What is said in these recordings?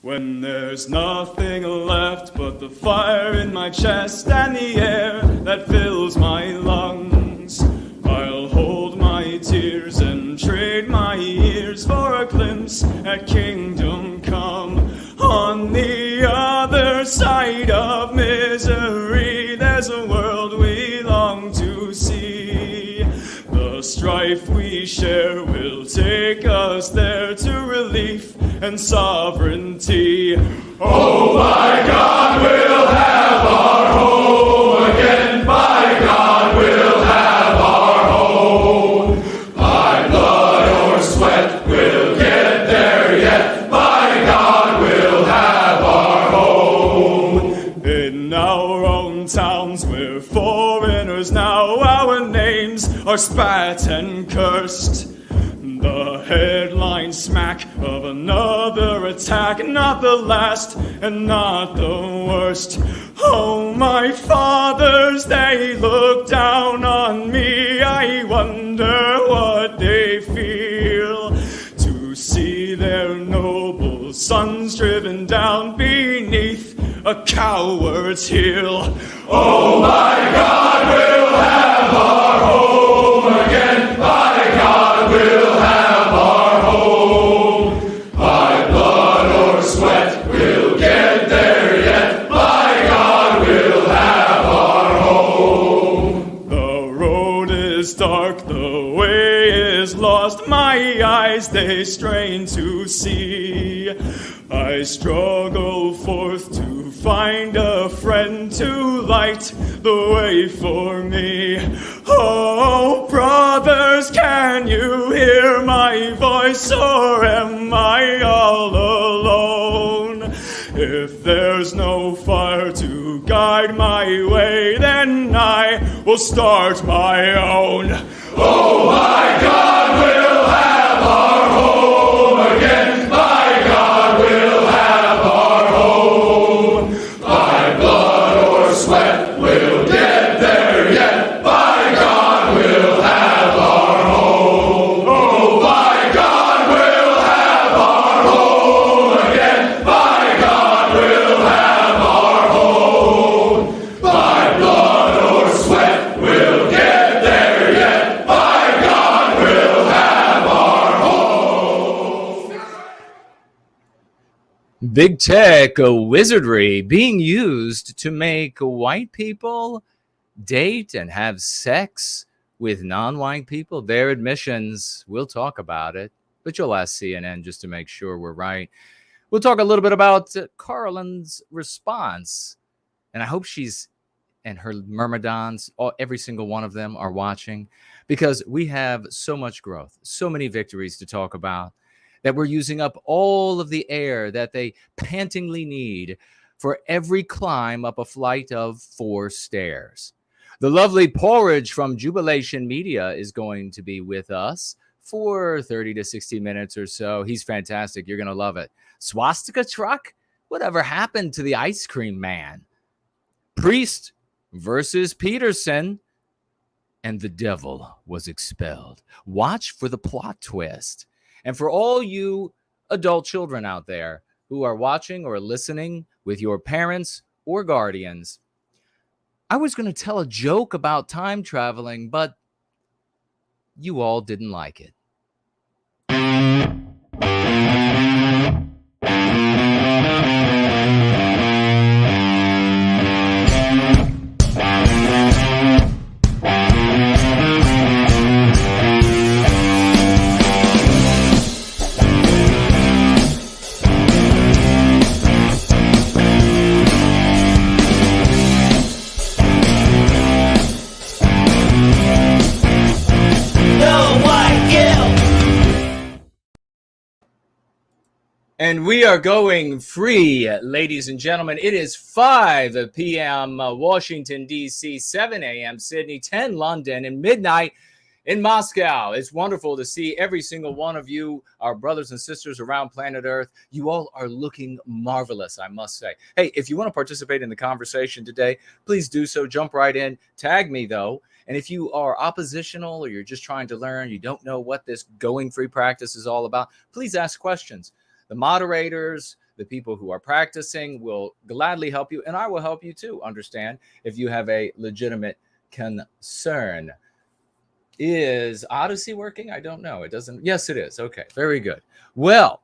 When there's nothing left but the fire in my chest and the air that fills my lungs, I'll hold my tears and trade my ears for a glimpse at kingdom come. On the other side of misery, there's a world we long to see. The strife we share will take us there to relief and sovereignty. Oh, by God, we'll have our home again. By God, we'll have our home. By blood or sweat, we'll get there yet. By God, we'll have our home. In our own towns, we're foreigners now. Our names are spat and cursed. The headline smack of another attack, not the last and not the worst. Oh, my fathers, they look down on me. I wonder what they feel to see their noble sons driven down beneath a coward's heel. Oh, my God, we'll have our home again. By God, we'll have our home. By blood or sweat, we'll get there yet. By God, we'll have our home. The road is dark, the way is lost. My eyes, they strain to see. I struggle forth to find a friend to light the way for me. Oh, brothers, can you hear my voice, or am I all alone? If there's no fire to guide my way, then I will start my own. Oh, my God, we'll have our home again. By God, we'll have our home. By blood or sweat, we'll get there yet. By God, we'll have our home. Oh, by God, we'll have our home again. By God, we'll have our home. By blood or sweat, we'll get there yet. By God, we'll have our home. Big tech, wizardry being used to make white people date and have sex with non-white people. Their admissions, we'll talk about it, but you'll ask CNN just to make sure we're right. We'll talk a little bit about Karlyn's response, and I hope she's and her myrmidons, every single one of them are watching, because we have so much growth, so many victories to talk about, that we're using up all of the air that they pantingly need for every climb up a flight of 4 stairs. The lovely Porridge from Jubilation Media is going to be with us for 30 to 60 minutes or so. He's fantastic. You're going to love it. Swastika truck? Whatever happened to the ice cream man? Priest versus Peterson, and the devil was expelled. Watch for the plot twist. And for all you adult children out there who are watching or listening with your parents or guardians, I was going to tell a joke about time traveling, but you all didn't like it. And we are going free, ladies and gentlemen. It is 5 p.m. Washington, D.C., 7 a.m. Sydney, 10 London, and midnight in Moscow. It's wonderful to see every single one of you, our brothers and sisters around planet Earth. You all are looking marvelous, I must say. Hey, if you want to participate in the conversation today, please do so. Jump right in. Tag me, though. And if you are oppositional or you're just trying to learn, you don't know what this going free practice is all about, please ask questions. The moderators, The people who are practicing will gladly help you, and I will help you too understand if you have a legitimate concern. Is Odysee working? I don't know. It doesn't. Yes, it is. Okay, very good. Well,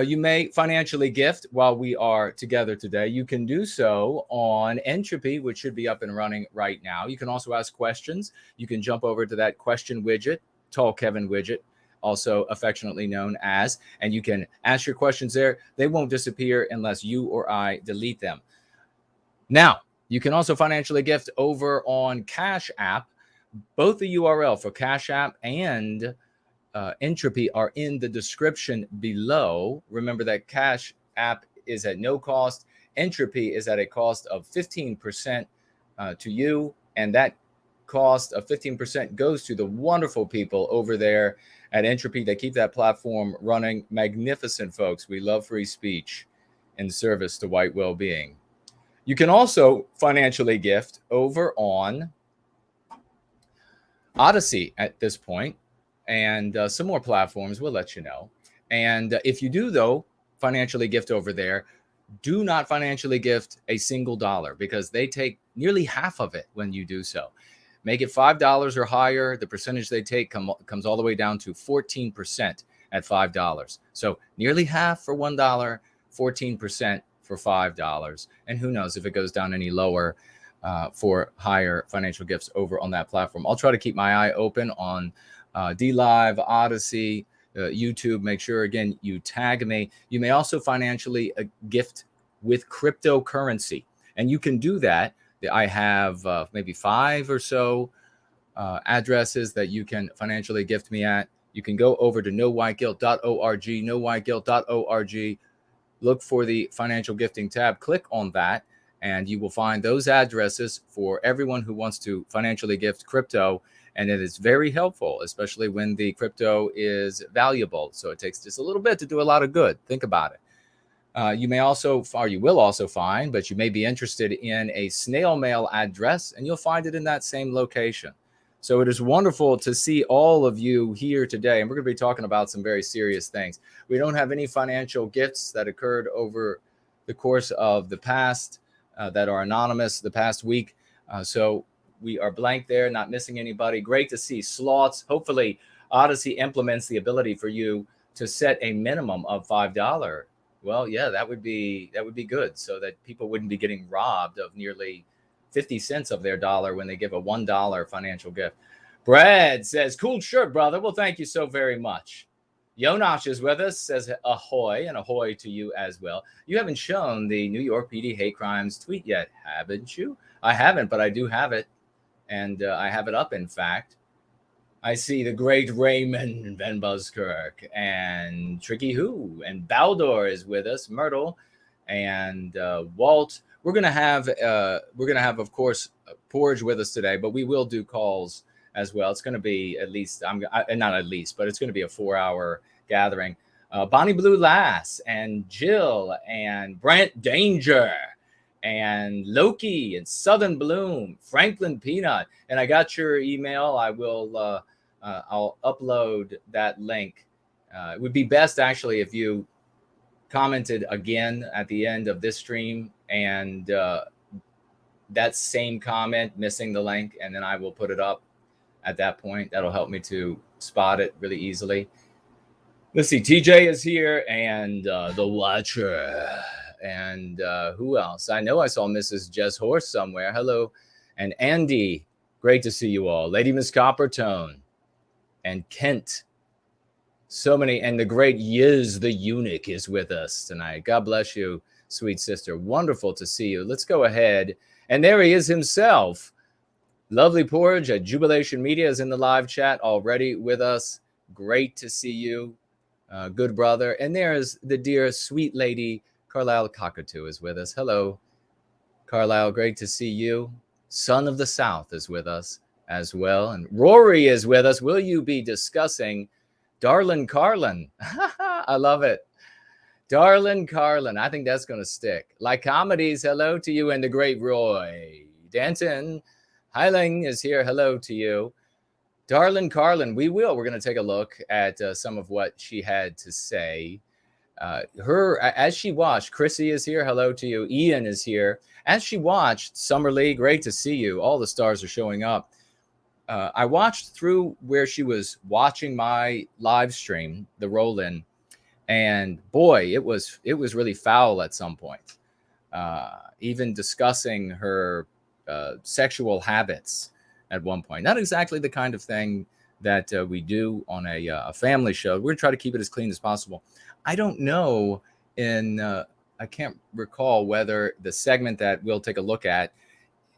you may financially gift while we are together today. You can do so on Entropy, which should be up and running right now. You can also ask questions. You can jump over to that question widget, Tall Kevin widget, also affectionately known as, and you can ask your questions there. They won't disappear unless you or I delete them. Now, you can also financially gift over on Cash App. Both the URL for Cash App and Entropy are in the description below. Remember that Cash App is at no cost. Entropy is at a cost of 15% to you, and that cost of 15% goes to the wonderful people over there at Entropy. They keep that platform running. Magnificent folks. We love free speech in service to white well-being. You can also financially gift over on Odysee at this point, and some more platforms, we'll let you know. And if you do, though, financially gift over there, do not financially gift a single dollar, because they take nearly half of it when you do so. Make it $5 or higher. The percentage they take comes all the way down to 14% at $5. So nearly half for $1, 14% for $5. And who knows if it goes down any lower for higher financial gifts over on that platform. I'll try to keep my eye open on DLive, Odysee, YouTube. Make sure, again, you tag me. You may also financially gift with cryptocurrency, and you can do that. I have maybe 5 or so addresses that you can financially gift me at. You can go over to nowhiteguilt.org, nowhiteguilt.org, look for the financial gifting tab, click on that, and you will find those addresses for everyone who wants to financially gift crypto. And it is very helpful, especially when the crypto is valuable. So it takes just a little bit to do a lot of good. Think about it. You may also, or you will also find, but you may be interested in a snail mail address, and you'll find it in that same location. So it is wonderful to see all of you here today. And we're going to be talking about some very serious things. We don't have any financial gifts that occurred over the course of the past that are anonymous the past week. So we are blank there, not missing anybody. Great to see slots. Hopefully, Odysee implements the ability for you to set a minimum of $5. Well, yeah, that would be good, so that people wouldn't be getting robbed of nearly 50 cents of their dollar when they give a $1 financial gift. Brad says, cool shirt, brother. Well, thank you so very much. Yonash is with us, says ahoy, and ahoy to you as well. You haven't shown the New York PD hate crimes tweet yet, haven't you? I haven't, but I do have it, and I have it up, in fact. I see the great Raymond Van Buskirk and Tricky Who, and Baldor is with us, Myrtle, and Walt. We're gonna have, of course, Porridge with us today, but we will do calls as well. It's gonna be at least, not at least, but it's gonna be a 4-hour gathering. Bonnie Blue Lass and Jill and Brant Danger and Loki and Southern Bloom, Franklin Peanut, and I got your email. I will. I'll upload that link. It would be best, actually, if you commented again at the end of this stream, and that same comment missing the link, and then I will put it up at that point. That'll help me to spot it really easily. Let's see. TJ is here, and the Watcher, and who else? I know I saw Mrs. Jess Horse somewhere. Hello. And Andy, great to see you all. Lady Miss Coppertone. And Kent, so many, and the great Yiz the Eunuch is with us tonight. God bless you, sweet sister. Wonderful to see you. Let's go ahead. And there he is himself. Lovely Porridge at Jubilation Media is in the live chat already with us. Great to see you, good brother. And there is the dear, sweet lady, Carlisle Cockatoo is with us. Hello, Carlisle, great to see you. Son of the South is with us as well. And Rory is with us. Will you be discussing Darlin Karlyn? I love it. Darlin Karlyn. I think that's going to stick. Like Comedies, hello to you, and the great Roy. Danton Heiling is here. Hello to you. Darlin Karlyn, we're going to take a look at some of what she had to say. As she watched, Chrissy is here. Hello to you. Ian is here. As she watched Summerlee, great to see you. All the stars are showing up. I watched through where she was watching my live stream, the roll-in, and boy, it was really foul at some point. Even discussing her sexual habits at one point. Not exactly the kind of thing that we do on a family show. We're trying to keep it as clean as possible. I don't know I can't recall whether the segment that we'll take a look at,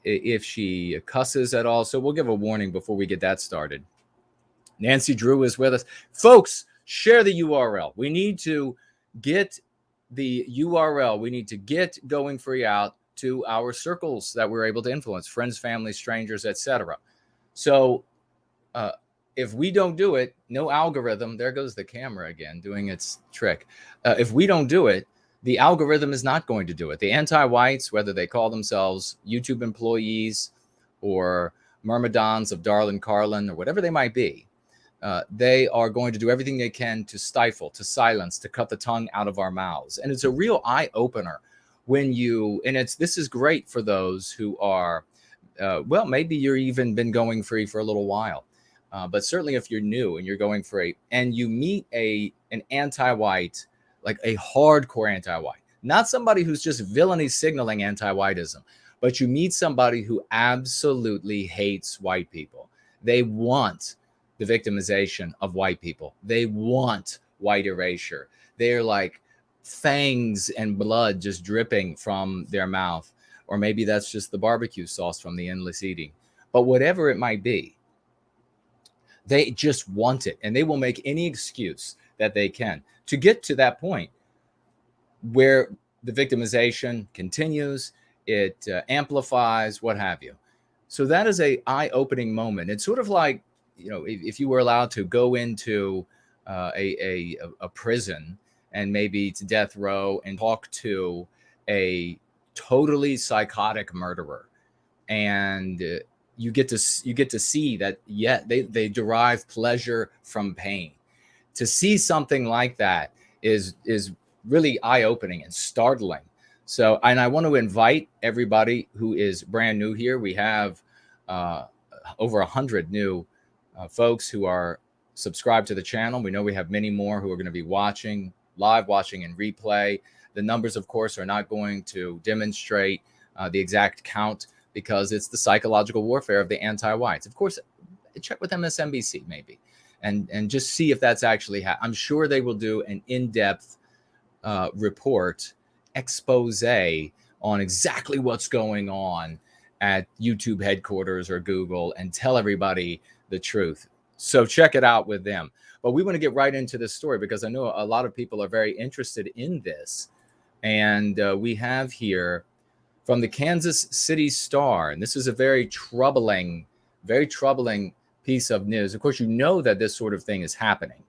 if she cusses at all. So we'll give a warning before we get that started. Nancy Drew is with us. Folks, share the URL. We need to get the URL. We need to get Going Free out to our circles that we're able to influence, friends, family, strangers, etc. So if we don't do it, no algorithm, there goes the camera again doing its trick. If we don't do it, the algorithm is not going to do it. The anti-whites, whether they call themselves YouTube employees or myrmidons of Darlin Karlyn or whatever they might be, they are going to do everything they can to stifle, to silence, to cut the tongue out of our mouths. And it's a real eye-opener when this is great for those who are, maybe you're even been going free for a little while. But certainly if you're new and you're going free and you meet an anti-white, like a hardcore anti-white, not somebody who's just villainy signaling anti-whiteism, but you meet somebody who absolutely hates white people. They want the victimization of white people. They want white erasure. They're like fangs and blood just dripping from their mouth. Or maybe that's just the barbecue sauce from the endless eating. But whatever it might be, they just want it. And they will make any excuse that they can to get to that point where the victimization continues, it amplifies, what have you. So that is a eye-opening moment. It's sort of like, if you were allowed to go into a prison and maybe to death row and talk to a totally psychotic murderer, and you get to see that, they derive pleasure from pain. To see something like that is really eye-opening and startling. So, and I want to invite everybody who is brand new here. We have over 100 new folks who are subscribed to the channel. We know we have many more who are going to be watching live, watching in replay. The numbers, of course, are not going to demonstrate the exact count because it's the psychological warfare of the anti-whites. Of course, check with MSNBC maybe. And just see if that's actually I'm sure they will do an in-depth report, expose on exactly what's going on at YouTube headquarters or Google and tell everybody the truth. So check it out with them. But we want to get right into this story because I know a lot of people are very interested in this. And we have here from the Kansas City Star, and this is a very troubling piece of news. Of course, you know that this sort of thing is happening.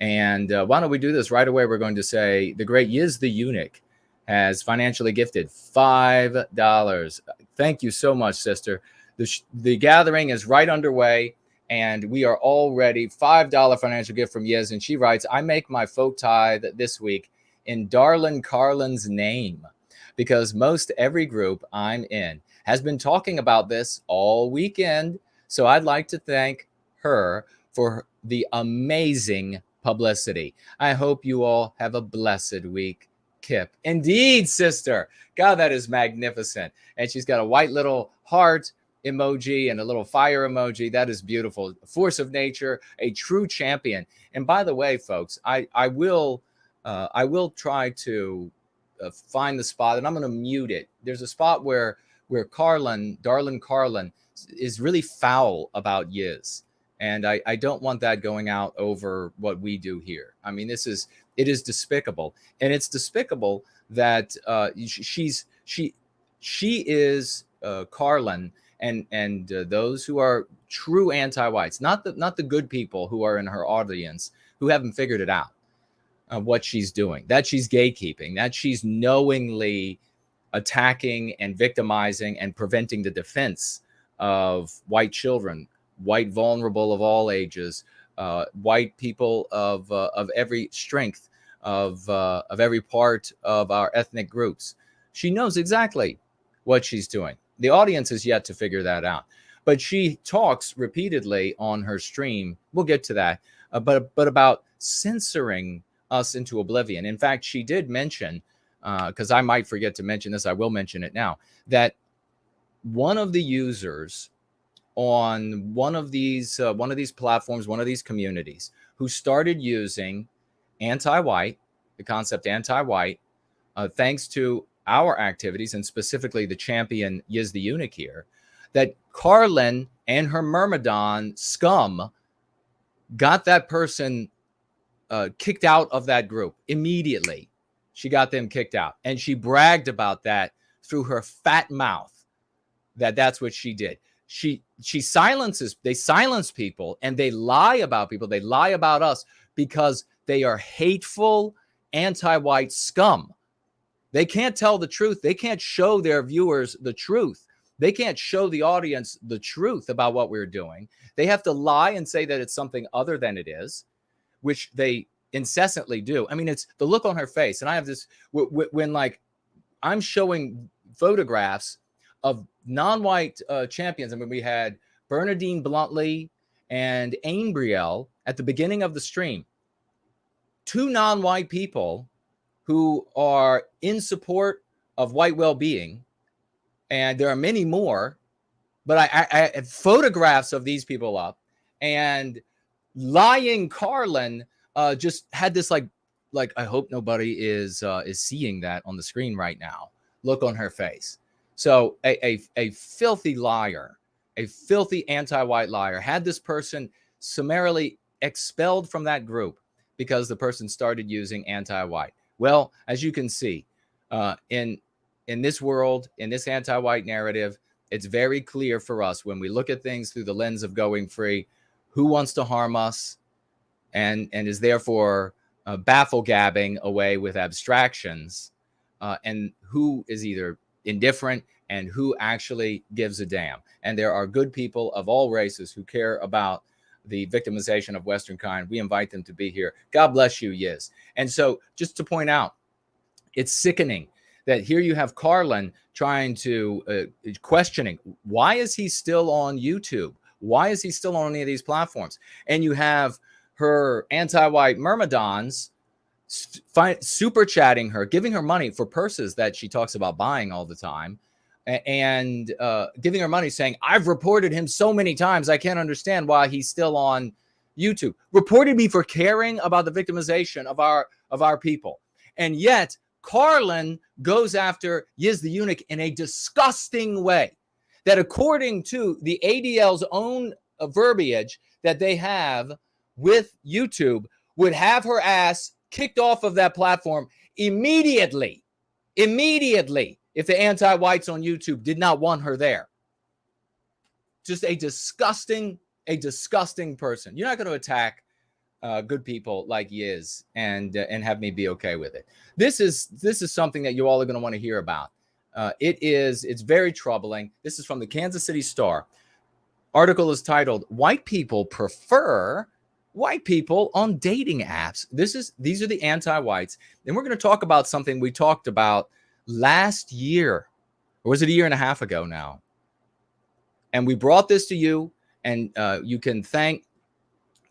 And why don't we do this right away? We're going to say the great Yiz the Eunuch has financially gifted $5. Thank you so much, sister. The gathering is right underway, and we are all ready. $5 financial gift from Yiz, and she writes, I make my folk tithe this week in Darlin Karlyn's name because most every group I'm in has been talking about this all weekend. So I'd like to thank her for the amazing publicity. I hope you all have a blessed week. Kip. Indeed, sister. God, that is magnificent. And she's got a white little heart emoji and a little fire emoji. That is beautiful. Force of nature, a true champion. And by the way, folks, I will try to find the spot, and I'm going to mute it. There's a spot where Darlin Karlyn is really foul about Yiz. And I don't want that going out over what we do here. I mean, it is despicable. And it's despicable that she is Karlyn and those who are true anti-whites, not the good people who are in her audience who haven't figured it out, what she's doing, that she's gatekeeping, that she's knowingly attacking and victimizing and preventing the defense of white children, white vulnerable of all ages, white people of every strength, of every part of our ethnic groups. She knows exactly what she's doing. The audience is yet to figure that out. But she talks repeatedly on her stream. We'll get to that. But about censoring us into oblivion. In fact, she did mention, because I might forget to mention this, I will mention it now, that one of the users on one of these platforms, one of these communities, who started using anti-white, the concept anti-white, thanks to our activities, and specifically the champion Yiz the Eunuch here, that Karlyn and her Myrmidon scum got that person kicked out of that group immediately. She got them kicked out, and she bragged about that through her fat mouth, that's what she did. They silence people, and they lie about people. They lie about us because they are hateful anti-white scum. They can't tell the truth. They can't show their viewers the truth. They can't show the audience the truth about what we're doing. They have to lie and say that it's something other than it is, which they incessantly do. I mean, it's the look on her face. And I have this, when like I'm showing photographs of non-white champions. I mean, we had Bernadine Bluntly and Ambriel at the beginning of the stream. Two non-white people who are in support of white well-being. And there are many more, but I had photographs of these people up, and lying Karlyn just had this like I hope nobody is seeing that on the screen right now. Look on her face. So a filthy liar, a filthy anti-white liar, had this person summarily expelled from that group because the person started using anti-white. Well, as you can see, in this world, in this anti-white narrative, it's very clear for us when we look at things through the lens of going free, who wants to harm us and is therefore baffle-gabbing away with abstractions, and who is either indifferent and who actually gives a damn. And there are good people of all races who care about the victimization of Western kind. We invite them to be here. God bless you, Yiz. And so just to point out, it's sickening that here you have Karlyn trying to questioning, why is he still on YouTube? Why is he still on any of these platforms? And you have her anti-white Myrmidons super chatting her, giving her money for purses that she talks about buying all the time, and giving her money saying, I've reported him so many times, I can't understand why he's still on YouTube. Reported me for caring about the victimization of our people. And yet Karlyn goes after Yiz the Eunuch in a disgusting way that, according to the ADL's own verbiage that they have with YouTube, would have her ass kicked off of that platform immediately, if the anti-whites on YouTube did not want her there. Just a disgusting person. You're not going to attack good people like Yiz and have me be okay with it. This is something that you all are going to want to hear about. It's very troubling. This is from the Kansas City Star. Article is titled, White People Prefer White People on Dating Apps. These are the anti-whites. And we're going to talk about something we talked about last year, or was it a year and a half ago now? And we brought this to you, and you can thank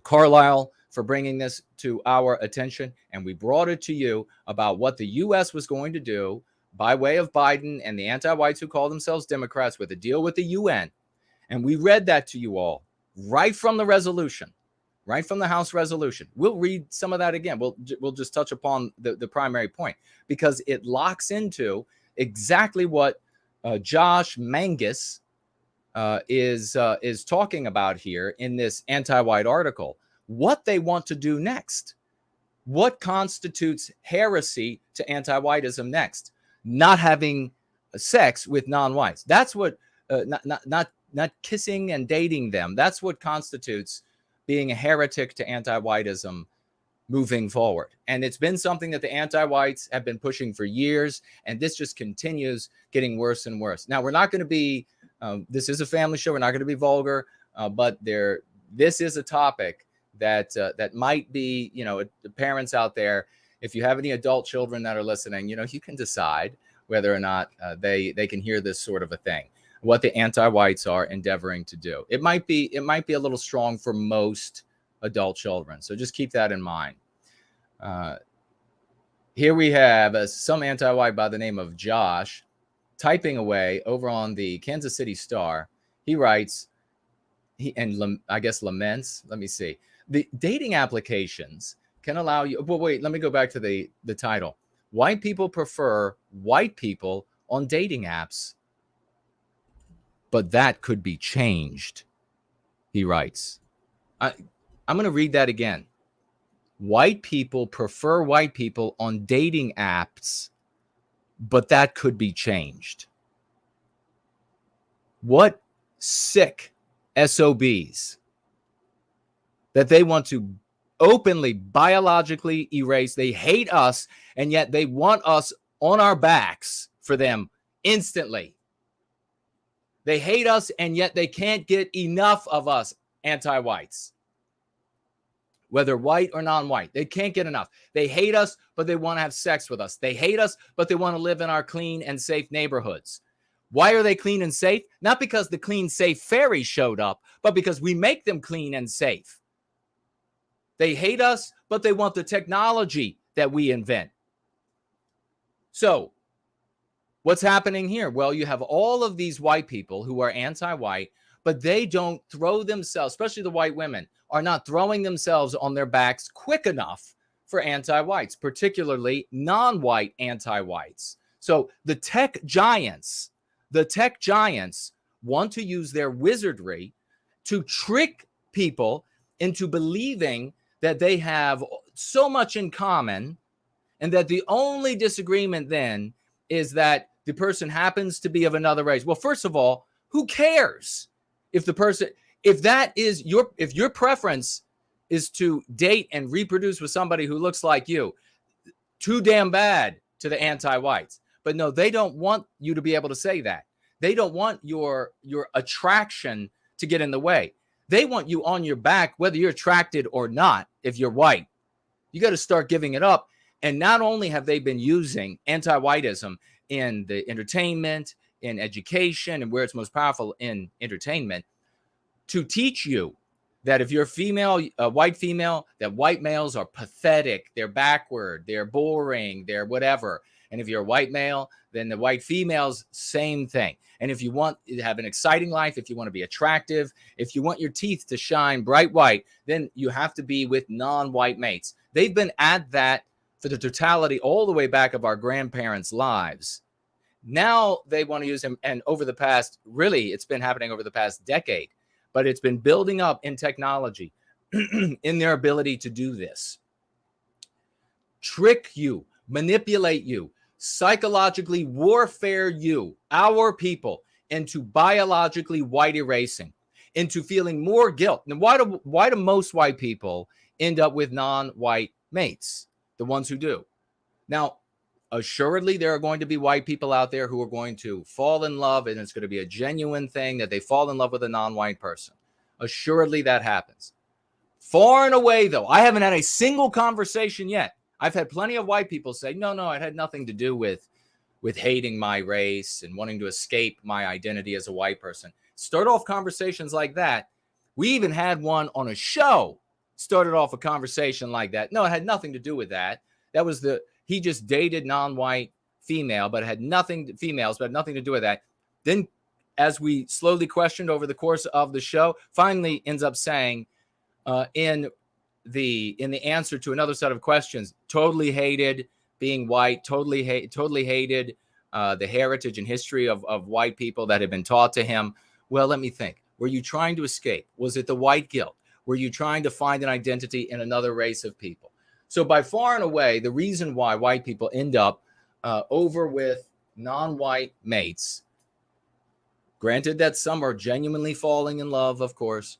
Carlisle for bringing this to our attention. And we brought it to you about what the U.S. was going to do by way of Biden and the anti-whites who call themselves Democrats with a deal with the UN. And we read that to you all right from the resolution, right from the House resolution. We'll read some of that again. We'll just touch upon the primary point, because it locks into exactly what Josh Mangus is talking about here in this anti-white article. What they want to do next. What constitutes heresy to anti-whiteism next? Not having sex with non-whites. That's what not kissing and dating them. That's what constitutes being a heretic to anti-whiteism moving forward. And it's been something that the anti-whites have been pushing for years, and this just continues getting worse and worse. Now, we're not going to be, this is a family show, we're not going to be vulgar, but this is a topic that might be, the parents out there, if you have any adult children that are listening, you know, you can decide whether or not they can hear this sort of a thing, what the anti-whites are endeavoring to do. It might be a little strong for most adult children, so just keep that in mind. Here we have some anti-white by the name of Josh typing away over on the Kansas City Star. He writes, I guess laments. Let me see. The dating applications can allow you. Well, wait, let me go back to the title. White people prefer white people on dating apps, but that could be changed, he writes. I'm going to read that again. White people prefer white people on dating apps, but that could be changed. What sick SOBs that they want to openly, biologically erase. They hate us, and yet they want us on our backs for them instantly. They hate us, and yet they can't get enough of us, anti-whites. Whether white or non-white, they can't get enough. They hate us, but they want to have sex with us. They hate us, but they want to live in our clean and safe neighborhoods. Why are they clean and safe? Not because the clean, safe fairies showed up, but because we make them clean and safe. They hate us, but they want the technology that we invent. So, what's happening here? Well, you have all of these white people who are anti-white, but they don't throw themselves, especially the white women, are not throwing themselves on their backs quick enough for anti-whites, particularly non-white anti-whites. So the tech giants want to use their wizardry to trick people into believing that they have so much in common, and that the only disagreement then is that the person happens to be of another race. Well, first of all, who cares if your preference is to date and reproduce with somebody who looks like you? Too damn bad to the anti-whites. But no, they don't want you to be able to say that. They don't want your attraction to get in the way. They want you on your back, whether you're attracted or not. If you're white, you got to start giving it up. And not only have they been using anti-whiteism in the entertainment, in education, and where it's most powerful in entertainment, to teach you that if you're female, a white female, that white males are pathetic, they're backward, they're boring, they're whatever. And if you're a white male, then the white females, same thing. And if you want to have an exciting life, if you want to be attractive, if you want your teeth to shine bright white, then you have to be with non-white mates. They've been at that for the totality all the way back of our grandparents' lives. Now they want to use them. And over the past, really, it's been happening over the past decade, but it's been building up in technology, in their ability to do this. Trick you, manipulate you, psychologically warfare you, our people, into biologically white erasing, into feeling more guilt. And why do most white people end up with non-white mates? The ones who do. Now, assuredly, there are going to be white people out there who are going to fall in love, and it's going to be a genuine thing that they fall in love with a non-white person. Assuredly, that happens. Far and away, though, I haven't had a single conversation yet. I've had plenty of white people say, no, it had nothing to do with hating my race and wanting to escape my identity as a white person. Start off conversations like that. We even had one on a show, started off a conversation like that. No, it had nothing to do with that. That was he just dated non-white female, but it had nothing to do with that. Then as we slowly questioned over the course of the show, finally ends up saying in the answer to another set of questions, totally hated being white, totally hated the heritage and history of white people that had been taught to him. Well, let me think. Were you trying to escape? Was it the white guilt? Were you trying to find an identity in another race of people? So by far and away, the reason why white people end up over with non-white mates, granted that some are genuinely falling in love, of course,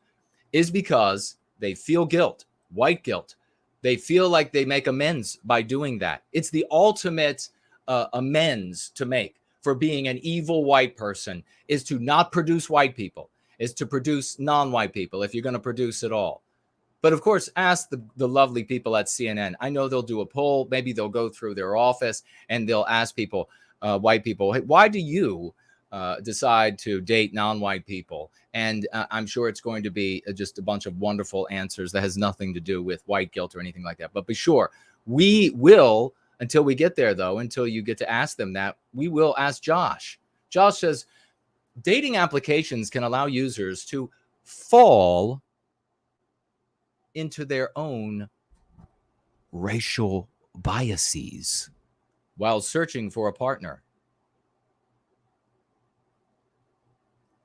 is because they feel guilt, white guilt. They feel like they make amends by doing that. It's the ultimate amends to make for being an evil white person, is to not produce white people, is to produce non-white people, if you're going to produce at all. But of course, ask the lovely people at CNN. I know they'll do a poll. Maybe they'll go through their office and they'll ask people, white people, hey, why do you decide to date non-white people? And I'm sure it's going to be just a bunch of wonderful answers that has nothing to do with white guilt or anything like that. But be sure, we will, until we get there, though, until you get to ask them that, we will ask Josh. Josh says, dating applications can allow users to fall into their own racial biases while searching for a partner.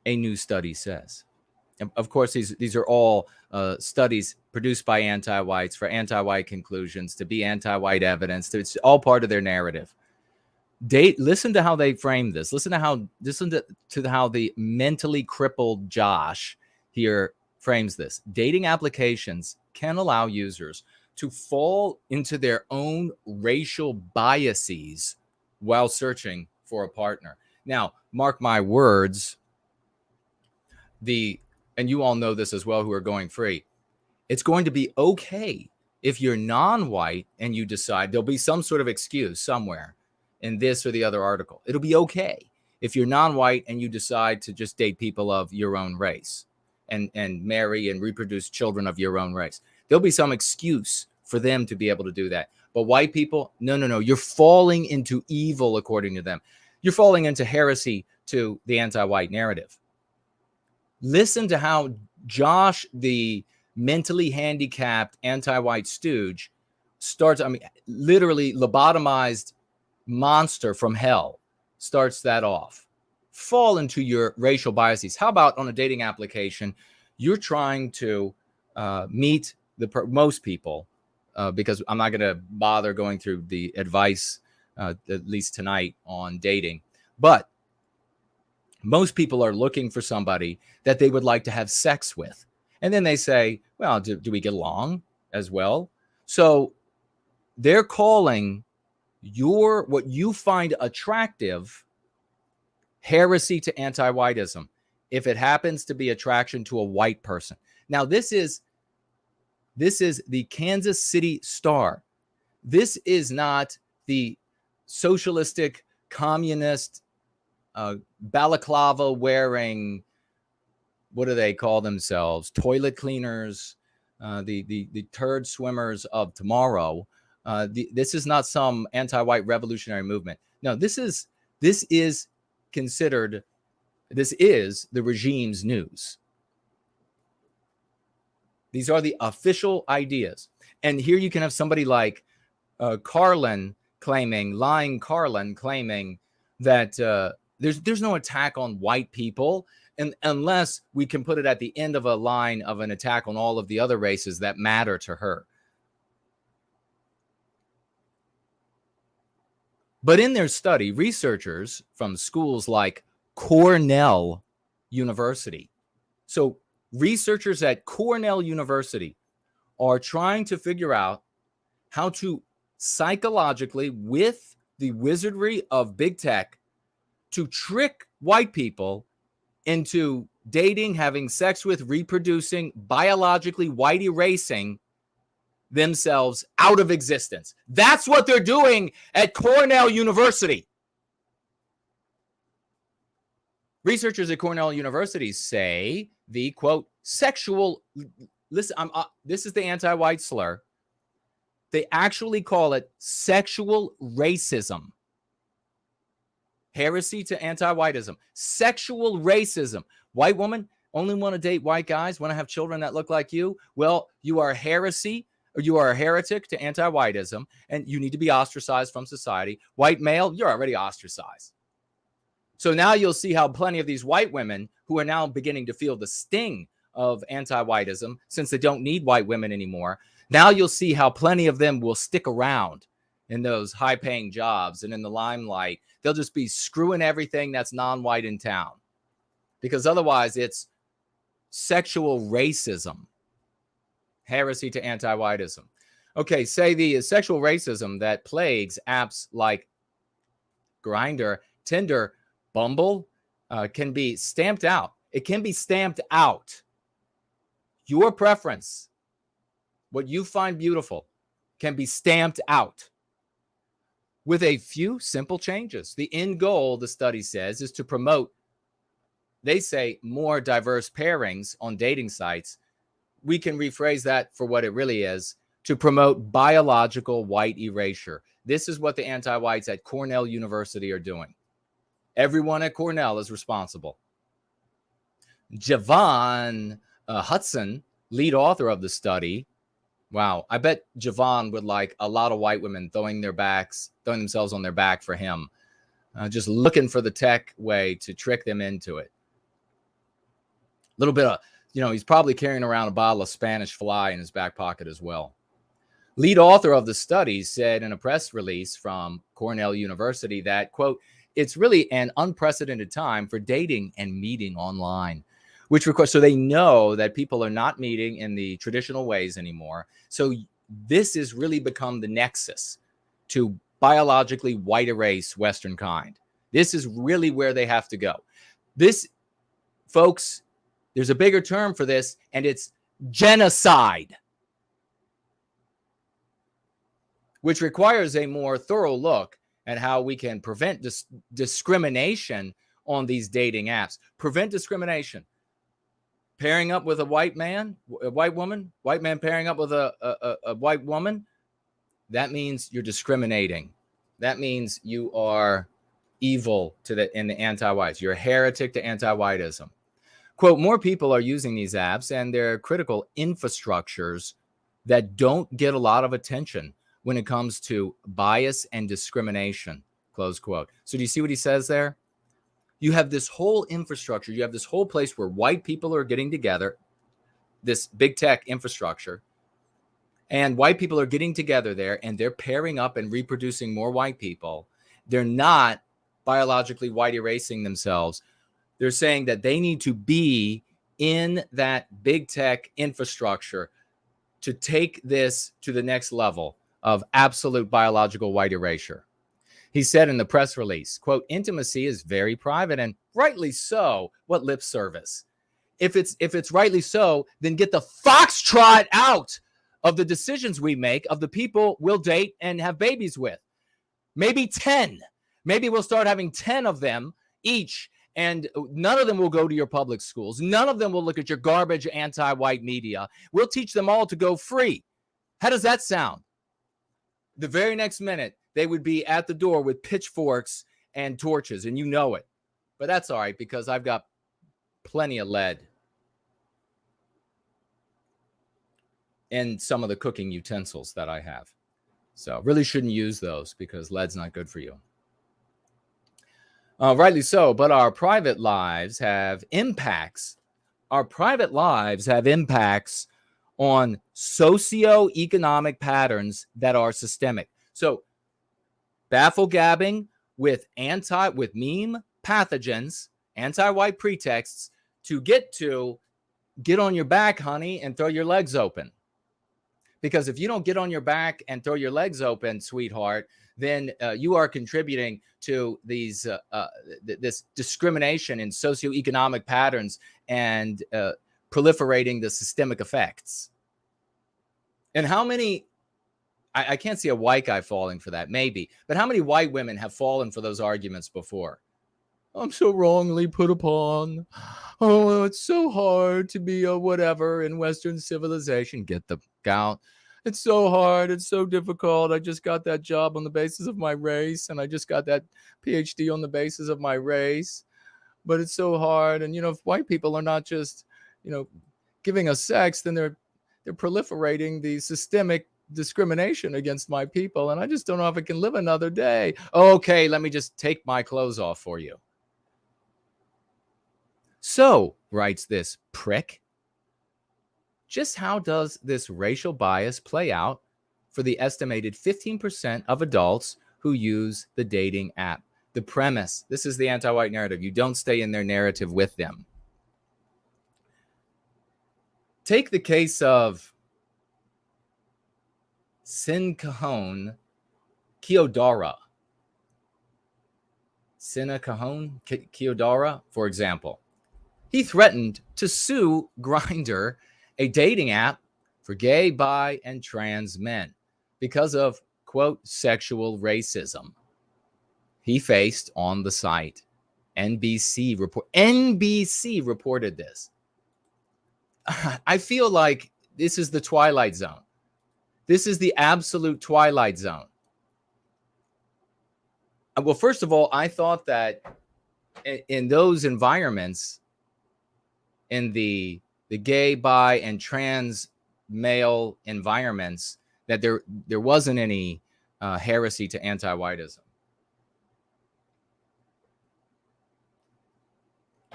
A new study says. And of course, these are all studies produced by anti-whites for anti-white conclusions, to be anti-white evidence. It's all part of their narrative. Listen to how they frame this. Listen to how the mentally crippled Josh here frames this. Dating applications can allow users to fall into their own racial biases while searching for a partner. Now, mark my words, and you all know this as well who are going free, it's going to be okay if you're non-white and you decide, there'll be some sort of excuse somewhere in this or the other article. It'll be okay if you're non-white and you decide to just date people of your own race and marry and reproduce children of your own race. There'll be some excuse for them to be able to do that. But white people, no. You're falling into evil according to them. You're falling into heresy to the anti-white narrative. Listen to how Josh, the mentally handicapped anti-white stooge, starts, literally lobotomized monster from hell, starts that off. Fall into your racial biases. How about on a dating application, you're trying to meet most people, because I'm not going to bother going through the advice, at least tonight, on dating. But most people are looking for somebody that they would like to have sex with. And then they say, well, do we get along as well? So they're calling what you find attractive heresy to anti-whiteism if it happens to be attraction to a white person. Now, this is the Kansas City Star. This is not the socialistic, communist, balaclava wearing, what do they call themselves? Toilet cleaners, the turd swimmers of tomorrow. This is not some anti-white revolutionary movement. No, this is considered, this is the regime's news. These are the official ideas. And here you can have somebody like Karlyn claiming that there's no attack on white people, and unless we can put it at the end of a line of an attack on all of the other races that matter to her. But in their study, researchers from schools like Cornell University, so researchers at Cornell University are trying to figure out how to psychologically, with the wizardry of big tech, to trick white people into dating, having sex with, reproducing, biologically white erasing themselves out of existence. That's what they're doing at Cornell University. Researchers at Cornell University say the, quote, sexual, listen, this is the anti-white slur. They actually call it sexual racism. Heresy to anti-whiteism. Sexual racism. White woman, only want to date white guys, want to have children that look like you? Well, you are heresy, or you are a heretic to anti-whiteism, and you need to be ostracized from society. White male, you're already ostracized. So now you'll see how plenty of these white women who are now beginning to feel the sting of anti-whiteism, since they don't need white women anymore, now you'll see how plenty of them will stick around in those high-paying jobs and in the limelight. They'll just be screwing everything that's non-white in town, because otherwise it's sexual racism, heresy to anti-whiteism. Okay, say the sexual racism that plagues apps like Grindr, Tinder, Bumble can be stamped out. It can be stamped out. Your preference what you find beautiful can be stamped out with a few simple changes. The end goal, the study says, is to promote, they say, more diverse pairings on dating sites. We can rephrase that for what it really is, to promote biological white erasure. This is what the anti-whites at Cornell University are doing. Everyone at Cornell is responsible. Javon Hudson, lead author of the study. Wow, I bet Javon would like a lot of white women throwing themselves on their back for him, just looking for the tech way to trick them into it. A little bit of, he's probably carrying around a bottle of Spanish Fly in his back pocket as well. Lead author of the study said in a press release from Cornell University that, quote, it's really an unprecedented time for dating and meeting online, which requires, so they know that people are not meeting in the traditional ways anymore. So this has really become the nexus to biologically white erase Western kind. This is really where they have to go. This, folks, there's a bigger term for this, and it's genocide, which requires a more thorough look at how we can prevent discrimination on these dating apps. Prevent discrimination. Pairing up with a white man, a white woman, white man pairing up with a white woman, that means you're discriminating. That means you are evil in the anti-whites. You're a heretic to anti-whiteism. Quote, more people are using these apps and their critical infrastructures that don't get a lot of attention when it comes to bias and discrimination, close quote. So do you see what he says there? You have this whole infrastructure. You have this whole place where white people are getting together, this big tech infrastructure, and white people are getting together there, and they're pairing up and reproducing more white people. They're not biologically white erasing themselves. They're saying that they need to be in that big tech infrastructure to take this to the next level of absolute biological white erasure. He said in the press release, quote, intimacy is very private, and rightly so. What lip service? If it's rightly so, then get the foxtrot out of the decisions we make, of the people we'll date and have babies with. Maybe 10. Maybe we'll start having 10 of them each, and none of them will go to your public schools. None of them will look at your garbage anti-white media. We'll teach them all to go free. How does that sound? The very next minute, they would be at the door with pitchforks and torches, and you know it. But that's all right, because I've got plenty of lead in some of the cooking utensils that I have. So really shouldn't use those because lead's not good for you. Rightly so, but our private lives have impacts. Our private lives have impacts on socioeconomic patterns that are systemic. So baffle gabbing with meme pathogens, anti-white pretexts to get on your back, honey, and throw your legs open. Because if you don't get on your back and throw your legs open, sweetheart, then you are contributing to this discrimination in socioeconomic patterns and proliferating the systemic effects. And how many, I can't see a white guy falling for that, maybe, but how many white women have fallen for those arguments before? I'm so wrongly put upon. Oh, it's so hard to be a whatever in Western civilization. Get the gout. It's so hard. It's so difficult. I just got that job on the basis of my race, and I just got that PhD on the basis of my race. But it's so hard. And, if white people are not just, giving us sex, then they're proliferating the systemic discrimination against my people. And I just don't know if I can live another day. Okay, let me just take my clothes off for you. So, writes this prick, just how does this racial bias play out for the estimated 15% of adults who use the dating app? The premise, this is the anti-white narrative. You don't stay in their narrative with them. Take the case of Köhne Kyodora. Köhne Kyodora, for example. He threatened to sue Grindr, a dating app, for gay, bi, and trans men because of, quote, sexual racism. He faced on the site. NBC reported this. I feel like this is the Twilight Zone. This is the absolute Twilight Zone. Well, first of all, I thought that in those environments, in the gay, bi, and trans male environments, that there wasn't any heresy to anti-whiteism.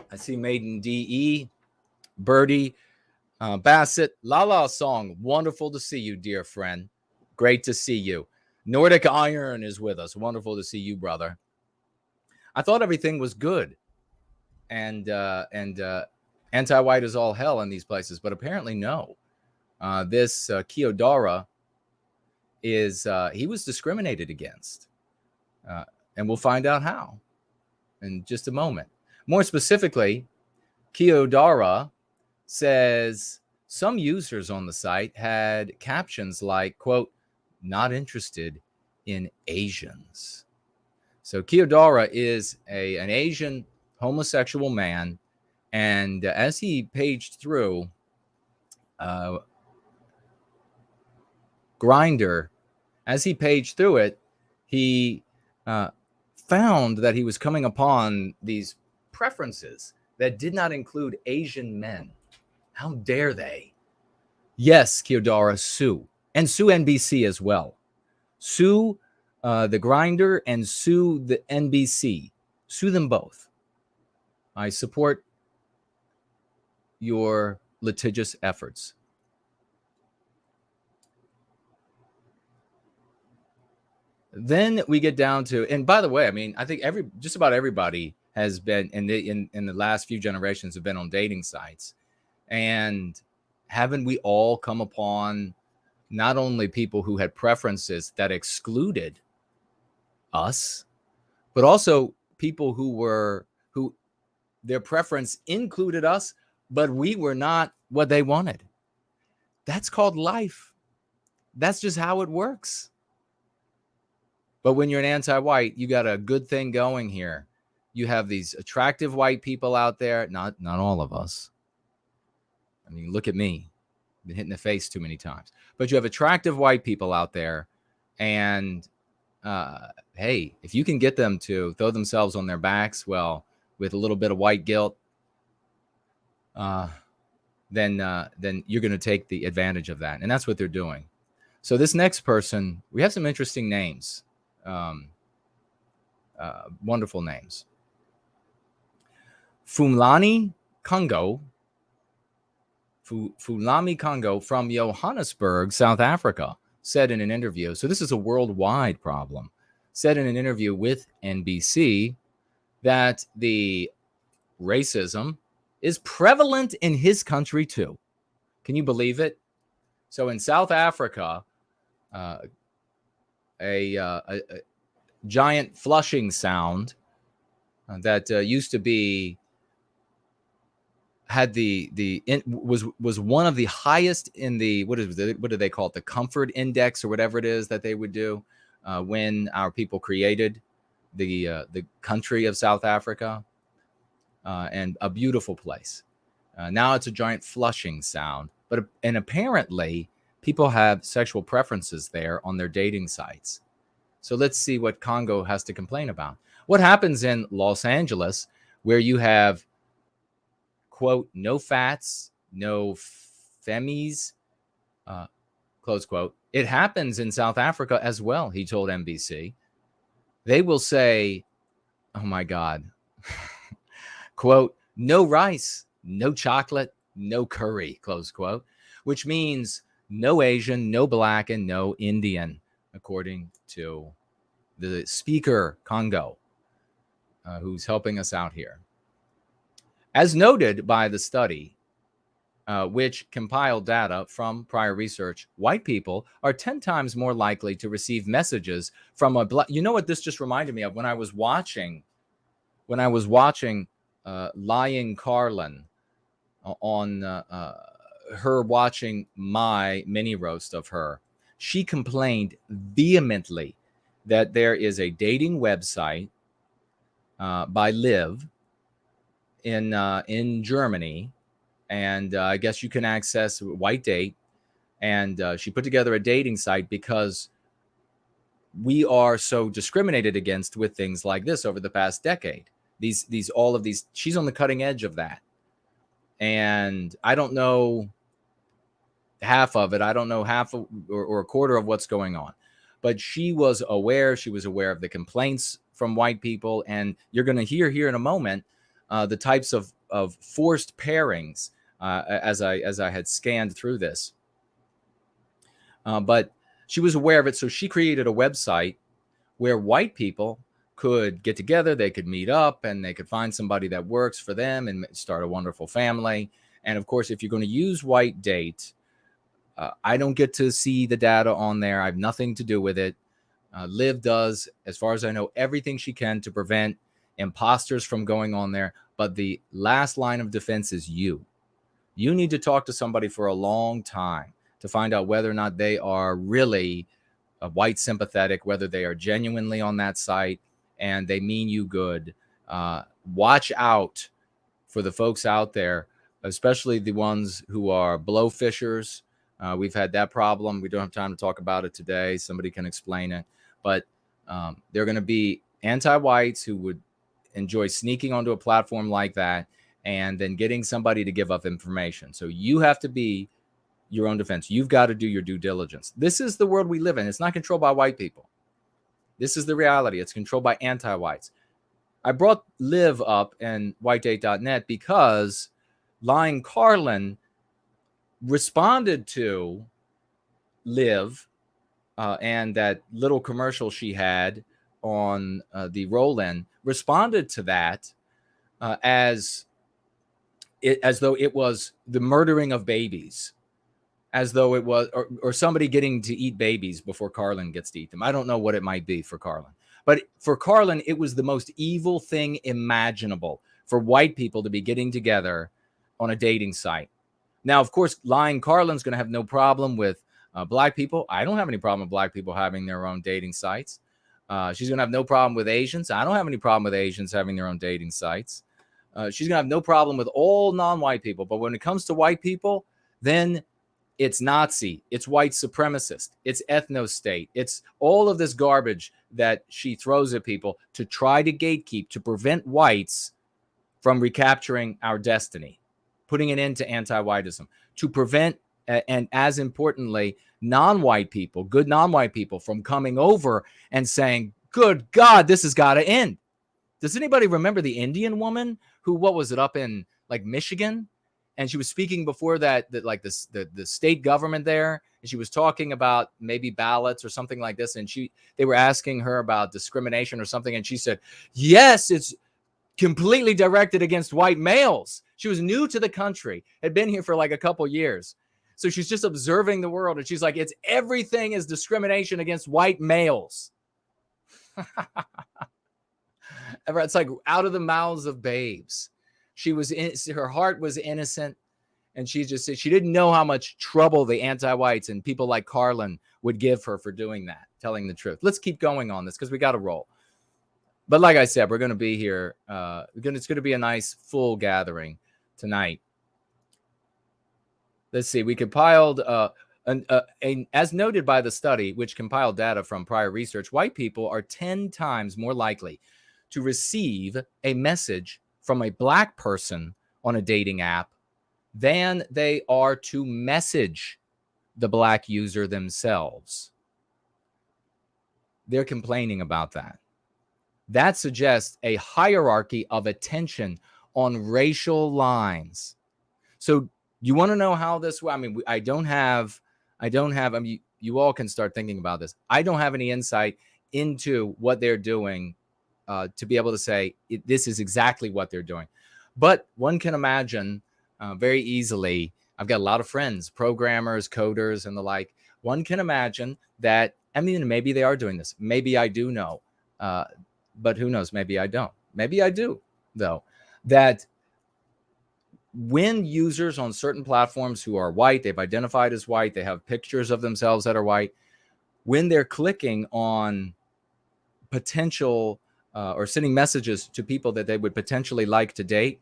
I see Maiden DE, Birdie, Bassett, Lala Song. Wonderful to see you, dear friend. Great to see you. Nordic Iron is with us. Wonderful to see you, brother. I thought everything was good, and anti-white is all hell in these places, but apparently no. This Kiyodara is he was discriminated against, and we'll find out how in just a moment. More specifically, Kiyodara says some users on the site had captions like, quote, not interested in Asians. So Kiyodara is an Asian homosexual man, and as he paged through Grindr, as he paged through it, he found that he was coming upon these preferences that did not include Asian men. How dare they? Yes, Kiyodara, sue. And sue NBC as well. Sue the Grindr and sue the NBC. Sue them both. I support your litigious efforts. Then we get down to, and by the way, I mean, I think just about everybody has been in the last few generations have been on dating sites. And haven't we all come upon not only people who had preferences that excluded us, but also people who their preference included us, but we were not what they wanted. That's called life. That's just how it works. But when you're an anti-white, you got a good thing going here. You have these attractive white people out there, not all of us. I mean, look at me. I've been hit in the face too many times. But you have attractive white people out there, and hey, if you can get them to throw themselves on their backs, well, with a little bit of white guilt, then you're going to take the advantage of that. And that's what they're doing. So this next person, we have some interesting names. Wonderful names. Fulani Congo from Johannesburg, South Africa, said in an interview, so this is a worldwide problem, said in an interview with NBC that the racism is prevalent in his country too. Can you believe it? So in South Africa, a giant flushing sound that used to be was one of the highest in the what do they call it, the comfort index or whatever it is that they would do when our people created the country of South Africa, and a beautiful place. Now it's a giant flushing sound, and apparently people have sexual preferences there on their dating sites. So let's see what Congo has to complain about. What happens in Los Angeles, where you have, quote, no fats, no femmies, close quote. It happens in South Africa as well, he told NBC. They will say, oh my God, quote, no rice, no chocolate, no curry, close quote, which means no Asian, no Black, and no Indian, according to the speaker, Congo, who's helping us out here. As noted by the study, which compiled data from prior research, white people are 10 times more likely to receive messages from a Black. You know what this just reminded me of? When I was watching Lying Karlyn on her watching my mini roast of her, she complained vehemently that there is a dating website by Liv in Germany, and I guess you can access White Date. And she put together a dating site because we are so discriminated against with things like this over the past decade. All of these, she's on the cutting edge of that. And I don't know half of it. I don't know half of, or a quarter of what's going on. But she was aware. She was aware of the complaints from white people. And you're going to hear here in a moment the types of forced pairings as I had scanned through this. But she was aware of it. So she created a website where white people could get together, they could meet up, and they could find somebody that works for them and start a wonderful family. And of course, if you're going to use White Date, I don't get to see the data on there. I have nothing to do with it. Liv does, as far as I know, everything she can to prevent imposters from going on there. But the last line of defense is you. You need to talk to somebody for a long time to find out whether or not they are really white sympathetic, whether they are genuinely on that site and they mean you good. Watch out for the folks out there, especially the ones who are blowfishers. We've had that problem. We don't have time to talk about it today. Somebody can explain it. But there are going to be anti-whites who would enjoy sneaking onto a platform like that and then getting somebody to give up information. So you have to be your own defense. You've got to do your due diligence. This is the world we live in. It's not controlled by white people. This is the reality. It's controlled by anti-whites. I brought Liv up in whitedate.net because Lying Karlyn responded to Liv and that little commercial she had on the roll-in, responded to that as though it was the murdering of babies, as though it was, or somebody getting to eat babies before Karlyn gets to eat them. I don't know what it might be for Karlyn. But for Karlyn, it was the most evil thing imaginable for white people to be getting together on a dating site. Now, of course, Lying Karlyn's going to have no problem with black people. I don't have any problem with black people having their own dating sites. She's going to have no problem with Asians. I don't have any problem with Asians having their own dating sites. She's going to have no problem with all non-white people. But when it comes to white people, then it's Nazi, it's white supremacist, it's ethno-state, it's all of this garbage that she throws at people to try to gatekeep, to prevent whites from recapturing our destiny, putting an end to anti-whiteism, to prevent, and as importantly, non-white people, good non-white people, from coming over and saying, good God, this has got to end. Does anybody remember the Indian woman who, what was it, up in like Michigan? And she was speaking before that like the state government there, and she was talking about maybe ballots or something like this. And they were asking her about discrimination or something. And she said, yes, it's completely directed against white males. She was new to the country, had been here for like a couple years. So she's just observing the world. And she's like, everything is discrimination against white males. It's like out of the mouths of babes. Her heart was innocent, and she just said she didn't know how much trouble the anti-whites and people like Karlyn would give her for doing that, telling the truth. Let's keep going on this because we got to roll. But like I said, we're going to be here. It's going to be a nice full gathering tonight. Let's see. We compiled, as noted by the study, which compiled data from prior research, white people are 10 times more likely to receive a message from a black person on a dating app than they are to message the black user themselves. They're complaining about that. That suggests a hierarchy of attention on racial lines. So you want to know how this, I mean, I mean, you all can start thinking about this. I don't have any insight into what they're doing to be able to say this is exactly what they're doing. But one can imagine very easily, I've got a lot of friends, programmers, coders, and the like. One can imagine that, I mean, maybe they are doing this. Maybe I do know, but who knows? Maybe I don't. Maybe I do, though, that when users on certain platforms who are white, they've identified as white, they have pictures of themselves that are white, when they're clicking on potential or sending messages to people that they would potentially like to date,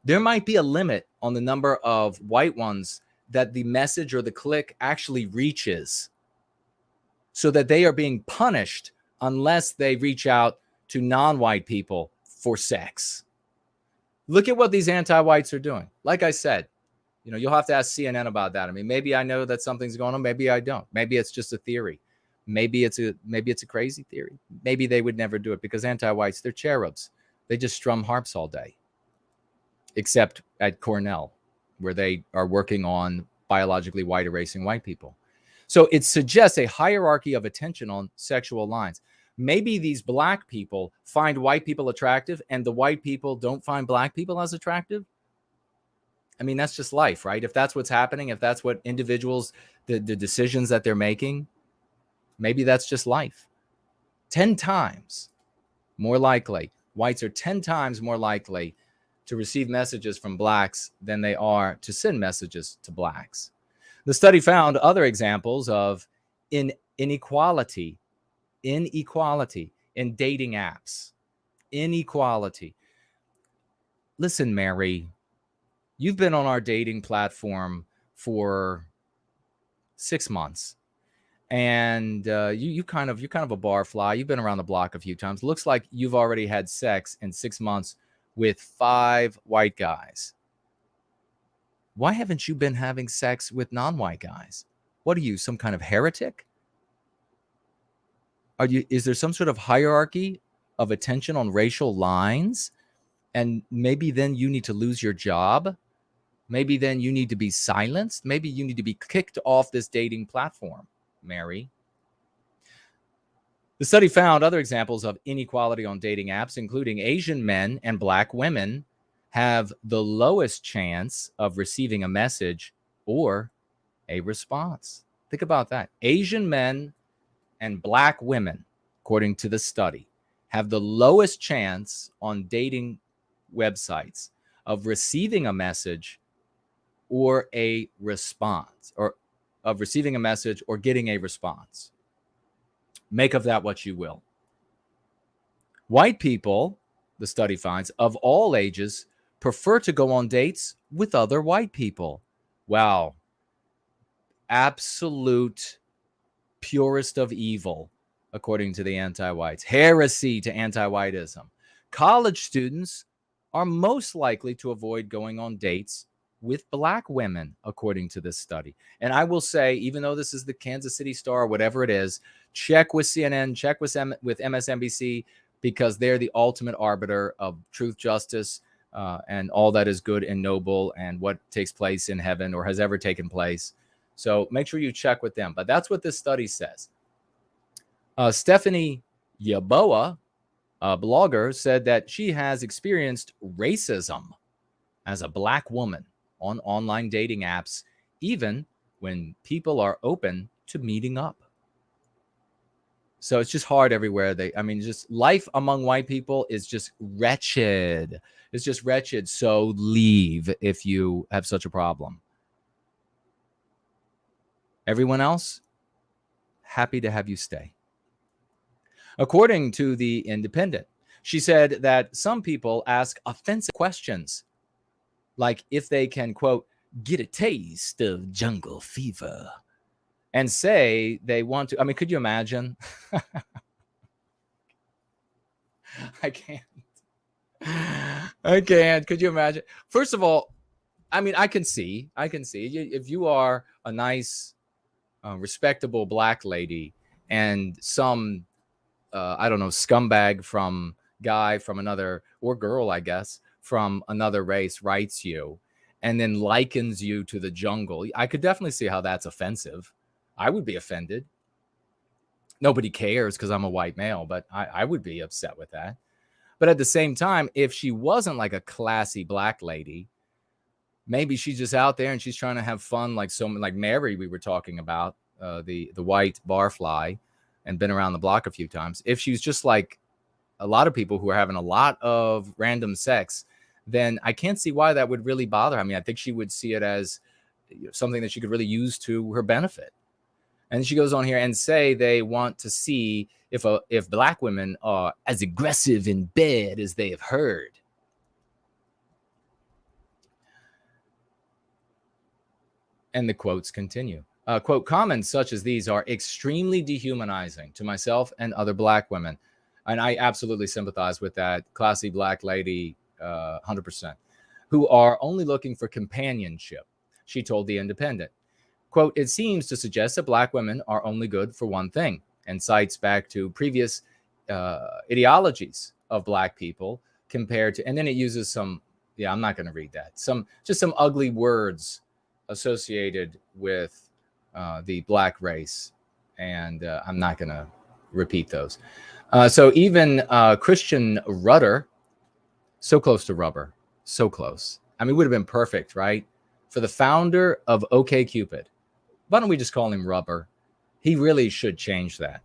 there might be a limit on the number of white ones that the message or the click actually reaches, so that they are being punished unless they reach out to non-white people for sex. Look at what these anti-whites are doing. Like I said, you'll have to ask CNN about that. I mean, maybe I know that something's going on. Maybe I don't. Maybe it's just a theory. Maybe it's a crazy theory. Maybe they would never do it, because anti-whites, they're cherubs. They just strum harps all day, except at Cornell, where they are working on biologically white erasing white people. So it suggests a hierarchy of attention on sexual lines. Maybe these black people find white people attractive and the white people don't find black people as attractive. I mean, that's just life, right? If that's what's happening, if that's what individuals, the decisions that they're making, maybe that's just life. 10 times more likely, whites are 10 times more likely to receive messages from blacks than they are to send messages to blacks. The study found other examples of inequality in dating apps. Inequality. Listen, Mary, you've been on our dating platform for 6 months, and you're kind of a barfly. You've been around the block a few times. Looks like you've already had sex in 6 months with 5 white guys. Why haven't you been having sex with non-white guys? What are you, some kind of heretic? Is there some sort of hierarchy of attention on racial lines? And maybe then you need to lose your job. Maybe then you need to be silenced. Maybe you need to be kicked off this dating platform, Mary. The study found other examples of inequality on dating apps, including Asian men and black women have the lowest chance of receiving a message or a response. Think about that. Asian men and black women, according to the study, have the lowest chance on dating websites of receiving a message or a response, or of receiving a message or getting a response. Make of that what you will. White people, the study finds, of all ages, prefer to go on dates with other white people. Wow. Absolute purest of evil, according to the anti-whites. Heresy to anti-whiteism. College students are most likely to avoid going on dates with black women, according to this study. And I will say, even though this is the Kansas City Star, whatever it is, check with CNN, check with MSNBC, because they're the ultimate arbiter of truth, justice, and all that is good and noble, and what takes place in heaven or has ever taken place. So make sure you check with them. But that's what this study says. Stephanie Yaboa, a blogger, said that she has experienced racism as a black woman on online dating apps, even when people are open to meeting up. So it's just hard everywhere. Just life among white people is just wretched. It's just wretched. So leave if you have such a problem. Everyone else, happy to have you stay. According to The Independent, she said that some people ask offensive questions, like if they can, quote, get a taste of jungle fever, and say they want to. I mean, could you imagine? I can't. Could you imagine? First of all, I mean, I can see if you are a nice, respectable black lady and some, I don't know, scumbag guy from another, or girl, I guess, from another race writes you and then likens you to the jungle. I could definitely see how that's offensive. I would be offended. Nobody cares because I'm a white male, but I would be upset with that. But at the same time, if she wasn't like a classy black lady, maybe she's just out there and she's trying to have fun, like Mary we were talking about, the white barfly, and been around the block a few times. If she's just like a lot of people who are having a lot of random sex, then I can't see why that would really bother her. I mean, I think she would see it as something that she could really use to her benefit. And she goes on here and say they want to see if black women are as aggressive in bed as they have heard. And the quotes continue. Quote, comments such as these are extremely dehumanizing to myself and other black women. And I absolutely sympathize with that classy black lady, 100%, who are only looking for companionship, she told The Independent. Quote, it seems to suggest that black women are only good for one thing, and cites back to previous ideologies of black people compared to, and then it uses some, I'm not going to read that, just some ugly words associated with the black race, and I'm not going to repeat those. So even Christian Rudder, so close to rubber, so close. I mean, it would have been perfect, right? For the founder of OkCupid. Why don't we just call him Rubber? He really should change that.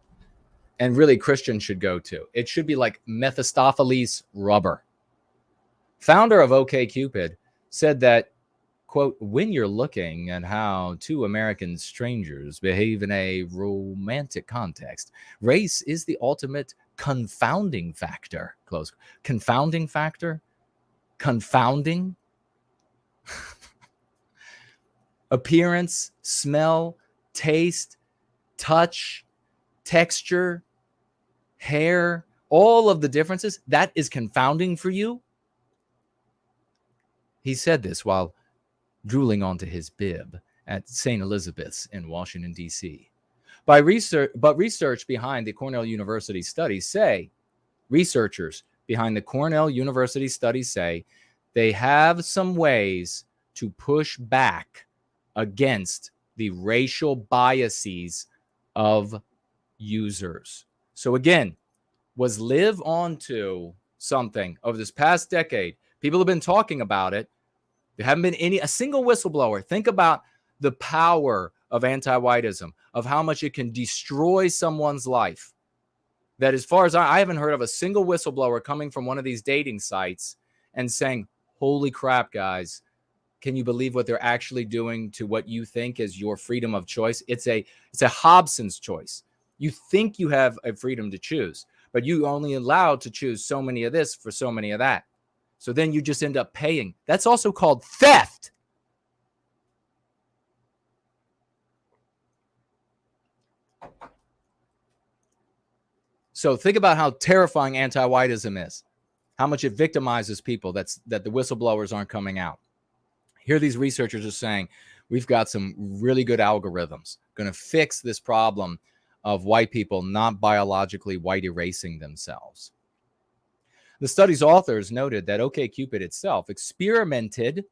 And really, Christian should go too. It should be like Mephistopheles Rubber. Founder of OkCupid said that, quote, when you're looking at how two American strangers behave in a romantic context, race is the ultimate confounding factor. Close. Confounding factor? Confounding? Appearance, smell, taste, touch, texture, hair, all of the differences, that is confounding for you? He said this while drooling onto his bib at St. Elizabeth's in Washington, D.C. But research behind the Cornell University studies say, researchers behind the Cornell University studies say, they have some ways to push back against the racial biases of users. So again, was live onto something over this past decade. People have been talking about it. There haven't been a single whistleblower. Think about the power of anti-whiteism, of how much it can destroy someone's life. That as far as I haven't heard of a single whistleblower coming from one of these dating sites and saying, holy crap, guys, can you believe what they're actually doing to what you think is your freedom of choice? It's a Hobson's choice. You think you have a freedom to choose, but you only allowed to choose so many of this for so many of that. So then you just end up paying. That's also called theft. So think about how terrifying anti-whiteism is, how much it victimizes people that the whistleblowers aren't coming out. Here these researchers are saying, we've got some really good algorithms going to fix this problem of white people not biologically white erasing themselves. The study's authors noted that OkCupid itself experimented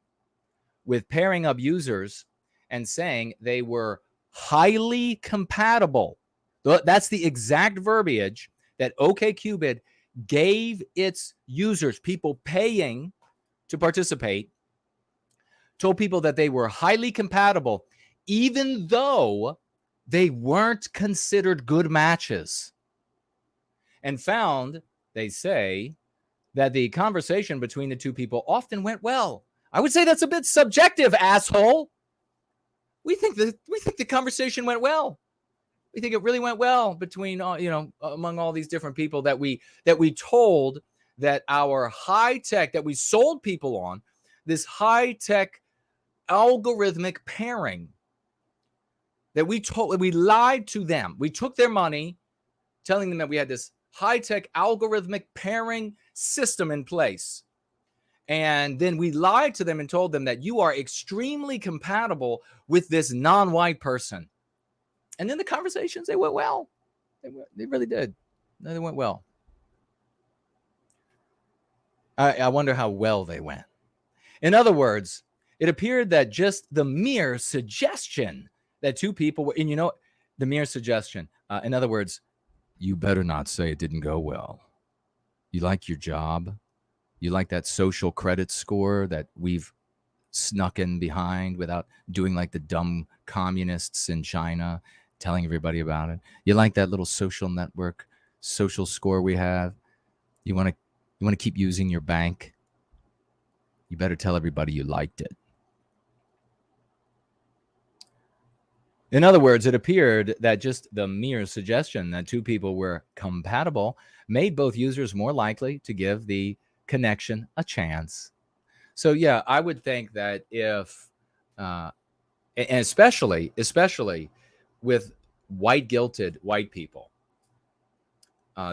with pairing up users and saying they were highly compatible. That's the exact verbiage that OkCupid gave its users, people paying to participate, told people that they were highly compatible, even though they weren't considered good matches. And found, they say, that the conversation between the two people often went well. I would say that's a bit subjective, asshole. We think the conversation went well. We think it really went well between, among all these different people that we told that our high tech, that we sold people on, this high tech algorithmic pairing, that we lied to them. We took their money, telling them that we had this high tech algorithmic pairing system in place. And then we lied to them and told them that you are extremely compatible with this non-white person. And then the conversations, they went well. They really did. They went well. I wonder how well they went. In other words, it appeared that just the mere suggestion that two people were, and the mere suggestion. In other words, you better not say it didn't go well. You like your job? You like that social credit score that we've snuck in behind without doing like the dumb communists in China, telling everybody about it? You like that little social network, social score we have? You want to keep using your bank? you better tell everybody you liked it. In other words, it appeared that just the mere suggestion that two people were compatible made both users more likely to give the connection a chance. So yeah, I would think that if, and especially with guilted white people,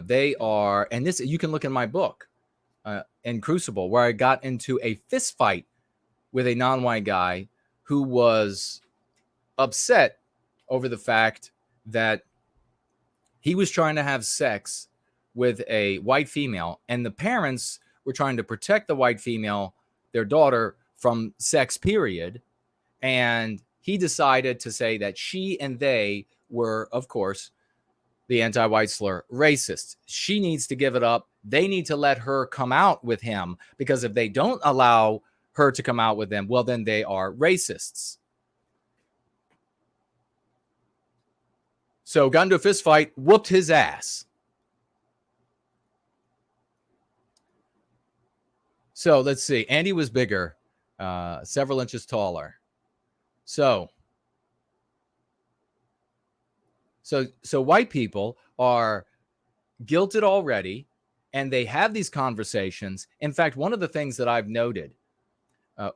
they are, and this you can look in my book, in Crucible, where I got into a fist fight with a non-white guy who was upset over the fact that he was trying to have sex with a white female, and the parents were trying to protect the white female, their daughter, from sex, period. And he decided to say that she and they were, of course, the anti-white slur, racist. She needs to give it up. They need to let her come out with him, because if they don't allow her to come out with them, well, then they are racists. So got into a fist fight, whooped his ass. So let's see. Andy was bigger, several inches taller. So white people are guilted already, and they have these conversations. In fact, one of the things that I've noted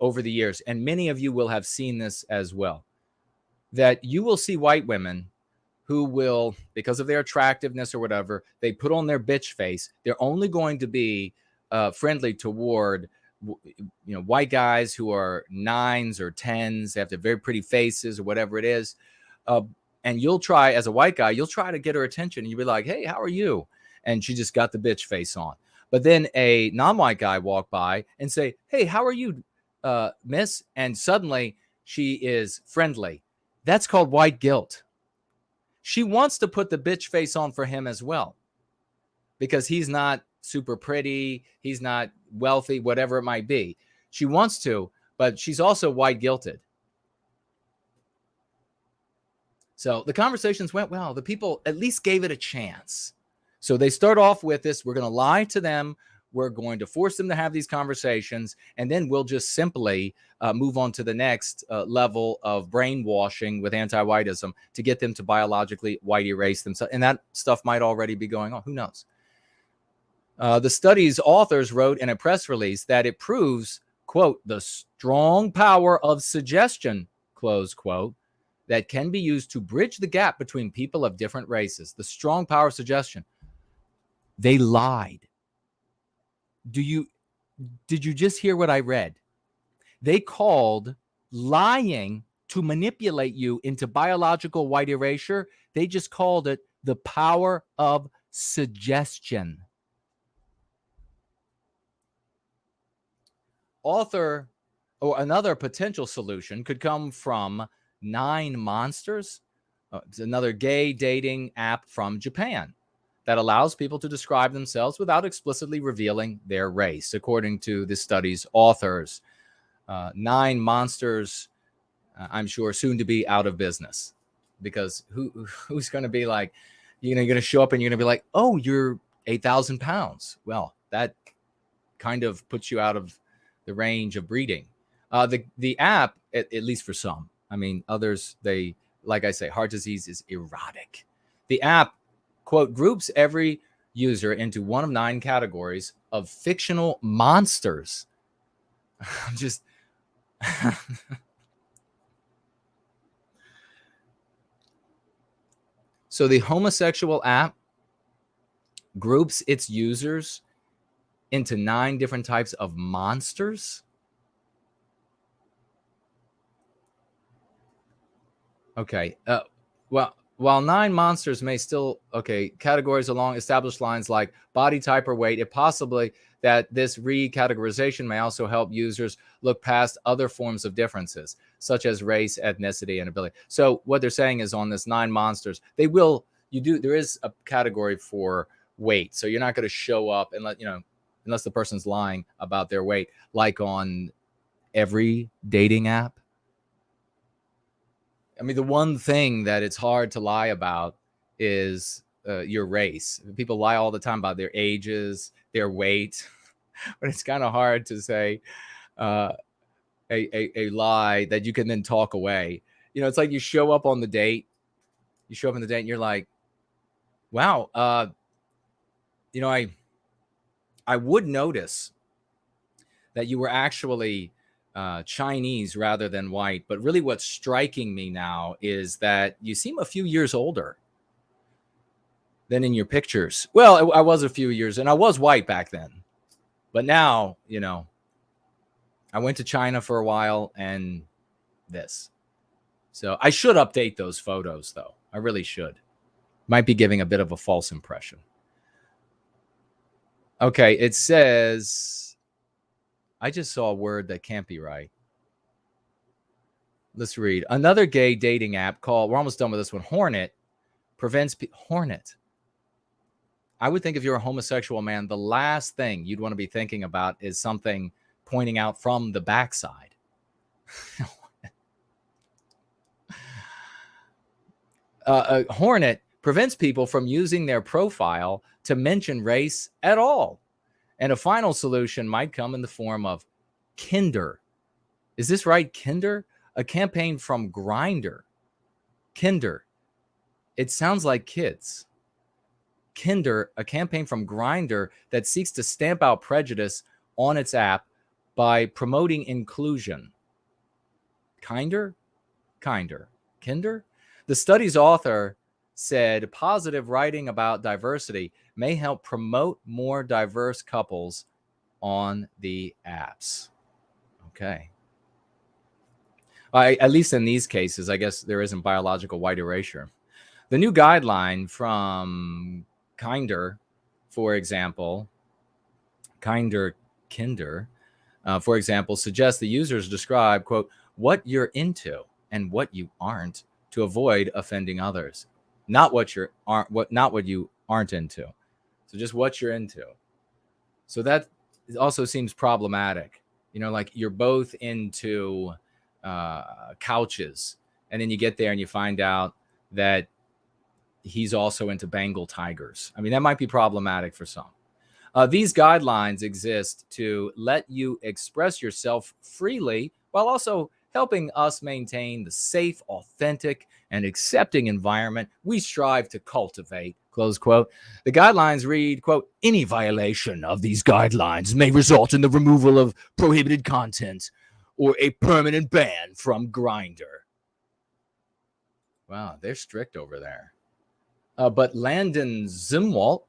over the years, and many of you will have seen this as well, that you will see white women who will, because of their attractiveness or whatever, they put on their bitch face. They're only going to be friendly toward, white guys who are 9s or 10s. They have their very pretty faces or whatever it is. And you'll try, as a white guy, you'll try to get her attention. And you'll be like, hey, how are you? And she just got the bitch face on. But then a non-white guy walk by and say, hey, how are you, miss? And suddenly she is friendly. That's called white guilt. She wants to put the bitch face on for him as well, because he's not super pretty, he's not wealthy, whatever it might be. She wants to, but she's also white guilted. So the conversations went well. The people at least gave it a chance. So they start off with this: we're going to lie to them, we're going to force them to have these conversations, and then we'll just simply move on to the next level of brainwashing with anti-whiteism to get them to biologically white erase themselves. And that stuff might already be going on. Who knows? The study's authors wrote in a press release that it proves, quote, the strong power of suggestion, close quote, that can be used to bridge the gap between people of different races. The strong power of suggestion. They lied. Did you just hear what I read? They called lying to manipulate you into biological white erasure. They just called it the power of suggestion. Another potential solution could come from 9 Monsters. It's another gay dating app from Japan that allows people to describe themselves without explicitly revealing their race, according to the study's authors. 9 Monsters, I'm sure, soon to be out of business, because who's going to be like, you're going to show up and you're going to be like, oh, you're 8,000 pounds. Well, that kind of puts you out of the range of breeding. The app, at least for some, I mean, others, they, like I say, heart disease is erotic. The app, quote, groups every user into one of 9 categories of fictional monsters. Just so the homosexual app groups its users into 9 different types of monsters. Okay. Well, while 9 monsters may still, categories along established lines like body type or weight, it possibly that this recategorization may also help users look past other forms of differences, such as race, ethnicity, and ability. So what they're saying is, on this 9 monsters, there is a category for weight. So you're not going to show up and unless the person's lying about their weight, like on every dating app. I mean, the one thing that it's hard to lie about is your race. People lie all the time about their ages, their weight, but it's kind of hard to say, a lie that you can then talk away. You know, it's like you show up on the date. You show up on the date and you're like, wow, you know, I would notice that you were actually Chinese rather than white. But really what's striking me now is that you seem a few years older than in your pictures. Well, I was a few years, and I was white back then. But now, you know, I went to China for a while and this. So I should update those photos, though. I really should. Might be giving a bit of a false impression. Okay, it says, I just saw a word that can't be right. Let's read. Another gay dating app called, we're almost done with this one, Hornet, prevents Hornet. I would think if you're a homosexual man, the last thing you'd want to be thinking about is something pointing out from the backside. Hornet prevents people from using their profile to mention race at all. And a final solution might come in the form of Kinder. Is this right? Kinder? A campaign from Grindr. Kinder. It sounds like kids. Kinder, a campaign from Grindr that seeks to stamp out prejudice on its app by promoting inclusion. Kinder? Kinder? The study's author said positive writing about diversity may help promote more diverse couples on the apps. Okay. At least in these cases, I guess there isn't biological white erasure. The new guideline from Kinder, for example, Kinder, for example, suggests the users describe, quote, what you're into and what you aren't to avoid offending others. Not what you aren't into. So just what you're into. So that also seems problematic. You know, like you're both into couches, and then you get there and you find out that he's also into Bengal tigers. I mean, that might be problematic for some. These guidelines exist to let you express yourself freely while also helping us maintain the safe, authentic, and accepting environment we strive to cultivate, close quote. The guidelines read, quote, any violation of these guidelines may result in the removal of prohibited content or a permanent ban from Grindr. Wow, they're strict over there. But Landon Zimwalt,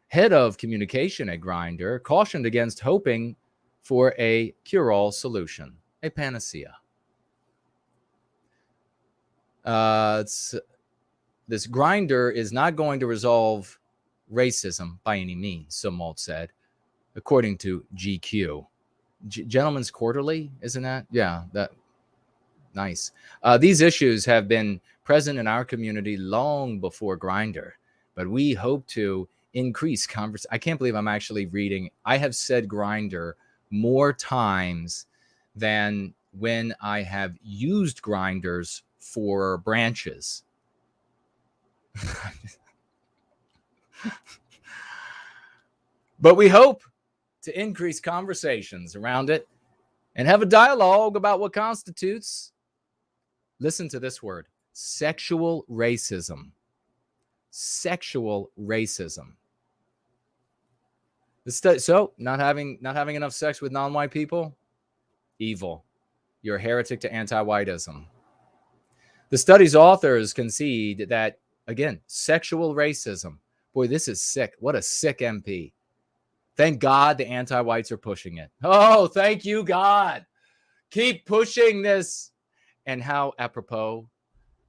head of communication at Grindr, cautioned against hoping for a cure-all solution, a panacea. This Grindr is not going to resolve racism by any means, Zimwalt said, according to GQ. Gentleman's Quarterly, isn't that? Yeah, that. Nice. These issues have been present in our community long before Grindr, but we hope to increase conversation. I can't believe I'm actually reading. I have said Grindr more times than when I have used grinders for branches. But we hope to increase conversations around it and have a dialogue about what constitutes, listen to this word, sexual racism. Sexual racism. So not having enough sex with non-white people, evil. You're a heretic to anti-whiteism. The study's authors concede that, again, sexual racism. Boy, this is sick. What a sick MP. Thank God the anti-whites are pushing it. Oh, thank you, God. Keep pushing this. And how apropos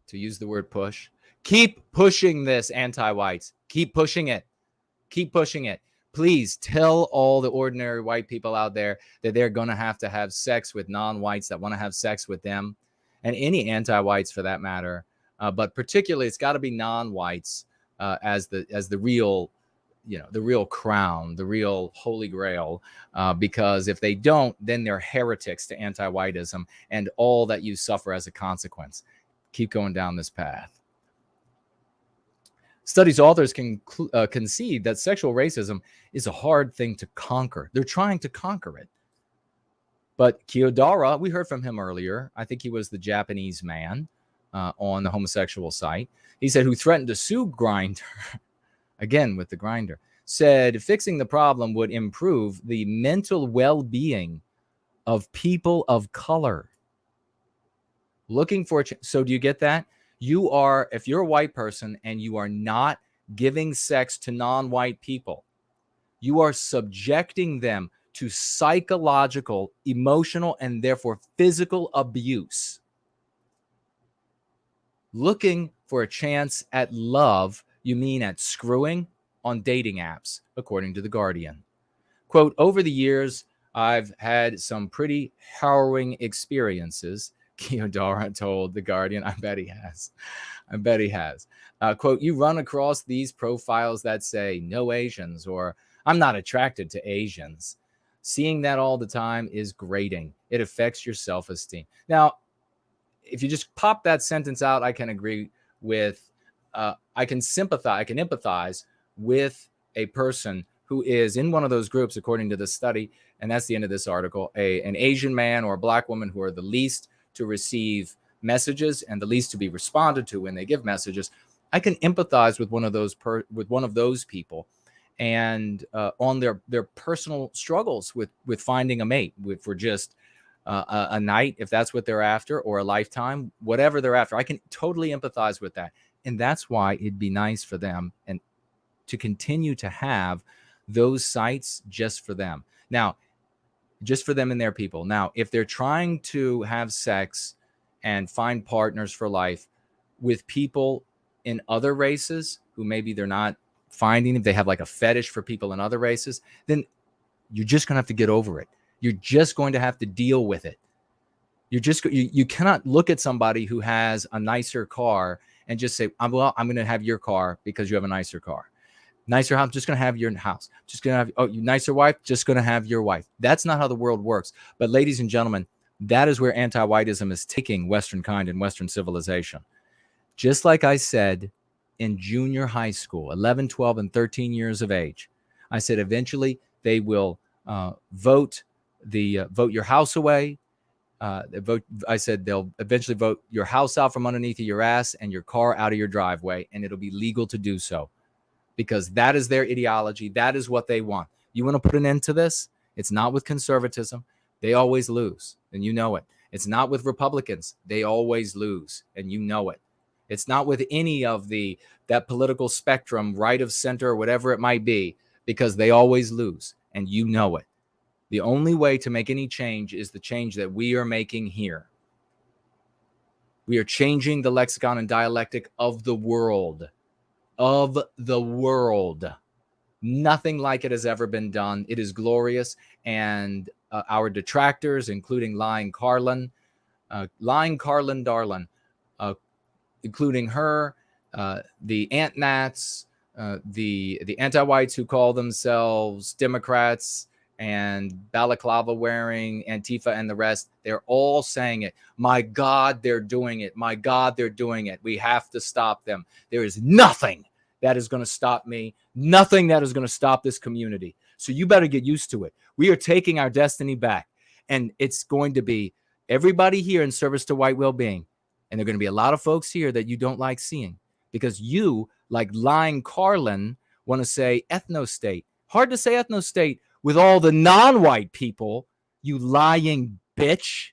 to use the word push. Keep pushing this, anti-whites. Keep pushing it. Keep pushing it. Please tell all the ordinary white people out there that they're going to have sex with non-whites that want to have sex with them, and any anti-whites for that matter. But particularly, it's got to be non-whites as the real, the real crown, the real holy grail. Because if they don't, then they're heretics to anti-whiteism and all that you suffer as a consequence. Keep going down this path. Studies authors can concede that sexual racism is a hard thing to conquer. They're trying to conquer it. But Kyodara, we heard from him earlier. I think he was the Japanese man on the homosexual site. He said, who threatened to sue Grindr, again with the Grindr, said fixing the problem would improve the mental well-being of people of color. Looking for so do you get that? You are, if you're a white person and you are not giving sex to non-white people, you are subjecting them to psychological, emotional, and therefore physical abuse. Looking for a chance at love, you mean at screwing on dating apps, according to The Guardian. Quote, over the years, I've had some pretty harrowing experiences, Kyodara told The Guardian. I bet he has. Quote, you run across these profiles that say no Asians or I'm not attracted to Asians. Seeing that all the time is grating. It affects your self-esteem. Now, if you just pop that sentence out, I can agree with, I can empathize with a person who is in one of those groups, according to the study, and that's the end of this article, an Asian man or a black woman who are the least to receive messages and the least to be responded to when they give messages. I can empathize with one of those people and on their personal struggles with finding a mate for just a night, if that's what they're after, or a lifetime, whatever they're after. I can totally empathize with that. And that's why it'd be nice for them and to continue to have those sites just for them. Now, just for them and their people. Now, if they're trying to have sex and find partners for life with people in other races who maybe they're not finding, if they have like a fetish for people in other races, then you're just going to have to get over it. You're just going to have to deal with it. You cannot look at somebody who has a nicer car and just say, well, I'm going to have your car because you have a nicer car. Nicer house, just going to have your house. Just going to have, oh, you nicer wife, just going to have your wife. That's not how the world works. But ladies and gentlemen, that is where anti-whiteism is taking Western kind and Western civilization. Just like I said in junior high school, 11, 12, and 13 years of age, I said eventually they will vote your house away. I said they'll eventually vote your house out from underneath of your ass and your car out of your driveway, and it'll be legal to do so. Because that is their ideology. That is what they want. You want to put an end to this? It's not with conservatism. They always lose, and you know it. It's not with Republicans. They always lose, and you know it. It's not with any of that political spectrum, right of center, or whatever it might be, because they always lose, and you know it. The only way to make any change is the change that we are making here. We are changing the lexicon and dialectic of the world. Of the world. Nothing like it has ever been done. It is glorious. And our detractors, including lying Karlyn Darlin, including her, the Ant-Nats, the anti-whites who call themselves Democrats, and balaclava wearing Antifa and the rest, they're all saying it. My God, they're doing it. My God, they're doing it. We have to stop them. There is nothing that is going to stop me. Nothing that is going to stop this community. So you better get used to it. We are taking our destiny back. And it's going to be everybody here in service to white well-being. And there are going to be a lot of folks here that you don't like seeing. Because you, like lying Karlyn, want to say ethno-state. Hard to say ethno-state with all the non-white people, you lying bitch.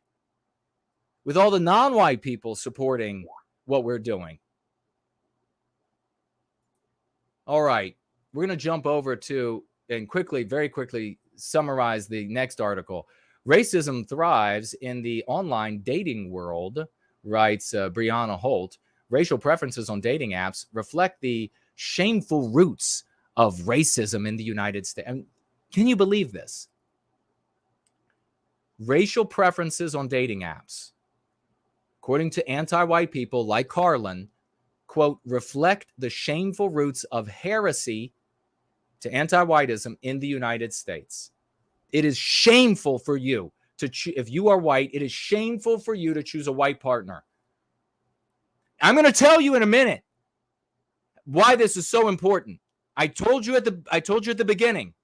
With all the non-white people supporting what we're doing. All right. We're going to jump over to, and quickly, very quickly, summarize the next article. Racism thrives in the online dating world, writes Brianna Holt. Racial preferences on dating apps reflect the shameful roots of racism in the United States. And can you believe this? Racial preferences on dating apps, according to anti-white people like Karlyn, quote, reflect the shameful roots of heresy to anti-whiteism in the United States. It is shameful for you to if you are white, it is shameful for you to choose a white partner. I'm going to tell you in a minute why this is so important. I told you at the beginning.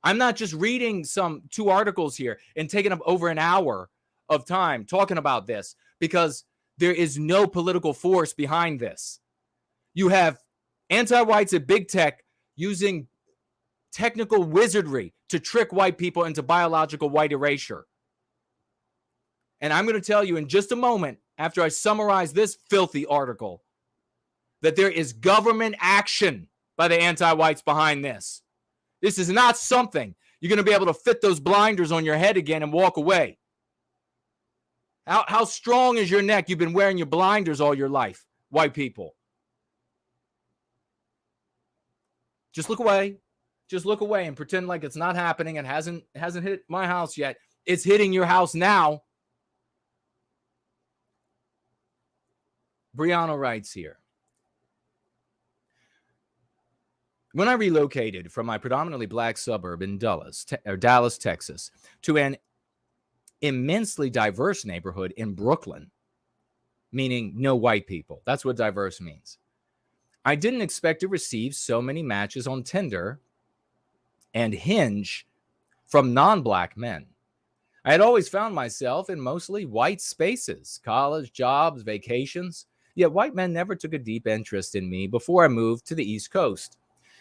I'm not just reading some 2 articles here and taking up over an hour of time talking about this, because there is no political force behind this. You have anti-whites at big tech using technical wizardry to trick white people into biological white erasure. And I'm going to tell you in just a moment, after I summarize this filthy article, that there is government action by the anti-whites behind this. This is not something you're going to be able to fit those blinders on your head again and walk away. How strong is your neck? You've been wearing your blinders all your life, white people. Just look away. Just look away and pretend like it's not happening and hasn't hit my house yet. It's hitting your house now. Brianna writes here. When I relocated from my predominantly black suburb in Dallas, Texas, to an immensely diverse neighborhood in Brooklyn, meaning no white people. That's what diverse means. I didn't expect to receive so many matches on Tinder and Hinge from non-black men. I had always found myself in mostly white spaces, college, jobs, vacations, yet white men never took a deep interest in me before I moved to the East Coast.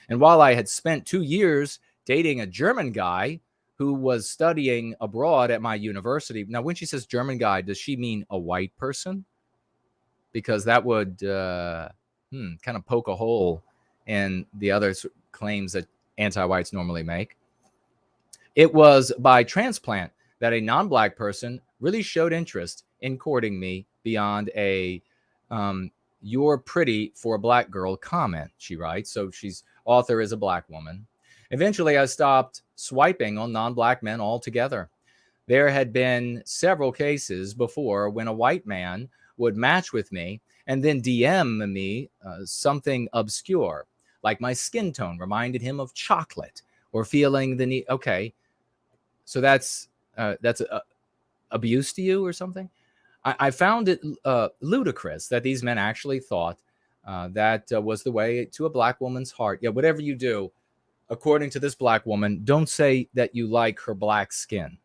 And while I had spent 2 years dating a German guy who was studying abroad at my university. Now, when she says German guy, does she mean a white person? Because that would kind of poke a hole in the other claims that anti-whites normally make. It was by transplant that a non-black person really showed interest in courting me beyond a "you're pretty for a black girl" comment, she writes. So she's author is a black woman. Eventually, I stopped swiping on non-black men altogether. There had been several cases before when a white man would match with me and then DM me something obscure, like my skin tone reminded him of chocolate, or feeling the need. Okay, so that's abuse to you or something. I found it ludicrous that these men actually thought that was the way to a black woman's heart. Yeah, whatever you do, according to this black woman, don't say that you like her black skin.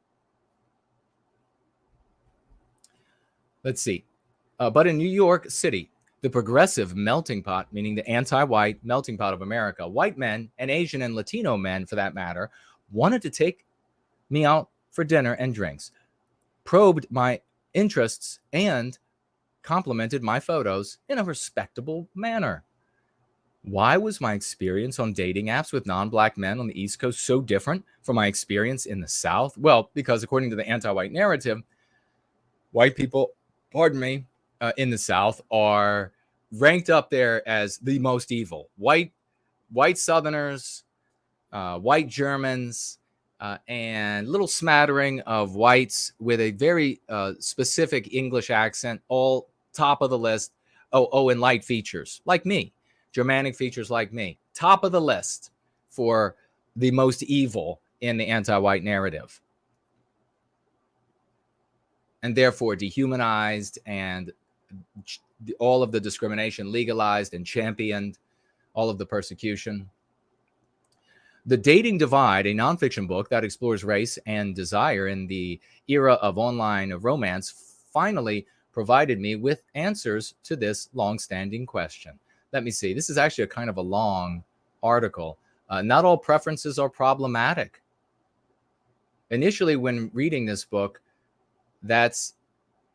Let's see. But in New York City, the progressive melting pot, meaning the anti-white melting pot of America, white men and Asian and Latino men, for that matter, wanted to take me out for dinner and drinks, probed my interests, and complimented my photos in a respectable manner. Why was my experience on dating apps with non-black men on the East Coast so different from my experience in the South? Well, because according to the anti-white narrative, white people, in the South are ranked up there as the most evil. White Southerners, white Germans, and little smattering of whites with a very specific English accent, all top of the list. And light features like me. Germanic features like me, top of the list for the most evil in the anti-white narrative. And therefore dehumanized, and all of the discrimination legalized and championed, all of the persecution. The Dating Divide, a nonfiction book that explores race and desire in the era of online romance, finally provided me with answers to this long-standing question. Let me see. This is actually a kind of a long article. Not all preferences are problematic. Initially, when reading this book that's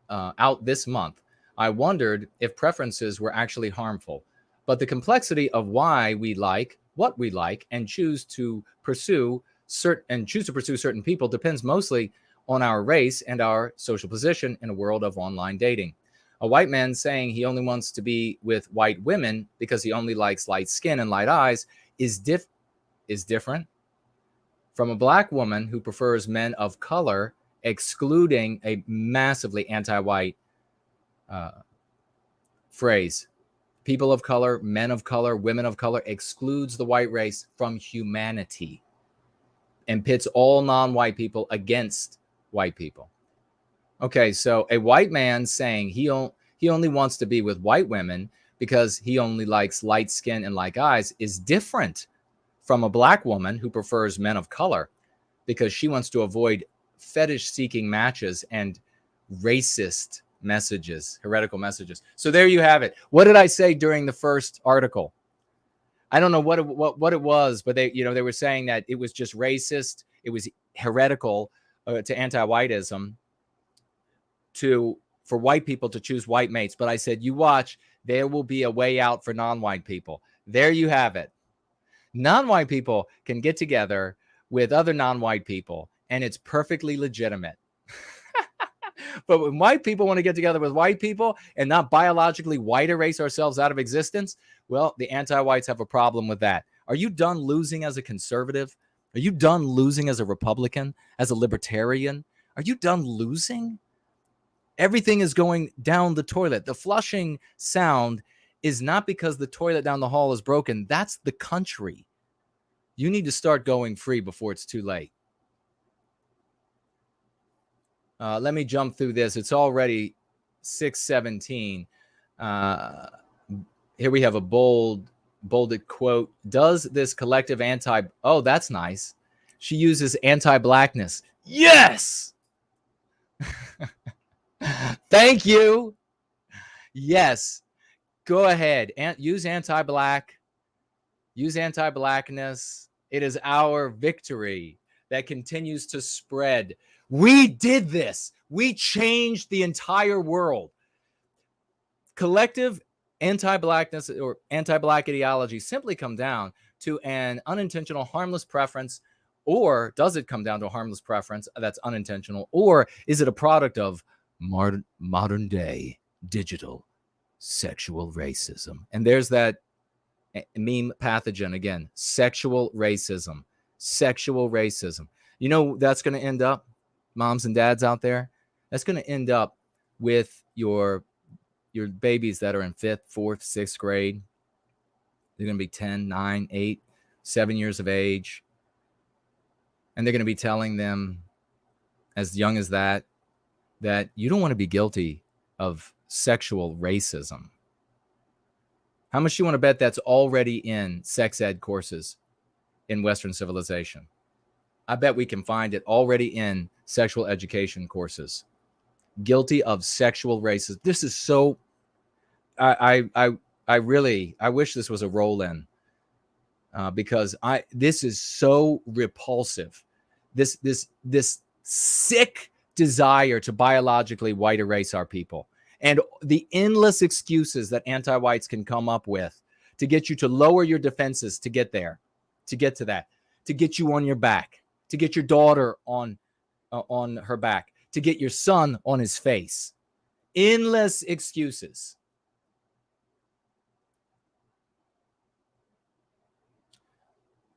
out this month, I wondered if preferences were actually harmful. But the complexity of why we like what we like and choose to pursue certain people depends mostly on our race and our social position in a world of online dating. A white man saying he only wants to be with white women because he only likes light skin and light eyes is different from a black woman who prefers men of color, excluding a massively anti-white phrase. People of color, men of color, women of color excludes the white race from humanity and pits all non-white people against white people. Okay, so a white man saying he only wants to be with white women because he only likes light skin and like eyes is different from a black woman who prefers men of color because she wants to avoid fetish-seeking matches and racist messages, heretical messages. So there you have it. What did I say during the first article? I don't know what it was, but they were saying that it was just racist. It was heretical to anti-whiteism for white people to choose white mates. But I said, you watch, there will be a way out for non-white people. There you have it. Non-white people can get together with other non-white people, and it's perfectly legitimate. But when white people want to get together with white people and not biologically white erase ourselves out of existence, well, the anti-whites have a problem with that. Are you done losing as a conservative? Are you done losing as a Republican, as a libertarian? Are you done losing? Everything is going down the toilet. The flushing sound is not because the toilet down the hall is broken. That's the country. You need to start going free before it's too late. Let me jump through this. It's already 6:17. Here we have a bolded quote. Does this collective oh, that's nice. She uses anti-blackness. Yes. Thank you. Yes. Go ahead and use anti-black. Use anti-blackness. It is our victory that continues to spread. We did this. We changed the entire world. Collective anti-blackness or anti-black ideology simply come down to an unintentional harmless preference, or does it come down to a harmless preference that's unintentional, or is it a product of modern day digital sexual racism? And there's that meme pathogen again, sexual racism. You know, that's going to end up, moms and dads out there, that's going to end up with your babies that are in 5th, 4th, 6th grade. They're going to be 10, 9, 8, 7 years of age. And they're going to be telling them as young as that you don't want to be guilty of sexual racism. How much do you want to bet that's already in sex ed courses in Western civilization? I bet we can find it already in sexual education courses. Guilty of sexual racism. This is so. I wish this was a roll-in because this is so repulsive. This sick desire to biologically white erase our people, and the endless excuses that anti-whites can come up with to get you to lower your defenses to get there, to get to that, to get you on your back, to get your daughter on her back, to get your son on his face. Endless excuses.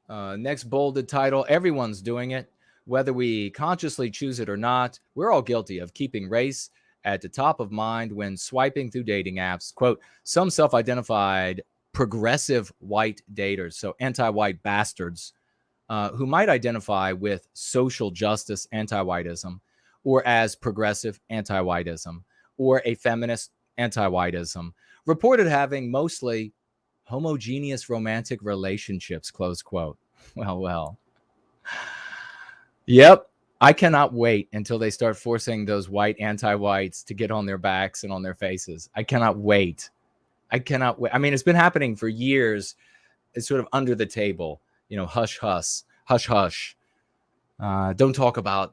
Next bolded title, everyone's doing it. Whether we consciously choose it or not, we're all guilty of keeping race at the top of mind when swiping through dating apps. Quote, some self-identified progressive white daters, so anti-white bastards, who might identify with social justice anti-whiteism, or as progressive anti-whiteism, or a feminist anti-whiteism, reported having mostly homogeneous romantic relationships, close quote. Well. Yep. I cannot wait until they start forcing those white anti-whites to get on their backs and on their faces. I cannot wait. I mean, it's been happening for years. It's sort of under the table, hush, hush. Don't talk about,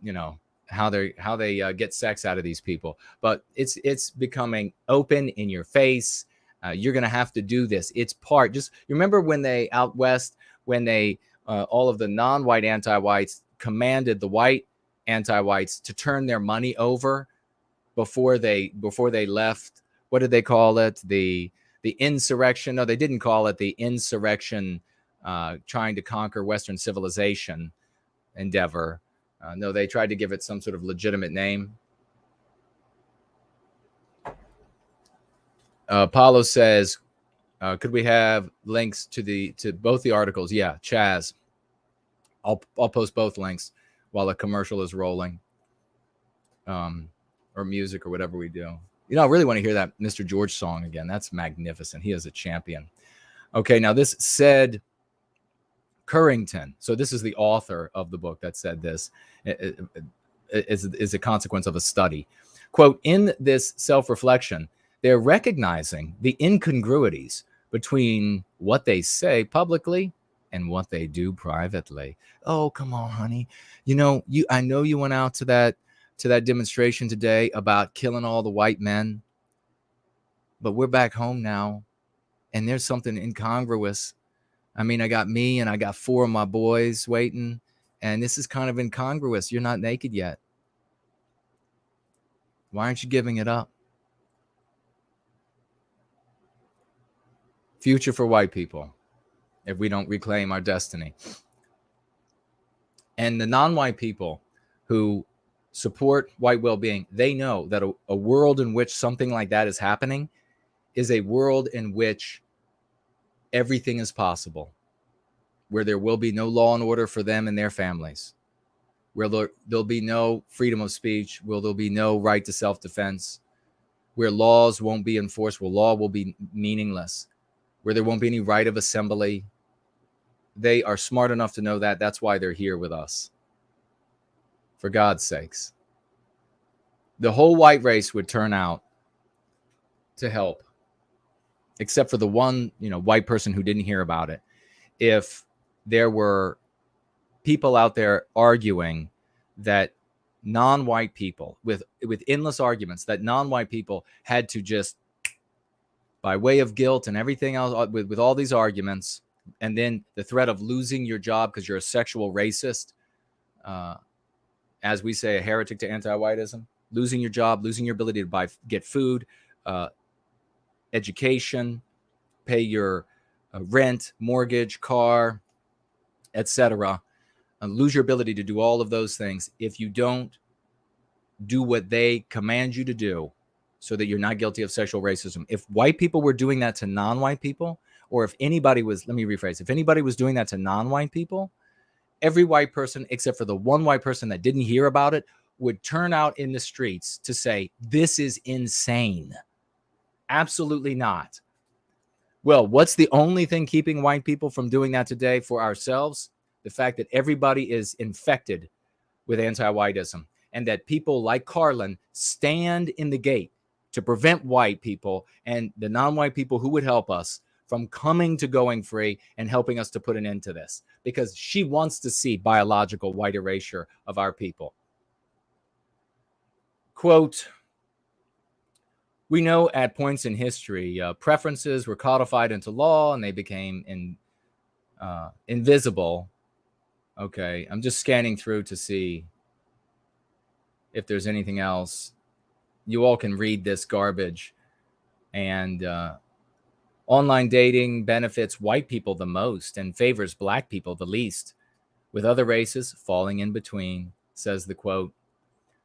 how they get sex out of these people. But it's becoming open in your face. You're going to have to do this. It's part. Just remember when they out west, when they all of the non-white anti-whites commanded the white anti-whites to turn their money over before they left. What did they call it? The insurrection? No, they didn't call it the insurrection. Trying to conquer Western civilization endeavor. No, they tried to give it some sort of legitimate name. Paulo says, could we have links to both the articles? Yeah, Chaz. I'll post both links while a commercial is rolling, or music or whatever we do. You know, I really want to hear that Mr. George song again. That's magnificent. He is a champion. Okay, now this said Currington. So this is the author of the book that said this. Is a consequence of a study. Quote, in this self-reflection, they're recognizing the incongruities between what they say publicly and what they do privately. Oh, come on, honey. I know you went out to that demonstration today about killing all the white men, but we're back home now, and there's something incongruous. I mean, I got me and I got 4 of my boys waiting, and this is kind of incongruous. You're not naked yet. Why aren't you giving it up? Future for white people if we don't reclaim our destiny. And the non-white people who support white well-being, they know that a world in which something like that is happening is a world in which everything is possible, where there will be no law and order for them and their families, where there'll be no freedom of speech, where there'll be no right to self-defense, where laws won't be enforced, where law will be meaningless, where there won't be any right of assembly. They are smart enough to know that. That's why they're here with us. For God's sakes. The whole white race would turn out to help, except for the one, white person who didn't hear about it. If there were people out there arguing that non-white people, with endless arguments, that non-white people had to just, by way of guilt and everything else, with all these arguments, and then the threat of losing your job because you're a sexual racist, as we say, a heretic to anti-whiteism, losing your job, losing your ability to get food, education, pay your rent, mortgage, car, etc., lose your ability to do all of those things if you don't do what they command you to do so that you're not guilty of sexual racism. If white people were doing that to non-white people, or if anybody was, let me rephrase, if anybody was doing that to non-white people, every white person, except for the one white person that didn't hear about it, would turn out in the streets to say, this is insane. Absolutely not. Well, what's the only thing keeping white people from doing that today for ourselves? The fact that everybody is infected with anti-whiteism, and that people like Karlyn stand in the gate to prevent white people and the non-white people who would help us from coming to Going Free and helping us to put an end to this, because she wants to see biological white erasure of our people. Quote, we know at points in history, preferences were codified into law and they became invisible. Okay, I'm just scanning through to see if there's anything else. You all can read this garbage. And online dating benefits white people the most and favors black people the least, with other races falling in between, says the quote.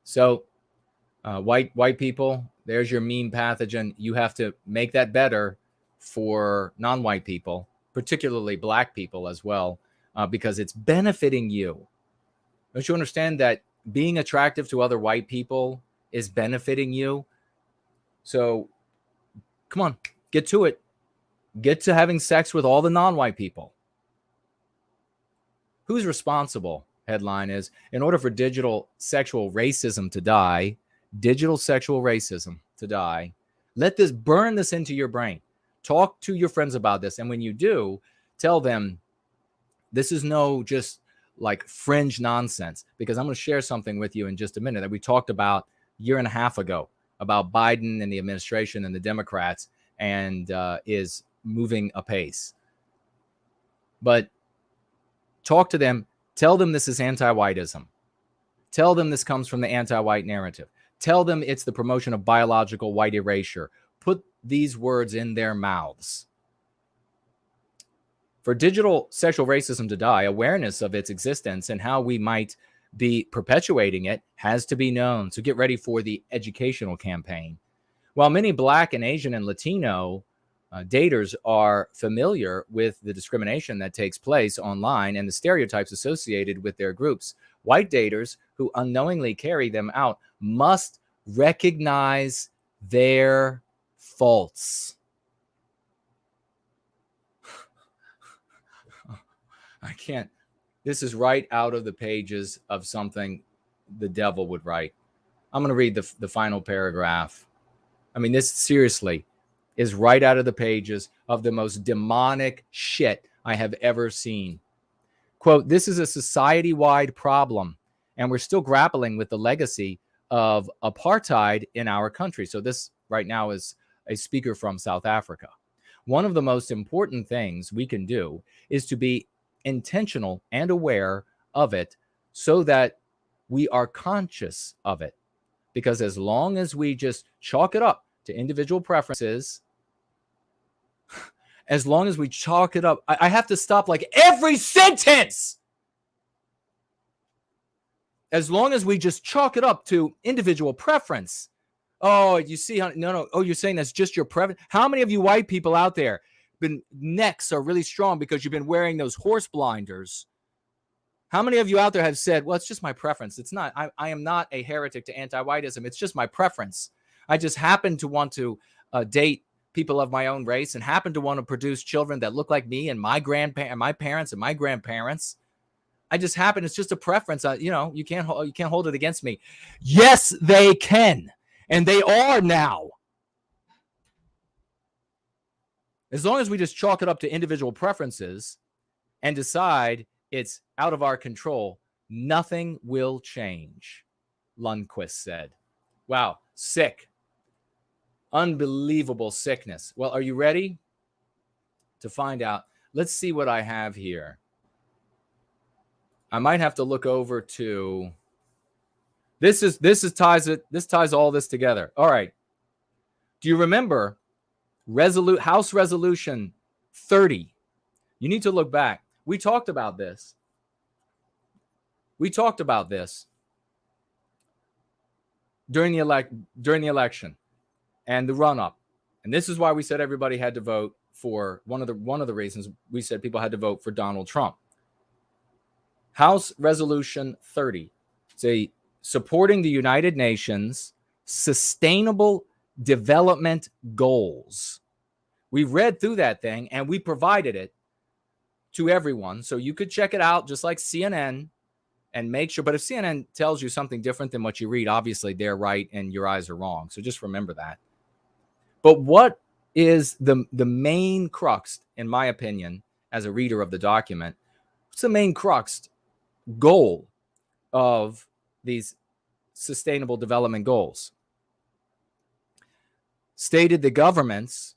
So white people, there's your meme pathogen. You have to make that better for non-white people, particularly black people as well, because it's benefiting you. Don't you understand that being attractive to other white people is benefiting you? So come on, get to it. Get to having sex with all the non-white people. Who's responsible? Headline is, in order for digital sexual racism to die, let this burn this into your brain. Talk to your friends about this. And when you do, tell them this is no just like fringe nonsense, because I'm going to share something with you in just a minute that we talked about a year and a half ago about Biden and the administration and the Democrats, and is moving apace. But talk to them. Tell them this is anti-whiteism. Tell them this comes from the anti-white narrative. Tell them it's the promotion of biological white erasure. Put these words in their mouths. For digital sexual racism to die, awareness of its existence and how we might be perpetuating it has to be known. So get ready for the educational campaign. While many Black and Asian and Latino daters are familiar with the discrimination that takes place online and the stereotypes associated with their groups, white daters who unknowingly carry them out must recognize They're false. I can't. This is right out of the pages of something the devil would write. I'm going to read the final paragraph. I mean, this seriously is right out of the pages of the most demonic shit I have ever seen. Quote, this is a society-wide problem, and we're still grappling with the legacy of apartheid in our country. So this right now is a speaker from South Africa. One of the most important things we can do is to be intentional and aware of it so that we are conscious of it. Because as long as we just chalk it up to individual preferences, as long as we chalk it up, I have to stop like every sentence. As long as we just chalk it up to individual preference. Oh, you see how, no. Oh, you're saying that's just your preference. How many of you white people out there necks are really strong because you've been wearing those horse blinders? How many of you out there have said, well, it's just my preference. It's not, I am not a heretic to anti-whiteism. It's just my preference. I just happen to want to date people of my own race and happen to want to produce children that look like me and my parents and my grandparents. I just happen, it's just a preference. You can't hold it against me. Yes, they can. And they are now. As long as we just chalk it up to individual preferences and decide it's out of our control, nothing will change, Lundquist said. Wow, sick. Unbelievable sickness. Well, are you ready to find out? Let's see what I have here. I might have to look over to this ties all this together. All right. Do you remember House Resolution 30? You need to look back. We talked about this. During the election and the run-up. And this is why we said everybody had to vote for one of the reasons we said people had to vote for Donald Trump. House Resolution 30. It's supporting the United Nations Sustainable Development Goals. We read through that thing and we provided it to everyone. So you could check it out just like CNN and make sure. But if CNN tells you something different than what you read, obviously they're right and your eyes are wrong. So just remember that. But what is the main crux, in my opinion, as a reader of the document, what's the main crux goal of these sustainable development goals? Stated the governments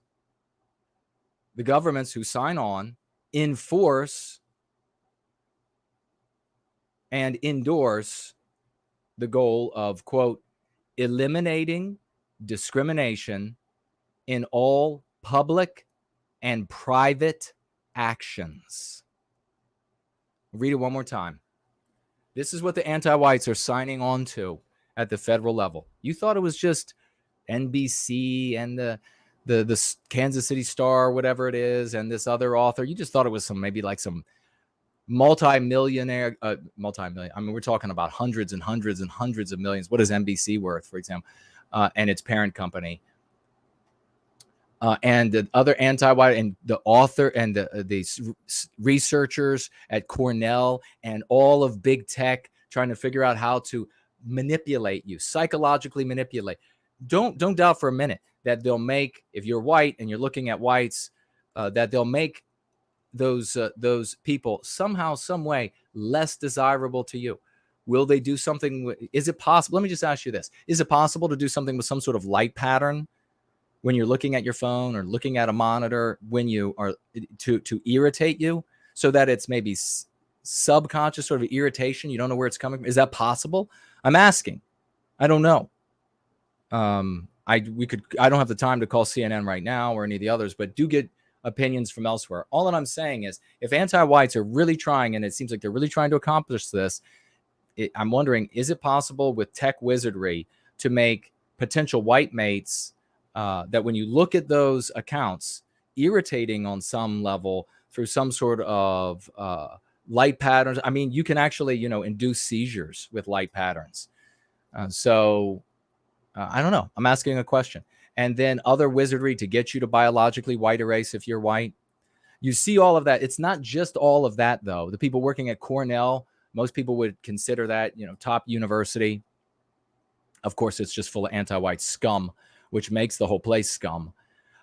who sign on enforce and endorse the goal of, quote, eliminating discrimination in all public and private actions. Read it one more time. This is what the anti-whites are signing on to at the federal level. You thought it was just NBC and the Kansas City Star, whatever it is, and this other author. You just thought it was some multi-millionaire. I mean, we're talking about hundreds and hundreds and hundreds of millions. What is NBC worth, for example, and its parent company? And the other anti-white and the author and the researchers at Cornell and all of big tech trying to figure out how to manipulate you, psychologically manipulate. Don't doubt for a minute that they'll make, if you're white and you're looking at whites, that they'll make those people somehow, some way less desirable to you. Will they do something? Is it possible? Let me just ask you this. Is it possible to do something with some sort of light pattern when you're looking at your phone or looking at a monitor when you are to irritate you so that it's maybe subconscious sort of irritation? You don't know where it's coming from. Is that possible? I'm asking. I don't know. I don't have the time to call CNN right now or any of the others, but do get opinions from elsewhere. All that I'm saying is if anti-whites are really trying, and it seems like they're really trying to accomplish this, I'm wondering, is it possible with tech wizardry to make potential white mates that when you look at those accounts, irritating on some level through some sort of light patterns? I mean, you can actually, induce seizures with light patterns. So I don't know. I'm asking a question. And then other wizardry to get you to biologically white erase if you're white. You see all of that. It's not just all of that, though. The people working at Cornell, most people would consider that, top university. Of course, it's just full of anti-white scum, which makes the whole place scum.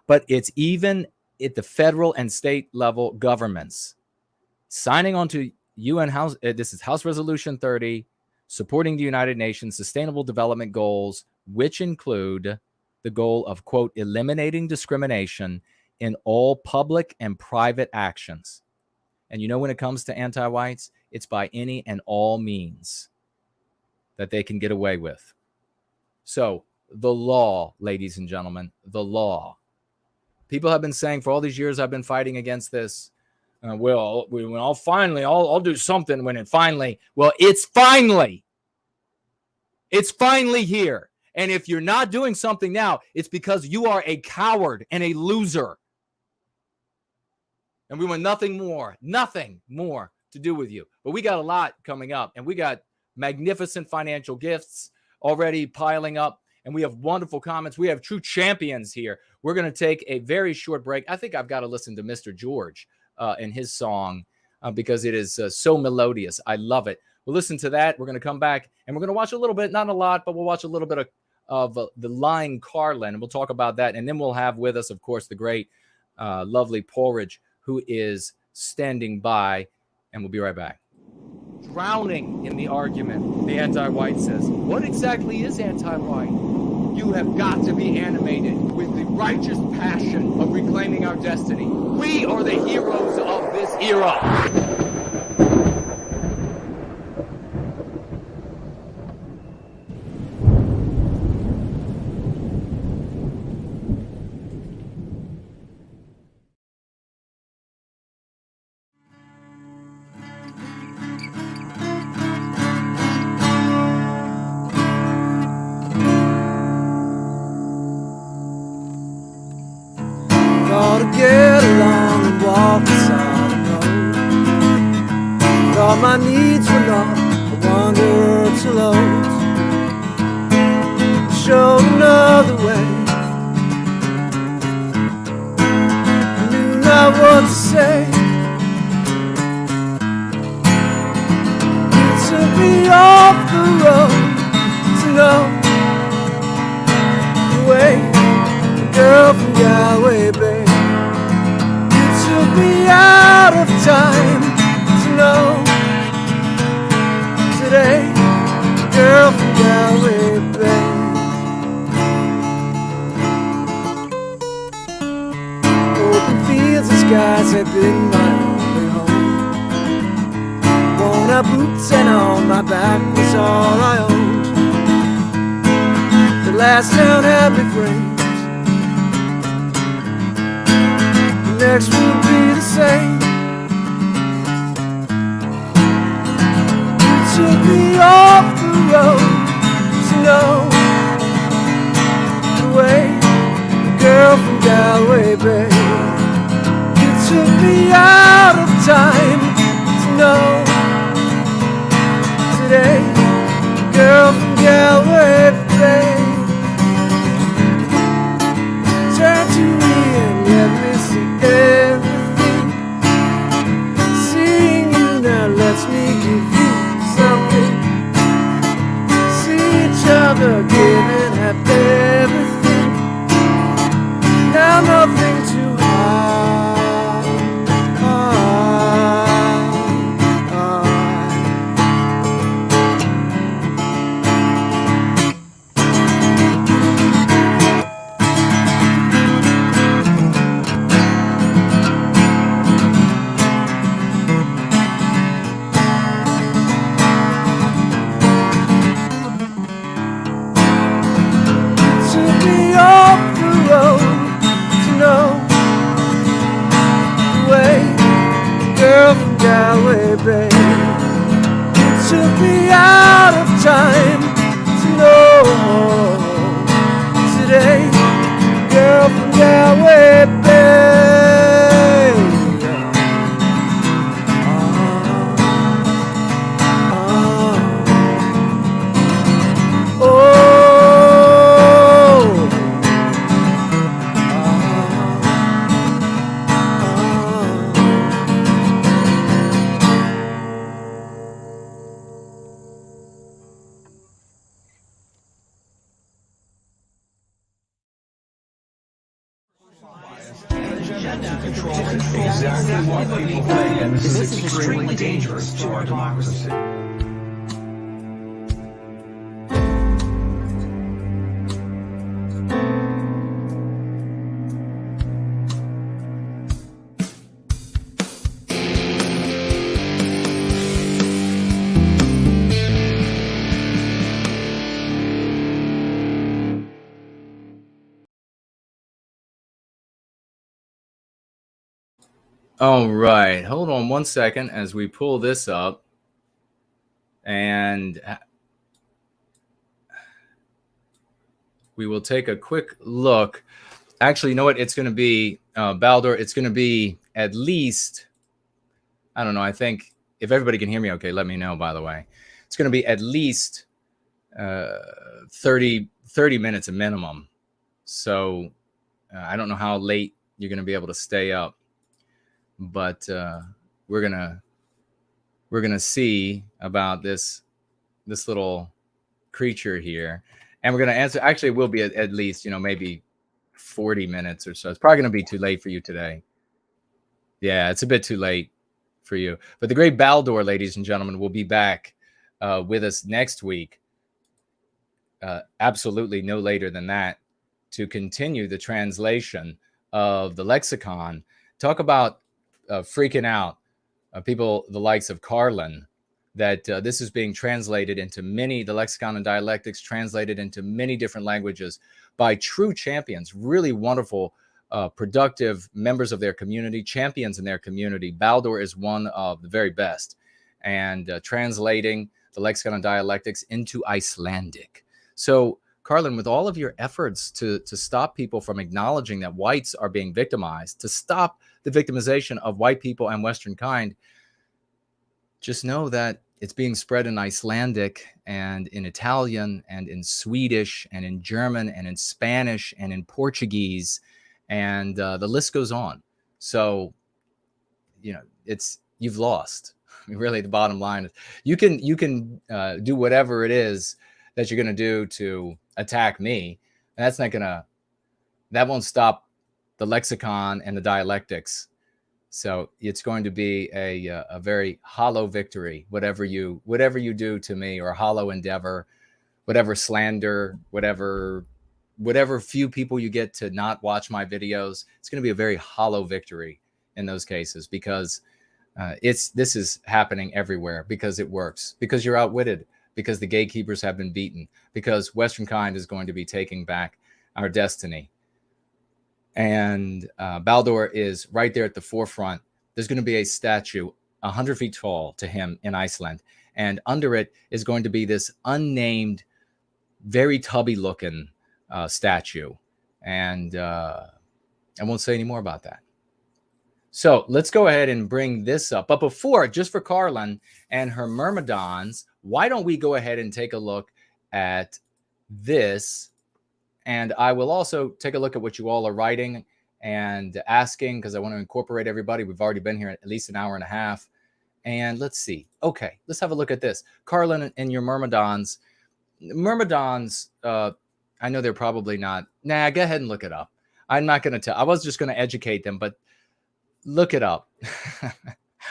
But it's even at the federal and state level governments signing on to UN House. This is House Resolution 30, supporting the United Nations Sustainable Development Goals, which include the goal of, quote, eliminating discrimination in all public and private actions. And when it comes to anti-whites, it's by any and all means that they can get away with. So the law, ladies and gentlemen, the law. People have been saying for all these years I've been fighting against this. I'll do something when it's finally here. And if you're not doing something now, it's because you are a coward and a loser. And we want nothing more to do with you. But we got a lot coming up, and we got magnificent financial gifts already piling up, and we have wonderful comments. We have true champions here. We're going to take a very short break. I think I've got to listen to Mr. George and his song because it is so melodious. I love it. We'll listen to that. We're going to come back, and we're going to watch a little bit, not a lot, but we'll watch a little bit of the line Karlyn, and we'll talk about that. And then we'll have with us, of course, the great, lovely Porridge, who is standing by, and we'll be right back. Drowning in the argument, the anti-white says, what exactly is anti-white? You have got to be animated with the righteous passion of reclaiming our destiny. We are the heroes of this era. My needs were not a wanderer to load. Show another way. I knew not what to say. You took me off the road to know the way. The girl from Galway Bay. You took me out of time to know. Today, girl from Galway Bay. Open fields and skies have been my only home. Worn out boots and on my back was all I owned. The last town had me framed. The next would be the same. Took me off the road to know the way, the girl from Galway Bay. You took me out of time to know today, the girl from Galway Bay. Turn to me and let me see everything. Seeing you now lets me give you something. See each other giving up everything. Now nothing to hide. agenda to control exactly what people think, and this is extremely dangerous to our democracy. All right, hold on one second as we pull this up, and we will take a quick look. Actually, you know what? It's going to be, Baldur, it's going to be at least, I don't know, I think if everybody can hear me okay, let me know, by the way. It's going to be at least 30 minutes a minimum. So I don't know how late you're going to be able to stay up. But we're gonna see about this little creature here, and we're gonna answer. Actually, it will be at least, you know, maybe 40 minutes or so. It's probably gonna be too late for you today. Yeah, it's a bit too late for you. But the great Baldur, ladies and gentlemen, will be back with us next week. Absolutely no later than that, to continue the translation of the lexicon. Talk about freaking out people, the likes of Karlyn, that this is being translated into the lexicon and dialectics translated into many different languages by true champions, really wonderful, productive members of their community, champions in their community. Baldur is one of the very best, and translating the lexicon and dialectics into Icelandic. So Karlyn, with all of your efforts to stop people from acknowledging that whites are being victimized, to stop the victimization of white people and Western kind, just know that it's being spread in Icelandic and in Italian and in Swedish and in German and in Spanish and in Portuguese, and the list goes on. So, you know, you've lost. Really, the bottom line is you can do whatever it is that you're going to do to attack me, and that won't stop the lexicon and the dialectics. So it's going to be a very hollow victory, whatever you do to me, or a hollow endeavor, whatever slander, whatever few people you get to not watch my videos. It's going to be a very hollow victory in those cases, because this is happening everywhere, because it works, because you're outwitted, because the gatekeepers have been beaten, because Western kind is going to be taking back our destiny. And Baldur is right there at the forefront. There's going to be a statue 100 feet tall to him in Iceland, and under it is going to be this unnamed, very tubby looking statue. And I won't say any more about that. So let's go ahead and bring this up. But before, just for Karlyn and her myrmidons, why don't we go ahead and take a look at this? And I will also take a look at what you all are writing and asking, because I want to incorporate everybody. We've already been here at least an hour and a half. And let's see. Okay, let's have a look at this. Karlyn and your myrmidons. Myrmidons, I know they're probably not. Nah, go ahead and look it up. I'm not going to tell. I was just going to educate them, but look it up.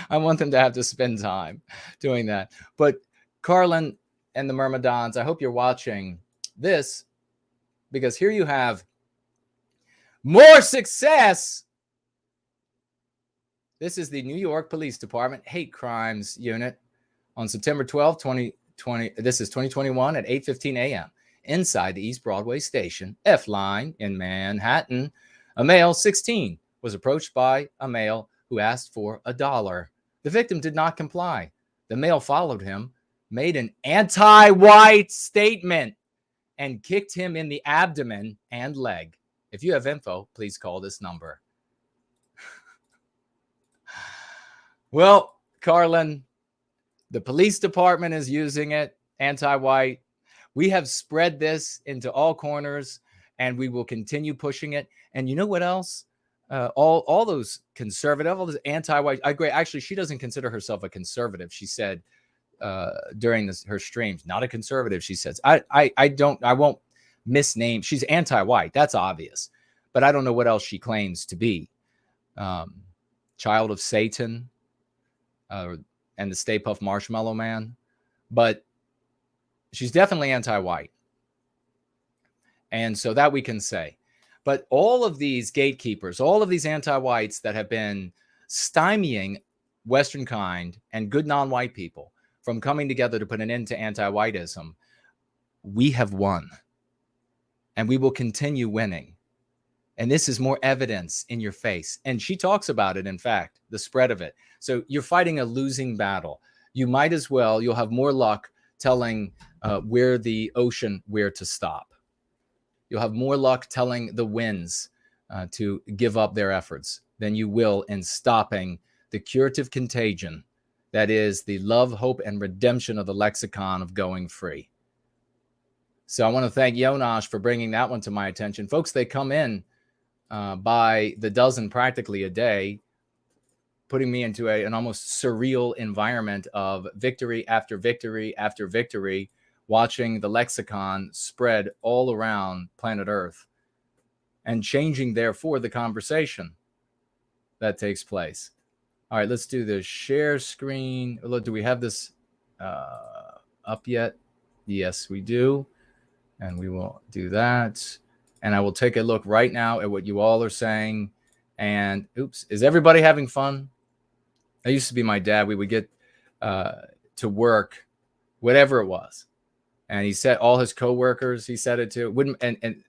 I want them to have to spend time doing that. But Karlyn and the myrmidons, I hope you're watching this, because here you have more success. This is the New York Police Department Hate Crimes Unit on September 12, 2020. This is 2021 at 8:15 a.m. inside the East Broadway station, F line in Manhattan. A male, 16, was approached by a male who asked for $1. The victim did not comply. The male followed him, made an anti-white statement, and kicked him in the abdomen and leg. If you have info, please call this number. Well, Karlyn, the police department is using it, anti-white. We have spread this into all corners, and we will continue pushing it. And you know what else? All those conservative, all those anti-white. I agree. Actually, she doesn't consider herself a conservative. She said during her streams, not a conservative. She says, I won't misname. She's anti-white. That's obvious. But I don't know what else she claims to be. child of Satan, and the Stay Puft Marshmallow Man. But she's definitely anti-white. And so that we can say. But all of these gatekeepers, all of these anti-whites that have been stymieing Western kind and good non-white people from coming together to put an end to anti-whiteism, we have won. And we will continue winning. And this is more evidence in your face. And she talks about it, in fact, the spread of it. So you're fighting a losing battle. You might as well, you'll have more luck telling where the ocean where to stop. You'll have more luck telling the winds to give up their efforts than you will in stopping the curative contagion that is the love, hope, and redemption of the lexicon of going free. So I want to thank Jonas for bringing that one to my attention. Folks, they come in by the dozen practically a day, putting me into an almost surreal environment of victory after victory after victory, watching the lexicon spread all around planet Earth and changing, therefore, the conversation that takes place. All right, let's do the share screen. Look, do we have this up yet? Yes, we do. And we will do that. And I will take a look right now at what you all are saying. And oops, is everybody having fun? That used to be my dad. We would get to work, whatever it was. And he said all his coworkers, he said it to, wouldn't, and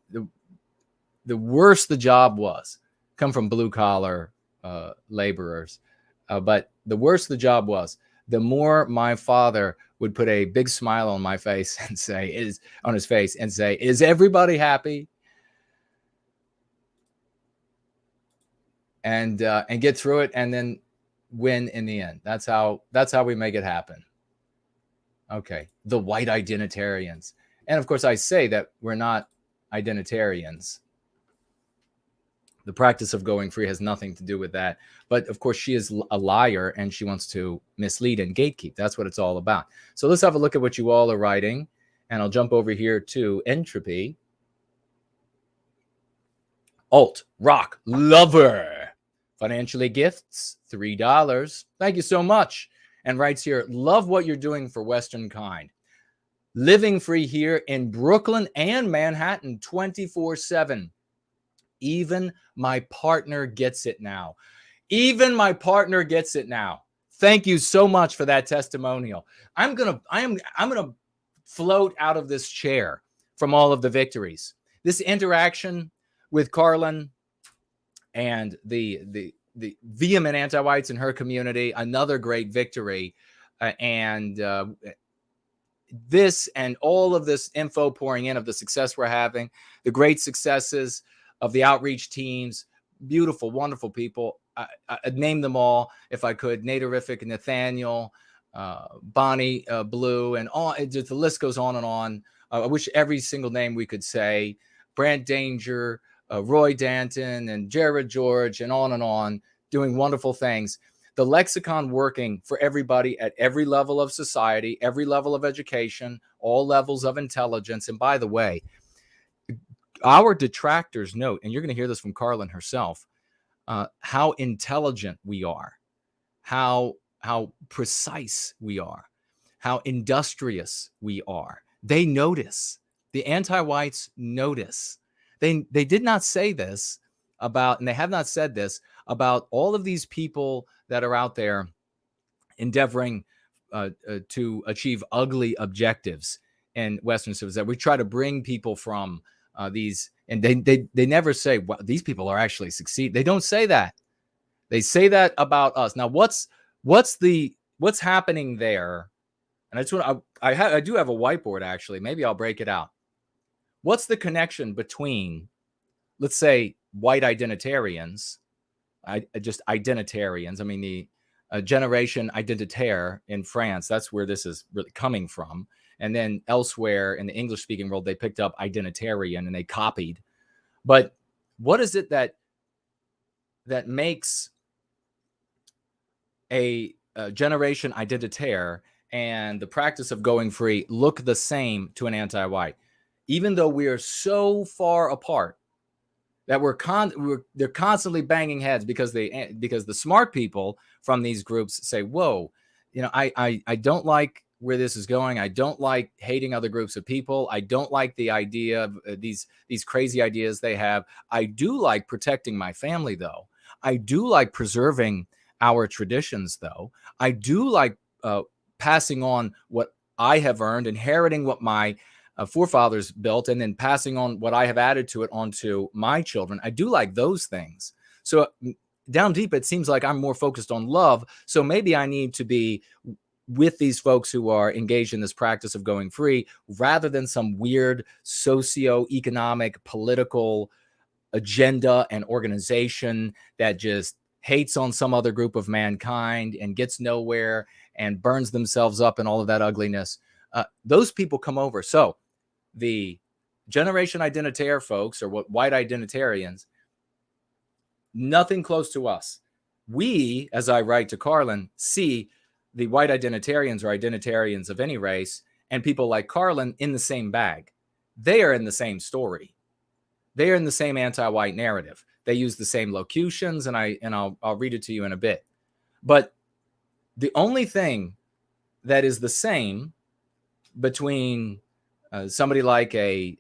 the worse the job was, come from blue collar laborers. But the worse the job was, the more my father would put a big smile on my face and say, is everybody happy? And get through it and then win in the end. That's how we make it happen. Okay, the white identitarians. And of course, I say that we're not identitarians. The practice of going free has nothing to do with that. But of course, she is a liar and she wants to mislead and gatekeep. That's what it's all about. So let's have a look at what you all are writing. And I'll jump over here to entropy. Alt, rock, lover. Financially gifts, $3. Thank you so much. And writes here, love what you're doing for Western kind. Living free here in Brooklyn and Manhattan 24/7. Even my partner gets it now. Even my partner gets it now. Thank you so much for that testimonial. I'm gonna float out of this chair from all of the victories. This interaction with Karlyn and the vehement anti-whites in her community, another great victory. This and all of this info pouring in of the success we're having, the great successes of the outreach teams, beautiful, wonderful people. I'd name them all if I could. Naderific, Nathaniel, Bonnie Blue, and all. The list goes on and on. I wish every single name we could say. Brant Danger, Roy Danton, and Jared George, and on, doing wonderful things. The lexicon working for everybody at every level of society, every level of education, all levels of intelligence. And by the way, our detractors note, and you're going to hear this from Karlyn herself, how intelligent we are, how precise we are, how industrious we are. They notice. The anti-whites notice. They did not say this about, and they have not said this about all of these people that are out there endeavoring to achieve ugly objectives in Western civilization. We try to bring people from these, and they never say, well, these people are actually succeed. They don't say that. They say that about us. Now, what's happening there? And I just want I do have a whiteboard actually. Maybe I'll break it out. What's the connection between, let's say, white identitarians, just identitarians? I mean, the generation identitaire in France, that's where this is really coming from. And then elsewhere in the English-speaking world, they picked up identitarian and they copied. But what is it that makes a generation identitaire and the practice of going free look the same to an anti-white? Even though we are so far apart, that they're constantly banging heads because the smart people from these groups say, whoa, I don't like where this is going. I don't like hating other groups of people. I don't like the idea of these crazy ideas they have. I do like protecting my family, though. I do like preserving our traditions, though. I do like passing on what I have earned, inheriting what my forefathers built, and then passing on what I have added to it onto my children. I do like those things. So down deep, it seems like I'm more focused on love. So maybe I need to be with these folks who are engaged in this practice of going free, rather than some weird socio-economic, political agenda and organization that just hates on some other group of mankind and gets nowhere and burns themselves up and all of that ugliness. Those people come over. So the generation identitaire folks, or what white identitarians, nothing close to us. We, as I write to Karlyn, see the white identitarians or identitarians of any race and people like Karlyn in the same bag. They are in the same story. They are in the same anti-white narrative. They use the same locutions, and I'll read it to you in a bit. But the only thing that is the same between somebody like a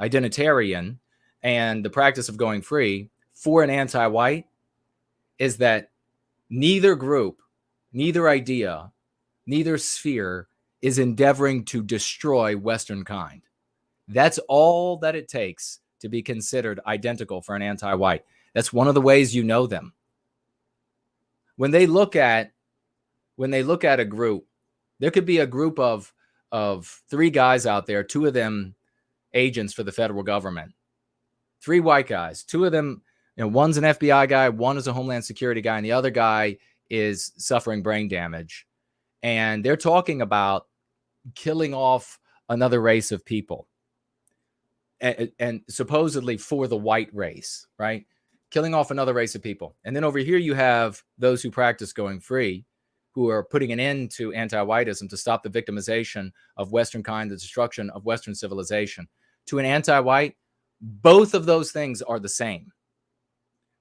identitarian and the practice of going free for an anti-white is that neither group, neither idea, neither sphere is endeavoring to destroy Western kind. That's all that it takes to be considered identical for an anti-white. That's one of the ways you know them. When they look at a group, there could be a group of 3 guys out there, 2 of them agents for the federal government, 3 white guys, 2 of them, one's an FBI guy, one is a Homeland Security guy, and the other guy is suffering brain damage. And they're talking about killing off another race of people. And supposedly for the white race, right? Killing off another race of people. And then over here you have those who practice going free, who are putting an end to anti-whiteism to stop the victimization of Western kind, the destruction of Western civilization. To an anti-white, both of those things are the same,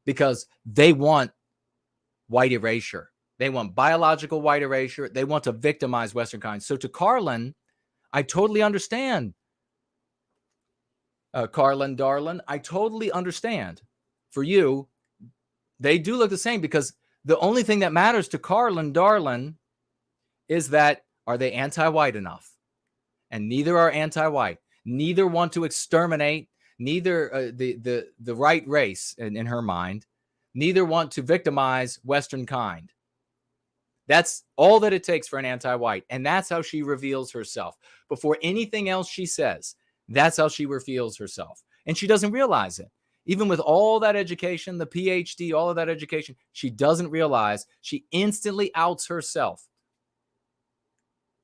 because they want white erasure. They want biological white erasure. They want to victimize Western kind. So to Karlyn, I totally understand. Karlyn, darling, I totally understand. For you, they do look the same, because the only thing that matters to Karlyn, darling, is that, are they anti-white enough? And neither are anti-white. Neither want to exterminate, neither the right race in her mind, neither want to victimize Western kind. That's all that it takes for an anti-white. And that's how she reveals herself. Before anything else she says, that's how she reveals herself. And she doesn't realize it. Even with all that education, the PhD, all of that education, she doesn't realize she instantly outs herself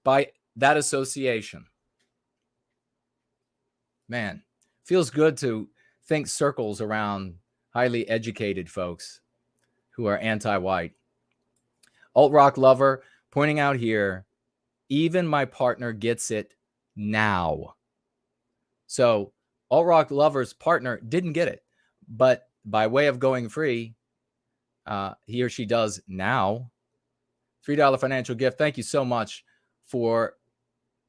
by that association. Man, feels good to think circles around highly educated folks who are anti-white. Alt-rock lover pointing out here, even my partner gets it now. So alt-rock lover's partner didn't get it, but by way of going free, he or she does now. $3 financial gift. Thank you so much for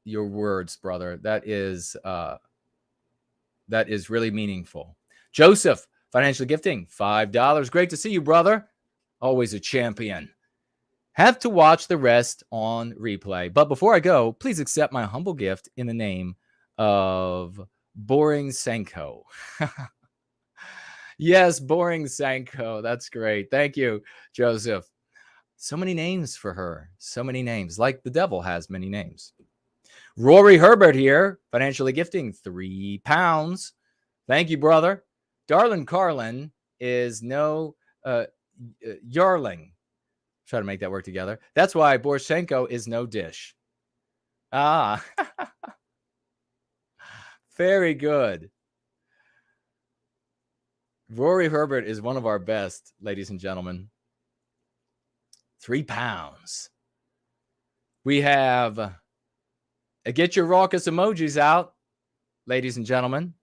your words, brother. That is really meaningful. Joseph, financial gifting, $5. Great to see you, brother. Always a champion. Have to watch the rest on replay. But before I go, please accept my humble gift in the name of Boring Senko. Yes, Boring Senko. That's great. Thank you, Joseph. So many names for her. So many names. Like the devil has many names. Rory Herbert here, financially gifting £3. Thank you, brother. Darling Karlyn is no yarling. Try to make that work together. That's why Borshenko is no dish. Ah. Very good. Rory Herbert is one of our best, ladies and gentlemen. £3. We have get your raucous emojis out, ladies and gentlemen.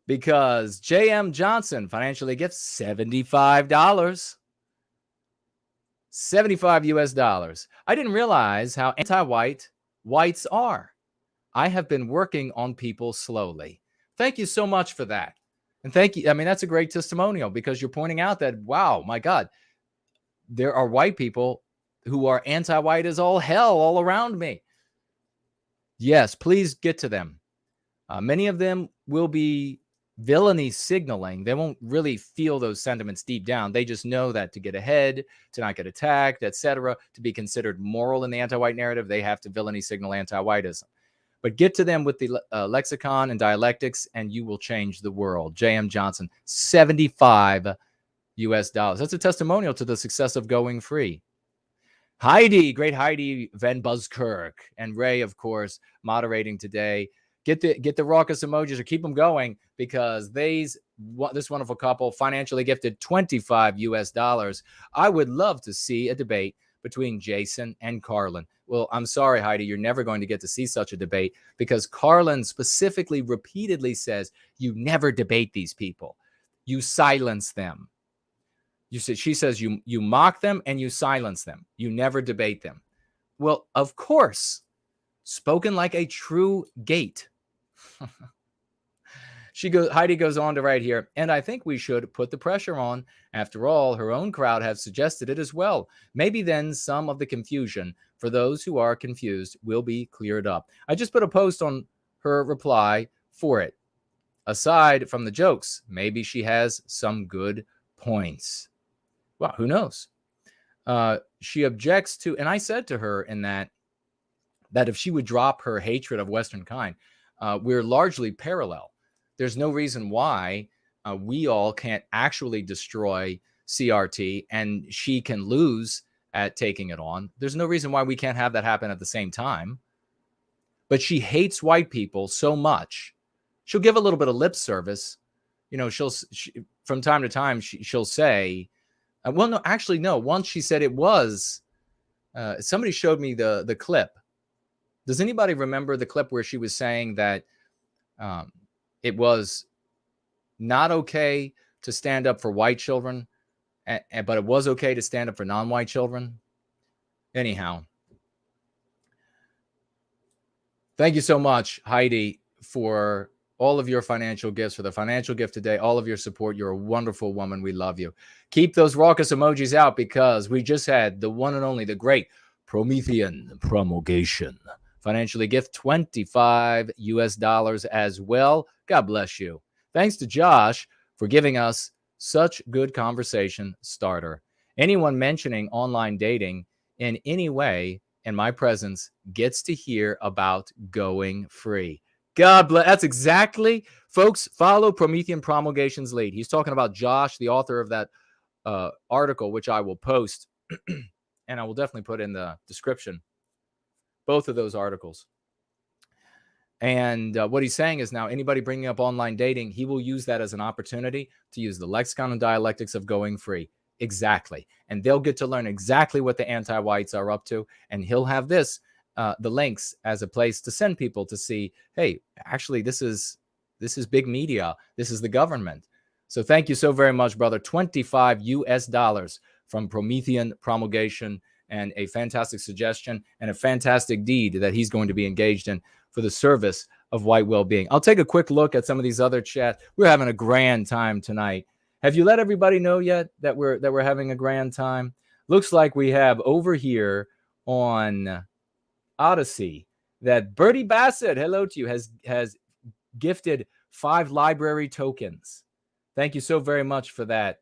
because J.M. Johnson financially gifts $75. 75 US dollars. I didn't realize how anti-white whites are. I have been working on people slowly. Thank you so much for that. And thank you. I mean, that's a great testimonial because you're pointing out that, wow, my God, there are white people who are anti-white as all hell all around me. Yes, please get to them. Many of them will be villainy signaling. They won't really feel those sentiments deep down. They just know that to get ahead, to not get attacked, etc., to be considered moral in the anti-white narrative, they have to villainy signal anti-whiteism. But get to them with the lexicon and dialectics, and you will change the world. J.M. Johnson, 75 US dollars. That's a testimonial to the success of Going Free. Heidi, great Heidi Van Buskirk, and Ray, of course, moderating today. Get the raucous emojis or keep them going because this wonderful couple financially gifted 25 US dollars. I would love to see a debate between Jason and Karlyn. Well, I'm sorry, Heidi, you're never going to get to see such a debate because Karlyn specifically repeatedly says you never debate these people. You silence them. She says you mock them and you silence them. You never debate them. Well, of course, spoken like a true gate. Heidi goes on to write here, and I think we should put the pressure on. After all, her own crowd have suggested it as well. Maybe then some of the confusion for those who are confused will be cleared up. I just put a post on her reply for it. Aside from the jokes, maybe she has some good points. Well, who knows? She objects to, and I said to her in that if she would drop her hatred of Western kind, we're largely parallel. There's no reason why we all can't actually destroy CRT and she can lose at taking it on. There's no reason why we can't have that happen at the same time. But she hates white people so much. She'll give a little bit of lip service. You know, from time to time, she'll say, well, no, actually, no. Once she said it was, somebody showed me the clip. Does anybody remember the clip where she was saying that it was not okay to stand up for white children, but it was okay to stand up for non-white children? Anyhow, thank you so much, Heidi, for all of your financial gifts, for the financial gift today, all of your support. You're a wonderful woman. We love you. Keep those raucous emojis out because we just had the one and only, the great Promethean promulgation. Financially gift 25 US dollars as well. God bless you. Thanks to Josh for giving us such good conversation starter. Anyone mentioning online dating in any way in my presence gets to hear about Going Free. God bless. That's exactly, folks, follow Promethean Promulgation's lead. He's talking about Josh, the author of that article, which I will post, and I will definitely put in the description, both of those articles. And what he's saying is now anybody bringing up online dating, he will use that as an opportunity to use the lexicon and dialectics of Going Free. Exactly. And they'll get to learn exactly what the anti-whites are up to. And he'll have this, the links as a place to send people to see, hey, actually, this is big media. This is the government. So thank you so very much, brother. 25 US dollars from Promethean Promulgation, and a fantastic suggestion and a fantastic deed that he's going to be engaged in for the service of white well-being. I'll take a quick look at some of these other chats. We're having a grand time tonight. Have you let everybody know yet that we're having a grand time? Looks like we have over here on Odysee that Bertie Bassett, hello to you, has gifted 5 library tokens. Thank you so very much for that.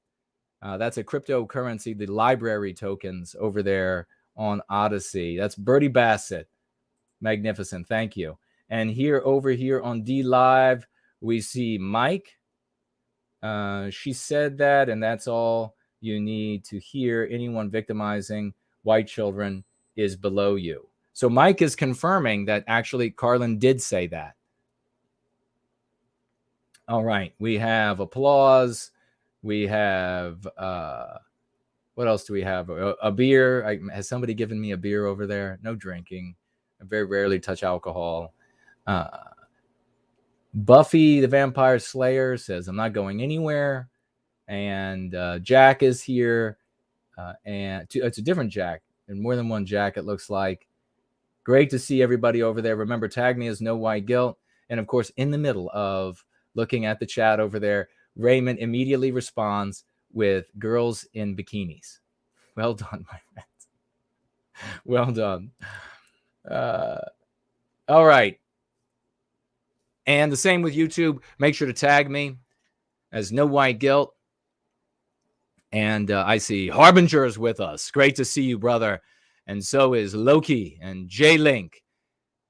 That's a cryptocurrency, the library tokens over there on Odysee. That's Bertie Bassett. Magnificent. Thank you. And over here on D Live, we see Mike. She said that, and that's all you need to hear. Anyone victimizing white children is below you. So Mike is confirming that actually Karlyn did say that. All right. We have applause. We have, what else do we have? A beer. Has somebody given me a beer over there? No drinking. I very rarely touch alcohol. Buffy the Vampire Slayer says, I'm not going anywhere. And Jack is here. And it's a different Jack, and more than one Jack, it looks like. Great to see everybody over there. Remember, tag me as No White Guilt. And of course, in the middle of looking at the chat over there, Raymond immediately responds with girls in bikinis. Well done, my friends. Well done. All right. And the same with YouTube. Make sure to tag me as No White Guilt. And I see Harbinger is with us. Great to see you, brother. And so is Loki and J-Link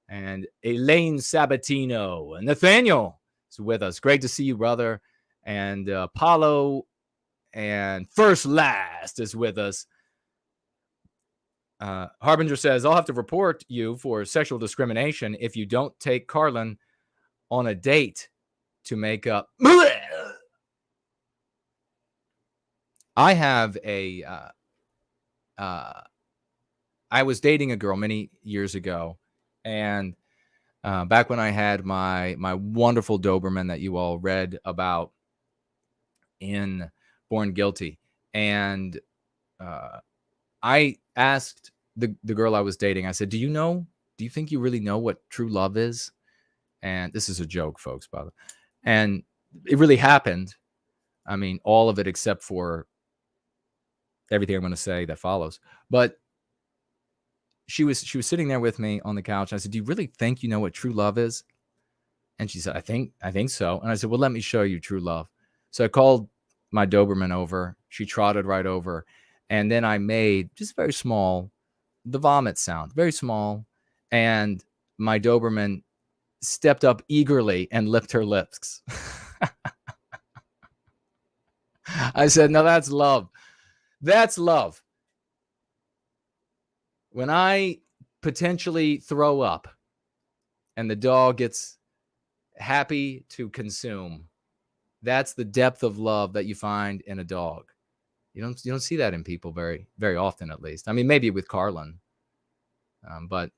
and Elaine Sabatino. And Nathaniel is with us. Great to see you, brother. And Paulo and First Last is with us. Harbinger says, I'll have to report you for sexual discrimination if you don't take Karlyn on a date to make up. I have I was dating a girl many years ago, and back when I had my wonderful Doberman that you all read about in Born Guilty, and I asked the girl I was dating, I said, do you think you really know what true love is? And this is a joke, folks, by the way. And it really happened. I mean, all of it except for everything I'm going to say that follows. But she was sitting there with me on the couch. I said, do you really think you know what true love is? And she said, I think so. And I said, well, let me show you true love. So I called my Doberman over. She trotted right over. And then I made, just very small, the vomit sound, very small. And my Doberman stepped up eagerly and licked her lips. I said, no, that's love. That's love. When I potentially throw up and the dog gets happy to consume, that's the depth of love that you find in a dog. You don't see that in people very, very often, at least. I mean, maybe with Karlyn. But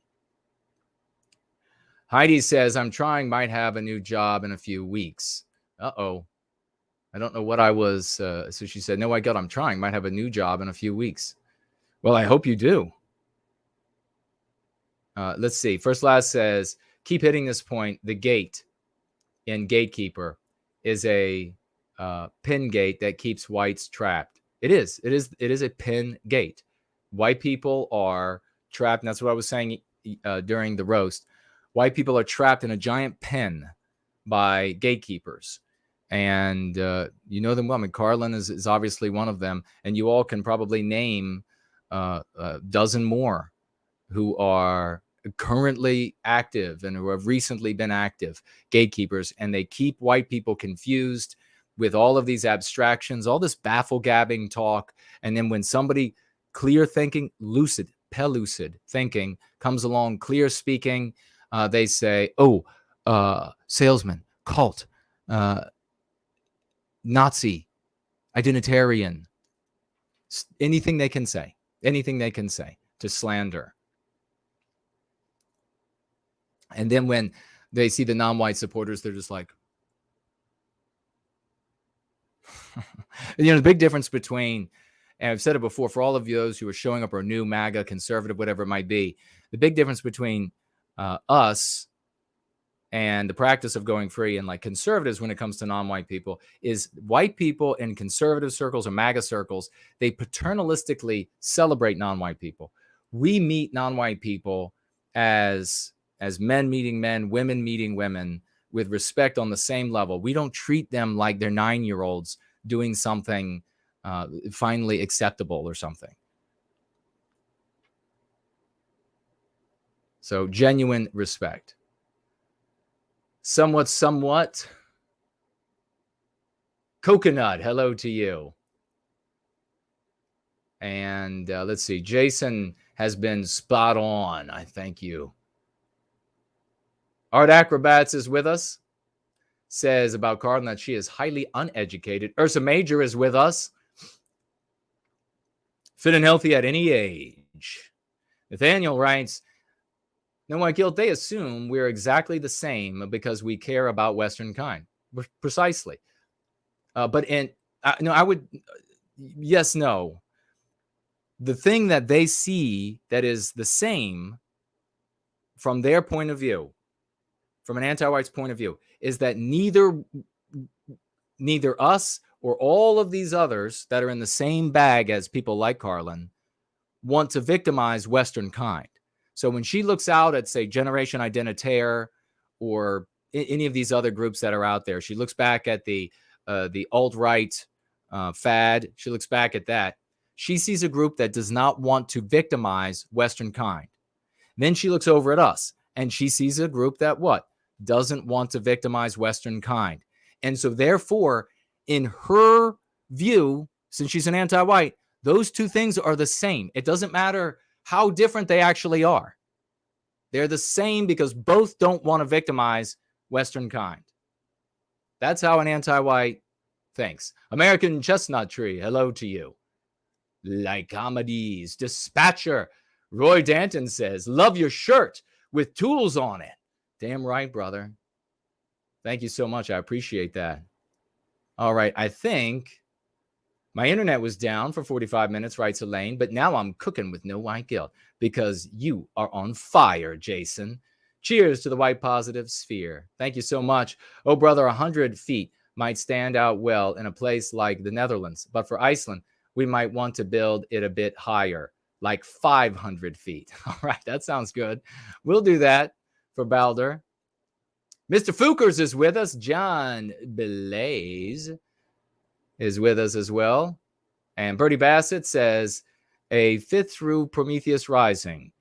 Heidi says, I'm trying, might have a new job in a few weeks. Uh-oh. I don't know what I was. So she said, no, I got, I'm trying, might have a new job in a few weeks. Well, I hope you do. Let's see. First Last says, keep hitting this point. The gate in Gatekeeper is a pin gate that keeps whites trapped. It is a pin gate. White people are trapped. And that's what I was saying during the roast. White people are trapped in a giant pen by gatekeepers. And you know them well. I mean, Karlyn is obviously one of them. And you all can probably name a dozen more who are currently active and who have recently been active gatekeepers. And they keep white people confused with all of these abstractions, all this baffle-gabbing talk. And then when somebody clear thinking, lucid, pellucid thinking comes along, clear speaking, they say, salesman, cult, Nazi, identitarian, anything they can say to slander. And then when they see the non-white supporters, they're just like, the big difference between, and I've said it before, for all of those who are showing up or new, MAGA, conservative, whatever it might be, the big difference between us and the practice of going free and like conservatives when it comes to non-white people is white people in conservative circles or MAGA circles, they paternalistically celebrate non-white people. We meet non-white people as men meeting men, women meeting women with respect on the same level. We don't treat them like they're 9-year-olds doing something finally acceptable or something. So genuine respect. Somewhat. Coconut, hello to you. And let's see. Jason has been spot on. I thank you. Art Acrobats is with us. Says about Karlyn that she is highly uneducated. Ursa Major is with us. Fit and healthy at any age. Nathaniel writes, No white guilt, they assume we're exactly the same because we care about Western kind. Precisely. But no, I would, yes, no. The thing that they see that is the same from their point of view, from an anti-white's point of view, is that neither us or all of these others that are in the same bag as people like Karlyn want to victimize Western kind. So when she looks out at, say, Generation Identitaire or any of these other groups that are out there, she looks back at the alt-right fad. She looks back at that. She sees a group that does not want to victimize Western kind. Then she looks over at us and she sees a group that what? Doesn't want to victimize Western kind. And so therefore, in her view, since she's an anti-white, those two things are the same. It doesn't matter how different they actually are. They're the same because both don't want to victimize Western kind. That's how an anti-white thinks. American Chestnut Tree, hello to you. Lycomedes, Dispatcher. Roy Danton says, love your shirt with tools on it. Damn right, brother. Thank you so much. I appreciate that. All right. I think my internet was down for 45 minutes, writes Elaine, but now I'm cooking with no white guilt because you are on fire, Jason. Cheers to the white positive sphere. Thank you so much. Oh, brother, 100 feet might stand out well in a place like the Netherlands, but for Iceland, we might want to build it a bit higher, like 500 feet. All right, that sounds good. We'll do that for Balder. Mr. Fookers is with us. John Blaze is with us as well. And Bertie Bassett says, a fifth through Prometheus Rising.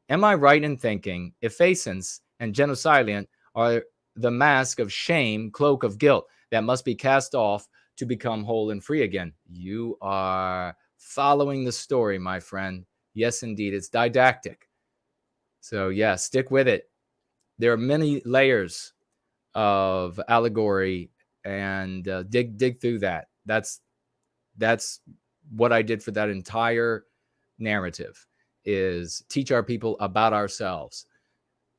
Am I right in thinking effacence and genocidient are the mask of shame, cloak of guilt that must be cast off to become whole and free again? You are following the story, my friend. Yes, indeed. It's didactic. So, yeah, stick with it. There are many layers of allegory, and dig through that. That's what I did for that entire narrative, is teach our people about ourselves.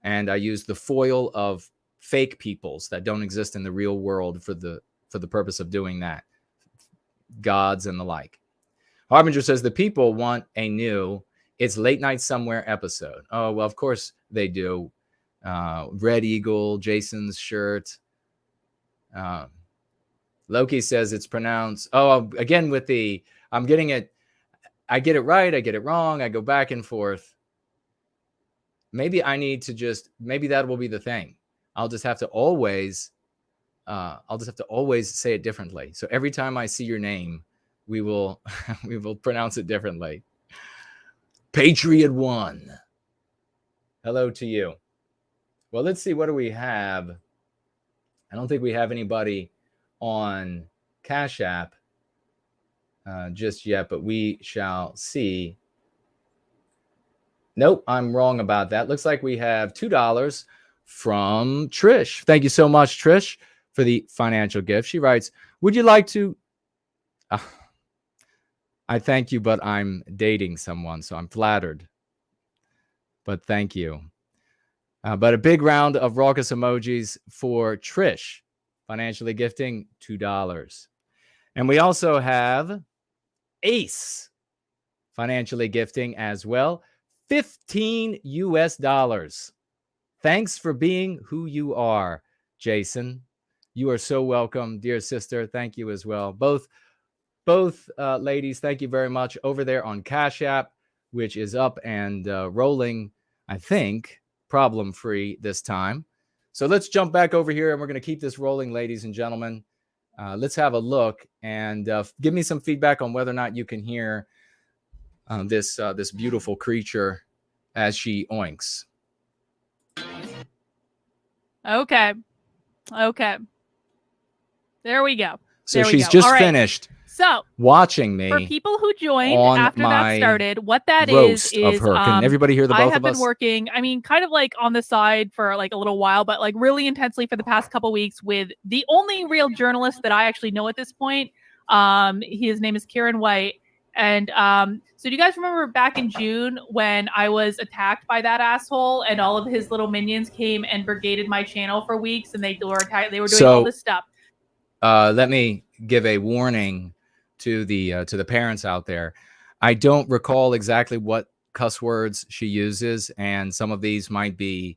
And I used the foil of fake peoples that don't exist in the real world for the purpose of doing that. Gods and the like. Harbinger says the people want a new It's Late Night Somewhere episode. Oh, well, of course they do. Red Eagle, Jason's shirt. Loki says it's pronounced. Oh, again with the, I'm getting it. I get it right. I get it wrong. I go back and forth. Maybe I need to just, maybe that will be the thing. I'll just have to always say it differently. So every time I see your name, we will pronounce it differently. Patriot One. Hello to you. Well, let's see. What do we have? I don't think we have anybody on Cash App just yet, but we shall see. Nope, I'm wrong about that. Looks like we have $2 from Trish. Thank you so much, Trish, for the financial gift. She writes, would you like to... I thank you, but I'm dating someone, so I'm flattered. But thank you. But a big round of raucous emojis for Trish, financially gifting $2. And we also have Ace, financially gifting as well, $15 US. Thanks for being who you are, Jason. You are so welcome, dear sister. Thank you as well. Both ladies, thank you very much over there on Cash App, which is up and rolling, I think, problem-free this time. So let's jump back over here, and we're going to keep this rolling, ladies and gentlemen. Let's have a look and give me some feedback on whether or not you can hear this beautiful creature as she oinks. Okay. There we go. So she's just finished watching me. For people who joined after that started, what that is of her. Can everybody hear the both of us? I have been working, I mean, kind of like on the side for like a little while, but like really intensely for the past couple weeks with the only real journalist that I actually know at this point. His name is Kieran White. And so do you guys remember back in June when I was attacked by that asshole and all of his little minions came and brigaded my channel for weeks and they were doing all this stuff? Let me give a warning to the parents out there. I don't recall exactly what cuss words she uses, and some of these might be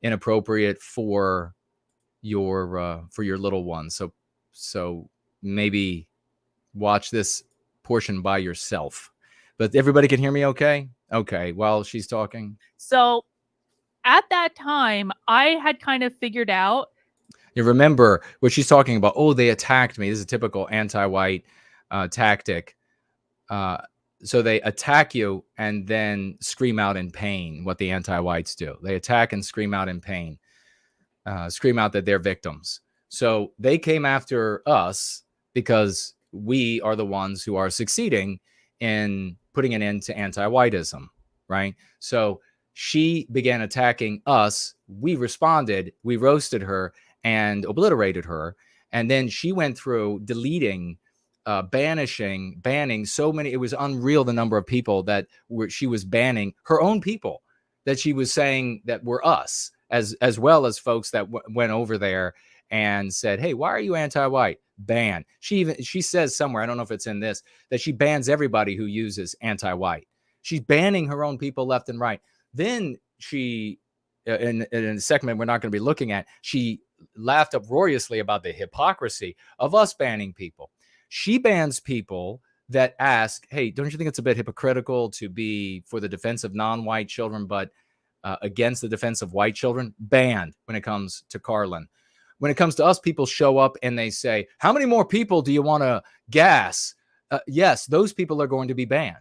inappropriate for your little one. So maybe watch this portion by yourself. But everybody can hear me okay? Okay, while she's talking. So at that time, I had kind of figured out. You remember what she's talking about. Oh, they attacked me. This is a typical anti-white tactic. So they attack you and then scream out in pain, what the anti-whites do. They attack and scream out in pain, scream out that they're victims. So they came after us because we are the ones who are succeeding in putting an end to anti-whiteism, right? So she began attacking us. We responded. We roasted her and obliterated her. And then she went through deleting, banning so many. It was unreal the number of people that she was banning, her own people that she was saying that were us, as well as folks that went over there and said, hey, why are you anti-white? Ban. She says somewhere, I don't know if it's in this, that she bans everybody who uses anti-white. She's banning her own people left and right. Then she, in a segment we're not going to be looking at, she laughed uproariously about the hypocrisy of us banning people. She bans people that ask, hey, don't you think it's a bit hypocritical to be for the defense of non-white children, but against the defense of white children? Banned when it comes to Karlyn. When it comes to us, people show up and they say, how many more people do you want to gas? Yes, those people are going to be banned.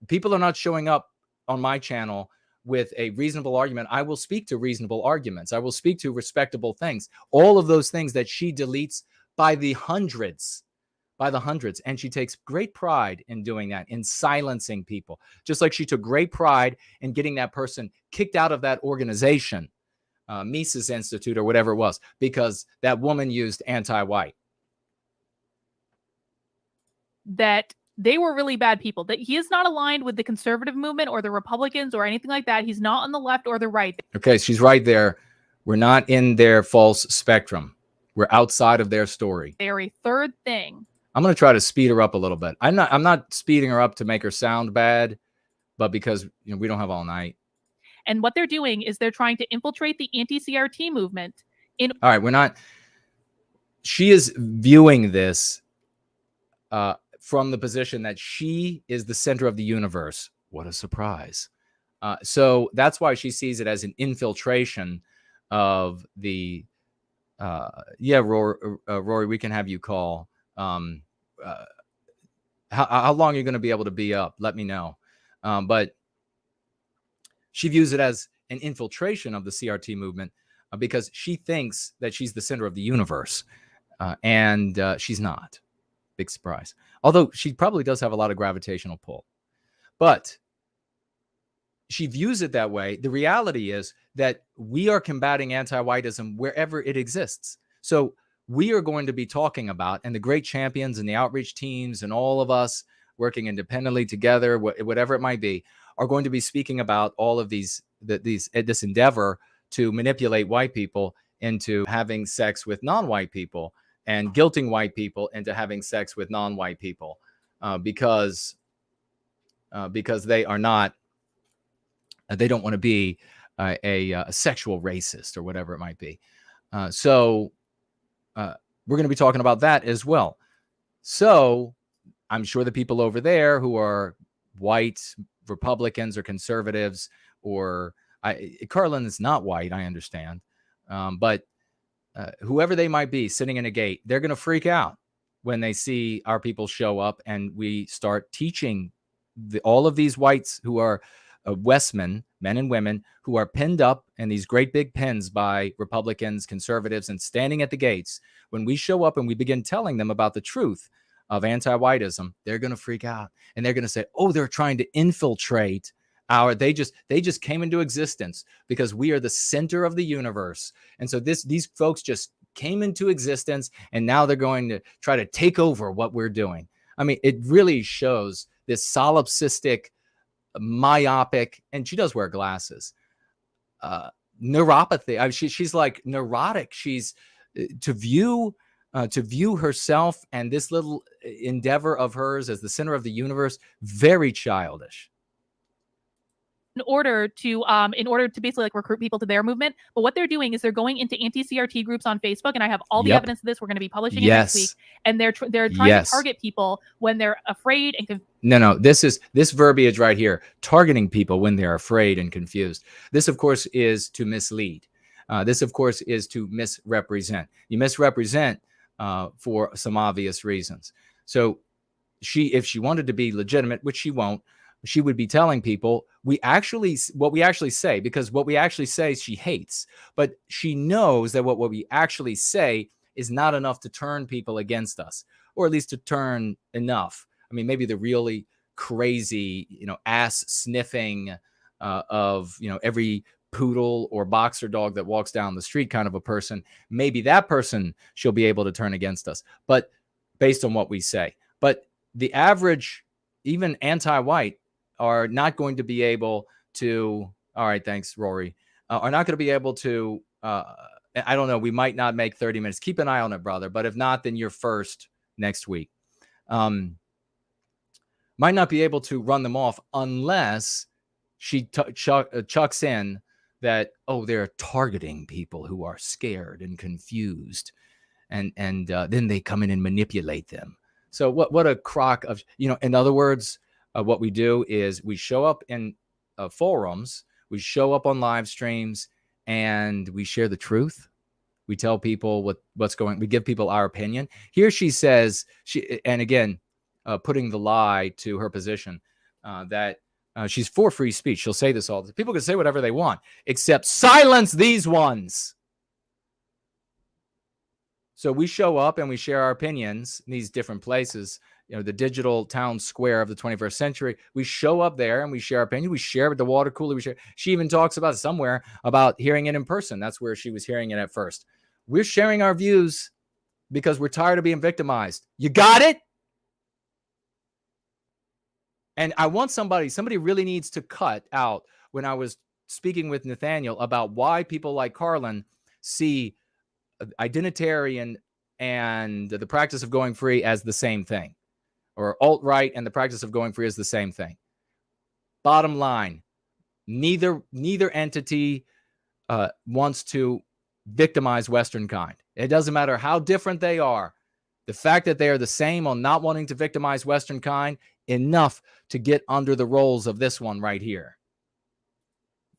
People are not showing up on my channel with a reasonable argument. I will speak to reasonable arguments. I will speak to respectable things. All of those things that she deletes by the hundreds. And she takes great pride in doing that, in silencing people, just like she took great pride in getting that person kicked out of that organization, Mises Institute or whatever it was, because that woman used anti-white. That they were really bad people, that he is not aligned with the conservative movement or the Republicans or anything like that. He's not on the left or the right. Okay, she's right there. We're not in their false spectrum. We're outside of their story. They are a third thing. I'm going to try to speed her up a little bit. I'm not speeding her up to make her sound bad, but because we don't have all night. And what they're doing is they're trying to infiltrate the anti-CRT movement. All right, she is viewing this from the position that she is the center of the universe. What a surprise. So that's why she sees it as an infiltration of the, Rory, we can have you call. How long are you going to be able to be up? Let me know. But she views it as an infiltration of the CRT movement because she thinks that she's the center of the universe. And she's not. Big surprise. Although she probably does have a lot of gravitational pull. But she views it that way. The reality is that we are combating anti-whiteism wherever it exists. So we are going to be talking about, and the great champions and the outreach teams and all of us working independently together, whatever it might be, are going to be speaking about all of this endeavor to manipulate white people into having sex with non-white people and guilting white people into having sex with non-white people because they are not, they don't want to be a sexual racist or whatever it might be. So we're going to be talking about that as well. So I'm sure the people over there who are white Republicans or conservatives, or Karlyn is not white, I understand. But whoever they might be sitting in a gate, they're going to freak out when they see our people show up and we start teaching all of these whites who are Westmen, men and women, who are pinned up in these great big pins by Republicans, conservatives, and standing at the gates. When we show up and we begin telling them about the truth of anti-whiteism, they're going to freak out and they're going to say, oh, they're trying to infiltrate they just came into existence because we are the center of the universe. And so these folks just came into existence and now they're going to try to take over what we're doing. I mean, it really shows solipsistic, myopic, and she does wear glasses, neuropathy. She's like neurotic. She's to view herself and this little endeavor of hers as the center of the universe, very childish. In order to basically like recruit people to their movement. But what they're doing is they're going into anti-CRT groups on Facebook, and I have all the evidence of this. We're going to be publishing it next week, and they're trying to target people when they're afraid and No, this verbiage right here, targeting people when they're afraid and confused. This, of course, is to mislead. This, of course, is to misrepresent. You misrepresent for some obvious reasons. So if she wanted to be legitimate, which she won't, she would be telling people what we actually say, because what we actually say she hates, but she knows that what we actually say is not enough to turn people against us, or at least to turn enough. I mean, maybe the really crazy, ass sniffing of, every poodle or boxer dog that walks down the street kind of a person, maybe that person she'll be able to turn against us, but based on what we say. But the average, even anti-white, are not going to be able to, all right, thanks, Rory, are not going to be able to, I don't know, we might not make 30 minutes. Keep an eye on it, brother. But if not, then you're first next week. Might not be able to run them off unless she chucks in that, they're targeting people who are scared and confused. And then they come in and manipulate them. So what a crock of, in other words, what we do is we show up in forums, we show up on live streams, and we share the truth. We tell people what's going. We give people our opinion. Here she says, and again, putting the lie to her position, that she's for free speech. She'll say this all the time. People can say whatever they want, except silence these ones. So we show up and we share our opinions in these different places. The digital town square of the 21st century. We show up there and we share our opinion. We share at the water cooler. She even talks about somewhere about hearing it in person. That's where she was hearing it at first. We're sharing our views because we're tired of being victimized. You got it? And I want somebody really needs to cut out when I was speaking with Nathaniel about why people like Karlyn see identitarian and the practice of going free as the same thing. Or alt-right and the practice of going free is the same thing. Bottom line, neither entity wants to victimize Western kind. It doesn't matter how different they are. The fact that they are the same on not wanting to victimize Western kind, enough to get under the rolls of this one right here.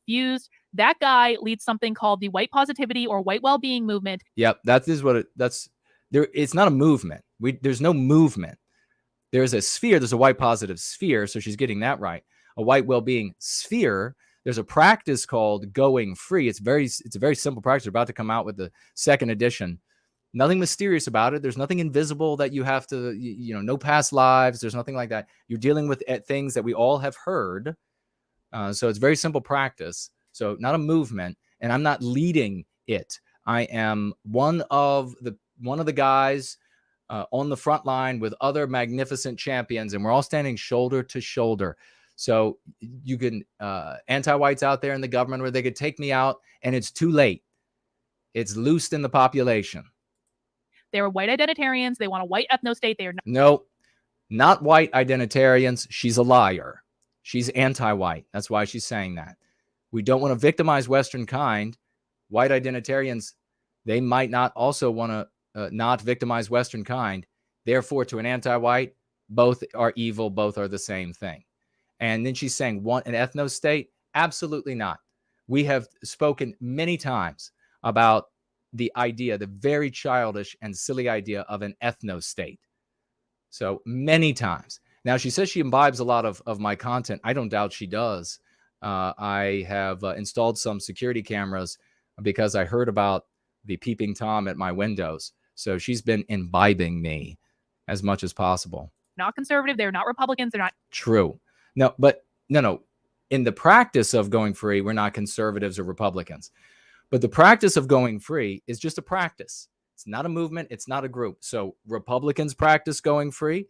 Used. That guy leads something called the white positivity or white well-being movement. Yep, it's not a movement. There's no movement. There's a sphere. There's a white positive sphere. So she's getting that right. A white well-being sphere. There's a practice called going free. It's a very simple practice. They're about to come out with the second edition. Nothing mysterious about it. There's nothing invisible that you have to, no past lives. There's nothing like that. You're dealing with things that we all have heard. So it's very simple practice. So not a movement, and I'm not leading it. I am one of the guys on the front line with other magnificent champions, and we're all standing shoulder to shoulder. So you can anti-whites out there in the government where they could take me out, and it's too late. It's loosed in the population. They were white identitarians. They want a white ethno-state. They are not white identitarians. She's a liar. She's anti-white. That's why she's saying that. We don't want to victimize Western kind. White identitarians, they might not also want to not victimize Western kind. Therefore, to an anti-white, both are evil. Both are the same thing. And then she's saying, want an ethno-state? Absolutely not. We have spoken many times about the idea, the very childish and silly idea of an ethno-state. So many times. Now, she says she imbibes a lot of my content. I don't doubt she does. I have installed some security cameras because I heard about the peeping Tom at my windows. So she's been imbibing me as much as possible. Not conservative. They're not Republicans. They're not. True. No, but no. In the practice of going free, we're not conservatives or Republicans. But the practice of going free is just a practice. It's not a movement. It's not a group. So Republicans practice going free.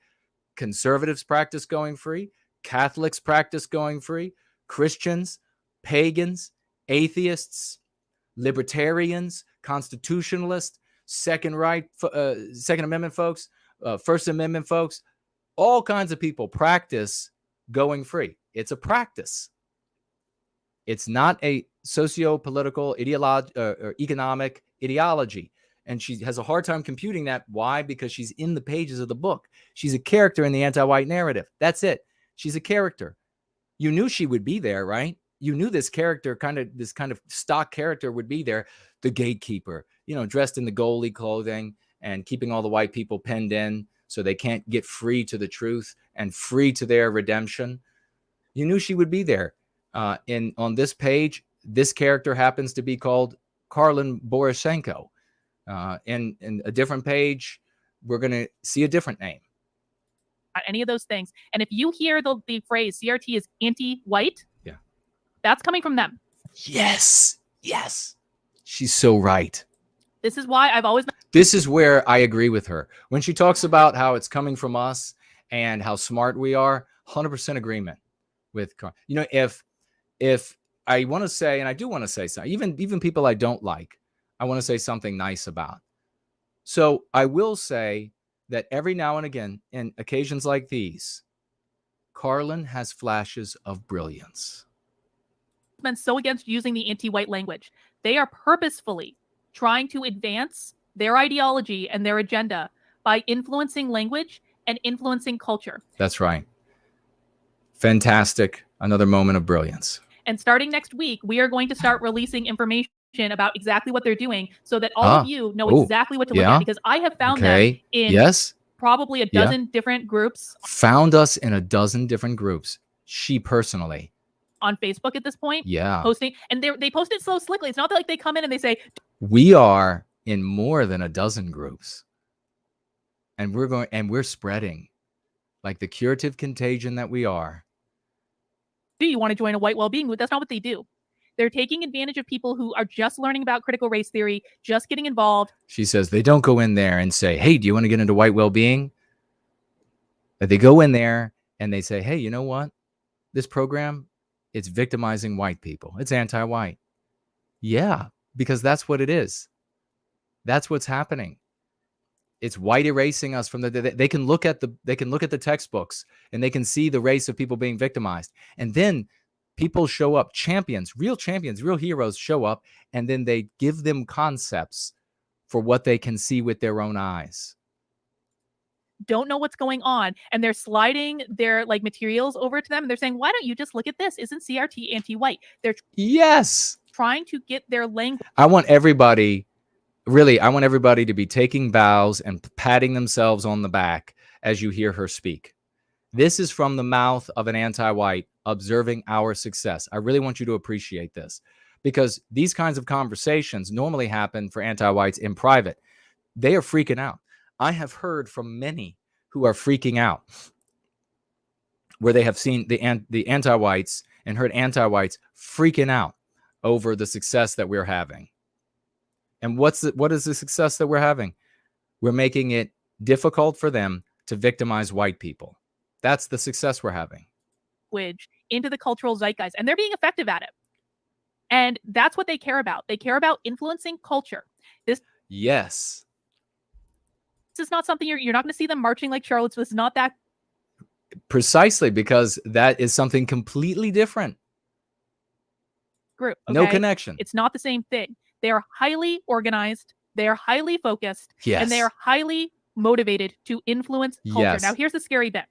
Conservatives practice going free. Catholics practice going free. Christians, pagans, atheists, libertarians, constitutionalists, Second Amendment folks, First Amendment folks, all kinds of people practice going free. It's a practice. It's not a socio-political or economic ideology. And she has a hard time computing that. Why? Because she's in the pages of the book. She's a character in the anti-white narrative. That's it. She's a character. You knew she would be there, right? You knew this character, this kind of stock character would be there. The gatekeeper, dressed in the goalie clothing and keeping all the white people penned in so they can't get free to the truth and free to their redemption. You knew she would be there. On this page, this character happens to be called Karlyn Borysenko. In a different page, we're going to see a different name. Any of those things. And if you hear the phrase CRT is anti-white, that's coming from them. Yes. She's so right. This is why I've always... This is where I agree with her. When she talks about how it's coming from us and how smart we are, 100% agreement with Karlyn. If I want to say, and I do want to say something, even people I don't like, I want to say something nice about. So I will say that every now and again, in occasions like these, Karlyn has flashes of brilliance. Been so against using the anti-white language. They are purposefully trying to advance their ideology and their agenda by influencing language and influencing culture. That's right. Fantastic. Another moment of brilliance. And starting next week, we are going to start releasing information about exactly what they're doing so that all of you know exactly what to look at, because I have found them in probably a dozen different groups. Found us in a dozen different groups. She personally. On Facebook at this point. Posting. And they post it so slickly. It's not that like they come in and they say, we are in more than a dozen groups. And we're spreading like the curative contagion that we are. Do you want to join a White Wellbeing group? That's not what they do. They're taking advantage of people who are just learning about critical race theory, just getting involved. She says they don't go in there and say, hey, do you want to get into White Wellbeing? But they go in there and they say, hey, you know what? This program, it's victimizing white people. It's anti-white. Yeah, because that's what it is. That's what's happening. It's white erasing us from they can look at the textbooks and they can see the race of people being victimized. And then people show up, champions, real heroes show up, and then they give them concepts for what they can see with their own eyes. Don't know what's going on, and they're sliding their materials over to them, and they're saying, why don't you just look at this? Isn't CRT anti-white? They're trying to get their language. I want everybody to be taking bows and patting themselves on the back as you hear her speak. This is from the mouth of an anti-white observing our success. I really want you to appreciate this, because these kinds of conversations normally happen for anti-whites in private. They are freaking out. I have heard from many who are freaking out, where they have seen the anti-whites and heard anti-whites freaking out over the success that we're having. And what is the success that we're having? We're making it difficult for them to victimize white people. That's the success we're having. Into the cultural zeitgeist, and they're being effective at it. And that's what they care about. They care about influencing culture. This is not something you're not going to see them marching like Charlottesville. It's not that. Precisely, because that is something completely different. Group. Okay? No connection. It's not the same thing. They are highly organized. They are highly focused. Yes. And they are highly motivated to influence culture. Yes. Now, here's the scary bit.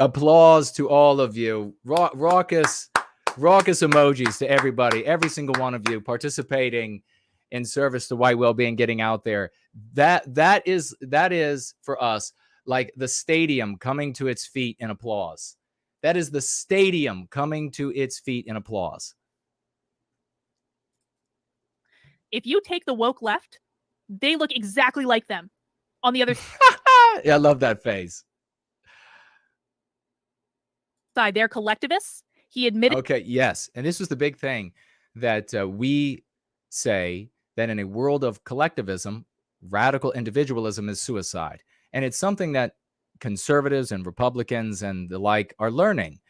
Applause to all of you. Raucous emojis to everybody. Every single one of you participating in service to white well-being, getting out there. That is for us like the stadium coming to its feet in applause. That is the stadium coming to its feet in applause. If you take the woke left, they look exactly like them on the other Yeah, I love that face. Side. They're collectivists. He admitted. Okay, yes. And this was the big thing that we say, that in a world of collectivism, radical individualism is suicide. And it's something that conservatives and Republicans and the like are learning.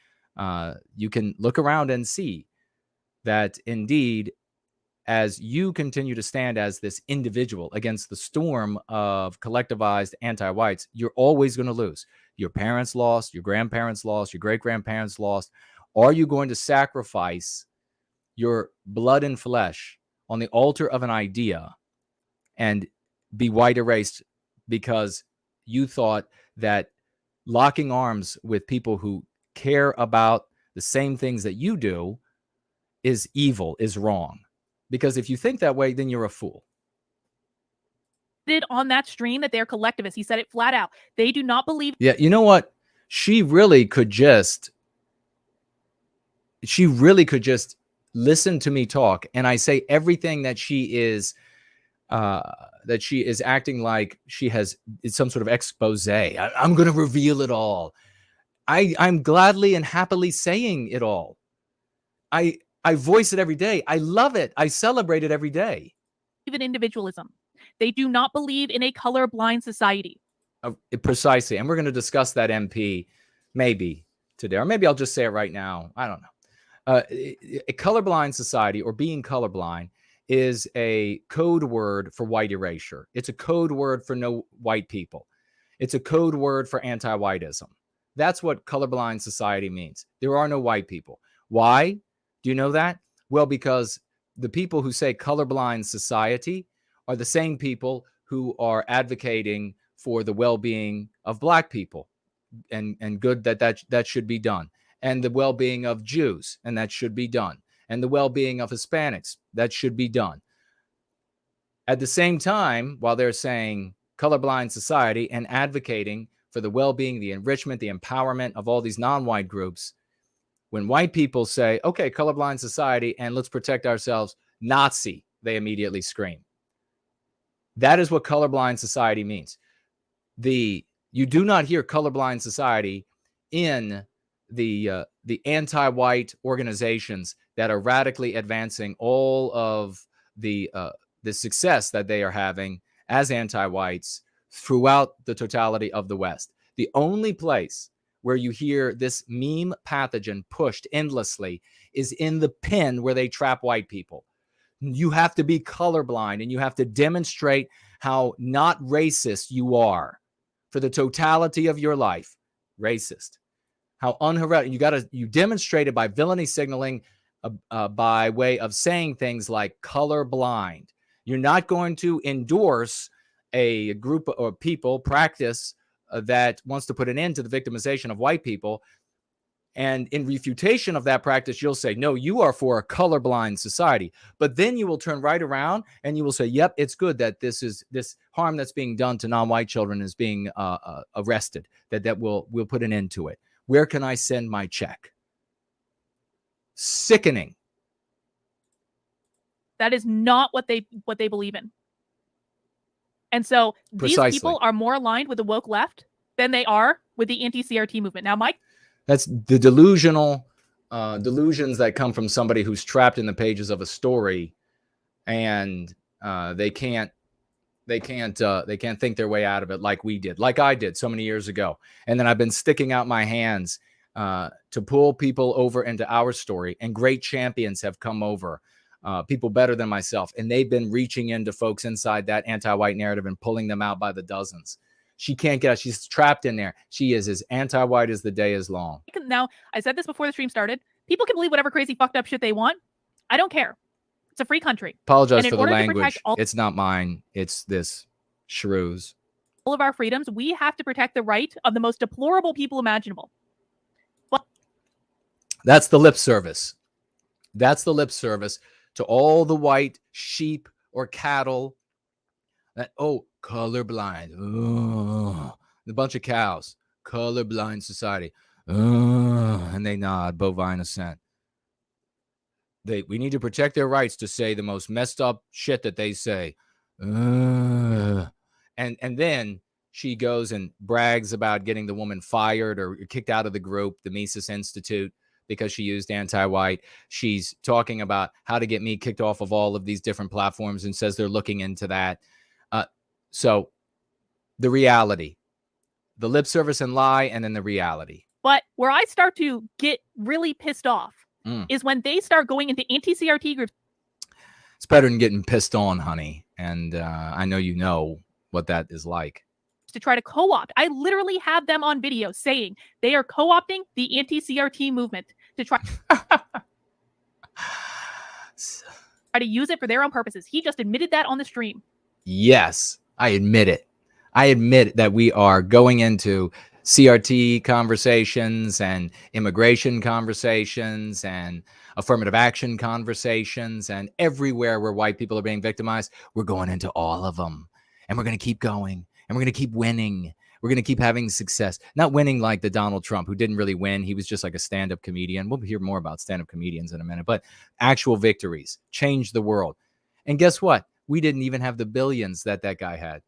You can look around and see that indeed, as you continue to stand as this individual against the storm of collectivized anti-whites, you're always going to lose. Your parents lost, your grandparents lost, your great-grandparents lost. Are you going to sacrifice your blood and flesh on the altar of an idea and be white erased because you thought that locking arms with people who care about the same things that you do is evil, is wrong? Because if you think that way, then you're a fool. Did on that stream that they're collectivists. He said it flat out. They do not believe. Yeah, you know what? She really could just listen to me talk, and I say everything that she is acting like it's some sort of expose. I'm going to reveal it all. I'm gladly and happily saying it all. I voice it every day. I love it. I celebrate it every day. In individualism. They do not believe in a colorblind society. Precisely. And we're going to discuss that MP maybe today, or maybe I'll just say it right now. I don't know. A colorblind society, or being colorblind, is a code word for white erasure. It's a code word for no white people. It's a code word for anti-whiteism. That's what colorblind society means. There are no white people. Why? Do you know that? Well, because the people who say colorblind society are the same people who are advocating for the well-being of Black people, and good that should be done, and the well-being of Jews, and that should be done, and the well-being of Hispanics, that should be done. At the same time, while they're saying colorblind society and advocating for the well-being, the enrichment, the empowerment of all these non-white groups, when white people say, okay, colorblind society, and let's protect ourselves, Nazi, they immediately scream. That is what colorblind society means. You do not hear colorblind society in the anti-white organizations that are radically advancing all of the success that they are having as anti-whites throughout the totality of the West. The only place where you hear this meme pathogen pushed endlessly is in the pen where they trap white people. You have to be colorblind, and you have to demonstrate how not racist you are for the totality of your life. Racist. How you demonstrate it by villainy signaling, by way of saying things like colorblind. You're not going to endorse a group or people practice that wants to put an end to the victimization of white people. And in refutation of that practice, you'll say, no, you are for a colorblind society. But then you will turn right around and you will say, yep, it's good that this harm that's being done to non-white children is being arrested, that we'll put an end to it. Where can I send my check? Sickening. That is not what they believe in. And so Precisely. These people are more aligned with the woke left than they are with the anti-CRT movement. Now, Mike? That's the delusions that come from somebody who's trapped in the pages of a story, and they can't think their way out of it like we did, like I did so many years ago. And then I've been sticking out my hands to pull people over into our story, and great champions have come over, people better than myself, and they've been reaching into folks inside that anti-white narrative and pulling them out by the dozens. She can't get out. She's trapped in there. She is as anti-white as the day is long. Now, I said this before the stream started. People can believe whatever crazy fucked up shit they want. I don't care. It's a free country. Apologize for the language. It's not mine. It's this shrews. All of our freedoms, we have to protect the right of the most deplorable people imaginable. But that's the lip service. That's the lip service to all the white sheep or cattle that, colorblind. A bunch of cows. Colorblind society. And they nod, bovine assent. We need to protect their rights to say the most messed up shit that they say. And then she goes and brags about getting the woman fired or kicked out of the group, the Mises Institute, because she used anti-white. She's talking about how to get me kicked off of all of these different platforms and says they're looking into that. So the reality the lip service and lie, and then the reality. But where I start to get really pissed off is when they start going into anti-CRT groups. It's better than getting pissed on, honey. And I know you know what that is like. To try to co-opt. I literally have them on video saying they are co-opting the anti-CRT movement to try to use it for their own purposes. He just admitted that on the stream. Yes, I admit it. I admit that we are going into CRT conversations and immigration conversations and affirmative action conversations, and everywhere where white people are being victimized, we're going into all of them. And we're going to keep going, and we're going to keep winning. We're going to keep having success. Not winning like the Donald Trump, who didn't really win. He was just like a stand-up comedian. We'll hear more about stand-up comedians in a minute, but actual victories, change the world. And guess what? We didn't even have the billions that guy had.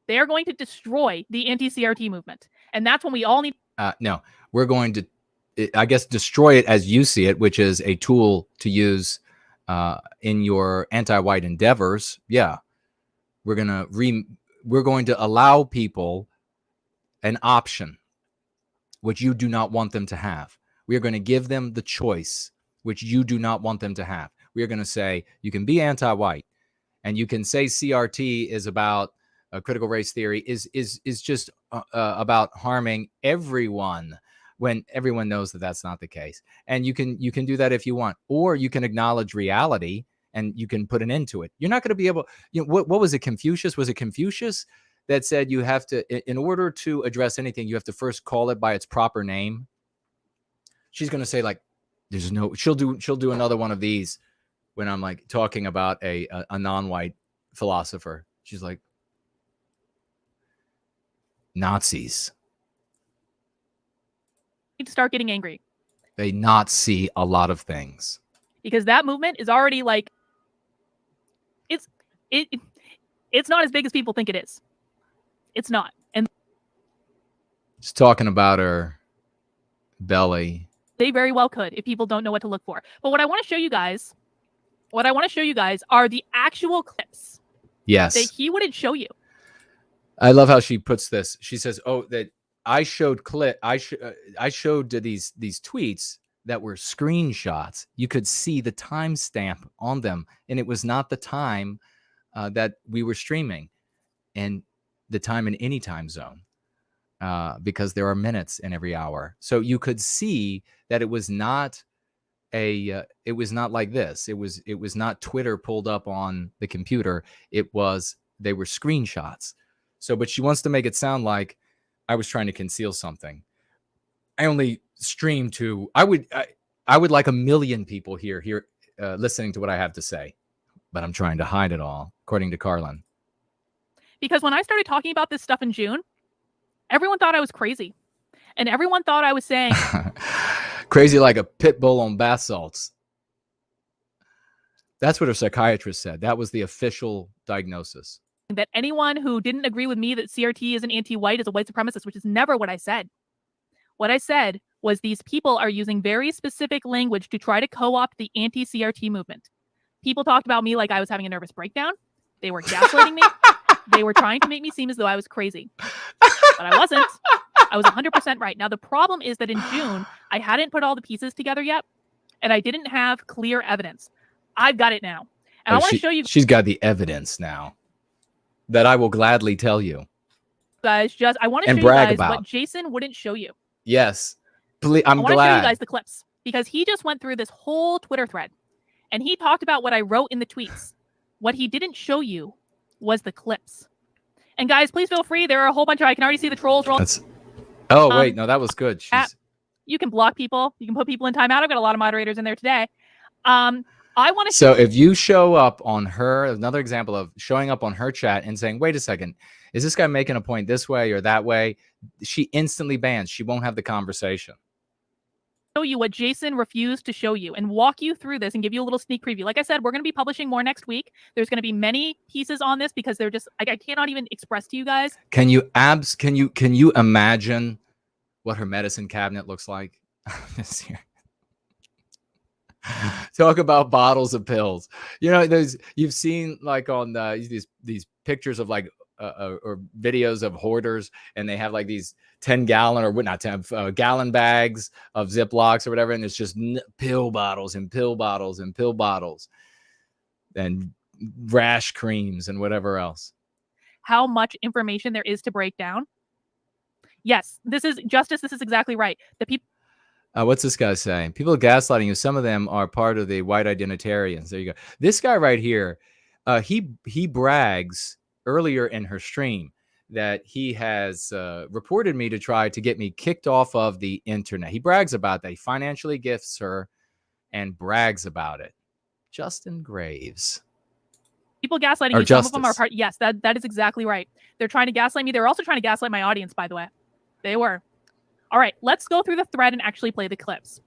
They are going to destroy the anti-CRT movement. And that's when we all need... No, we're going to, I guess, destroy it as you see it, which is a tool to use in your anti-white endeavors. Yeah. We're going to allow people an option, which you do not want them to have. We are going to give them the choice, which you do not want them to have. We are going to say, you can be anti-white, and you can say CRT is about critical race theory is just about harming everyone, when everyone knows that that's not the case. And you can do that if you want, or you can acknowledge reality and you can put an end to it. You're not going to be able, what was it, Confucius? Was it Confucius that said you have to, in order to address anything, you have to first call it by its proper name? She's going to say, like, there's no, she'll do another one of these when I'm like talking about a non-white philosopher. She's like, Nazis. Need to start getting angry. They not see a lot of things. Because that movement is already like, it's not as big as people think it is. It's not. And she's talking about her belly. They very well could if people don't know what to look for. But what I want to show you guys, are the actual clips. Yes. That he wouldn't show you. I love how she puts this. She says, "Oh, that I showed I showed these tweets that were screenshots. You could see the timestamp on them, and it was not the time that we were streaming, and the time in any time zone, because there are minutes in every hour. So you could see that it was not it was not like this. It was not Twitter pulled up on the computer. They were screenshots. So, but she wants to make it sound like I was trying to conceal something. I only stream to, I would like 1 million people here listening to what I have to say, but I'm trying to hide it all, according to Karlyn. Because when I started talking about this stuff in June, everyone thought I was crazy. And everyone thought I was saying... crazy like a pit bull on bath salts. That's what a psychiatrist said. That was the official diagnosis. That anyone who didn't agree with me that CRT is an anti-white is a white supremacist, which is never what I said. What I said was these people are using very specific language to try to co-opt the anti-CRT movement. People talked about me like I was having a nervous breakdown. They were gaslighting me. They were trying to make me seem as though I was crazy. But I wasn't. I was 100% right. Now, the problem is that in June, I hadn't put all the pieces together yet, and I didn't have clear evidence. I've got it now. And I want to show you. She's got the evidence now that I will gladly tell you. Guys, I want to show you guys what Jason wouldn't show you. Yes. Please, I want to show you guys the clips, because he just went through this whole Twitter thread, and he talked about what I wrote in the tweets. What he didn't show you was the clips. And guys, please feel free. There are a whole bunch of, I can already see the trolls roll. Oh, wait, no, that was good. You can block people. You can put people in timeout. I've got a lot of moderators in there today. I want to. So if you show up on her, another example of showing up on her chat and saying, wait a second, is this guy making a point this way or that way? She instantly bans. She won't have the conversation. Show you what Jason refused to show you and walk you through this and give you a little sneak preview. Like I said, we're going to be publishing more next week. There's going to be many pieces on this because they're just, I cannot even express to you guys. Can you imagine what her medicine cabinet looks like this year? Talk about bottles of pills. You know, you've seen like on these pictures of like or videos of hoarders, and they have like these 10-gallon or not 10 gallon bags of Ziplocs or whatever, and it's just pill bottles and pill bottles and pill bottles and rash creams and whatever else. How much information there is to break down. Yes, this is Justice. This is exactly right. The people. What's this guy saying? People gaslighting you. Some of them are part of the white identitarians. There you go. This guy right here, he brags earlier in her stream that he has reported me to try to get me kicked off of the internet. He brags about that. He financially gifts her and brags about it. Justin Graves. People gaslighting you. Some of them are part. Yes, that is exactly right. They're trying to gaslight me. They're also trying to gaslight my audience, by the way. They were. All right, let's go through the thread and actually play the clips.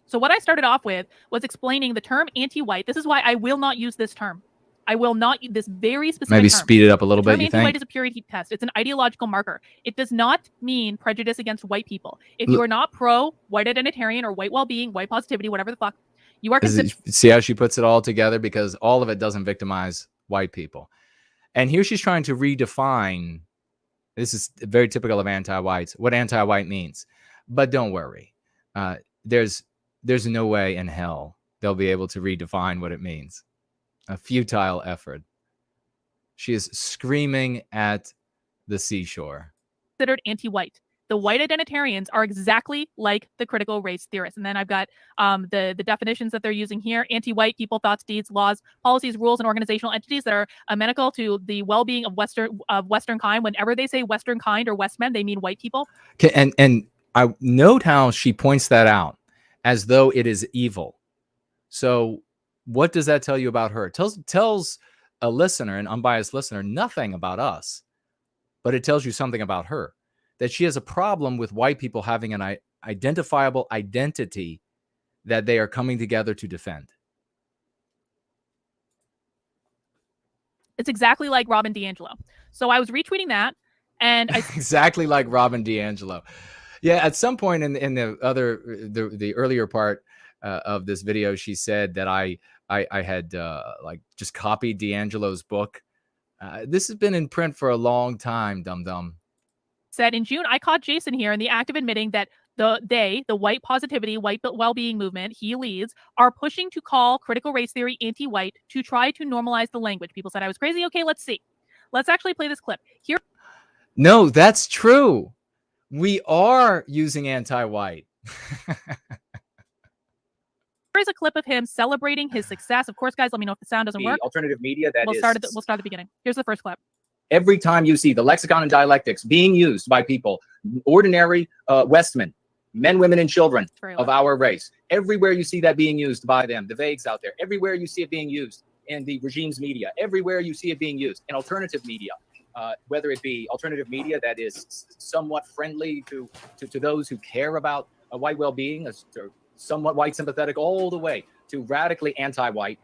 So what I started off with was explaining the term anti-white. This is why I will not use this term. I will not use this very specific Maybe term. Speed it up a little bit, you think? Anti-white is a purity test. It's an ideological marker. It does not mean prejudice against white people. If you are not pro-white identitarian or white well-being, white positivity, whatever the fuck, you are considered. See how she puts it all together? Because all of it doesn't victimize white people. And here she's trying to redefine. This is very typical of anti-whites, what anti-white means. But don't worry. There's no way in hell they'll be able to redefine what it means. A futile effort. She is screaming at the seashore. Considered anti-white. The white identitarians are exactly like the critical race theorists. And then I've got the definitions that they're using here. Anti-white people, thoughts, deeds, laws, policies, rules, and organizational entities that are amenable to the well-being of Western kind. Whenever they say Western kind or Westmen, they mean white people. Okay, and I note how she points that out as though it is evil. So what does that tell you about her? It tells a listener, an unbiased listener, nothing about us, but it tells you something about her. That she has a problem with white people having an identifiable identity that they are coming together to defend. It's exactly like Robin DiAngelo. So I was retweeting that, and exactly like Robin DiAngelo. Yeah, at some point in the earlier part of this video, she said that I had like just copied DiAngelo's book. This has been in print for a long time, dum-dum. Said in June, I caught Jason here in the act of admitting that the white positivity, white well-being movement he leads are pushing to call critical race theory anti-white to try to normalize the language. People said I was crazy. Okay, let's see. Let's actually play this clip. Here. No, that's true. We are using anti-white. Here's a clip of him celebrating his success. Of course, guys, let me know if the sound doesn't work. Alternative media that we'll start at the beginning. Here's the first clip. Every time you see the lexicon and dialectics being used by people, ordinary Westmen, men, women, and children of our race, everywhere you see that being used by them, the vagues out there, everywhere you see it being used in the regime's media, everywhere you see it being used in alternative media, whether it be alternative media that is somewhat friendly to those who care about white well-being, somewhat white sympathetic, all the way to radically anti-white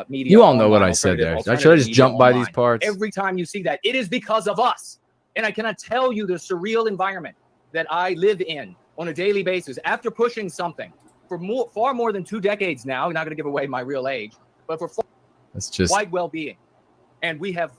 media. You all know what I said there. I should have just jumped by these parts. Every time you see that, it is because of us. And I cannot tell you the surreal environment that I live in on a daily basis after pushing something for far more than 2 decades now. I'm not going to give away my real age, but for that's just white well-being. And we have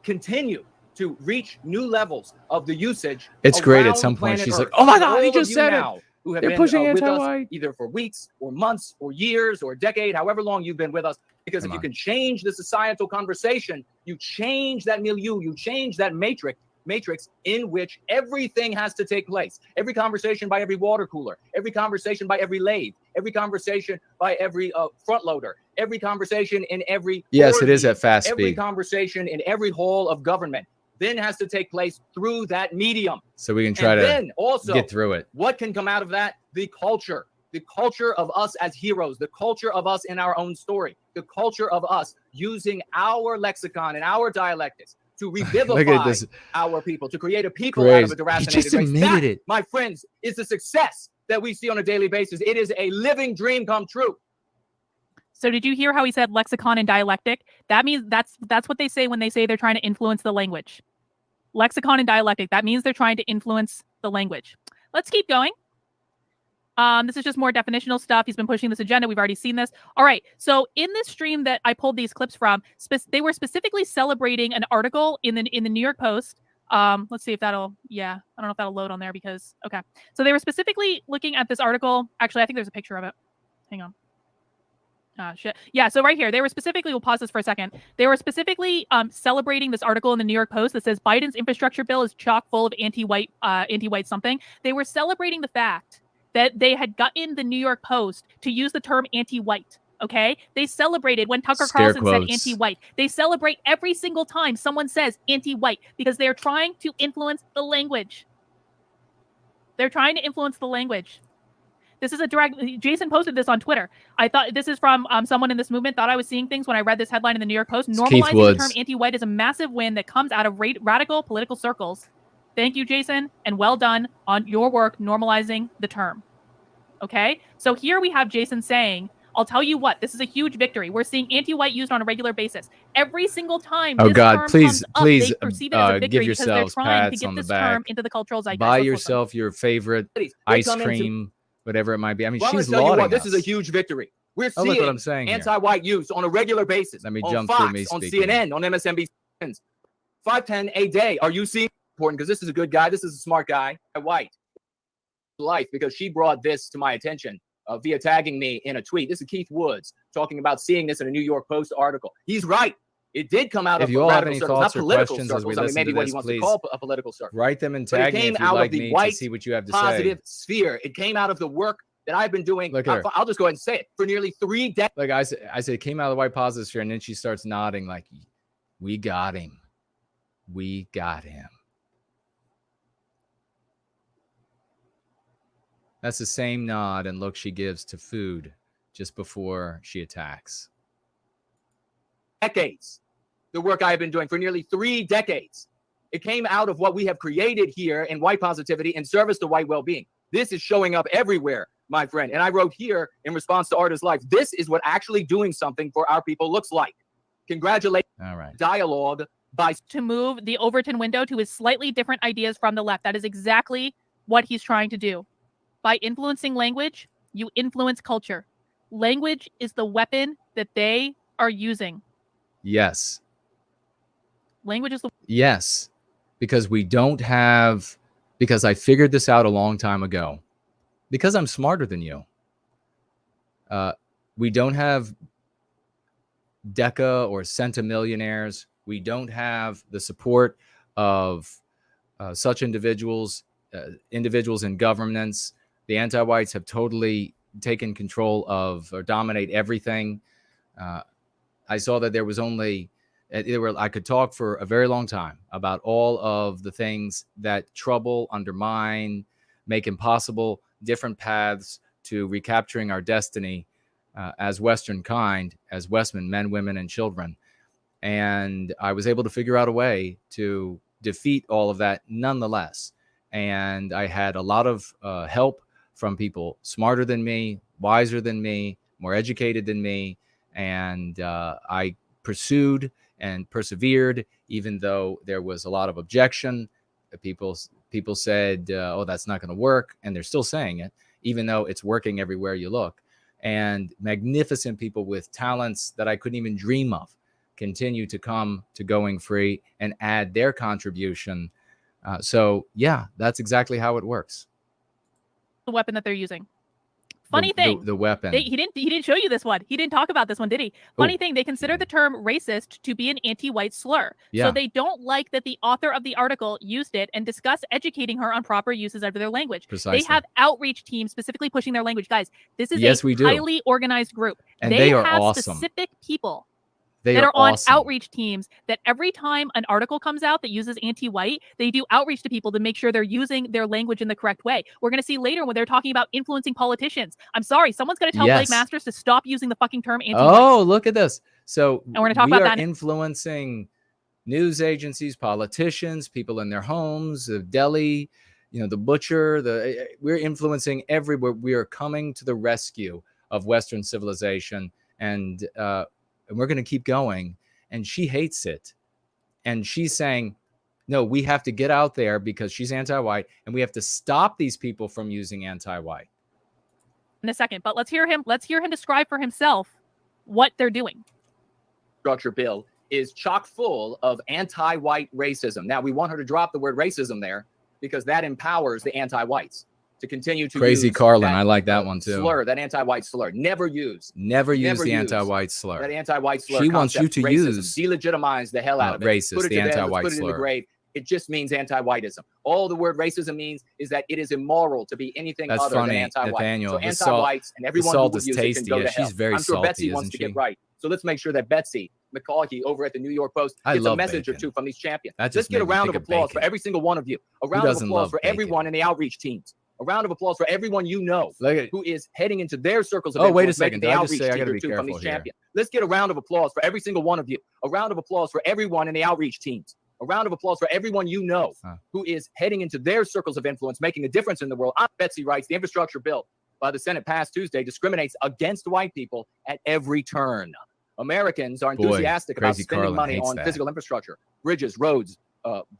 continued to reach new levels of the usage. It's great at some point. She's like, oh my God, he just said it. Who have They're been pushing with anti-white us either for weeks or months or years or a decade, however long you've been with us. Because if you can change the societal conversation, you change that milieu, you change that matrix in which everything has to take place. Every conversation by every water cooler, every conversation by every lathe, every conversation by every front loader, every conversation in every yes, it is at fast every speed. Every conversation in every hall of government then has to take place through that medium. So we can try to then also get through it. What can come out of that? The culture of us as heroes, the culture of us in our own story, the culture of us using our lexicon and our dialectics to revivify our people, to create a people out of a deracinated race. That, my friends, is the success that we see on a daily basis. It is a living dream come true. So did you hear how he said lexicon and dialectic? That means that's what they say when they say they're trying to influence the language. Lexicon and dialectic. That means they're trying to influence the language. Let's keep going. This is just more definitional stuff. He's been pushing this agenda. We've already seen this. All right. So in this stream that I pulled these clips from, they were specifically celebrating an article in the New York Post. Let's see if that'll, yeah, I don't know if that'll load on there because, okay. So they were specifically looking at this article. Actually, I think there's a picture of it. Hang on. Shit. Yeah, so right here, they were specifically, we'll pause this for a second. They were specifically celebrating this article in the New York Post that says Biden's infrastructure bill is chock full of anti-white something. They were celebrating the fact that they had gotten the New York Post to use the term anti-white. Okay, they celebrated when Tucker Carlson said anti-white. They celebrate every single time someone says anti-white because they're trying to influence the language. They're trying to influence the language. This is a direct. Jason posted this on Twitter. I thought this is from someone in this movement. Thought I was seeing things when I read this headline in the New York Post. Normalizing the term anti-white is a massive win that comes out of radical political circles. Thank you, Jason, and well done on your work normalizing the term. Okay, so here we have Jason saying, I'll tell you what, this is a huge victory. We're seeing anti-white used on a regular basis. Every single time this term comes up, they perceive it as a victory because they're trying to get this term into the cultural zeitgeist. Buy yourself your favorite ice cream, whatever it might be. I mean, she's lauding us. This is a huge victory. We're seeing look what I'm saying anti-white use on a regular basis. Let me on jump Fox, through me on speaking. CNN, on MSNBC. 510 a day. Are you seeing important? Because this is a good guy. This is a smart guy. White life, because she brought this to my attention via tagging me in a tweet. This is Keith Woods talking about seeing this in a New York Post article. He's right. It did come out of radical circles, not political circles. I mean, maybe what he wants to call a political circle. Write them and tag me if you'd like me to see what you have to say. Positive sphere. It came out of the work that I've been doing. I'll just go ahead and say it for nearly 3 decades. Like I said, it came out of the white positive sphere, and then she starts nodding like, "We got him. We got him." That's the same nod and look she gives to food just before she attacks. Decades. The work I have been doing for nearly 3 decades. It came out of what we have created here in white positivity in service to white well-being. This is showing up everywhere, my friend. And I wrote here in response to Artist Life, this is what actually doing something for our people looks like. Congratulations. All right. Dialogue by to move the Overton window to his slightly different ideas from the left. That is exactly what he's trying to do. By influencing language, you influence culture. Language is the weapon that they are using. Yes. Language is the... Yes. Because we don't have... Because I figured this out a long time ago. Because I'm smarter than you. We don't have deca or centimillionaires. We don't have the support of such individuals, individuals in governance. The anti-whites have totally taken control of or dominate everything. I saw that there was only, I could talk for a very long time about all of the things that trouble, undermine, make impossible different paths to recapturing our destiny as Western kind, as Westmen, men, women, and children. And I was able to figure out a way to defeat all of that nonetheless. And I had a lot of help from people smarter than me, wiser than me, more educated than me. And I pursued and persevered, even though there was a lot of objection. People said, oh, that's not going to work. And they're still saying it, even though it's working everywhere you look. And magnificent people with talents that I couldn't even dream of continue to come to Going Free and add their contribution. So, yeah, that's exactly how it works. The weapon that they're using. Funny thing, the weapon. He didn't show you this one. He didn't talk about this one, did he? Funny thing, they consider the term racist to be an anti-white slur. Yeah. So they don't like that the author of the article used it and discussed educating her on proper uses of their language. Precisely. They have outreach teams specifically pushing their language. Guys, this is a highly organized group. And they are have awesome. Specific people that are on awesome. Outreach teams that every time an article comes out that uses anti-white, they do outreach to people to make sure they're using their language in the correct way. We're going to see later when they're talking about influencing politicians. I'm sorry, someone's going to tell Blake Masters to stop using the fucking term anti-white. Oh, look at this. So and we're going to talk about that. Influencing news agencies, politicians, people in their homes, the deli, the butcher, we're influencing everywhere. We are coming to the rescue of Western civilization, and we're going to keep going. And she hates it. And she's saying, no, we have to get out there because she's anti-white, and we have to stop these people from using anti-white. in a second, but let's hear him describe for himself what they're doing. Structure bill is chock full of anti-white racism. Now, we want her to drop the word racism there because that empowers the anti-whites to continue to Crazy use Karlyn. that, I like that one too. Slur, that anti-white slur. Never use the anti-white slur. That anti-white slur. She wants you to racism. use delegitimize the hell out of it. Racist, Put it the to bed, anti-white put it in the slur. grave. It just means anti-whiteism. All the word racism means is that it is immoral to be anything That's other funny, than anti-white. Nathaniel. So anti-whites and everyone who salt would is use tasty. it can go Yeah, to hell. she's very I'm sure salty, Betsy wants isn't to she? get right. So let's make sure that Betsy McCaughey over at the New York Post I gets a love message bacon. or two from these champions. That just Let's get a made me round of think of applause for bacon. every single one of you. A round of doesn't applause love for bacon? everyone in the outreach teams. A round of applause for everyone you know Look at, who is heading into their circles of oh, wait a influence, second. making Did the I just outreach say I team got to or be two from careful these here? champions. Let's get a round of applause for every single one of you. A round of applause for everyone in the outreach teams. A round of applause for everyone you know who is heading into their circles of influence, making a difference in the world. Betsy writes, the infrastructure bill by the Senate passed Tuesday discriminates against white people at every turn. Americans are enthusiastic about spending Karlyn money hates on that. physical infrastructure, bridges, roads,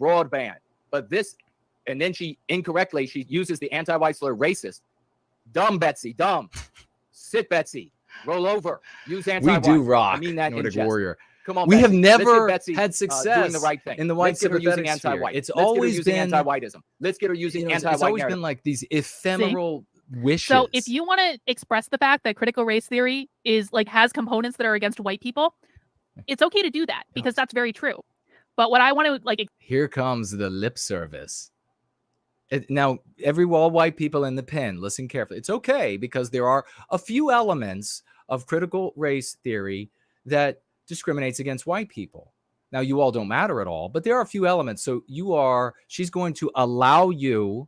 broadband. But this, and then she uses the anti-white slur racist. Dumb Betsy, dumb. Sit Betsy, roll over, use anti-white. We do rock, I mean that in Nordic jest. Warrior. Come on, We have Betsy. never Let's get Betsy, had success doing the right thing. in the white Let's get her using sympathetic sphere. anti-white. It's Let's get her always using been anti-whiteism. Let's get her using anti-white it's always narrative. been like these ephemeral wishes. So if you want to express the fact that critical race theory is like has components that are against white people, it's okay to do that because that's very true. But what I want to like, here comes the lip service. Now, all white people in the pen, listen carefully. It's okay because there are a few elements of critical race theory that discriminates against white people. Now, you all don't matter at all, but there are a few elements. So she's going to allow you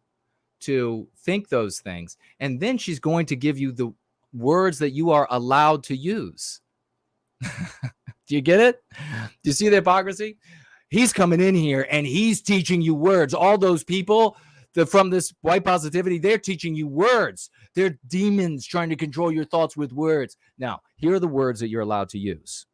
to think those things, and then she's going to give you the words that you are allowed to use. Do you get it? Do you see the hypocrisy? He's coming in here and he's teaching you words. All those people from this white positivity, they're teaching you words. They're demons trying to control your thoughts with words. Now, here are the words that you're allowed to use.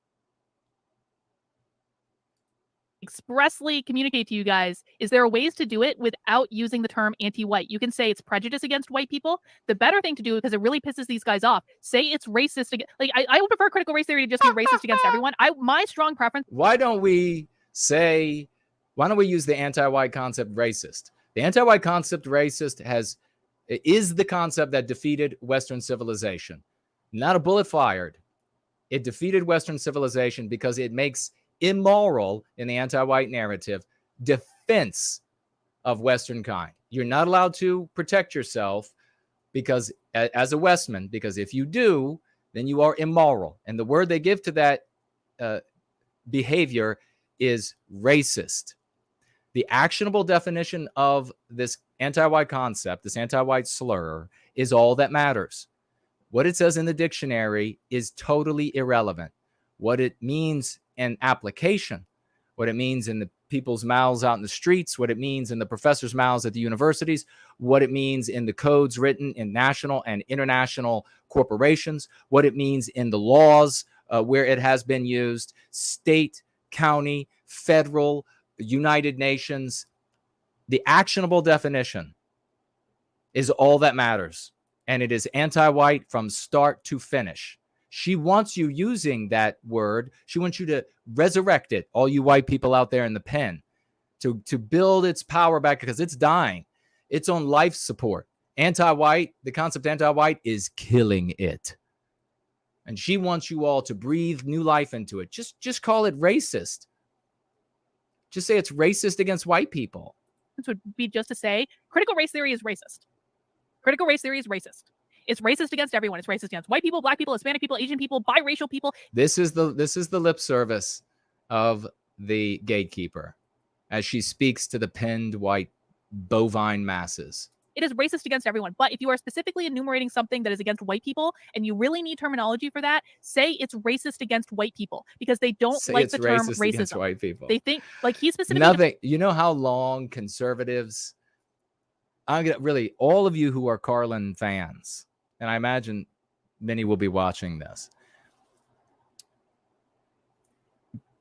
Expressly communicate to you guys, is there ways to do it without using the term anti-white? You can say it's prejudice against white people. The better thing to do, because it really pisses these guys off, say it's racist against, like I would prefer critical race theory to just be racist against everyone. My strong preference. Why don't we use the anti-white concept racist? The anti-white concept racist is the concept that defeated Western civilization. Not a bullet fired. It defeated Western civilization because it makes immoral, in the anti-white narrative, defense of Western kind. You're not allowed to protect yourself because, as a Westman, because if you do, then you are immoral. And the word they give to that behavior is racist. The actionable definition of this anti-white concept, this anti-white slur, is all that matters. What it says in the dictionary is totally irrelevant. What it means in application, what it means in the people's mouths out in the streets, what it means in the professors' mouths at the universities, what it means in the codes written in national and international corporations, what it means in the laws where it has been used, state, county, federal, United Nations. The actionable definition is all that matters. And it is anti-white from start to finish. She wants you using that word. She wants you to resurrect it, all you white people out there in the pen, to build its power back because it's dying. It's on life support. Anti-white, the concept anti-white is killing it. And she wants you all to breathe new life into it. Just call it racist. Just say it's racist against white people. This would be just to say critical race theory is racist. Critical race theory is racist. It's racist against everyone. It's racist against white people, black people, Hispanic people, Asian people, biracial people. This is the lip service of the gatekeeper as she speaks to the pinned white bovine masses. It is racist against everyone. But if you are specifically enumerating something that is against white people and you really need terminology for that, say it's racist against white people because they don't like the term racism. Against white people. They think like he's specifically nothing. You know how long conservatives, really all of you who are Karlyn fans, and I imagine many will be watching this.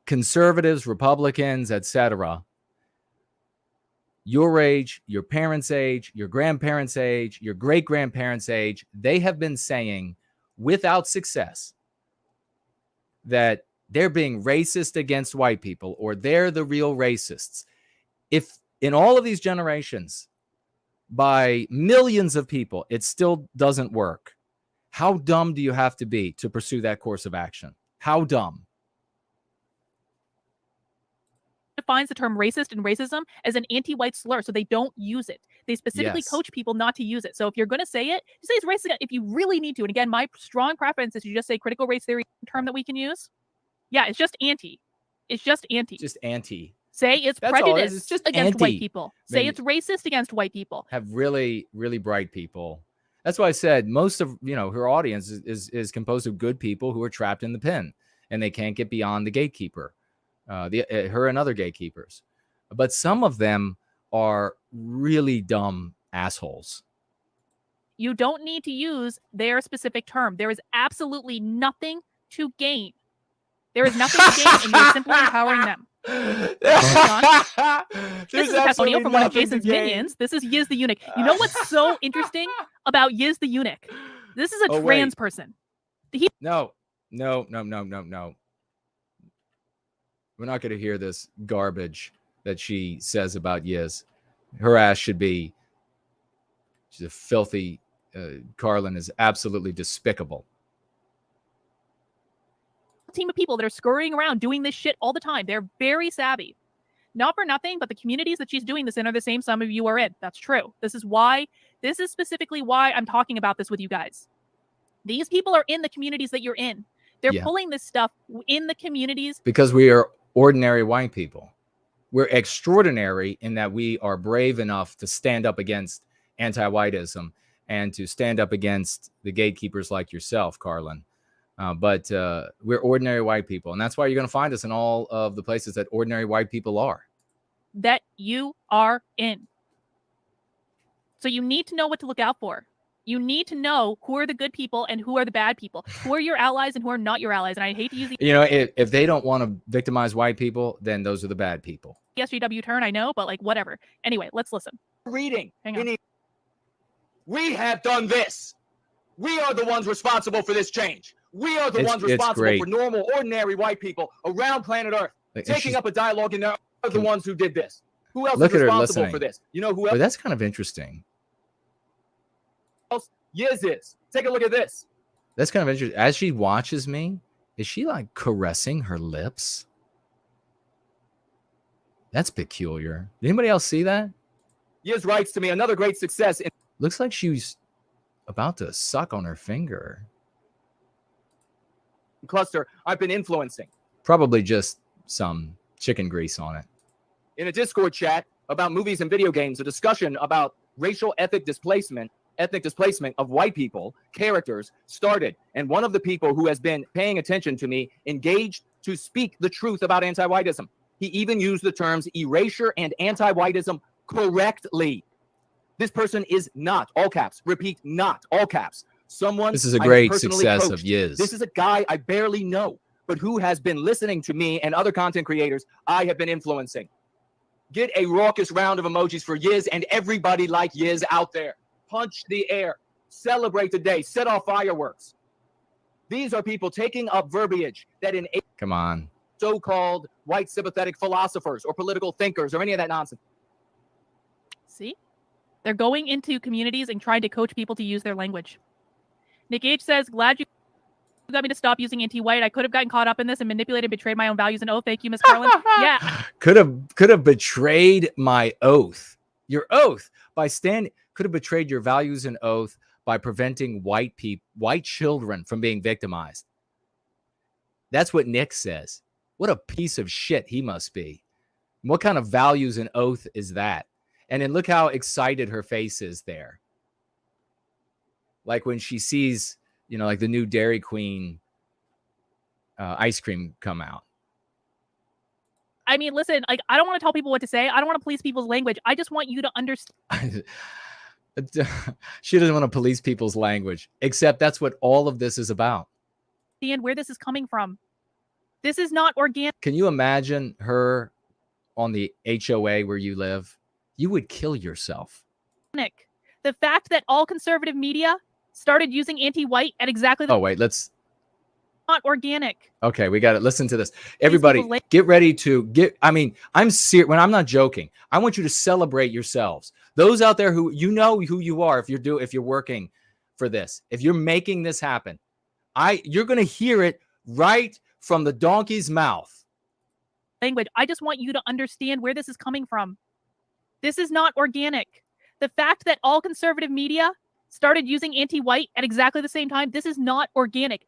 Conservatives, Republicans, etc., your age, your parents' age, your grandparents' age, your great-grandparents' age, they have been saying without success that they're being racist against white people, or they're the real racists. If in all of these generations, by millions of people, it still doesn't work, how dumb do you have to be to pursue that course of action? How dumb? Defines the term racist and racism as an anti-white slur, so they don't use it. They specifically coach people not to use it. So if you're going to say it, say it's racist if you really need to. And again, my strong preference is to just say critical race theory term that we can use. Yeah, it's just anti. It's just anti. Just anti. Say it's prejudice it's just against anti. white people. Say it's racist against white people. Have really, really bright people. That's why I said most of her audience is composed of good people who are trapped in the pen and they can't get beyond the gatekeeper, her and other gatekeepers. But some of them are really dumb assholes. You don't need to use their specific term. There is absolutely nothing to gain. There is nothing to gain, and you're simply empowering them. This is a testimonial from one of Jason's minions. This is Yiz the Eunuch. You know what's so interesting about Yiz the Eunuch? This is a trans person. No. We're not going to hear this garbage that she says about Yiz. Her ass should be. She's a filthy. Karlyn is absolutely despicable. Team of people that are scurrying around doing this shit all the time. They're very savvy. Not for nothing, but the communities that she's doing this in are the same some of you are in. That's true. This is specifically why I'm talking about this with you guys. These people are in the communities that you're in. They're pulling this stuff in the communities. Because we are ordinary white people. We're extraordinary in that we are brave enough to stand up against anti-whiteism and to stand up against the gatekeepers like yourself, Karlyn. But we're ordinary white people. And that's why you're going to find us in all of the places that ordinary white people are. That you are in. So you need to know what to look out for. You need to know who are the good people and who are the bad people. Who are your allies and who are not your allies. And I hate to use the... if they don't want to victimize white people, then those are the bad people. SJW turn, I know, but like whatever. Anyway, let's listen. Reading. Hang on. We have done this. We are the ones responsible for this change. We are the ones responsible for normal, ordinary white people around planet Earth taking up a dialogue, and they're the ones who did this. Who else is responsible for this? You know who else? But that's kind of interesting. Yiz is. Take a look at this. That's kind of interesting. As she watches me, is she like caressing her lips? That's peculiar. Did anybody else see that? Yiz writes to me, another great success. Looks like she's about to suck on her finger. Cluster I've been influencing. Probably just some chicken grease on it. In a Discord chat about movies and video games, a discussion about racial ethnic displacement of white people, characters, started. And one of the people who has been paying attention to me engaged to speak the truth about anti-whiteism. He even used the terms erasure and anti-whiteism correctly. This person is not, all caps, repeat, not, all caps. Someone this is a great success of Yiz. This is a guy I barely know, but who has been listening to me and other content creators I have been influencing. Get a raucous round of emojis for Yiz and everybody like Yiz out there. Punch the air. Celebrate the day. Set off fireworks. These are people taking up verbiage that in come on so-called white sympathetic philosophers or political thinkers or any of that nonsense. See? They're going into communities and trying to coach people to use their language. Nick H says, glad you got me to stop using anti-white. I could have gotten caught up in this and manipulated and betrayed my own values and oath. Thank you, Miss Karlyn. Yeah. Could have betrayed my oath. Your oath by standing could have betrayed your values and oath by preventing white children from being victimized. That's what Nick says. What a piece of shit he must be. What kind of values and oath is that? And then look how excited her face is there. Like when she sees, like the new Dairy Queen ice cream come out. I mean, listen, like, I don't want to tell people what to say. I don't want to police people's language. I just want you to understand. She doesn't want to police people's language, except that's what all of this is about. And where this is coming from. This is not organic. Can you imagine her on the HOA where you live you would kill yourself. Nick, the fact that all conservative media started using anti-white at exactly the not organic. Okay, we got to listen to this. Everybody, get ready to get. I mean, I'm serious when I'm not joking. I want you to celebrate yourselves. Those out there who you know who you are. If you're working for this, if you're making this happen, you're going to hear it right from the donkey's mouth. Language. I just want you to understand where this is coming from. This is not organic. The fact that all conservative media started using anti-white at exactly the same time, this is not organic.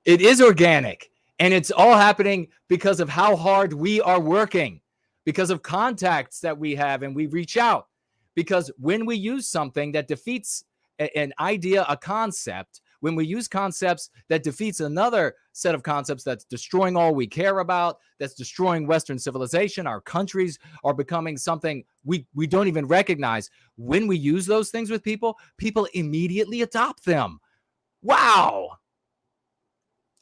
It is organic, and it's all happening because of how hard we are working, because of contacts that we have, and we reach out. Because when we use something that defeats an idea, a concept, when we use concepts that defeats another set of concepts that's destroying all we care about, that's destroying Western civilization, our countries are becoming something we don't even recognize. When we use those things with people, people immediately adopt them. Wow.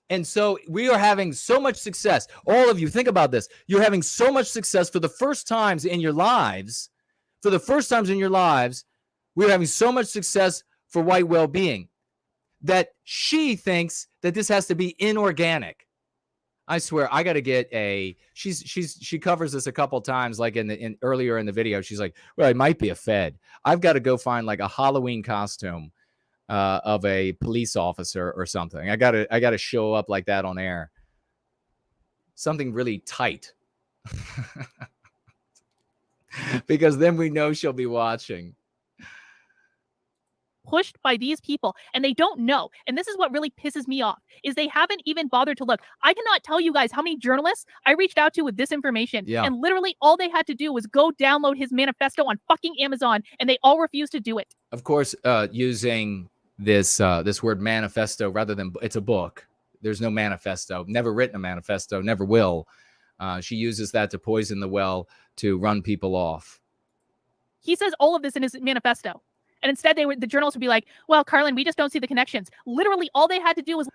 And so we are having so much success. All of you, think about this. You're having so much success for the first times in your lives. For the first times in your lives, we're having so much success for white well-being that she thinks that this has to be inorganic. I swear, I got to get she covers this a couple times, like earlier in the video. She's like, well, it might be a fed. I've got to go find like a Halloween costume of a police officer or something. I gotta show up like that on air. Something really tight. Because then we know she'll be watching. Pushed by these people, and they don't know. And this is what really pisses me off, is they haven't even bothered to look. I cannot tell you guys how many journalists I reached out to with this information. Yeah. And literally all they had to do was go download his manifesto on fucking Amazon, and they all refused to do it. Of course, using this word manifesto rather than, it's a book. There's no manifesto, never written a manifesto, never will. She uses that to poison the well, to run people off. He says all of this in his manifesto. And instead, the journalists would be like, well, Karlyn, we just don't see the connections. Literally, all they had to do was...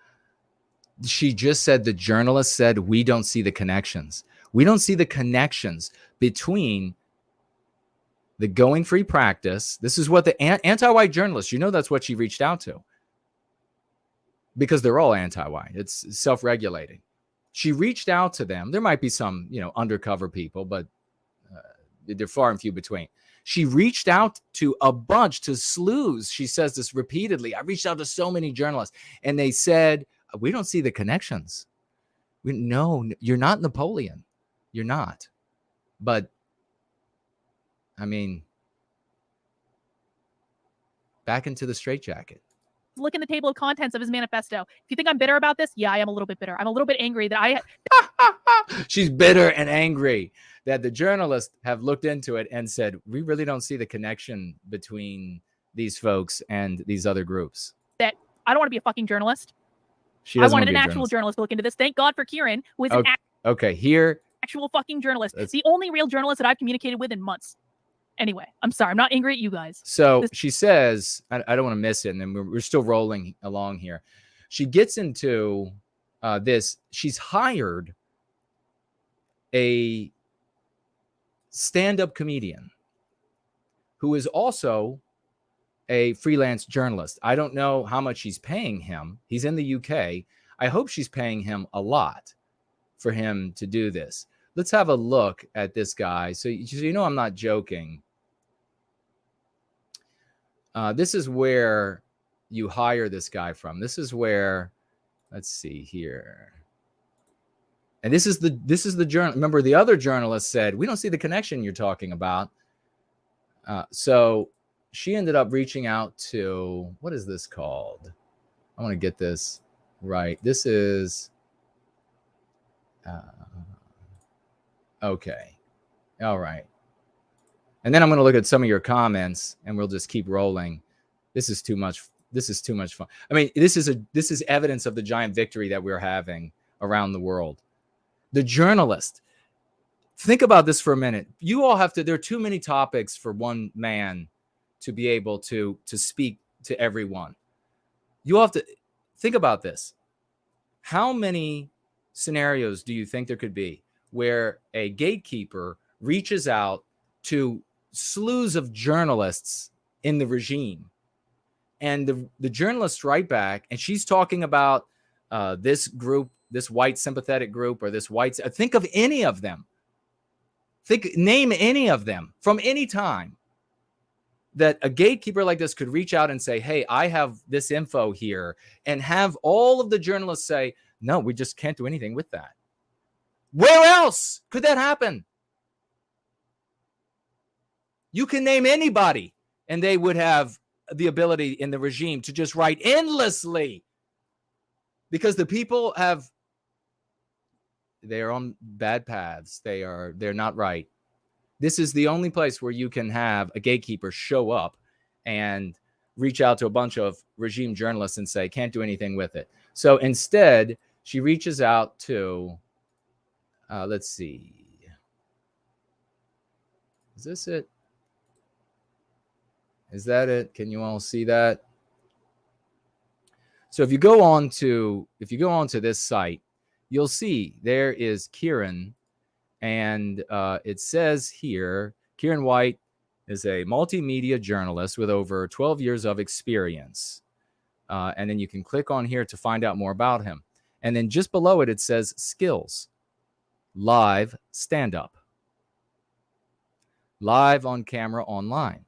She just said, the journalist said, we don't see the connections. We don't see the connections between the going free practice. This is what the anti-white journalists, that's what she reached out to. Because they're all anti-white. It's self-regulating. She reached out to them. There might be some, undercover people, but they're far and few between. She reached out to a bunch, to slews. She says this repeatedly. I reached out to so many journalists, and they said, we don't see the connections. No, you're not Napoleon. You're not. But, I mean, back into the straitjacket. Look in the table of contents of his manifesto. If you think I'm bitter about this, yeah, I am a little bit bitter. I'm a little bit angry that I... She's bitter and angry that the journalists have looked into it and said, we really don't see the connection between these folks and these other groups. That I don't want to be a fucking journalist. I wanted an actual journalist to look into this. Thank God for Kieran, who is an actual fucking journalist. It's the only real journalist that I've communicated with in months. Anyway, I'm sorry. I'm not angry at you guys. So she says, I don't want to miss it, and then we're still rolling along here. She gets into this. She's hired a stand-up comedian who is also a freelance journalist. I don't know how much she's paying him. He's in the UK. I hope she's paying him a lot for him to do this. Let's have a look at this guy. So I'm not joking. This is where you hire this guy from. This is where, let's see here. And this is the journal. Remember, the other journalist said, we don't see the connection you're talking about. So she ended up reaching out to, what is this called? I want to get this right. This is, okay. All right. And then I'm going to look at some of your comments and we'll just keep rolling. This is too much. This is too much fun. I mean, this is evidence of the giant victory that we're having around the world. The journalist, think about this for a minute. You all have to, there are too many topics for one man to be able to speak to everyone. You have to think about this. How many scenarios do you think there could be where a gatekeeper reaches out to slews of journalists in the regime. And the journalists write back, and she's talking about this group, this white sympathetic group, or this white. Think of any of them. Name any of them from any time that a gatekeeper like this could reach out and say, hey, I have this info here, and have all of the journalists say, no, we just can't do anything with that. Where else could that happen? You can name anybody, and they would have the ability in the regime to just write endlessly, because the people they're on bad paths. They're not right. This is the only place where you can have a gatekeeper show up and reach out to a bunch of regime journalists and say, can't do anything with it. So instead, she reaches out to, let's see. Is this it? Is that it? Can you all see that? So if you go on to this site, you'll see there is Karlyn, and it says here, Karlyn White is a multimedia journalist with over 12 years of experience. And then you can click on here to find out more about him. And then just below it, it says skills, live stand-up, live on camera online,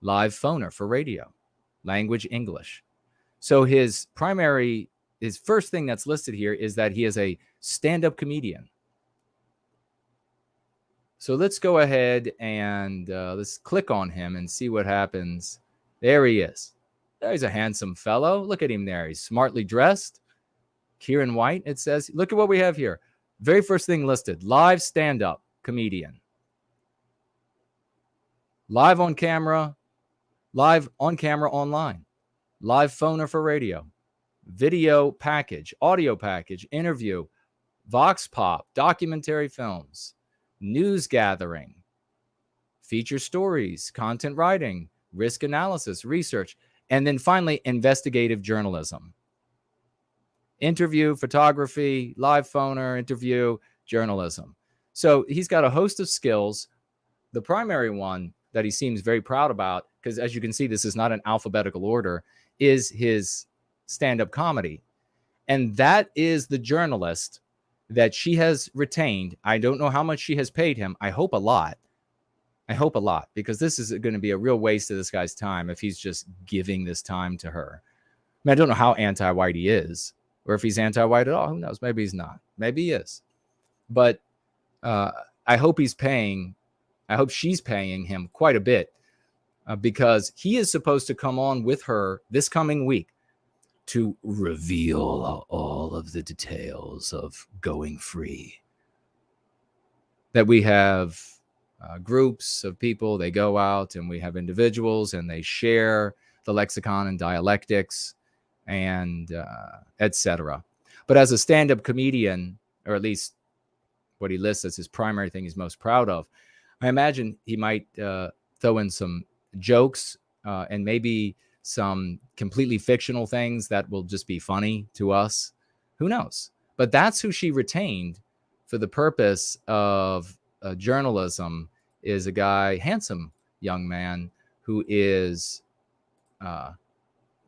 live phoner for radio, language English. So his first thing that's listed here is that he is a stand-up comedian. So let's go ahead and let's click on him and see what happens. There he is. He's a handsome fellow. Look at him there. He's smartly dressed. Karlyn White, it says. Look at what we have here. Very first thing listed, live stand-up comedian. Live on camera online. Live phoner for radio. Video package, audio package, interview, vox pop, documentary films, news gathering, feature stories, content writing, risk analysis, research, and then finally, investigative journalism. Interview, photography, live phoner, interview, journalism. So he's got a host of skills. The primary one that he seems very proud about, because as you can see, this is not an alphabetical order, is his stand-up comedy. And that is the journalist that she has retained. I don't know how much she has paid him. I hope a lot. Because this is going to be a real waste of this guy's time if he's just giving this time to her. I mean, I don't know how anti-white he is, or if he's anti-white at all. Who knows? Maybe he's not. Maybe he is. But I hope she's paying him quite a bit, because he is supposed to come on with her this coming week to reveal all of the details of going free. That we have groups of people, they go out, and we have individuals, and they share the lexicon and dialectics and etc. But as a stand-up comedian, or at least what he lists as his primary thing he's most proud of, I imagine he might throw in some jokes and maybe some completely fictional things that will just be funny to us. Who knows? But that's who she retained for the purpose of journalism, is a guy, handsome young man, who is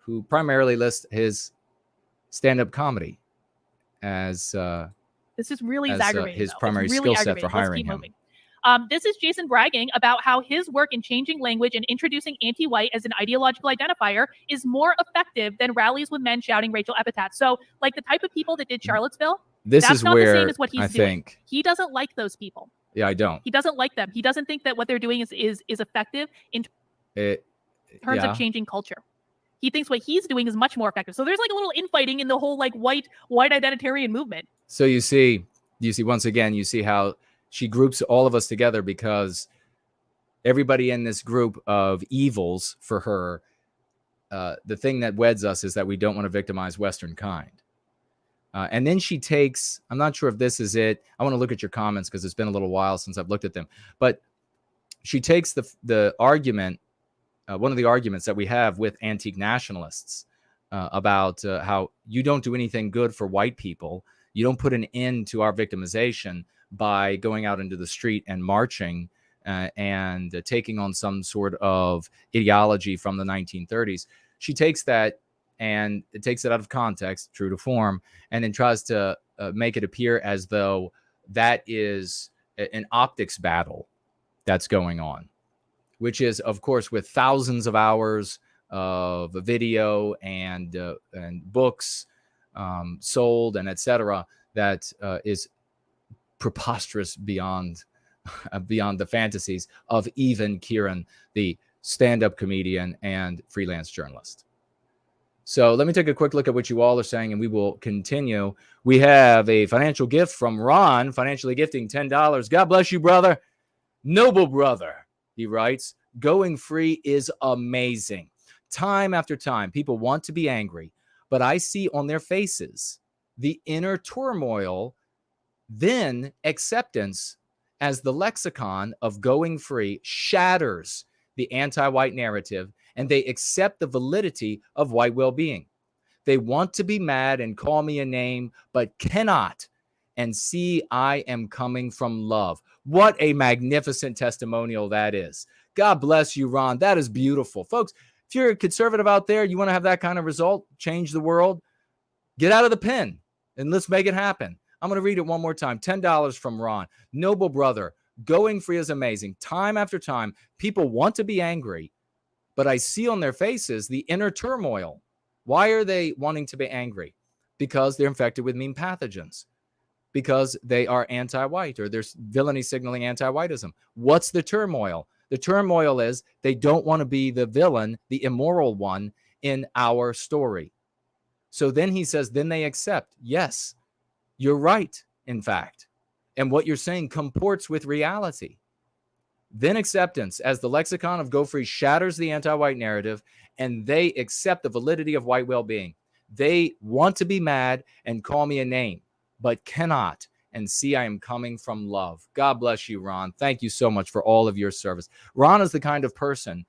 who primarily lists his stand-up comedy as this is really aggravating. His primary skill set for hiring him. This is Jason bragging about how his work in changing language and introducing anti-white as an ideological identifier is more effective than rallies with men shouting racial epithets. So, like the type of people that did Charlottesville, that's not the same as what he's doing. He doesn't like those people. Yeah, I don't. He doesn't like them. He doesn't think that what they're doing is effective in terms of changing culture. He thinks what he's doing is much more effective. So there's like a little infighting in the whole like white identitarian movement. So you see once again, you see how she groups all of us together, because everybody in this group of evils for her, the thing that weds us is that we don't want to victimize Western kind. And then she takes, I'm not sure if this is it. I want to look at your comments because it's been a little while since I've looked at them. But she takes the argument, one of the arguments that we have with antique nationalists about how you don't do anything good for white people. You don't put an end to our victimization by going out into the street and marching and taking on some sort of ideology from the 1930s. She takes that and it takes it out of context, true to form, and then tries to make it appear as though that is an optics battle that's going on, which is, of course, with thousands of hours of video and books sold and etc. That is preposterous beyond the fantasies of even Kieran, the stand-up comedian and freelance journalist. So let me take a quick look at what you all are saying, and we will continue. We have a financial gift from Ron, financially gifting $10. God bless you, brother. Noble brother, he writes, going free is amazing. Time after time, people want to be angry, but I see on their faces the inner turmoil, then acceptance, as the lexicon of going free shatters the anti-white narrative, and they accept the validity of white well-being. They want to be mad and call me a name, but cannot, and see I am coming from love. What a magnificent testimonial that is. God bless you, Ron. That is beautiful. Folks, if you're a conservative out there, you want to have that kind of result, change the world, get out of the pen and let's make it happen. I'm going to read it one more time. $10 from Ron. Noble brother, going free is amazing. Time after time, people want to be angry, but I see on their faces the inner turmoil. Why are they wanting to be angry? Because they're infected with mean pathogens. Because they are anti-white, or they're villainy signaling anti-whiteism. What's the turmoil? The turmoil is they don't want to be the villain, the immoral one in our story. So then he says, then they accept. Yes, you're right, in fact. And what you're saying comports with reality. Then acceptance, as the lexicon of go free shatters the anti-white narrative, and they accept the validity of white well-being. They want to be mad and call me a name, but cannot, and see I am coming from love. God bless you, Ron. Thank you so much for all of your service. Ron is the kind of person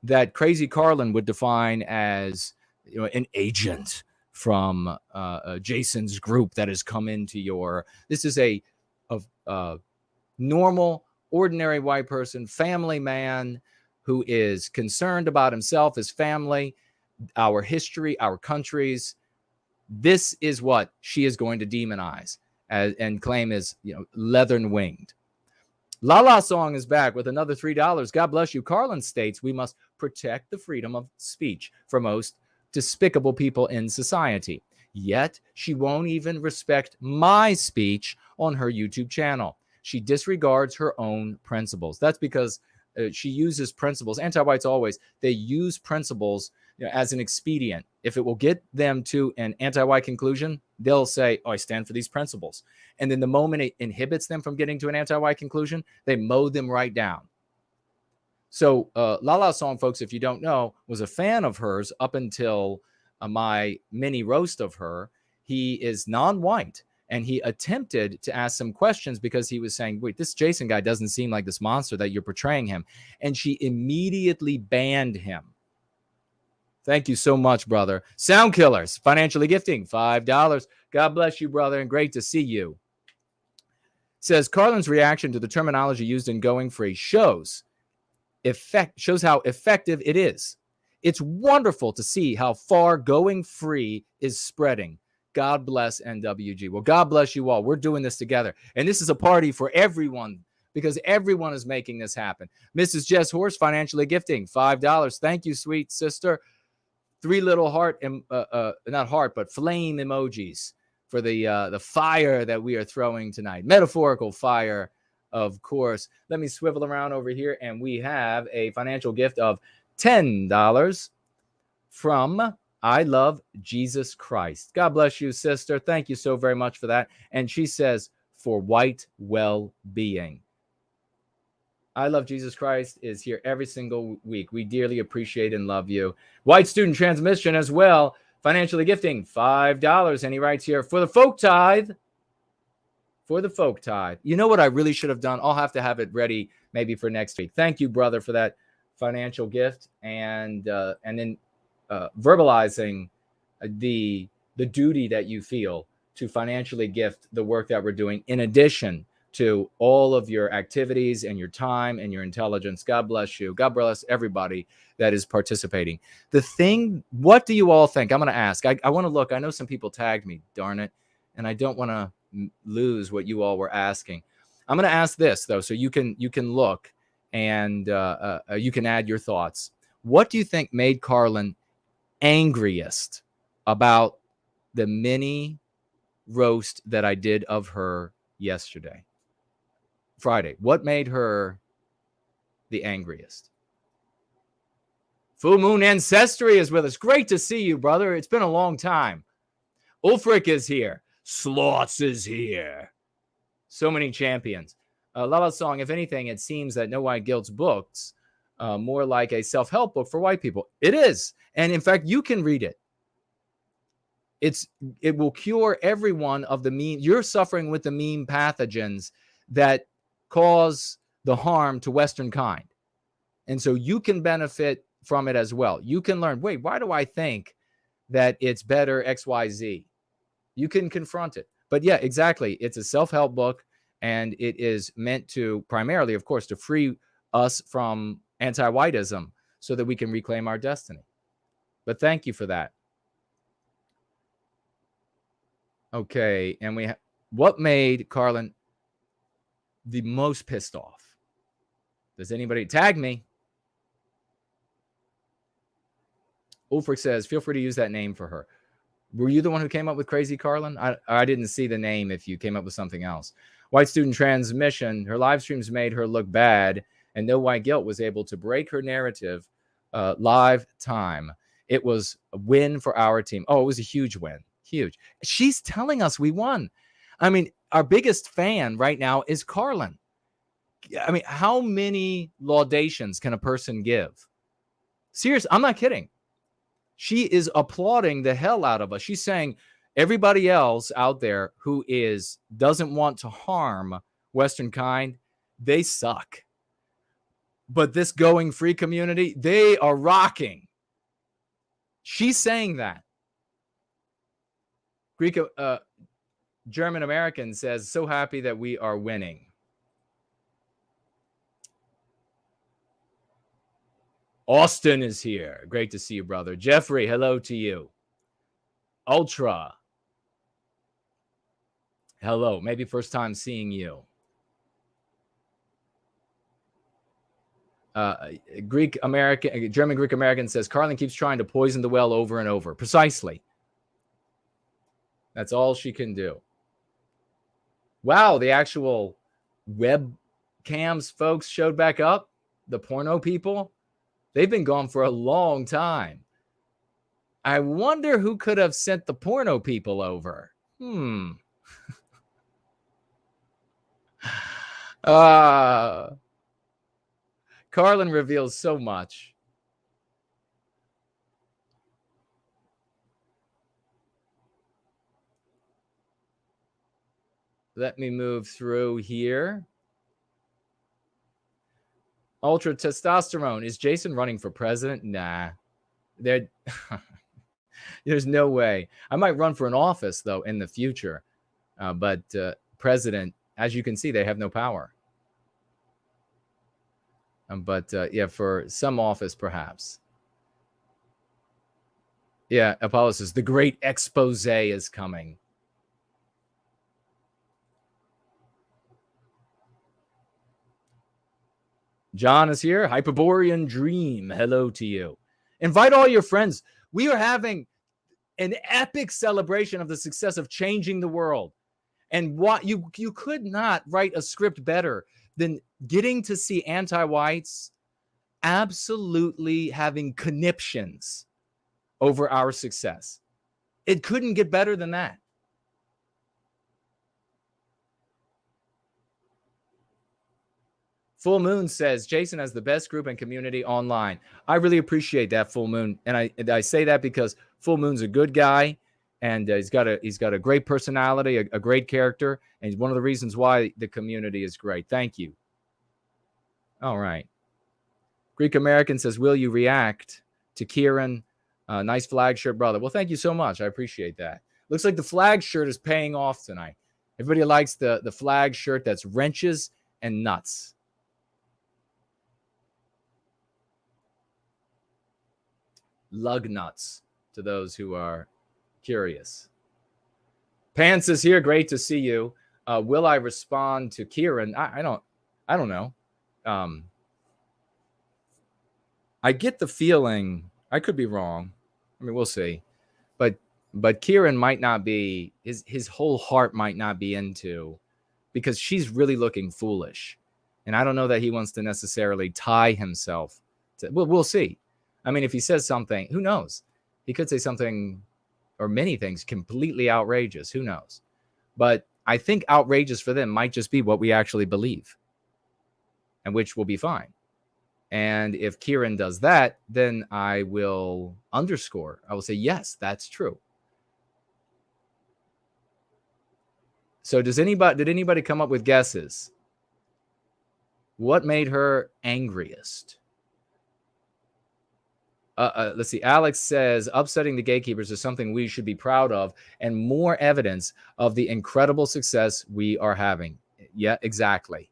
that Crazy Karlyn would define as, you know, an agent from Jason's group that has come into your. This is a normal, ordinary white person, family man who is concerned about himself, his family, our history, our countries. This is what she is going to demonize and claim is, you know, leathern winged. Lala Song is back with another $3. God bless you. Karlyn states we must protect the freedom of speech for most despicable people in society. Yet she won't even respect my speech on her YouTube channel. She disregards her own principles. That's because she uses principles. Anti-whites always, they use principles, you know, as an expedient. If it will get them to an anti-white conclusion, they'll say, oh, I stand for these principles. And then the moment it inhibits them from getting to an anti-white conclusion, they mow them right down. So Lala Song, folks, if you don't know, was a fan of hers up until my mini roast of her. He is non-white. And he attempted to ask some questions because he was saying, wait, this Jason guy doesn't seem like this monster that you're portraying him. And she immediately banned him. Thank you so much, brother. Sound Killers, financially gifting $5. God bless you, brother, and great to see you. Says Karlyn's reaction to the terminology used in Going Free shows how effective it is. It's wonderful to see how far Going Free is spreading. God bless NWG. Well, God bless you all. We're doing this together. And this is a party for everyone because everyone is making this happen. Mrs. Jess Horse, financially gifting $5. Thank you, sweet sister. 3 little heart, not heart, but flame emojis for the fire that we are throwing tonight. Metaphorical fire, of course. Let me swivel around over here, and we have a financial gift of $10 from I Love Jesus Christ. God bless you, sister. Thank you so very much for that. And she says, for white well-being. I Love Jesus Christ is here every single week. We dearly appreciate and love you. White Student Transmission as well, financially gifting $5. And he writes here, for the folk tithe. For the folk tithe. You know what I really should have done? I'll have to have it ready maybe for next week. Thank you, brother, for that financial gift. And then verbalizing the duty that you feel to financially gift the work that we're doing, in addition to all of your activities and your time and your intelligence. God bless you. God bless everybody that is participating. What do you all think? I'm going to ask. I want to look. I know some people tagged me, darn it, and I don't want to lose what you all were asking. I'm going to ask this, though, so you can look and you can add your thoughts. What do you think made Karlyn angriest about the mini roast that I did of her Friday? What made her the angriest? Full Moon Ancestry is with us. Great to see you, brother. It's been a long time. Ulfric is here. Slots is here. So many champions. Lala Song, if anything, it seems that No White Guilt's books more like a self-help book for white people. It is. And in fact, you can read it. It will cure every one of the meme. You're suffering with the meme pathogens that cause the harm to Western kind. And so you can benefit from it as well. You can learn, wait, why do I think that it's better XYZ? You can confront it. But yeah, exactly. It's a self-help book, and it is meant to primarily, of course, to free us from anti-whiteism so that we can reclaim our destiny. But thank you for that. Okay, and what made Karlyn the most pissed off? Does anybody tag me? Ulfric says, feel free to use that name for her. Were you the one who came up with Crazy Karlyn? I didn't see the name if you came up with something else. White Student Transmission, her live streams made her look bad, and No White Guilt was able to break her narrative live time. It was a win for our team. Oh, it was a huge win. Huge. She's telling us we won. I mean, our biggest fan right now is Karlyn. I mean, how many laudations can a person give? Seriously, I'm not kidding. She is applauding the hell out of us. She's saying everybody else out there who doesn't want to harm Western kind, they suck. But this going free community, they are rocking. She's saying that. German American says, so happy that we are winning. Austin is here. Great to see you, brother. Jeffrey, hello to you. Ultra. Hello. Maybe first time seeing you. German Greek American says, Karlyn keeps trying to poison the well over and over. Precisely. That's all she can do. Wow, the actual webcams folks showed back up. The porno people. They've been gone for a long time. I wonder who could have sent the porno people over. Karlyn reveals so much. Let me move through here. Ultra testosterone. Is Jason running for president? Nah. There's no way. I might run for an office, though, in the future. But president, as you can see, they have no power. But yeah, for some office, perhaps. Yeah, Apollo says, the great expose is coming. John is here. Hyperborean Dream. Hello to you. Invite all your friends. We are having an epic celebration of the success of changing the world. And what you could not write a script better than getting to see anti-whites absolutely having conniptions over our success. It couldn't get better than that. Full Moon says, Jason has the best group and community online. I really appreciate that, Full Moon. And I say that because Full Moon's a good guy, and he's got a great personality, a great character, and he's one of the reasons why the community is great. Thank you. All right. Greek American says, will you react to Kieran? Nice flag shirt, brother. Well, thank you so much. I appreciate that. Looks like the flag shirt is paying off tonight. Everybody likes the flag shirt that's wrenches and nuts. Lug nuts to those who are curious. Pants is here. Great to see you. Will I respond to Kieran? I don't know. I get the feeling, I could be wrong. I mean, we'll see. But Kieran might not be, his whole heart might not be into, because she's really looking foolish. And I don't know that he wants to necessarily tie himself to, well, we'll see. I mean, if he says something, who knows? He could say something or many things completely outrageous. Who knows? But I think outrageous for them might just be what we actually believe, and which will be fine. And if Kieran does that, then I will underscore. I will say, yes, that's true. So did anybody come up with guesses? What made her angriest? Let's see. Alex says, upsetting the gatekeepers is something we should be proud of, and more evidence of the incredible success we are having. Yeah, exactly.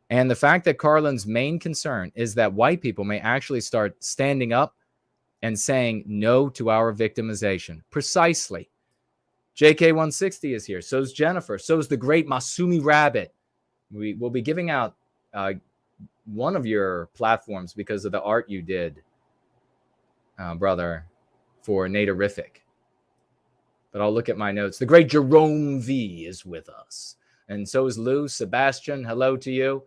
And the fact that Karlyn's main concern is that white people may actually start standing up and saying no to our victimization. Precisely. JK160 is here. So's Jennifer. So's the great Masumi Rabbit. We will be giving out one of your platforms because of the art you did, brother, for Naturific. But I'll look at my notes. The great Jerome V is with us. And so is Lou. Sebastian, hello to you.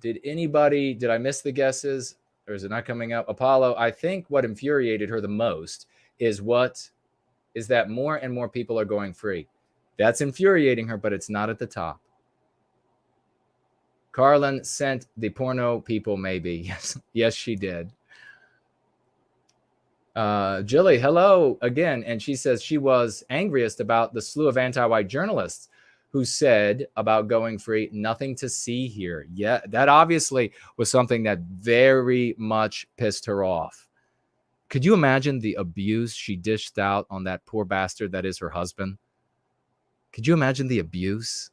Did I miss the guesses? Or is it not coming up? Apollo, I think what infuriated her the most is that more and more people are going free. That's infuriating her, but it's not at the top. Karlyn sent the porno people, maybe. Yes, she did. Jilly, hello again. And she says she was angriest about the slew of anti-white journalists who said about going free, nothing to see here. Yeah, that obviously was something that very much pissed her off. Could you imagine the abuse she dished out on that poor bastard that is her husband? Could you imagine the abuse?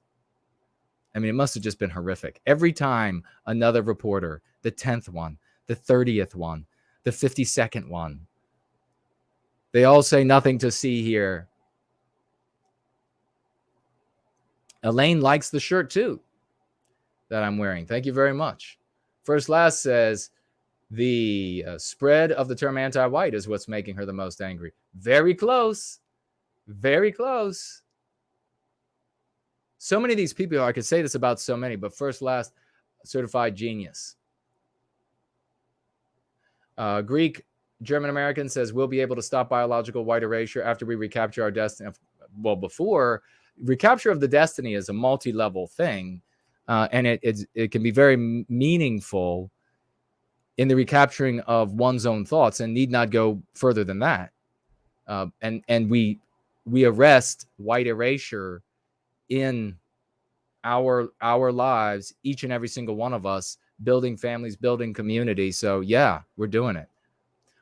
I mean, it must have just been horrific. Every time another reporter, the 10th one, the 30th one, the 52nd one, they all say nothing to see here. Elaine likes the shirt too that I'm wearing. Thank you very much. First Last says the spread of the term anti-white is what's making her the most angry. Very close. Very close. So many of these people, I could say this about so many, but First Last, certified genius. Greek German American says we'll be able to stop biological white erasure after we recapture our destiny. Well, before, recapture of the destiny is a multi-level thing, and it can be very meaningful in the recapturing of one's own thoughts and need not go further than that. And we arrest white erasure in our lives, each and every single one of us, building families, building community. So yeah, we're doing it.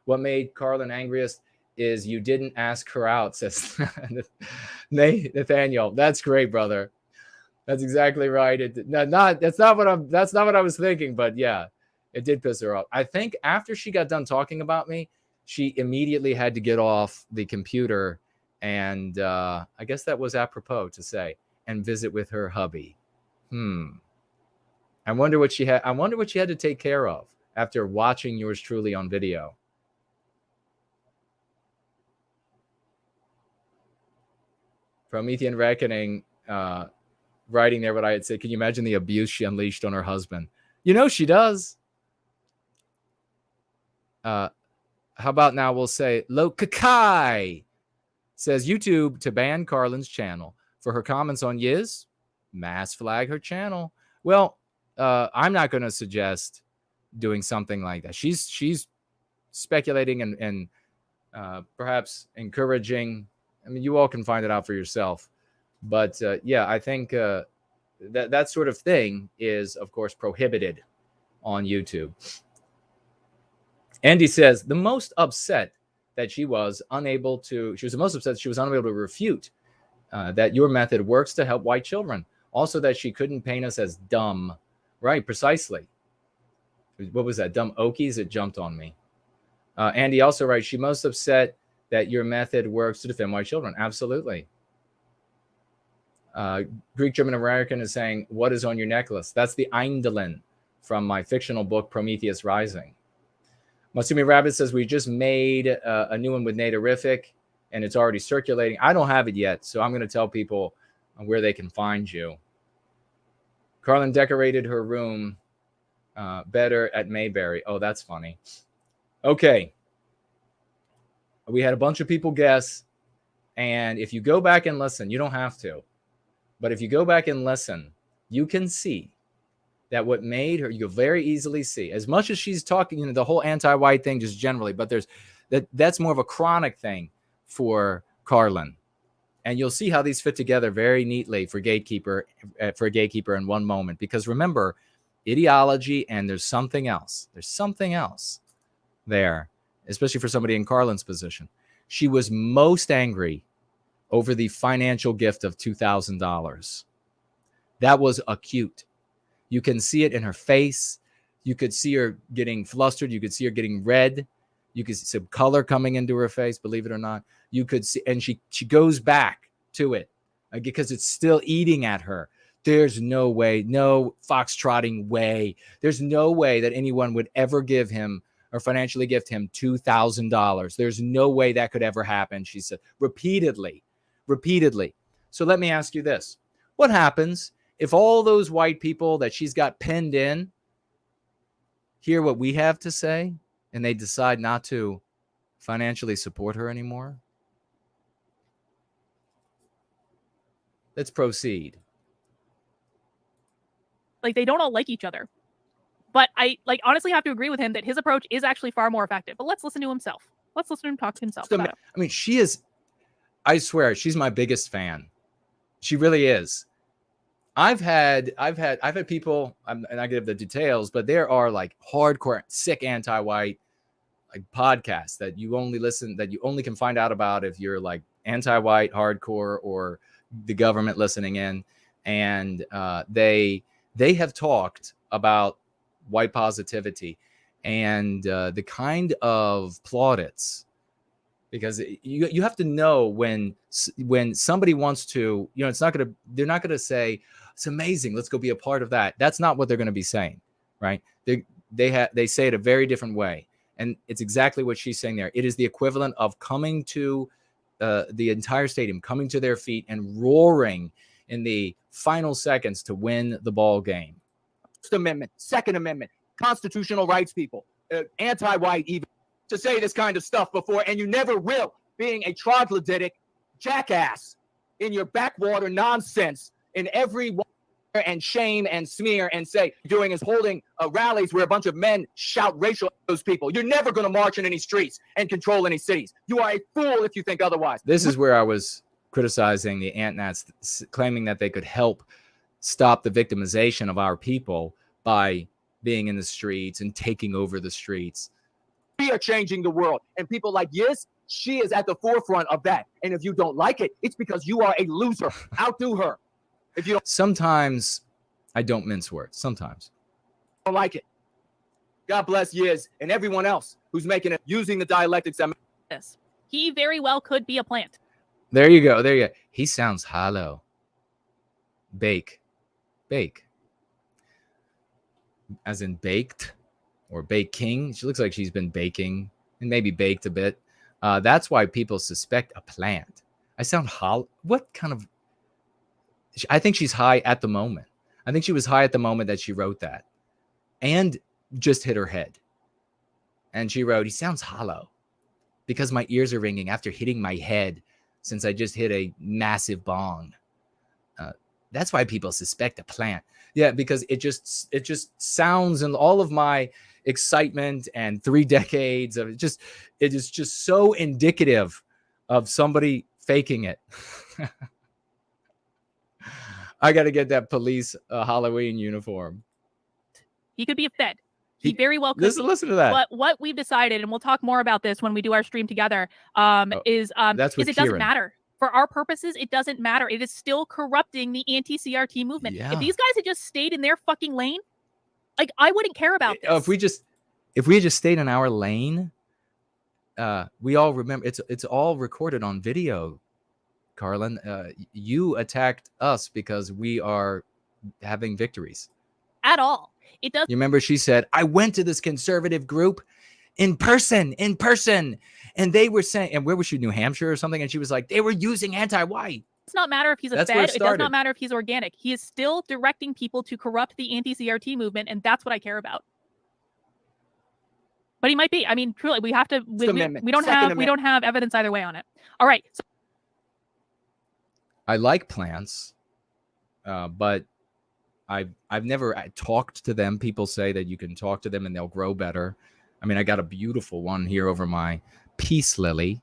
What made Karlyn angriest is you didn't ask her out, says Nathaniel. That's great, brother. That's exactly right. That's not what I was thinking, but yeah, it did piss her off. I think after she got done talking about me, she immediately had to get off the computer, and I guess that was apropos to say, and visit with her hubby. I wonder what she had to take care of after watching yours truly on video. Promethean Reckoning, writing there what I had said. Can you imagine the abuse she unleashed on her husband? You know she does. How about now we'll say Lokakai says YouTube to ban Karlyn's channel for her comments on Yiz, mass flag her channel. Well, I'm not going to suggest doing something like that. She's speculating and perhaps encouraging. I mean, you all can find it out for yourself. But yeah, I think that sort of thing is, of course, prohibited on YouTube. Andy says, the most upset that she was unable to, she was the most upset she was unable to refute that your method works to help white children. Also that she couldn't paint us as dumb. Right, precisely. What was that? Dumb Okies? It jumped on me. Andy also writes, she most upset that your method works to defend white children. Absolutely. Greek German American is saying, what is on your necklace? That's the Eindelen from my fictional book, Prometheus Rising. Masumi Rabbit says, we just made a new one with Naderific, and it's already circulating. I don't have it yet, so I'm going to tell people where they can find you. Karlyn decorated her room better at Mayberry. Oh, that's funny. Okay. We had a bunch of people guess, and if you go back and listen, you don't have to, but if you go back and listen, you can see that what made her, you can very easily see, as much as she's talking, you know, the whole anti-white thing just generally, but there's that's more of a chronic thing for Karlyn. And you'll see how these fit together very neatly for Gatekeeper in one moment. Because remember, ideology and there's something else. There's something else there, especially for somebody in Karlyn's position. She was most angry over the financial gift of $2,000. That was acute. You can see it in her face. You could see her getting flustered. You could see her getting red. You could see some color coming into her face, believe it or not. You could see, and she goes back to it because it's still eating at her. There's no way, no foxtrotting way. There's no way that anyone would ever give him or financially gift him $2,000. There's no way that could ever happen, she said repeatedly. So let me ask you this. What happens if all those white people that she's got pinned in hear what we have to say and they decide not to financially support her anymore? Let's proceed. Like, they don't all like each other. But I honestly have to agree with him that his approach is actually far more effective. But let's listen to himself. Let's listen to him talk to himself about it. I mean, she is, I swear, she's my biggest fan. She really is. I've had people, and I give the details, but there are like hardcore, sick anti-white like podcasts that you only listen, that you only can find out about if you're like anti-white, hardcore, or the government listening in. And they have talked about white positivity and the kind of plaudits, because you have to know when somebody wants to, you know, they're not gonna say it's amazing, let's go be a part of that. That's not what they're going to be saying, right? They say it a very different way, and it's exactly what she's saying there. It is the equivalent of coming to the entire stadium, coming to their feet and roaring in the final seconds to win the ball game. First Amendment, Second Amendment, constitutional rights people, anti-white even, to say this kind of stuff before, and you never will, being a troglodytic jackass in your backwater nonsense in every and shame and smear and say doing is holding rallies where a bunch of men shout racial at those people. You're never going to march in any streets and control any cities. You are a fool if you think otherwise. This is where I was criticizing the Ant-Nats, claiming that they could help stop the victimization of our people by being in the streets and taking over the streets. We are changing the world, and people like Yiz, she is at the forefront of that. And if you don't like it, it's because you are a loser. Outdo her. If you don't, sometimes I don't mince words. Sometimes don't like it. God bless Yiz and everyone else who's making it using the dialectics. This. He very well could be a plant. There you go. There you go. He sounds hollow. Bake. As in baked or baking. She looks like she's been baking and maybe baked a bit. That's why people suspect a plant. I sound hollow. What kind of... I think she's high at the moment. I think she was high at the moment that she wrote that and just hit her head. And she wrote, he sounds hollow because my ears are ringing after hitting my head since I just hit a massive bong. That's why people suspect a plant. Yeah, because it just sounds, and all of my excitement and 3 decades of it is just so indicative of somebody faking it. I got to get that police Halloween uniform. He could be a Fed. He very well could. Listen to that. But what we've decided, and we'll talk more about this when we do our stream together, is it doesn't matter. For our purposes, it doesn't matter. It is still corrupting the anti-CRT movement. Yeah. If these guys had just stayed in their fucking lane, like, I wouldn't care about this. If we had just stayed in our lane, we all remember it's all recorded on video. Karlyn, you attacked us because we are having victories. At all. It does. You remember she said, I went to this conservative group in person, and they were saying, and where was she, New Hampshire or something? And she was like, they were using anti-white. It does not matter if he's a Fed. It does not matter if he's organic. He is still directing people to corrupt the anti-CRT movement, and that's what I care about. But he might be. I mean, truly, we have to. We don't have evidence either way on it. All right. So I like plants, but I've never talked to them. People say that you can talk to them and they'll grow better. I mean, I got a beautiful one here over my peace lily,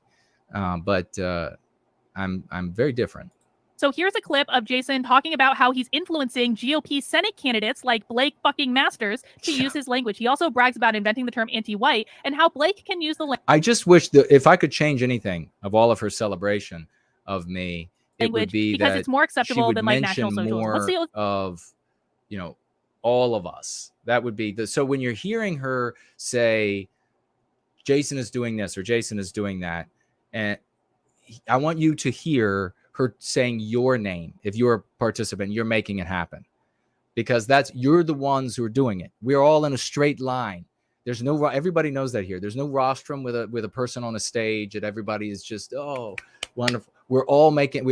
but I'm very different. So here's a clip of Jason talking about how he's influencing GOP Senate candidates like Blake fucking Masters to use his language. He also brags about inventing the term anti-white and how Blake can use the language. I just wish that if I could change anything of all of her celebration of me, it would be because that it's more acceptable than like National Socialism. More of, you know, all of us. That would be so when you're hearing her say, Jason is doing this or Jason is doing that, and I want you to hear her saying your name. If you're a participant, you're making it happen, because you're the ones who are doing it. We're all in a straight line. There's no, everybody knows that here. There's no rostrum with a person on a stage and everybody is just, oh, wonderful. We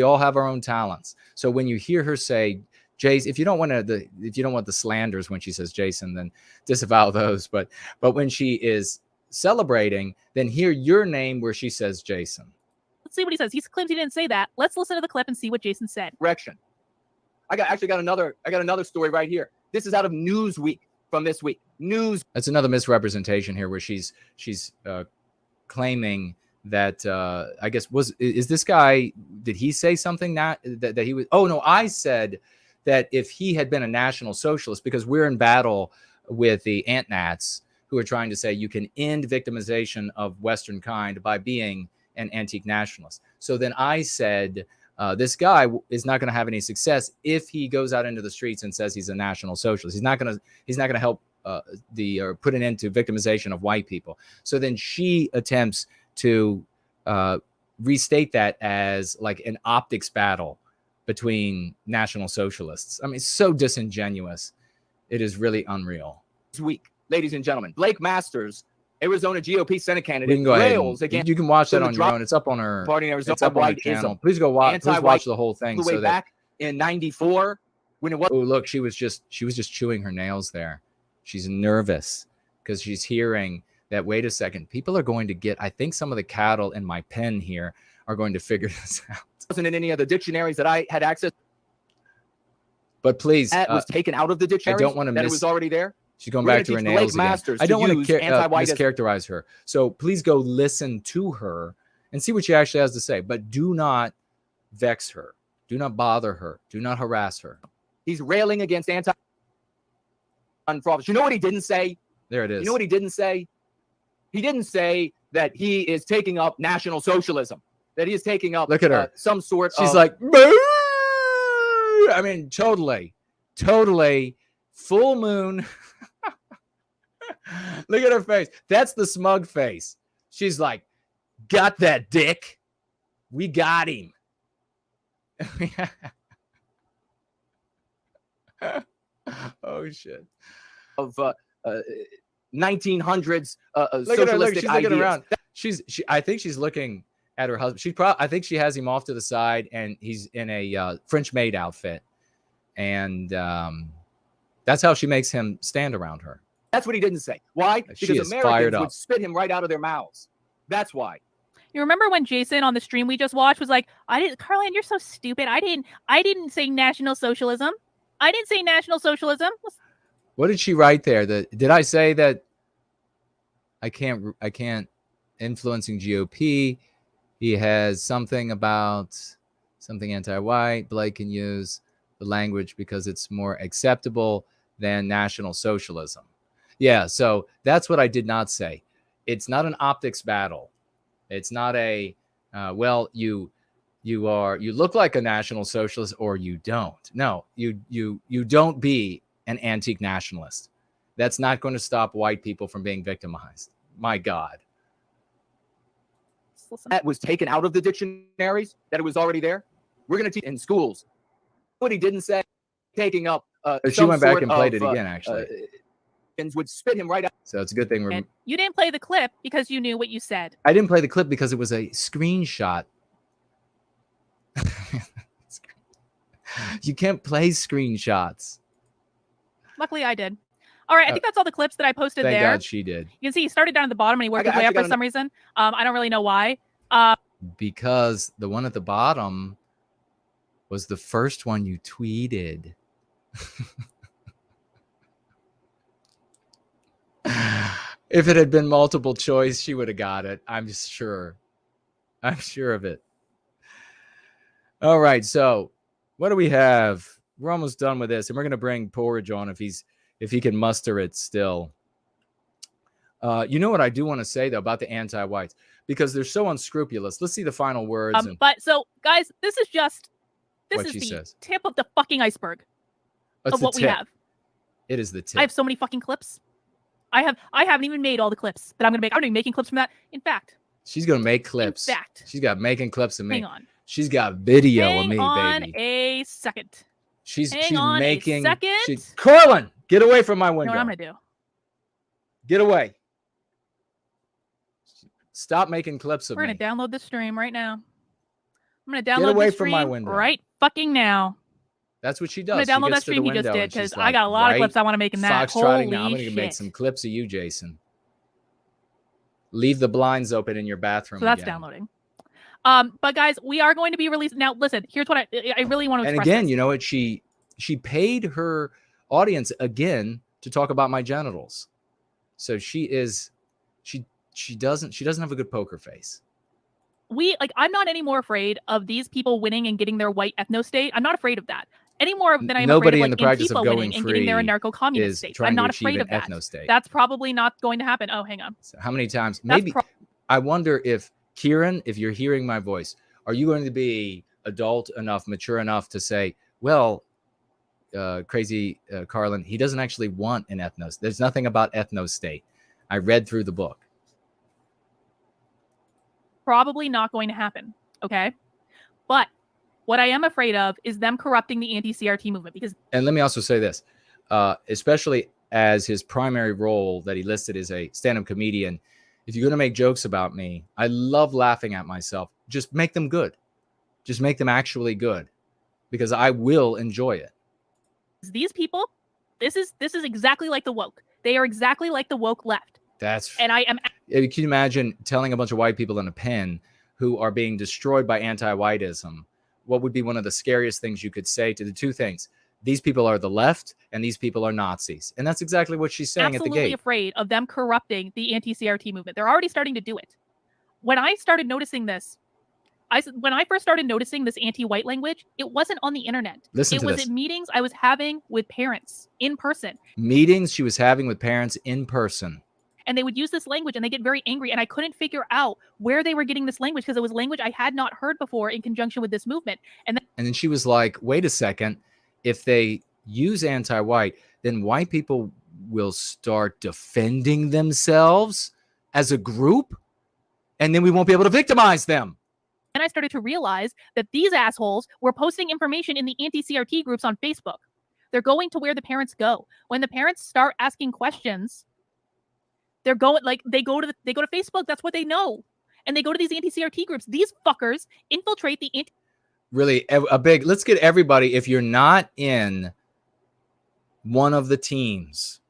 all have our own talents. So when you hear her say, Jace, if you don't want the slanders when she says Jason, then disavow those. But when she is celebrating, then hear your name where she says Jason. Let's see what he says. He claims he didn't say that. Let's listen to the clip and see what Jason said. Correction. I got another story right here. This is out of Newsweek from this week. That's another misrepresentation here where she's claiming that I guess is this guy, did he say something that he was, oh no, I said that if he had been a National Socialist, because we're in battle with the Ant-Nats who are trying to say you can end victimization of Western kind by being an antique nationalist. So then I said, this guy is not going to have any success if he goes out into the streets and says he's a National Socialist. He's not going to help or put an end to victimization of white people. So then she attempts to restate that as like an optics battle between National Socialists. I mean, it's so disingenuous. It is really unreal. This week, ladies and gentlemen, Blake Masters, Arizona GOP Senate candidate, We can go ahead. You can watch that on your own. It's up on her. Party in Arizona, it's up on the channel. Please go watch. Please watch the whole thing. The way back in '94, when it was. Oh, look, she was just chewing her nails there. She's nervous because she's hearing that. Wait a second, people are going to get. I think some of the cattle in my pen here are going to figure this out. Wasn't in any of the dictionaries that I had access. But please, that was taken out of the dictionary. I don't want to miss. It was already there. She's going back to her nails again. I don't want to mischaracterize her. So please go listen to her and see what she actually has to say. But do not vex her. Do not bother her. Do not harass her. He's railing against anti-fraud. You know what he didn't say? There it is. You know what he didn't say? He didn't say that he is taking up National Socialism. That he is taking up. Look at her. Some sort She's of. like, boo! I mean, totally full moon. Look at her face. That's the smug face. She's like, got that dick. We got him. Oh shit. Of 1900s look at her. Look, she's ideas. looking around. I think she's looking at her husband. I think she has him off to the side and he's in a French maid outfit. And that's how she makes him stand around her. That's what he didn't say. Why? Because Americans would spit him right out of their mouths. That's why. You remember when Jason on the stream we just watched was like, Karlyn, you're so stupid. I didn't say National Socialism. I didn't say National Socialism. What did she write there? Did I say that I can't influencing GOP? He has something about something anti-white. Blake can use the language because it's more acceptable than National Socialism. Yeah, so that's what I did not say. It's not an optics battle. It's not a well, you look like a National Socialist or you don't. No, you don't be an antique nationalist. That's not going to stop white people from being victimized. My God. That was taken out of the dictionaries, that it was already there. We're going to teach in schools. What he didn't say, taking up she went back and played it again, actually. Would spit him right out. So it's a good thing. You didn't play the clip because you knew what you said. I didn't play the clip because it was a screenshot. You can't play screenshots. Luckily, I did. All right, I think that's all the clips that I posted Thank there. God she did. You can see he started down at the bottom and he worked his way up for some reason. I don't really know why. Because the one at the bottom was the first one you tweeted. If it had been multiple choice, she would have got it. I'm sure. I'm sure of it. All right, so what do we have? We're almost done with this, and we're going to bring Porridge on if he can muster it still. You know what I do want to say, though, about the anti-whites, because they're so unscrupulous. Let's see the final words. But so, guys, this is the tip of the fucking iceberg of what we have. It is the tip. I have so many fucking clips. I haven't even made all the clips that I'm going to make. I'm going to be making clips from that. In fact. She's going to make clips. In fact. She's got making clips of me. Hang on. She's got video of me, baby. Hang on a second. She's making. A second. Karlyn, get away from my window. You know what I'm going to do? Get away. Stop making clips of me. We're going to download the stream right now. I'm going to download the stream from my window right fucking now. That's what she does. I'm going to download that stream he just did because I got a lot of clips I want to make in that. Holy shit. I'm going to make some clips of you, Jason. Leave the blinds open in your bathroom. So that's downloading. But guys, we are going to be releasing. Now, listen, here's what I really want to express. And again, this. you know what? She paid her audience again to talk about my genitals. So she doesn't have a good poker face. I'm not any more afraid of these people winning and getting their white ethno state. I'm not afraid of that any more than I'm Nobody afraid of in the practice of going and getting their anarcho-communist state. I'm not afraid of that. That's probably not going to happen. Oh, hang on. So how many times? Maybe I wonder if Kieran, if you're hearing my voice, are you going to be adult enough, mature enough to say, well, crazy Karlyn, he doesn't actually want an ethnos. There's nothing about ethno state. I read through the book. Probably not going to happen. Okay. But what I am afraid of is them corrupting the anti-CRT movement and let me also say this, especially as his primary role that he listed as a stand-up comedian. If you're going to make jokes about me, I love laughing at myself. Just make them good. Just make them actually good, because I will enjoy it. These people, this is exactly like the woke. They are exactly like the woke left. And I am. Can you imagine telling a bunch of white people in a pen who are being destroyed by anti-whiteism? What would be one of the scariest things you could say to the two things? These people are the left and these people are Nazis. And that's exactly what she's saying at the gate. Absolutely afraid of them corrupting the anti-CRT movement. They're already starting to do it. When I started noticing this, when I first started noticing this anti-white language, it wasn't on the internet. It was at meetings I was having with parents in person. Meetings she was having with parents in person. And they would use this language and they get very angry. And I couldn't figure out where they were getting this language because it was language I had not heard before in conjunction with this movement. And then she was like, wait a second. If they use anti-white, then white people will start defending themselves as a group. And then we won't be able to victimize them. And I started to realize that these assholes were posting information in the anti-CRT groups on Facebook. They're going to where the parents go. When the parents start asking questions, they're going they go to Facebook. That's what they know. And they go to these anti-CRT groups. These fuckers infiltrate the really a big, let's get everybody, if you're not in one of the teams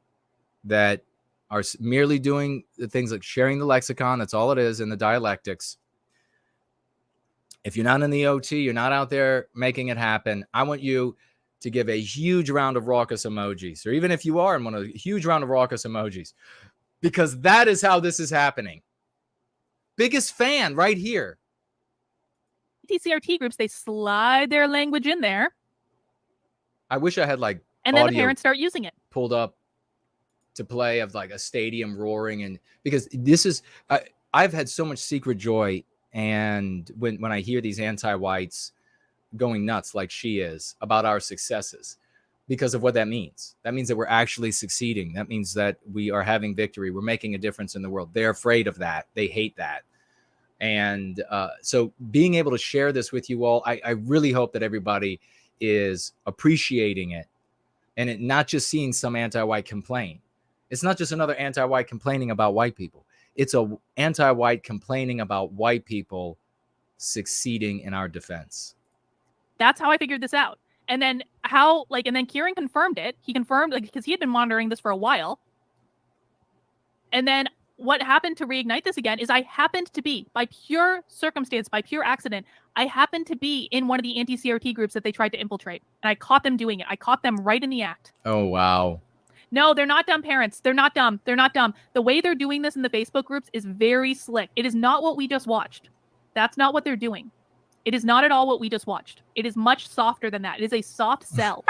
that are merely doing the things like sharing the lexicon, that's all it is, in the dialectics. If you're not in the OT, you're not out there making it happen, I want you to give a huge round of raucous emojis, or even if you are in one of the huge round of raucous emojis, because that is how this is happening. Biggest fan right here. TCRT groups, they slide their language in there. I wish I had like and then the parents start using it. Pulled up to play of like a stadium roaring, and because this is I've had so much secret joy, and when I hear these anti-whites going nuts like she is about our successes, because of what that means. That means that we're actually succeeding. That means that we are having victory. We're making a difference in the world. They're afraid of that. They hate that. And so being able to share this with you all, I really hope that everybody is appreciating it, and it not just seeing some anti-white complain. It's not just another anti-white complaining about white people. It's a anti-white complaining about white people succeeding in our defense. That's how I figured this out. And then and then Kieran confirmed it. He confirmed, like, because he had been monitoring this for a while. And then what happened to reignite this again is I happened to be, by pure circumstance, by pure accident, I happened to be in one of the anti-CRT groups that they tried to infiltrate. And I caught them doing it. I caught them right in the act. Oh, wow. No, they're not dumb parents. They're not dumb. They're not dumb. The way they're doing this in the Facebook groups is very slick. It is not what we just watched. That's not what they're doing. It is not at all what we just watched. It is much softer than that. It is a soft sell.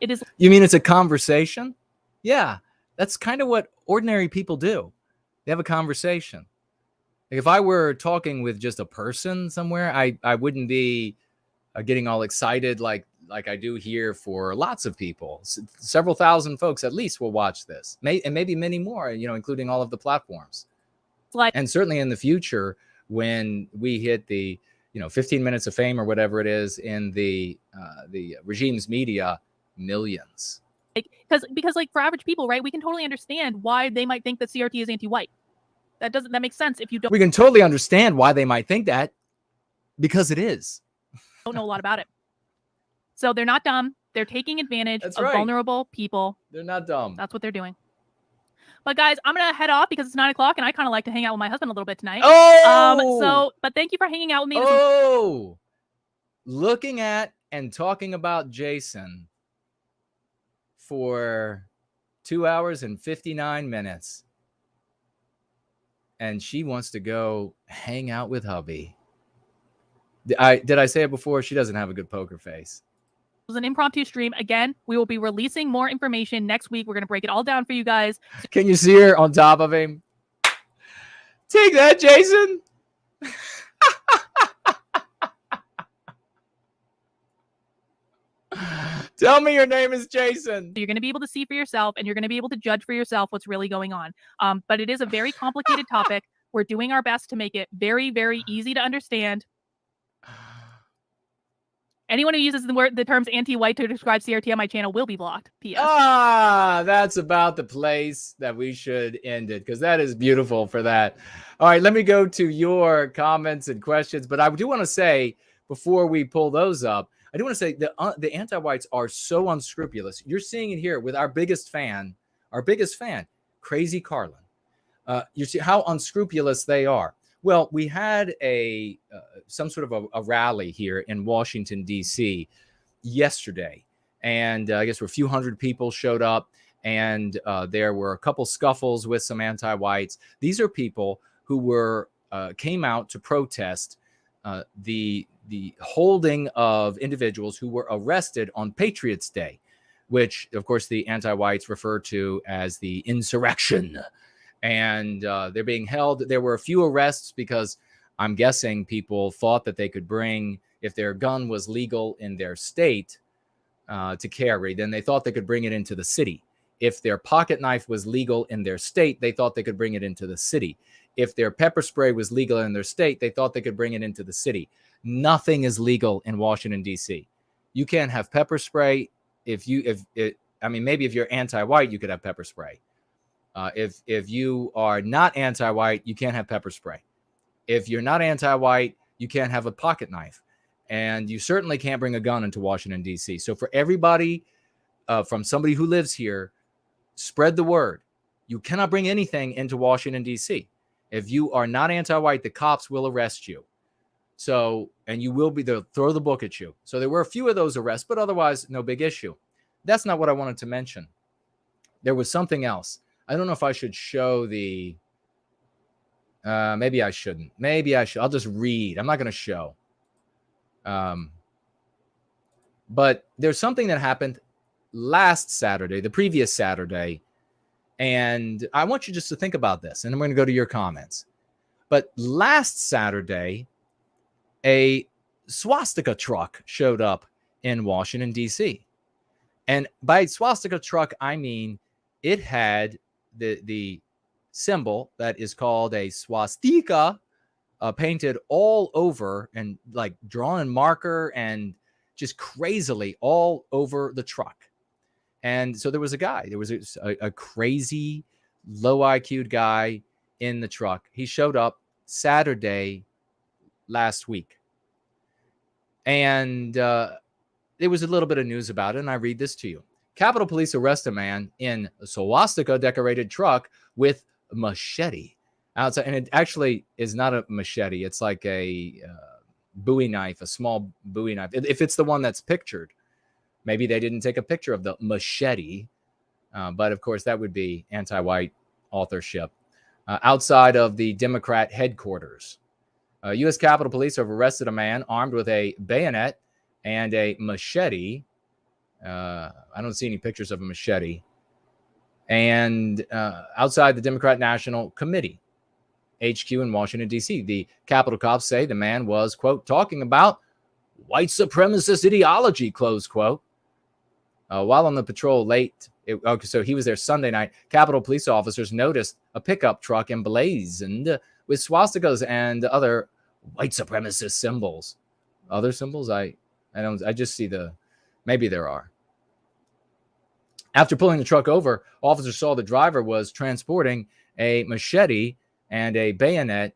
It is. You mean it's a conversation? Yeah, that's kind of what ordinary people do. They have a conversation. Like if I were talking with just a person somewhere, I wouldn't be getting all excited like I do here for lots of people. Several thousand folks at least will watch this, and maybe many more, including all of the platforms. And certainly in the future, when we hit the 15 minutes of fame or whatever it is in the regime's media, millions. Because like for average people, right, we can totally understand why they might think that CRT is anti-white. That makes sense if you don't. We can totally understand why they might think that, because it is. Don't know a lot about it. So they're not dumb. They're taking advantage of vulnerable people. They're not dumb. That's what they're doing. But guys, I'm gonna head off because it's 9 o'clock, and I kind of like to hang out with my husband a little bit tonight. But thank you for hanging out with me. Looking at and talking about Jason for 2 hours and 59 minutes, and she wants to go hang out with hubby. Did I say it before? She doesn't have a good poker face. It was an impromptu stream. Again, we will be releasing more information next week. We're going to break it all down for you guys. Can you see her on top of him? Take that, Jason. Tell me your name is Jason. You're going to be able to see for yourself, and you're going to be able to judge for yourself what's really going on. But it is a very complicated topic. We're doing our best to make it very, very easy to understand. Anyone who uses the terms anti-white to describe CRT on my channel will be blocked. P.S. That's about the place that we should end it, because that is beautiful for that. All right, let me go to your comments and questions. But I do want to say, before we pull those up, I do want to say the anti-whites are so unscrupulous. You're seeing it here with our biggest fan, Crazy Karlyn. You see how unscrupulous they are. Well, we had some sort of a rally here in Washington, D.C. yesterday. And I guess a few hundred people showed up, and there were a couple scuffles with some anti-whites. These are people who came out to protest the holding of individuals who were arrested on Patriots Day, which, of course, the anti-whites refer to as the insurrection. And they're being held. There were a few arrests because I'm guessing people thought that they could bring, if their gun was legal in their state to carry, then they thought they could bring it into the city. If their pocket knife was legal in their state, they thought they could bring it into the city. If their pepper spray was legal in their state, they thought they could bring it into the city. Nothing is legal in Washington, D.C. You can't have pepper spray. Maybe if you're anti-white, you could have pepper spray. If you are not anti-white, you can't have pepper spray. If you're not anti-white, you can't have a pocket knife. And you certainly can't bring a gun into Washington, D.C. So for everybody, from somebody who lives here, spread the word. You cannot bring anything into Washington, D.C. If you are not anti-white, the cops will arrest you. And they'll throw the book at you. So there were a few of those arrests, but otherwise, no big issue. That's not what I wanted to mention. There was something else. I don't know if I should show maybe I shouldn't. Maybe I should. I'll just read. I'm not going to show. But there's something that happened last Saturday, the previous Saturday, And I want you just to think about this, and I'm going to go to your comments. But last Saturday, a swastika truck showed up in Washington, D.C. And by swastika truck, I mean it had the symbol that is called a swastika painted all over and like drawn in marker and just crazily all over the truck. And so there was a guy, there was a crazy low IQ'd guy in the truck. He showed up Saturday last week. And there was a little bit of news about it, and I read this to you. Capitol Police arrest a man in a swastika decorated truck with a machete outside. And it actually is not a machete. It's like a Bowie knife, a small Bowie knife. If it's the one that's pictured, maybe they didn't take a picture of the machete. But of course, that would be anti-white authorship. Outside of the Democrat headquarters, U.S. Capitol Police have arrested a man armed with a bayonet and a machete. I don't see any pictures of a machete. And outside the Democrat National Committee, HQ in Washington, D.C. The Capitol cops say the man was, quote, talking about white supremacist ideology, close quote. While on the patrol late, so he was there Sunday night, Capitol Police officers noticed a pickup truck emblazoned with swastikas and other white supremacist symbols. Other symbols? I just see maybe there are. After pulling the truck over, officers saw the driver was transporting a machete and a bayonet,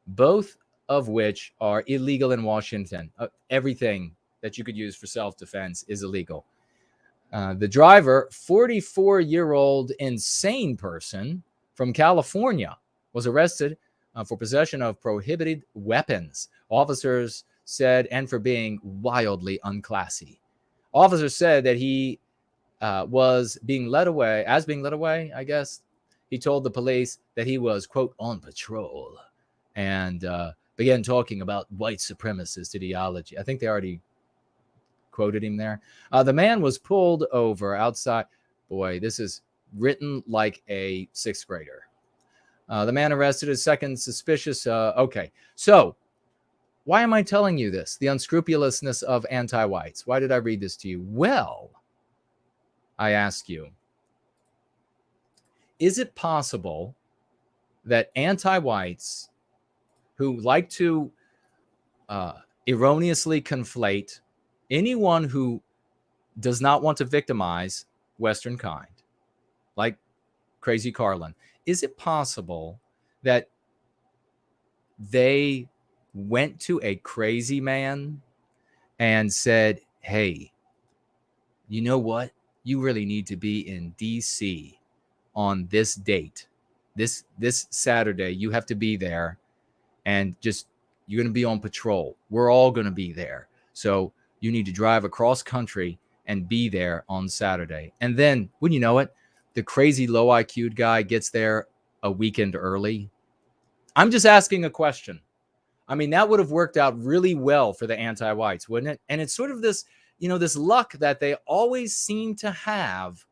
both of which are illegal in Washington. Everything that you could use for self-defense is illegal. The driver, 44-year-old insane person from California, was arrested for possession of prohibited weapons, officers said, and for being wildly unclassy. Officers said that he was being led away, I guess. He told the police that he was, quote, on patrol and began talking about white supremacist ideology. I think they already quoted him there. The man was pulled over outside. Boy, this is written like a sixth grader. The man arrested is second suspicious. Okay, so why am I telling you this? The unscrupulousness of anti-whites. Why did I read this to you? Well, I ask you, is it possible that anti-whites who like to erroneously conflate anyone who does not want to victimize Western kind, like crazy Karlyn, is it possible that they went to a crazy man and said, hey, you know what? You really need to be in DC on this date, this Saturday. You have to be there, and just you're going to be on patrol. We're all going to be there. So you need to drive across country and be there on Saturday. And then, wouldn't you know it, the crazy low IQ'd guy gets there a weekend early. I'm just asking a question. I mean, that would have worked out really well for the anti-whites, wouldn't it? And it's sort of this, this luck that they always seem to have,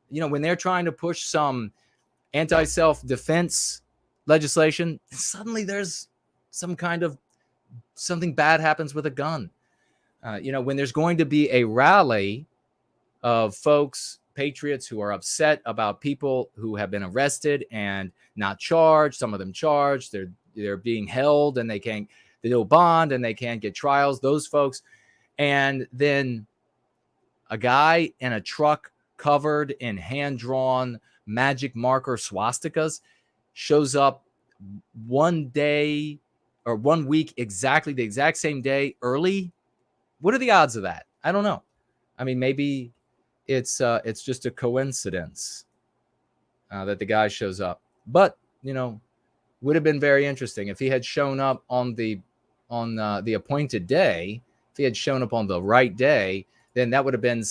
when they're trying to push some anti-self-defense legislation, suddenly there's some kind of something bad happens with a gun. When there's going to be a rally of folks, patriots who are upset about people who have been arrested and not charged, some of them charged, they're being held and they don't bond and they can't get trials, those folks. And then a guy in a truck covered in hand-drawn magic marker swastikas shows up one day or 1 week, exactly the exact same day early. What are the odds of that? I don't know. I mean, maybe it's just a coincidence that the guy shows up. But, would have been very interesting if he had shown up on the appointed day. If he had shown up on the right day, then that would have been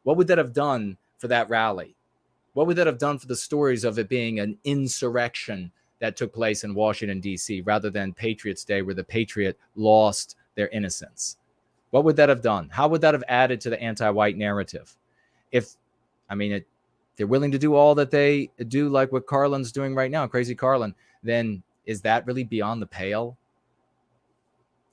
what would that have done for that rally? What would that have done for the stories of it being an insurrection that took place in Washington, D.C., rather than Patriots Day, where the patriot lost their innocence? What would that have done? How would that have added to the anti-white narrative? they're willing to do all that they do, like what Karlyn's doing right now, crazy Karlyn, then is that really beyond the pale?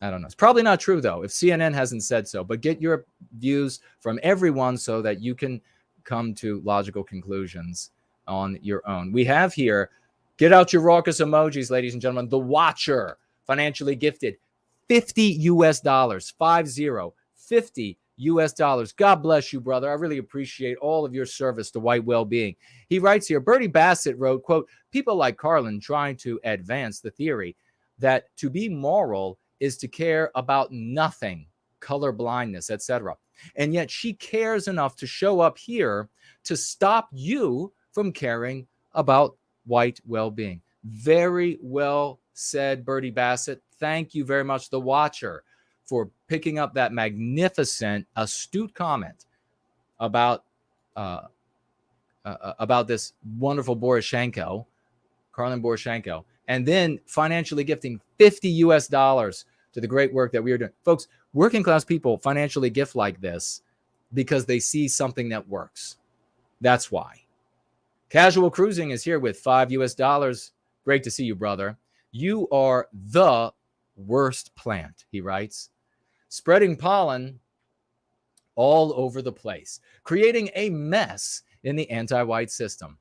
I don't know. It's probably not true, though, if CNN hasn't said so. But get your views from everyone so that you can come to logical conclusions on your own. We have here, get out your raucous emojis, ladies and gentlemen. The Watcher, financially gifted, $50 US, 50 US. God bless you, brother. I really appreciate all of your service to White Wellbeing. He writes here, Bertie Bassett wrote, quote, people like Karlyn trying to advance the theory that to be moral is to care about nothing, color blindness, etc. And yet she cares enough to show up here to stop you from caring about white well-being. Very well said, Bertie Bassett. Thank you very much, The Watcher, for picking up that magnificent, astute comment about this wonderful Karlyn Boroshenko, and then financially gifting $50 US to the great work that we are doing. Folks, working class people financially gift like this because they see something that works. That's why. Casual Cruising is here with $5 US. Great to see you, brother. You are the worst plant, he writes. Spreading pollen all over the place, creating a mess in the anti-white system.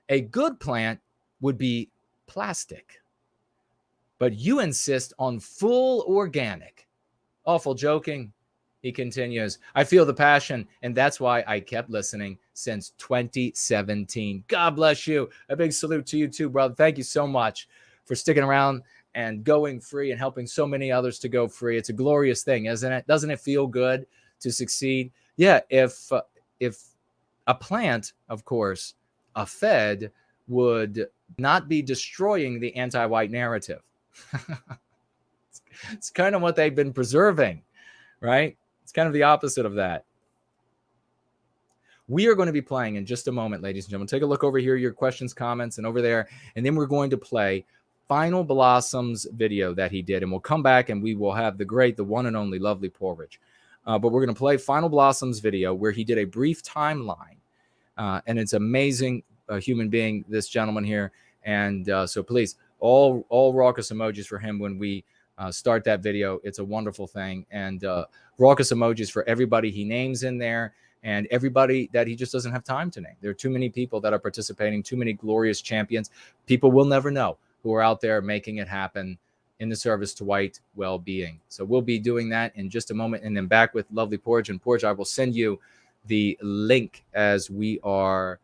A good plant would be plastic, but you insist on full organic. Awful joking, he continues. I feel the passion, and that's why I kept listening since 2017. God bless you. A big salute to you too, brother. Thank you so much for sticking around and going free and helping so many others to go free. It's a glorious thing, isn't it? Doesn't it feel good to succeed? Yeah, if a plant, of course, a fed, would not be destroying the anti-white narrative. It's kind of what they've been preserving, right? It's kind of the opposite of that. We are going to be playing in just a moment, ladies and gentlemen. Take a look over here, your questions, comments, and over there. And then we're going to play Final Blossoms video that he did. And we'll come back and we will have the great, the one and only lovely Porridge. But we're going to play Final Blossoms video where he did a brief timeline. And it's amazing human being, this gentleman here. And so please, all raucous emojis for him when we start that video. It's a wonderful thing. And raucous emojis for everybody he names in there and everybody that he just doesn't have time to name. There are too many people that are participating, too many glorious champions. People we'll never know who are out there making it happen in the service to white well-being. So we'll be doing that in just a moment, and then back with lovely Porridge. And Porridge, I will send you the link as we are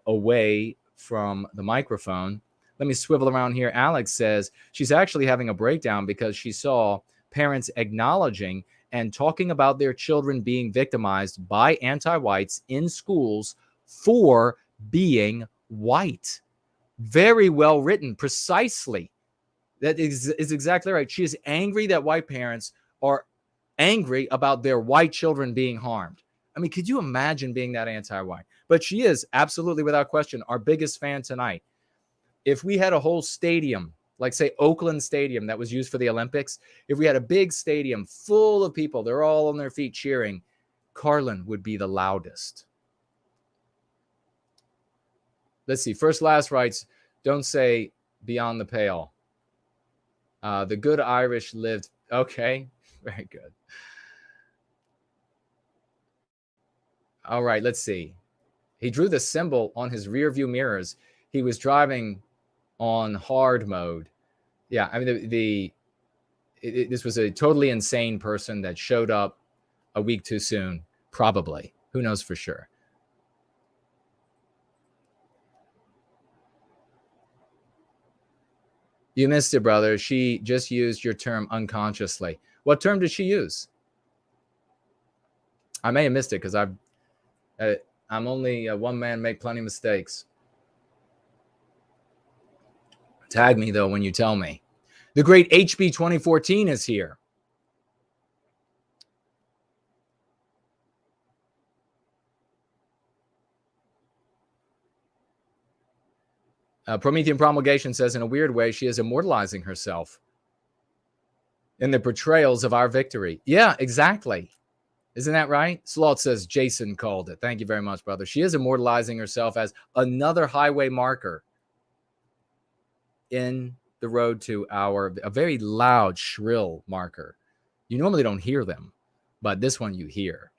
away from the microphone. Let me swivel around here. Alex says she's actually having a breakdown because she saw parents acknowledging and talking about their children being victimized by anti-whites in schools for being white. Very well written, precisely. That is exactly right. She is angry that white parents are angry about their white children being harmed. I mean, could you imagine being that anti-white? But she is absolutely, without question, our biggest fan tonight. If we had a whole stadium, like say Oakland Stadium that was used for the Olympics, if we had a big stadium full of people, they're all on their feet cheering, Karlyn would be the loudest. Let's see. First Last writes, don't say beyond the pale. The good Irish lived. Okay. Very good. All right. Let's see. He drew the symbol on his rear view mirrors. He was driving on hard mode. Yeah. I mean, this was a totally insane person that showed up a week too soon. Probably. Who knows for sure? You missed it, brother. She just used your term unconsciously. What term did she use? I may have missed it because I'm only one man, make plenty of mistakes. Tag me, though, when you tell me. The great HB 2014 is here. Promethean Promulgation says, in a weird way, she is immortalizing herself in the portrayals of our victory. Yeah, exactly. Isn't that right? Sloth says Jason called it. Thank you very much, brother. She is immortalizing herself as another highway marker in the road to a very loud, shrill marker. You normally don't hear them, but this one you hear.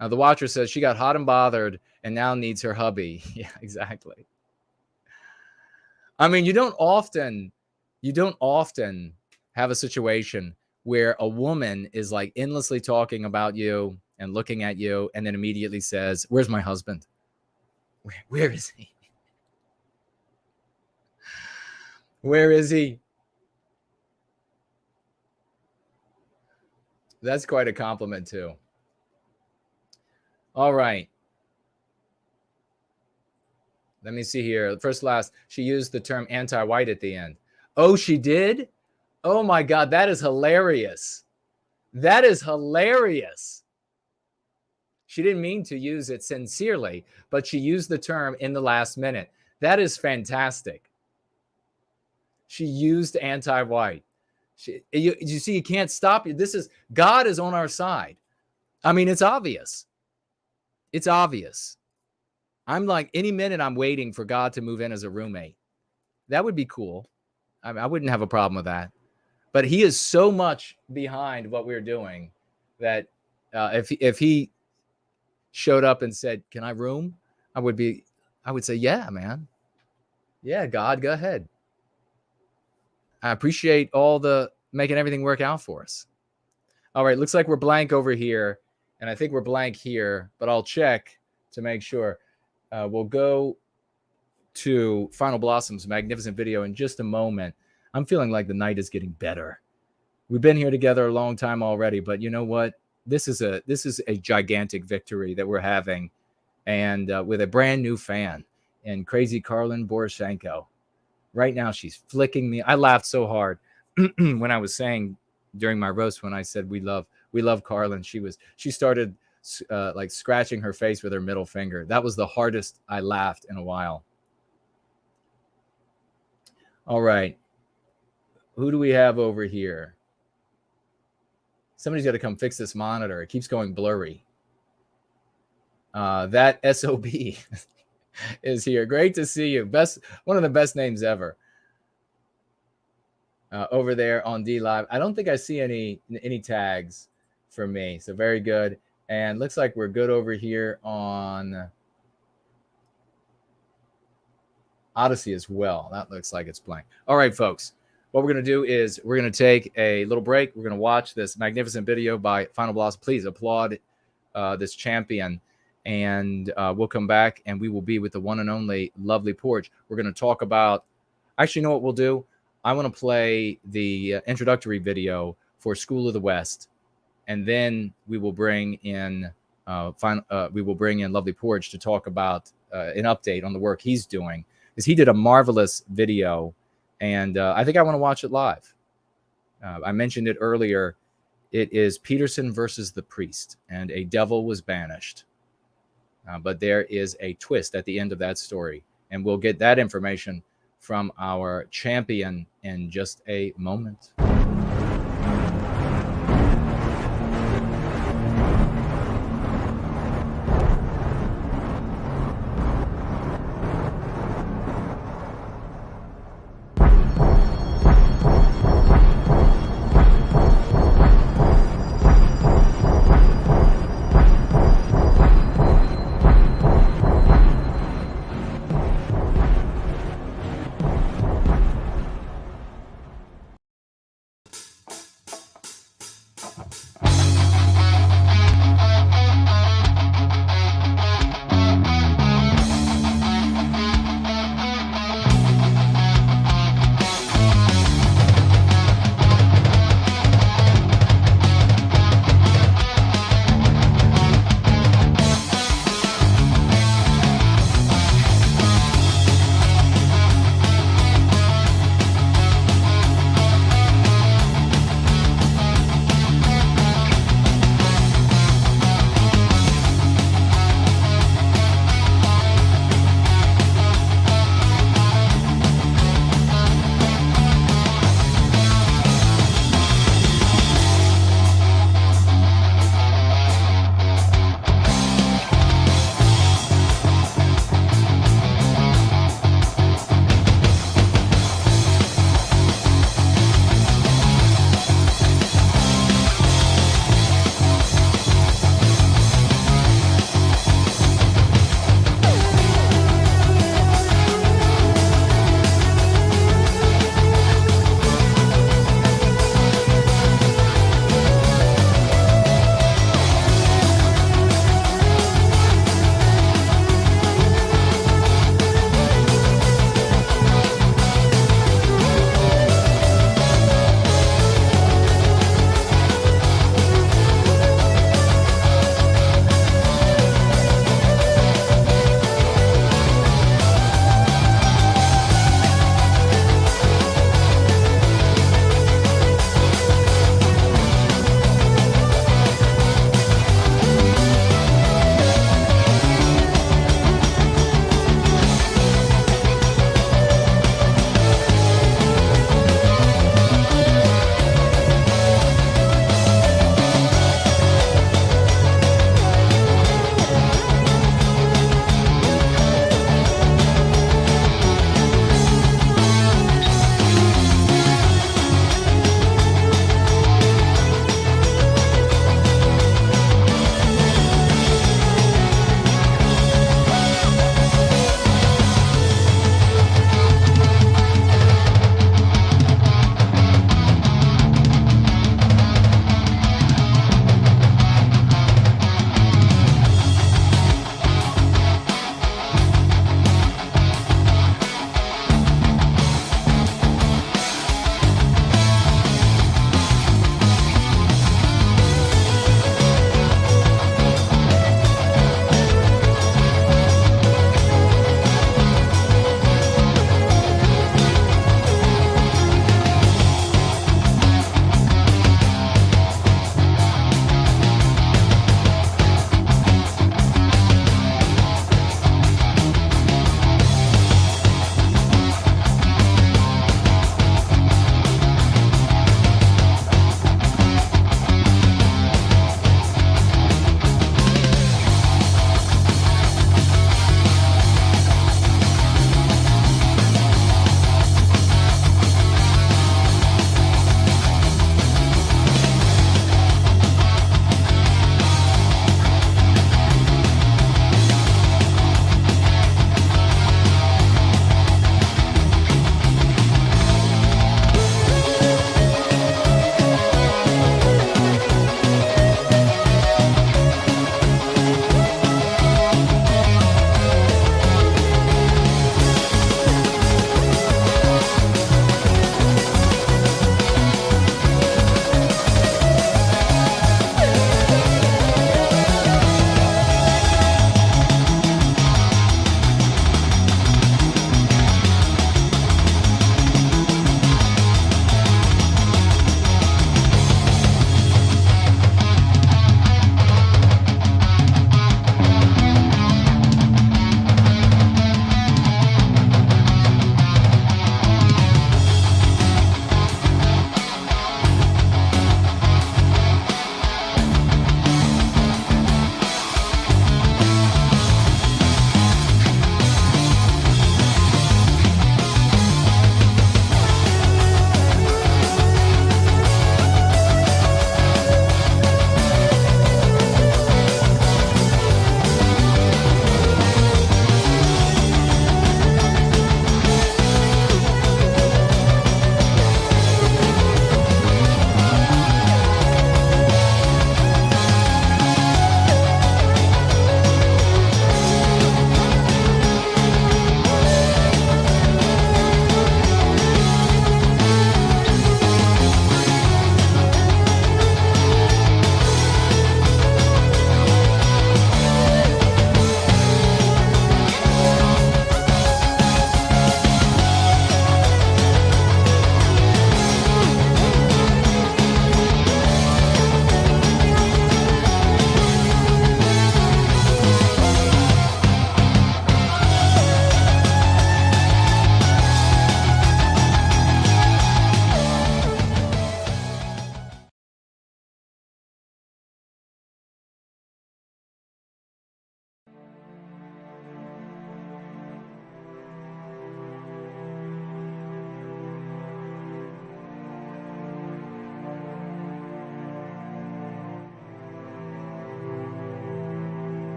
Now, the watcher says she got hot and bothered and now needs her hubby. Yeah, exactly. I mean, you don't often have a situation where a woman is like endlessly talking about you and looking at you and then immediately says, where's my husband? Where is he? Where is he? That's quite a compliment too. All right. Let me see here. Last, she used the term anti-white at the end. Oh, she did? Oh my God, that is hilarious. That is hilarious. She didn't mean to use it sincerely, but she used the term in the last minute. That is fantastic. She used anti-white. You see, you can't stop you. God is on our side. I mean, it's obvious. It's obvious. I'm like, any minute I'm waiting for God to move in as a roommate. That would be cool. I wouldn't have a problem with that. But he is so much behind what we're doing that if he showed up and said, can I room? I would say, yeah, man. Yeah, God, go ahead. I appreciate all the making everything work out for us. All right, looks like we're blank over here. And I think we're blank here, but I'll check to make sure. We'll go to Final Blossom's magnificent video in just a moment. I'm feeling like the night is getting better. We've been here together a long time already, but you know what? This is a gigantic victory that we're having, and with a brand new fan and crazy Karlyn Boroshenko. Right now, she's flicking me. I laughed so hard when I was saying during my roast when I said we love Karlyn. She started like scratching her face with her middle finger. That was the hardest I laughed in a while. All right. Who do we have over here? Somebody's got to come fix this monitor. It keeps going blurry. That SOB is here. Great to see you. One of the best names ever. Over there on D Live. I don't think I see any tags for me. So very good. And looks like we're good over here on Odysee as well. That looks like it's blank. All right, folks. What we're going to do is we're going to take a little break. We're going to watch this magnificent video by Final Blossom. Please applaud this champion. And we'll come back and we will be with the one and only lovely Porridge. We're going to talk about, actually, you know what we'll do? I want to play the introductory video for School of the West. And then we will bring in lovely Porridge to talk about an update on the work he's doing. Because he did a marvelous video. And I think I want to watch it live. I mentioned it earlier. It is Peterson versus the priest, and a devil was banished. But there is a twist at the end of that story, and we'll get that information from our champion in just a moment.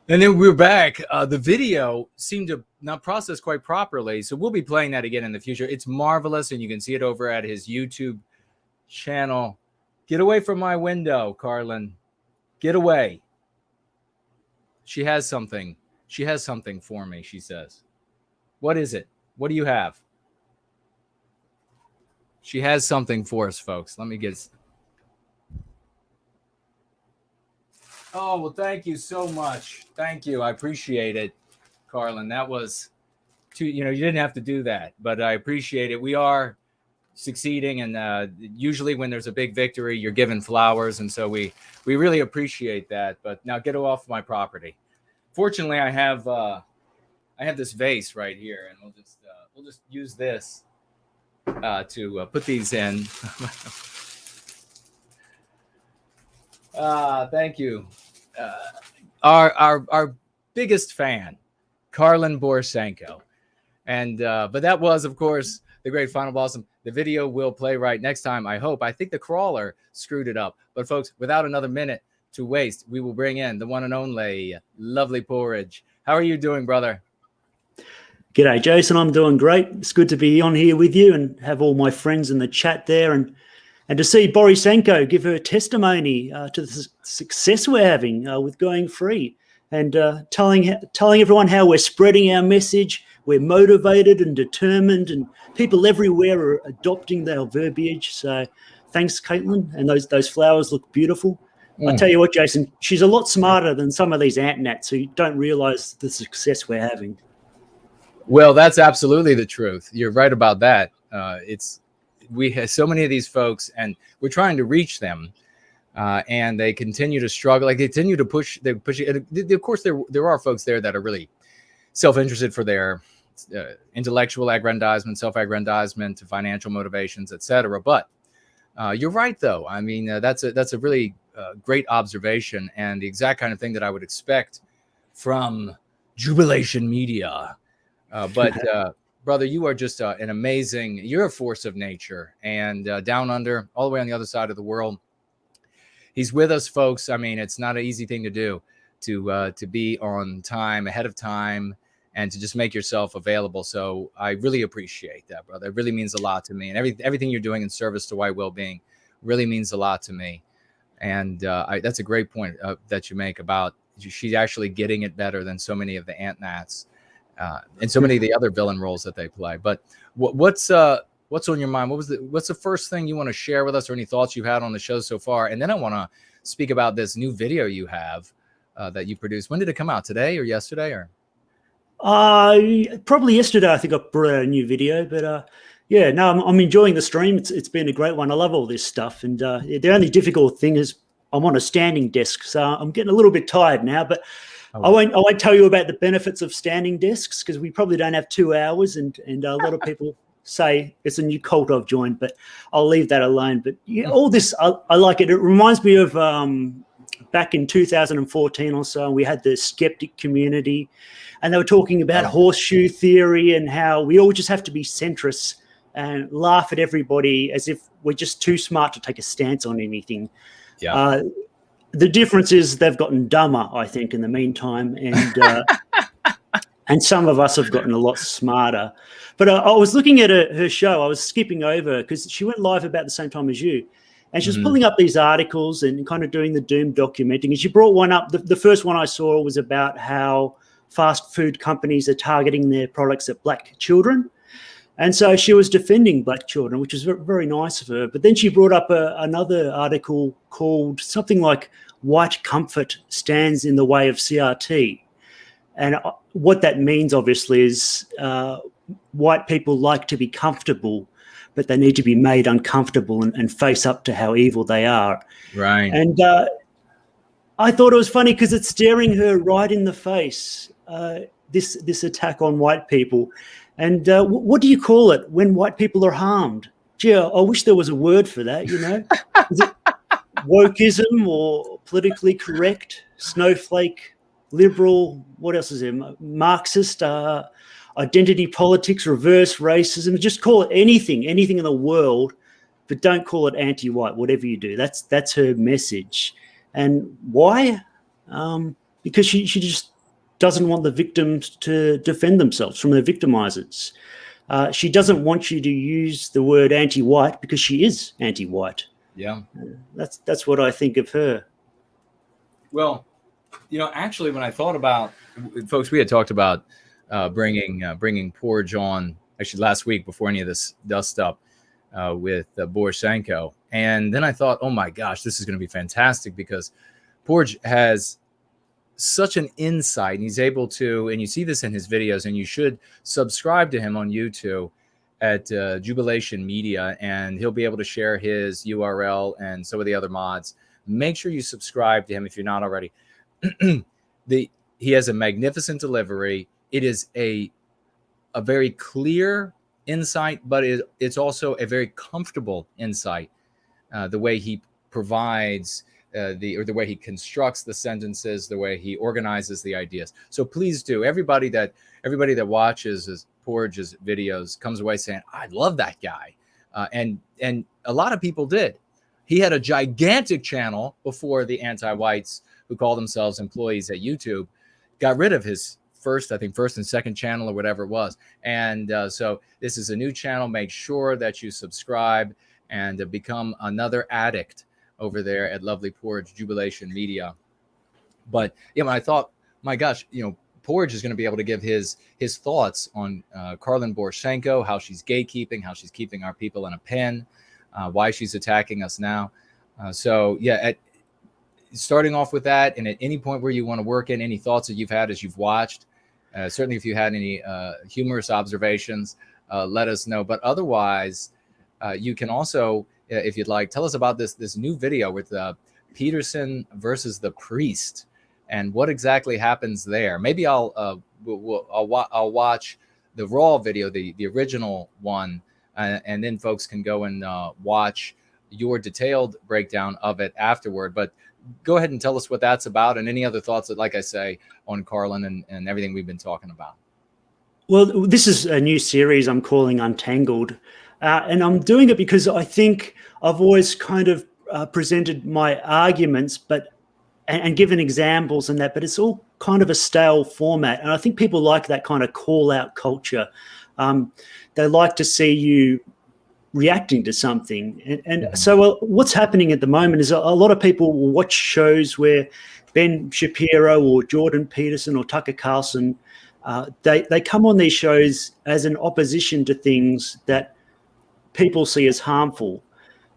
And then we're back. The video seemed to not process quite properly, so we'll be playing that again in the future. It's marvelous, and you can see it over at his YouTube channel. Get away from my window, Karlyn. Get away. She has something. She has something for me, she says. What is it? What do you have? She has something for us, folks. Let me get... Oh, well, thank you so much. Thank you. I appreciate it, Karlyn. That was too, you didn't have to do that, but I appreciate it. We are succeeding, and usually when there's a big victory, you're given flowers, and so we really appreciate that. But now get off my property. Fortunately, I have this vase right here, and we'll just use this to put these in. Thank you. Our biggest fan, Karlyn Borisenko. And but that was, of course, the great Final Boss. The video will play right next time, I hope. I think the crawler screwed it up. But folks, without another minute to waste, we will bring in the one and only lovely Porridge. How are you doing, brother? G'day, Jason. I'm doing great. It's good to be on here with you and have all my friends in the chat there, and to see Borisenko give her testimony to the success we're having with going free, and telling everyone how we're spreading our message. We're motivated and determined, and people everywhere are adopting our verbiage. So thanks, Caitlin. And those flowers look beautiful. I tell you what, Jason, she's a lot smarter than some of these ant-nats who don't realize the success we're having. Well, that's absolutely the truth. You're right about that. We have so many of these folks, and we're trying to reach them, and they continue to struggle. Like, they continue to push. They push. Of course, there are folks there that are really self-interested for their intellectual aggrandizement, self-aggrandizement, financial motivations, etc. But you're right, though. I mean, that's a really great observation, and the exact kind of thing that I would expect from Jubilation Media. But brother, you are just an amazing, you're a force of nature, and down under, all the way on the other side of the world. He's with us, folks. I mean, it's not an easy thing to do, to be on time, ahead of time, and to just make yourself available. So I really appreciate that, brother. It really means a lot to me, and everything you're doing in service to white well-being really means a lot to me. And that's a great point that you make about she's actually getting it better than so many of the ant-nats. And so many of the other villain roles that they play. But what's on your mind? What's the first thing you want to share with us, or any thoughts you've had on the show so far? And then I want to speak about this new video you have that you produced. When did it come out? Today or yesterday? Or probably yesterday. I think I brought out a new video. But yeah, no, I'm enjoying the stream. It's been a great one. I love all this stuff. And the only difficult thing is I'm on a standing desk, so I'm getting a little bit tired now. But I won't tell you about the benefits of standing desks, because we probably don't have 2 hours, and a lot of people say it's a new cult I've joined, but I'll leave that alone. But yeah, all this, I like it. It reminds me of back in 2014 or so, we had the skeptic community, and they were talking about horseshoe theory and how we all just have to be centrists and laugh at everybody as if we're just too smart to take a stance on anything. Yeah. The difference is they've gotten dumber, I think, in the meantime, and and some of us have gotten a lot smarter. But I was looking at her show. I was skipping over because she went live about the same time as you, And she was pulling up these articles and kind of doing the doom documenting. And she brought one up. The first one I saw was about how fast food companies are targeting their products at black children. And so she was defending black children, which was very nice of her. But then she brought up another article called something like "White Comfort Stands in the Way of CRT." And what that means, obviously, is white people like to be comfortable, but they need to be made uncomfortable and face up to how evil they are. Right. And I thought it was funny because it's staring her right in the face, this attack on white people. And what do you call it when white people are harmed? Gee, I wish there was a word for that, you know? Is it wokeism or politically correct, snowflake, liberal, what else is there? Marxist, identity politics, reverse racism. Just call it anything in the world, but don't call it anti-white, whatever you do. That's her message. And why? Because she just doesn't want the victims to defend themselves from their victimizers. She doesn't want you to use the word anti-white because she is anti-white. Yeah. That's what I think of her. Well, you know, actually, when I thought about, folks, we had talked about bringing Porridge on actually last week before any of this dust up with Poroshenko. And then I thought, oh my gosh, this is going to be fantastic because Porridge has such an insight, and he's able to, and you see this in his videos, and you should subscribe to him on YouTube at Jubilation Media, and he'll be able to share his URL and some of the other mods. Make sure you subscribe to him if you're not already. He has a magnificent delivery. It is a very clear insight, but it's also a very comfortable insight. The way he provides the way he constructs the sentences, the way he organizes the ideas. So please do. Everybody that watches Porridge's videos comes away saying, "I love that guy," and a lot of people did. He had a gigantic channel before the anti-whites, who call themselves employees at YouTube, got rid of his first and second channel or whatever it was. And so this is a new channel. Make sure that you subscribe and become another addict over there at lovely Porridge Jubilation Media. But you know, I thought, my gosh, you know, Porridge is going to be able to give his thoughts on Karlyn Poroshenko, how she's gatekeeping, how she's keeping our people in a pen, why she's attacking us now. So yeah, starting off with that, and at any point where you want to work in any thoughts that you've had as you've watched, certainly if you had any humorous observations, let us know. But otherwise, you can also, if you'd like, tell us about this new video with Peterson versus the priest and what exactly happens there. Maybe I'll watch the raw video, the original one, and then folks can go and watch your detailed breakdown of it afterward. But go ahead and tell us what that's about and any other thoughts that, like I say, on Karlyn and everything we've been talking about. Well, this is a new series I'm calling Untangled. And I'm doing it because I think I've always kind of presented my arguments and given examples and that, but it's all kind of a stale format. And I think people like that kind of call-out culture. They like to see you reacting to something. And so what's happening at the moment is a lot of people will watch shows where Ben Shapiro or Jordan Peterson or Tucker Carlson, they come on these shows as an opposition to things that people see as harmful,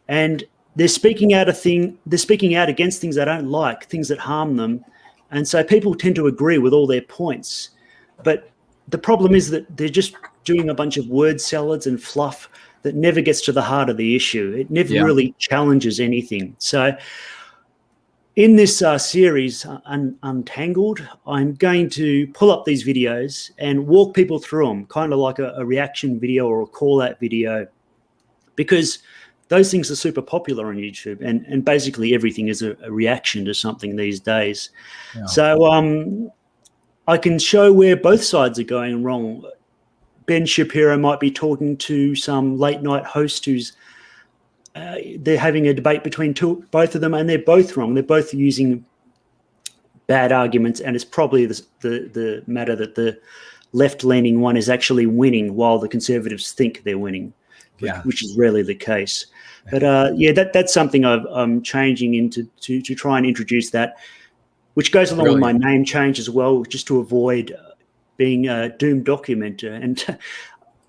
and they're speaking out against things they don't like, things that harm them, and so people tend to agree with all their points. But the problem is that they're just doing a bunch of word salads and fluff that never gets to the heart of the issue. It never really challenges anything. So in this series, Untangled, I'm going to pull up these videos and walk people through them, kind of like a reaction video or a call-out video, because those things are super popular on YouTube, and basically everything is a reaction to something these days. Yeah. So I can show where both sides are going wrong. Ben Shapiro might be talking to some late night host who's they're having a debate between both of them, and they're both wrong. They're both using bad arguments, and it's probably the matter that the left-leaning one is actually winning while the conservatives think they're winning. which is rarely the case. But that's something I'm changing into to try and introduce that, which goes along with my name change as well, just to avoid being a doom documenter. And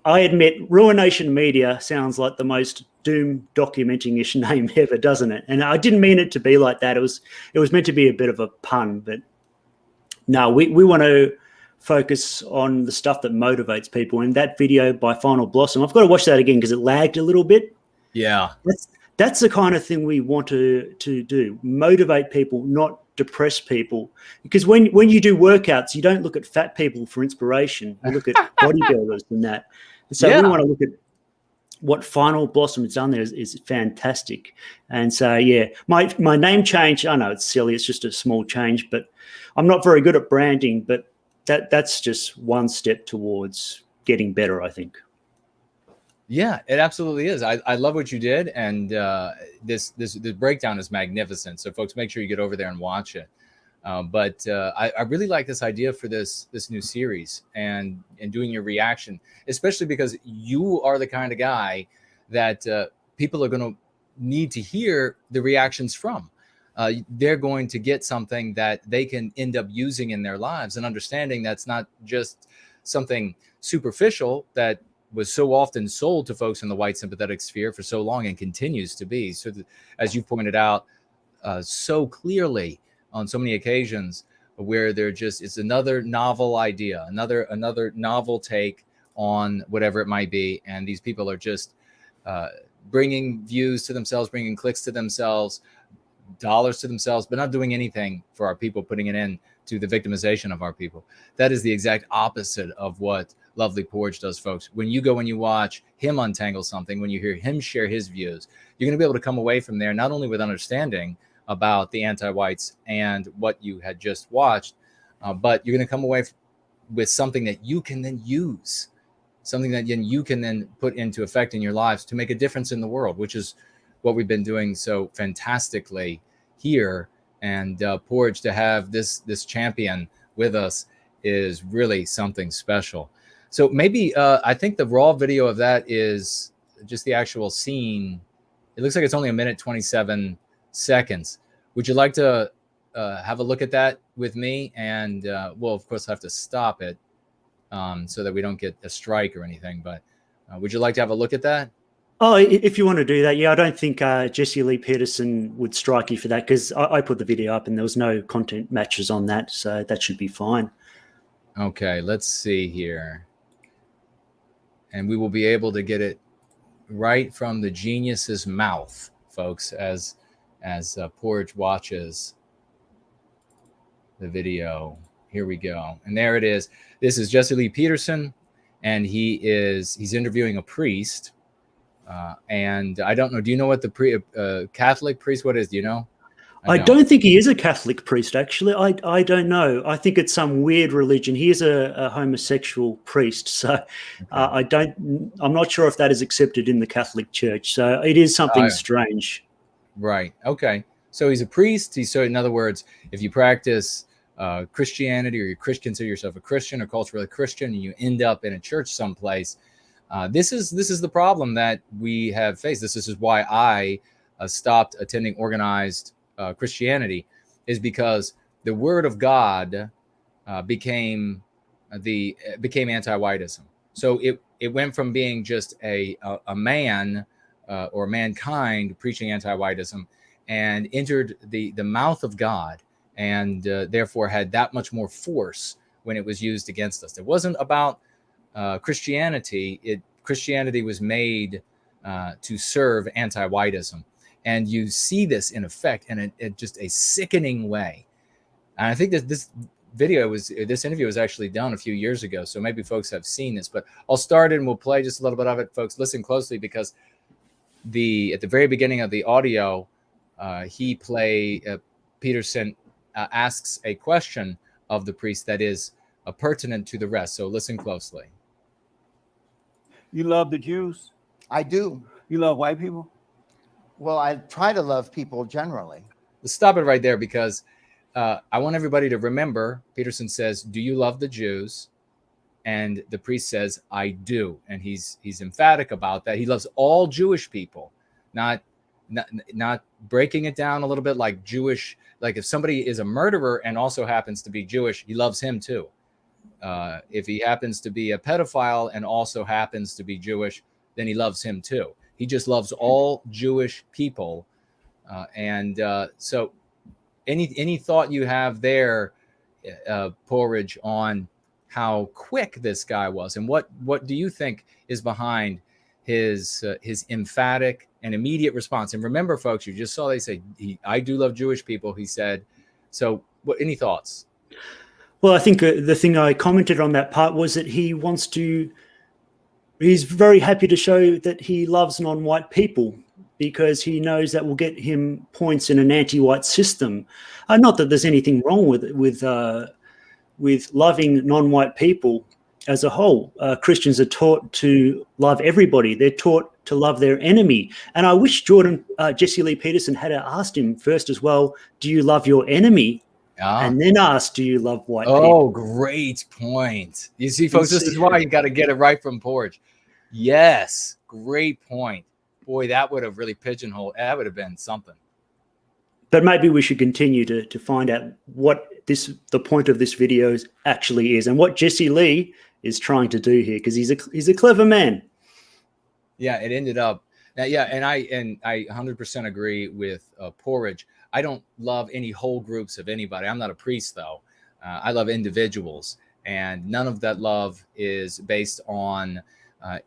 I admit, Ruination Media sounds like the most doom documenting-ish name ever, doesn't it? And I didn't mean it to be like that. It was meant to be a bit of a pun, but no, we want to focus on the stuff that motivates people. And that video by Final Blossom, I've got to watch that again because it lagged a little bit. Yeah. That's the kind of thing we want to do, motivate people, not depress people. Because when you do workouts, you don't look at fat people for inspiration. You look at bodybuilders and that. And so we want to look at what Final Blossom has done there is fantastic. And so, my name change, I know it's silly. It's just a small change, but I'm not very good at branding, but that's just one step towards getting better, I think. Yeah, it absolutely is. I love what you did, and this breakdown is magnificent. So, folks, make sure you get over there and watch it. But I really like this idea for this new series and doing your reaction, especially because you are the kind of guy that people are going to need to hear the reactions from. They're going to get something that they can end up using in their lives, and understanding that's not just something superficial that was so often sold to folks in the white sympathetic sphere for so long and continues to be. So as you pointed out so clearly on so many occasions, where it's another novel idea, another novel take on whatever it might be. And these people are just bringing views to themselves, bringing clicks to themselves, dollars to themselves, but not doing anything for our people, putting it in to the victimization of our people. That is the exact opposite of what lovely Porridge does, folks. When you go and you watch him untangle something, when you hear him share his views, you're going to be able to come away from there not only with understanding about the anti-whites and what you had just watched, but you're going to come away with something that you can then use, something that you can then put into effect in your lives to make a difference in the world, which is what we've been doing so fantastically here. And Porridge, to have this champion with us is really something special. So maybe I think the raw video of that is just the actual scene. It looks like it's only 1:27 seconds. Would you like to have a look at that with me? And we'll, of course, have to stop it so that we don't get a strike or anything. But would you like to have a look at that? Oh, if you want to do that, I don't think Jesse Lee Peterson would strike you for that, because I put the video up and there was no content matches on that. So that should be fine. Okay, let's see here. And we will be able to get it right from the genius's mouth, folks, as Porridge watches the video. Here we go. And there it is. This is Jesse Lee Peterson, and he's interviewing a priest. And I don't know. Do you know what the Catholic priest, what is? Do you know? I don't think he is a Catholic priest, actually. I don't know. I think it's some weird religion. He is a homosexual priest. So I'm not sure if that is accepted in the Catholic Church. So it is something strange. Right. Okay. So he's a priest. So in other words, if you practice Christianity, or you consider yourself a Christian or culturally Christian, and you end up in a church someplace, this is the problem that we have faced. This is why I stopped attending organized Christianity, is because the word of God became anti-whiteism. So it went from being just a man or mankind preaching anti-whiteism, and entered the mouth of God, and therefore had that much more force when it was used against us. It wasn't about Christianity. Christianity was made to serve anti-whiteism. And you see this in effect in just a sickening way. And I think that this interview was actually done a few years ago. So maybe folks have seen this, but I'll start and we'll play just a little bit of it. Folks, listen closely, because at the very beginning of the audio, Peterson asks a question of the priest that is pertinent to the rest. So listen closely. You love the Jews? I do. You love white people? Well, I try to love people generally. Let's stop it right there, because I want everybody to remember, Peterson says, do you love the Jews? And the priest says, I do. And he's emphatic about that. He loves all Jewish people, not breaking it down a little bit like Jewish. Like if somebody is a murderer and also happens to be Jewish, he loves him too. If he happens to be a pedophile and also happens to be Jewish, then he loves him too. He just loves all Jewish people. So any thought you have there, Porridge, on how quick this guy was, and what do you think is behind his emphatic and immediate response? And remember, folks, you just saw they say, I do love Jewish people, he said. So any thoughts? Well, I think the thing I commented on that part was that he's very happy to show that he loves non-white people because he knows that will get him points in an anti-white system. Not that there's anything wrong with loving non-white people as a whole. Christians are taught to love everybody. They're taught to love their enemy. And I wish Jesse Lee Peterson had asked him first as well, do you love your enemy? And then asked, do you love white people? Oh, great point. You see, folks, this is why you got to get it right from Porridge. Yes, great point. Boy, that would have really pigeonholed. That would have been something. But maybe we should continue to find out what the point of this video actually is and what Jesse Lee is trying to do here, because he's a clever man. Yeah, it ended up. Yeah, and I 100% agree with Porridge. I don't love any whole groups of anybody. I'm not a priest, though. I love individuals, and none of that love is based on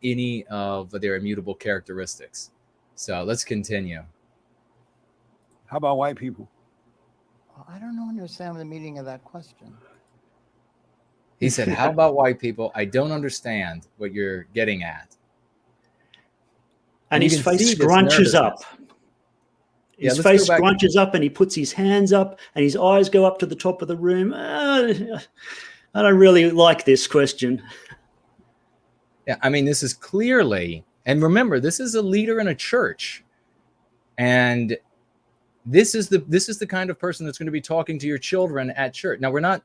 any of their immutable characteristics. So let's continue. How about white people? I don't understand the meaning of that question. He said, how about white people? I don't understand what you're getting at. And his face scrunches up. His face scrunches up and he puts his hands up and his eyes go up to the top of the room. I don't really like this question. Yeah, I mean, this is clearly, and remember, this is a leader in a church. And this is the kind of person that's going to be talking to your children at church. Now, we're not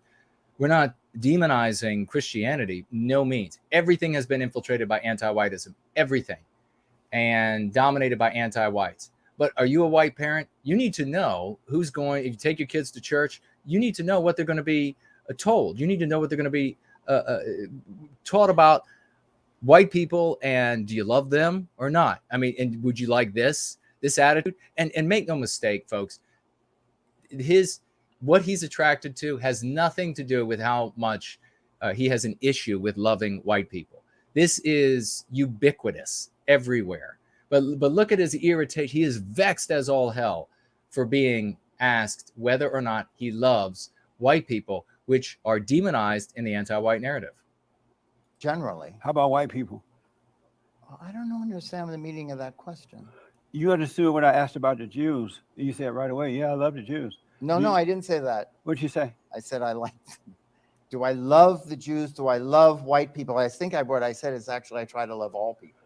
demonizing Christianity, no means. Everything has been infiltrated by anti-whiteism, everything, and dominated by anti-whites. But are you a white parent? You need to know who's going, if you take your kids to church, you need to know what they're going to be told. You need to know what they're going to be taught about white people, and do you love them or not? I mean, and would you like this attitude? And make no mistake, folks, what he's attracted to has nothing to do with how much he has an issue with loving white people. This is ubiquitous everywhere. But look at his irritation. He is vexed as all hell for being asked whether or not he loves white people, which are demonized in the anti-white narrative. Generally. How about white people? I don't understand the meaning of that question. You understood what I asked about the Jews. You said right away, yeah, I love the Jews. No, I didn't say that. What'd you say? I said I like them. Do I love the Jews? Do I love white people? I think what I said is actually I try to love all people.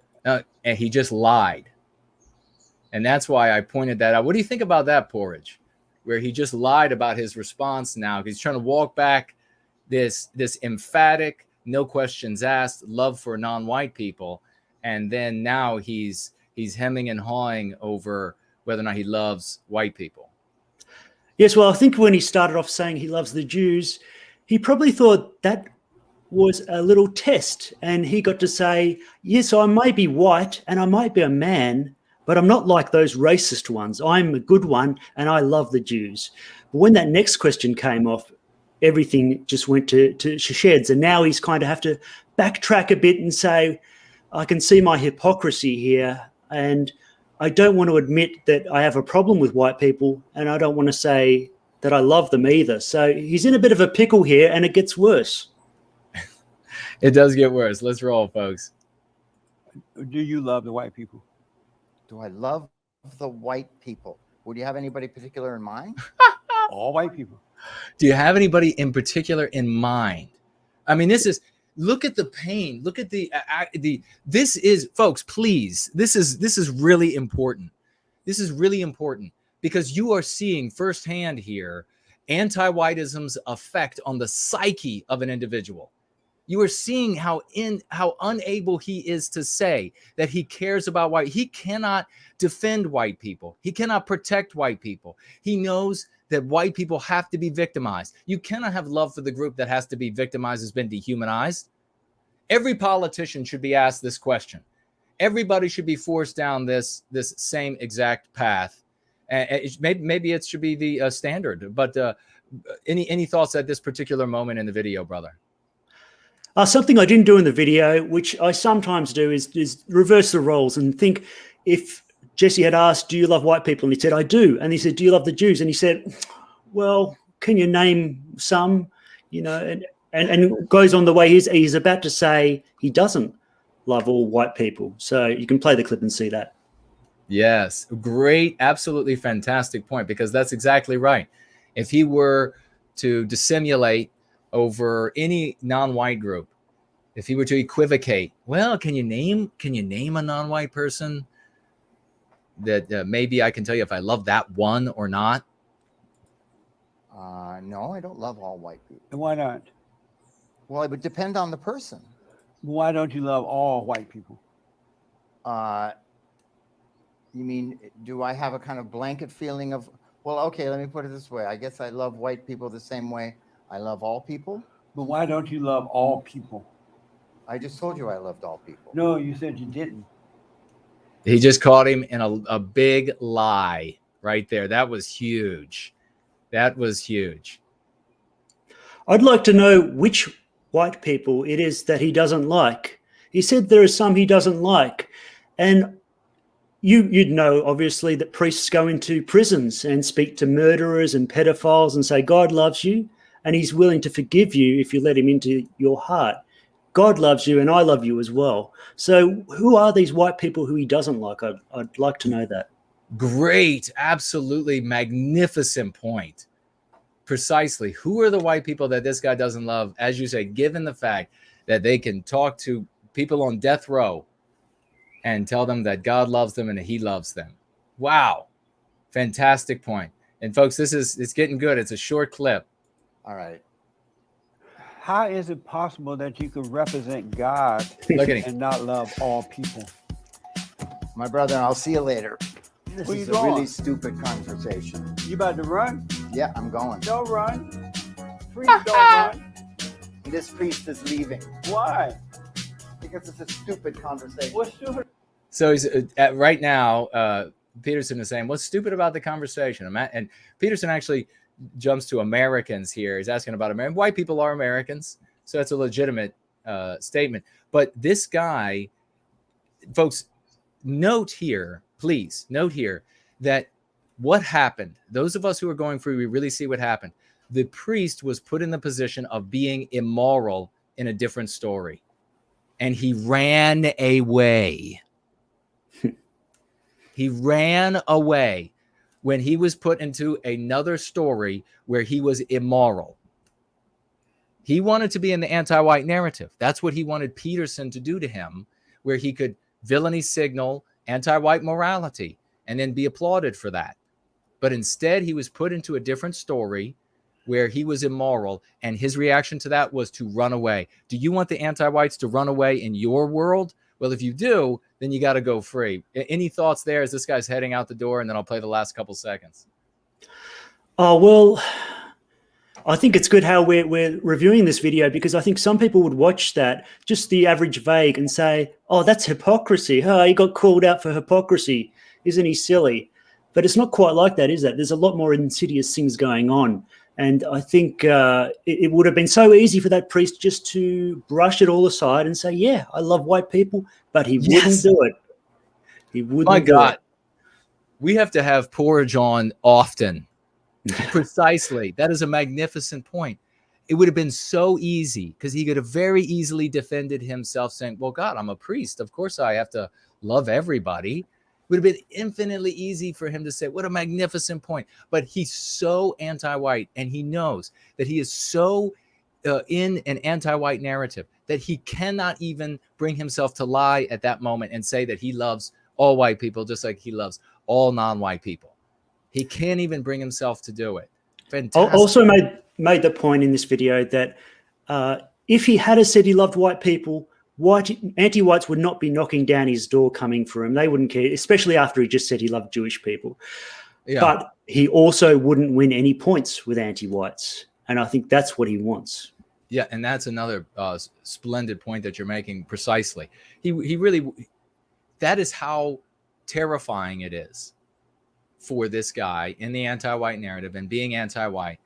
And he just lied. And that's why I pointed that out. What do you think about that, Porridge? Where he just lied about his response now. He's trying to walk back this emphatic, no questions asked, love for non-white people. And then now he's hemming and hawing over whether or not he loves white people. Yes, well, I think when he started off saying he loves the Jews, he probably thought that was a little test, and he got to say, yes, I may be white and I might be a man, but I'm not like those racist ones. I'm a good one and I love the Jews. But when that next question came off, everything just went to sheds, and now he's kind of have to backtrack a bit and say, I can see my hypocrisy here, and I don't want to admit that I have a problem with white people, and I don't want to say that I love them either. So he's in a bit of a pickle here, and it gets worse. It does get worse. Let's roll, folks. Do you love the white people? Do I love the white people? Would you have anybody particular in mind? All white people. Do you have anybody in particular in mind? I mean, look at the pain. Look at this is, folks, please, this is really important. This is really important because you are seeing firsthand here anti-whiteism's effect on the psyche of an individual. You are seeing how unable he is to say that he cares about white. He cannot defend white people. He cannot protect white people. He knows that white people have to be victimized. You cannot have love for the group that has to be victimized, has been dehumanized. Every politician should be asked this question. Everybody should be forced down this same exact path. Maybe it should be the standard. But any thoughts at this particular moment in the video, brother? Something I didn't do in the video, which I sometimes do, is reverse the roles and think, if Jesse had asked, do you love white people? And he said, I do. And he said, do you love the Jews? And he said, well, can you name some? You know, and goes on the way he's about to say he doesn't love all white people. So you can play the clip and see that. Yes, great, absolutely fantastic point, because that's exactly right. If he were to dissimulate over any non-white group, if he were to equivocate, well, can you name a non-white person that maybe I can tell you if I love that one or not? No, I don't love all white people. And why not? Well, it would depend on the person. Why don't you love all white people? You mean, do I have a kind of blanket feeling of, well, okay, let me put it this way. I guess I love white people the same way I love all people. But why don't you love all people? I just told you I loved all people. No, you said you didn't. He just caught him in a big lie right there. That was huge. That was huge. I'd like to know which white people it is that he doesn't like. He said there are some he doesn't like. And you'd know, obviously, that priests go into prisons and speak to murderers and pedophiles and say, God loves you, and he's willing to forgive you if you let him into your heart. God loves you, and I love you as well. So who are these white people who he doesn't like? I'd like to know that. Great, absolutely magnificent point. Precisely. Who are the white people that this guy doesn't love? As you say, given the fact that they can talk to people on death row and tell them that God loves them and that he loves them. Wow. Fantastic point. And folks, it's getting good. It's a short clip. All right. How is it possible that you could represent God Look at him. and not love all people? My brother, I'll see you later. This Where is you a going? really stupid conversation. You about to run? Yeah, I'm going. Don't run. Priest, don't run. This priest is leaving Why? because it's a stupid conversation. What's stupid? So he's right now, Peterson is saying, what's stupid about the conversation? And Peterson actually jumps to Americans here. He's asking about Americans. White people are Americans. So that's a legitimate statement. But this guy, folks, note here, please note here that what happened, those of us who are going through, we really see what happened. The priest was put in the position of being immoral in a different story. And he ran away. He ran away when he was put into another story where he was immoral. He wanted to be in the anti-white narrative. That's what he wanted Peterson to do to him, where he could villainy signal anti-white morality and then be applauded for that. But instead, he was put into a different story where he was immoral, and his reaction to that was to run away. Do you want the anti-whites to run away in your world? Well, if you do, then you got to go free. Any thoughts there as this guy's heading out the door? And then I'll play the last couple seconds. Oh, well, I think it's good how we're reviewing this video, because I think some people would watch that, just the average vague, and say, oh, that's hypocrisy. Oh, he got called out for hypocrisy. Isn't he silly? But it's not quite like that, is it? There's a lot more insidious things going on. And I think it would have been so easy for that priest just to brush it all aside and say, yeah, I love white people, but he wouldn't do it. He wouldn't. My God. Do it. We have to have Porridge on often. Precisely. That is a magnificent point. It would have been so easy, because he could have very easily defended himself saying, well, God, I'm a priest. Of course I have to love everybody. It would have been infinitely easy for him to say, what a magnificent point. But he's so anti-white, and he knows that he is so in an anti-white narrative that he cannot even bring himself to lie at that moment and say that he loves all white people just like he loves all non-white people. He can't even bring himself to do it. Fantastic. Also made the point in this video that if he had said he loved white people, anti-whites would not be knocking down his door coming for him. They wouldn't care, especially after he just said he loved Jewish people. Yeah. But he also wouldn't win any points with anti-whites. And I think that's what he wants. Yeah, and that's another splendid point that you're making precisely. He really, that is how terrifying it is for this guy in the anti-white narrative and being anti-white.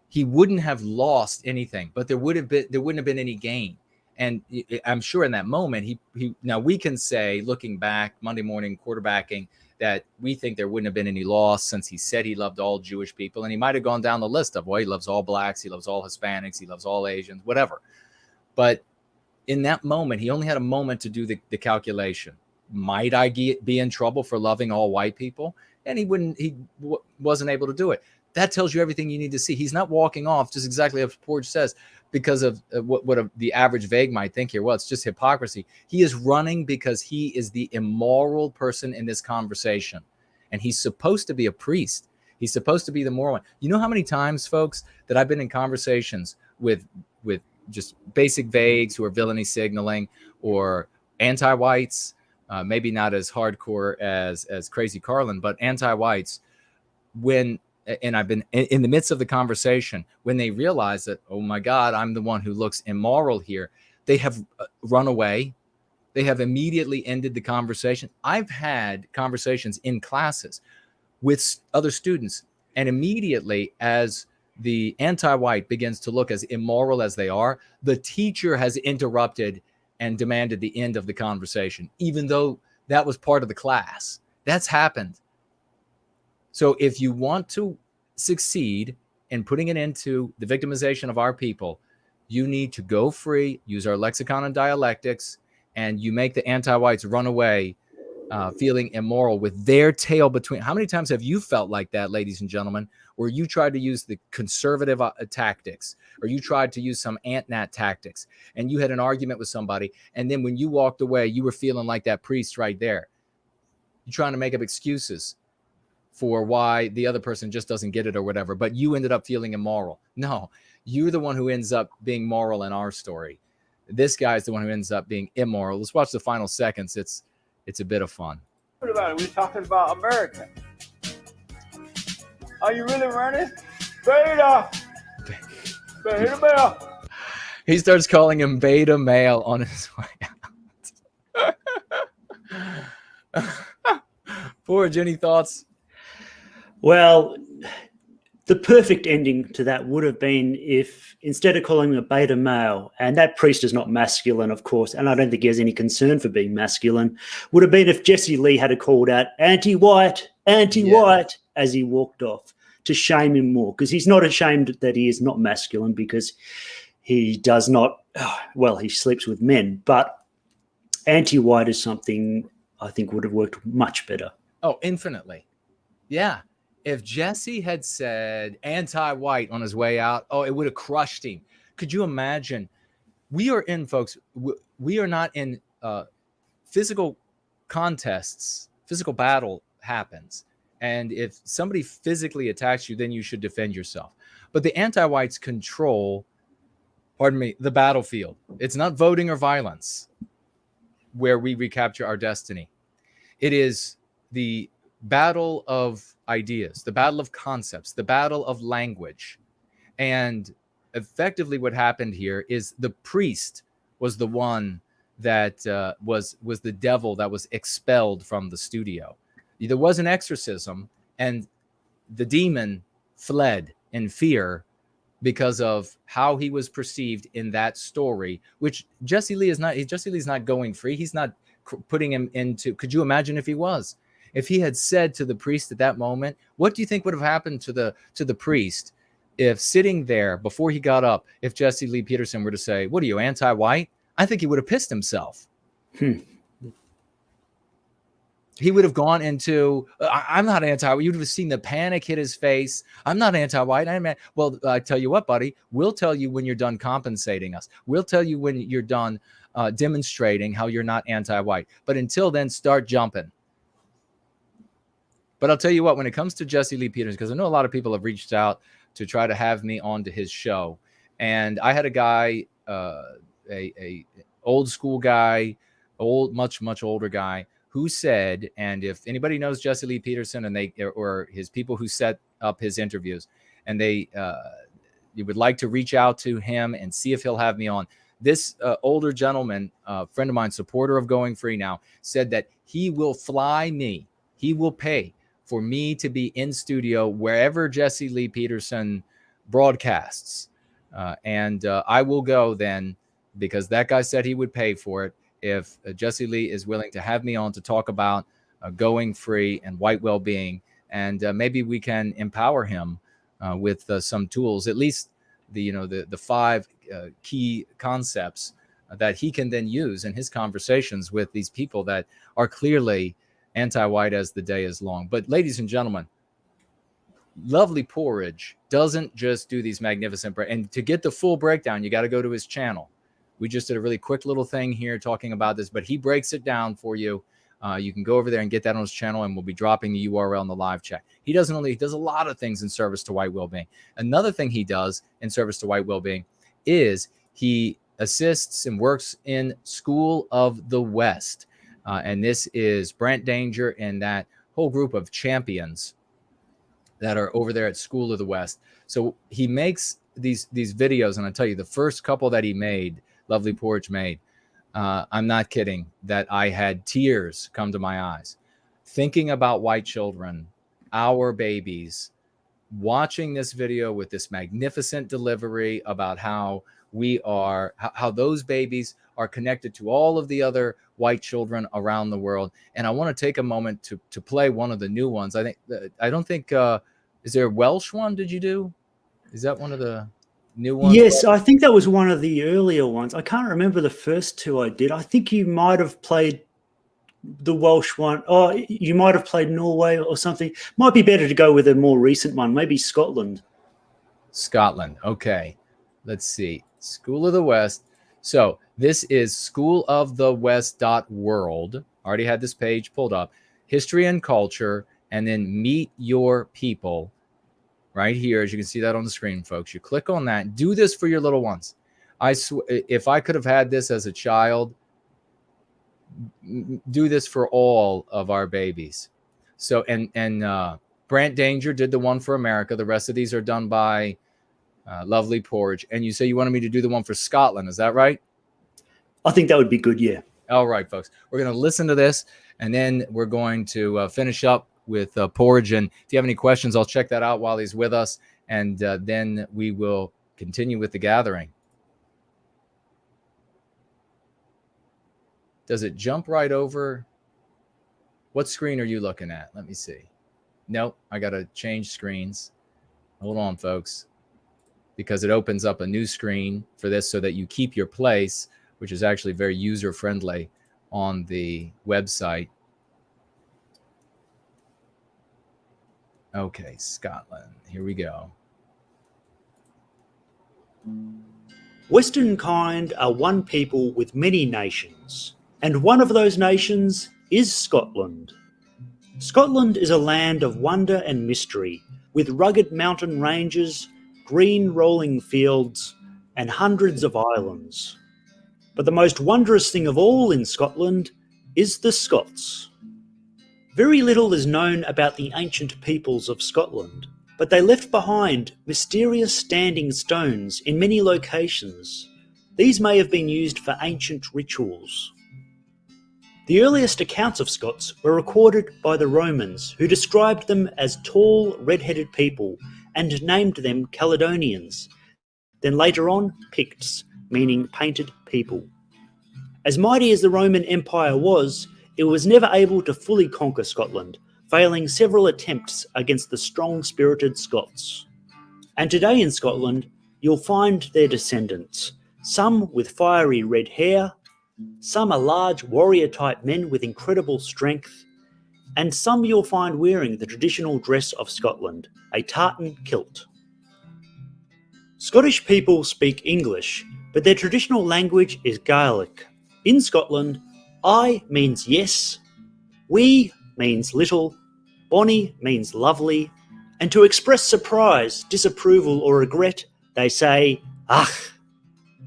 He wouldn't have lost anything, but there wouldn't have been any gain. And I'm sure in that moment, he now we can say, looking back, Monday morning quarterbacking, that we think there wouldn't have been any loss since he said he loved all Jewish people. And he might have gone down the list of, well, he loves all blacks, he loves all Hispanics, he loves all Asians, whatever. But in that moment, he only had a moment to do the calculation. Might I be in trouble for loving all white people? And he wasn't able to do it. That tells you everything you need to see. He's not walking off just exactly as Porridge says because of what the average vague might think here. Well, it's just hypocrisy. He is running because he is the immoral person in this conversation. And he's supposed to be a priest. He's supposed to be the moral one. You know how many times, folks, that I've been in conversations with just basic vagues who are villainy signaling or anti-whites, maybe not as hardcore as crazy Karlyn, but anti-whites, and I've been in the midst of the conversation, when they realize that, oh my God, I'm the one who looks immoral here, they have run away. They have immediately ended the conversation. I've had conversations in classes with other students, and immediately as the anti-white begins to look as immoral as they are, the teacher has interrupted and demanded the end of the conversation, even though that was part of the class. That's happened. So if you want to succeed in putting an end to the victimization of our people, you need to go free, use our lexicon and dialectics, and you make the anti-whites run away feeling immoral with their tail between. How many times have you felt like that, ladies and gentlemen, where you tried to use the conservative tactics, or you tried to use some ant-nat tactics, and you had an argument with somebody, and then when you walked away, you were feeling like that priest right there. You're trying to make up excuses for why the other person just doesn't get it or whatever, but you ended up feeling immoral. No, you're the one who ends up being moral in our story. This guy's the one who ends up being immoral. Let's watch the final seconds. It's a bit of fun. What about it? We're talking about America. Are you really running? Beta! Beta male! He starts calling him beta male on his way out. Porridge, any thoughts? Well, the perfect ending to that would have been if, instead of calling him a beta male, and that priest is not masculine, of course, and I don't think he has any concern for being masculine, would have been if Jesse Lee had called out anti-white, as he walked off, to shame him more, because he's not ashamed that he is not masculine, because he does not, well, he sleeps with men, but anti-white is something I think would have worked much better. Oh, infinitely. Yeah. If Jesse had said anti-white on his way out, oh, it would have crushed him. Could you imagine? We are in, folks, we are not in physical contests. Physical battle happens. And if somebody physically attacks you, then you should defend yourself. But the anti-whites control, the battlefield. It's not voting or violence where we recapture our destiny. It is the battle of ideas, the battle of concepts, the battle of language. And effectively what happened here is the priest was the one that was the devil that was expelled from the studio. There was an exorcism, and the demon fled in fear because of how he was perceived in that story, which Jesse Lee is not going free. He's not putting him into, could you imagine if he was? If he had said to the priest at that moment, what do you think would have happened to the priest if sitting there before he got up, if Jesse Lee Peterson were to say, what are you, anti-white? I think he would have pissed himself. He would have gone into, I'm not anti-white. You would have seen the panic hit his face. I'm not anti-white. Well, I tell you what, buddy, we'll tell you when you're done compensating us. We'll tell you when you're done demonstrating how you're not anti-white. But until then, start jumping. But I'll tell you what, when it comes to Jesse Lee Peterson, because I know a lot of people have reached out to try to have me onto his show. And I had a guy a old school guy, much older guy, who said, and if anybody knows Jesse Lee Peterson and or his people who set up his interviews, and you would like to reach out to him and see if he'll have me on. This older gentleman, friend of mine, supporter of Going Free now, said that he will fly me. He will pay for me to be in studio wherever Jesse Lee Peterson broadcasts. And I will go then, because that guy said he would pay for it, if Jesse Lee is willing to have me on to talk about Going Free and white well-being. And maybe we can empower him with some tools, at least the 5 key concepts that he can then use in his conversations with these people that are clearly anti-white as the day is long. But ladies and gentlemen, lovely Porridge doesn't just do these magnificent and to get the full breakdown, you got to go to his channel. We just did a really quick little thing here talking about this, but he breaks it down for you. You can go over there and get that on his channel, and we'll be dropping the URL in the live chat. He does a lot of things in service to white well-being. Another thing he does in service to white well-being is he assists and works in School of the West. And this is Brant Danger and that whole group of champions that are over there at School of the West. So he makes these videos, and I tell you, the first couple that he made, lovely Porridge made, I'm not kidding, that I had tears come to my eyes thinking about white children, our babies, watching this video with this magnificent delivery about how how those babies are connected to all of the other white children around the world. And I want to take a moment to play one of the new ones. I don't think is there a Welsh one? Did you do? Is that one of the new ones? Yes, I think that was one of the earlier ones. I can't remember the first 2 I did. I think you might have played the Welsh one. Oh, you might have played Norway or something. Might be better to go with a more recent one, maybe Scotland. Scotland. Okay. Let's see. School of the West. So this is schoolofthewest.world. Already had this page pulled up. History and culture, and then meet your people. Right here, as you can see that on the screen, folks. You click on that. Do this for your little ones. I swear, if I could have had this as a child, do this for all of our babies. So, and Brant Danger did the one for America. The rest of these are done by lovely Porridge. And you say you wanted me to do the one for Scotland. Is that right? I think that would be good, yeah. All right, folks. We're going to listen to this, and then we're going to finish up with Porridge. And if you have any questions, I'll check that out while he's with us, and then we will continue with the gathering. Does it jump right over? What screen are you looking at? Let me see. Nope, I got to change screens. Hold on, folks, because it opens up a new screen for this so that you keep your place, which is actually very user-friendly on the website. Okay, Scotland. Here we go. Western kind are one people with many nations, and one of those nations is Scotland. Scotland is a land of wonder and mystery, with rugged mountain ranges, green rolling fields, and hundreds of islands. But the most wondrous thing of all in Scotland is the Scots. Very little is known about the ancient peoples of Scotland, but they left behind mysterious standing stones in many locations. These may have been used for ancient rituals. The earliest accounts of Scots were recorded by the Romans, who described them as tall, red-headed people and named them Caledonians, then later on Picts, meaning painted people. As mighty as the Roman Empire was, it was never able to fully conquer Scotland, failing several attempts against the strong-spirited Scots. And today in Scotland, you'll find their descendants, some with fiery red hair, some are large warrior-type men with incredible strength, and some you'll find wearing the traditional dress of Scotland, a tartan kilt. Scottish people speak English, but their traditional language is Gaelic. In Scotland, I means yes, we means little, bonny means lovely, and to express surprise, disapproval or regret, they say ach.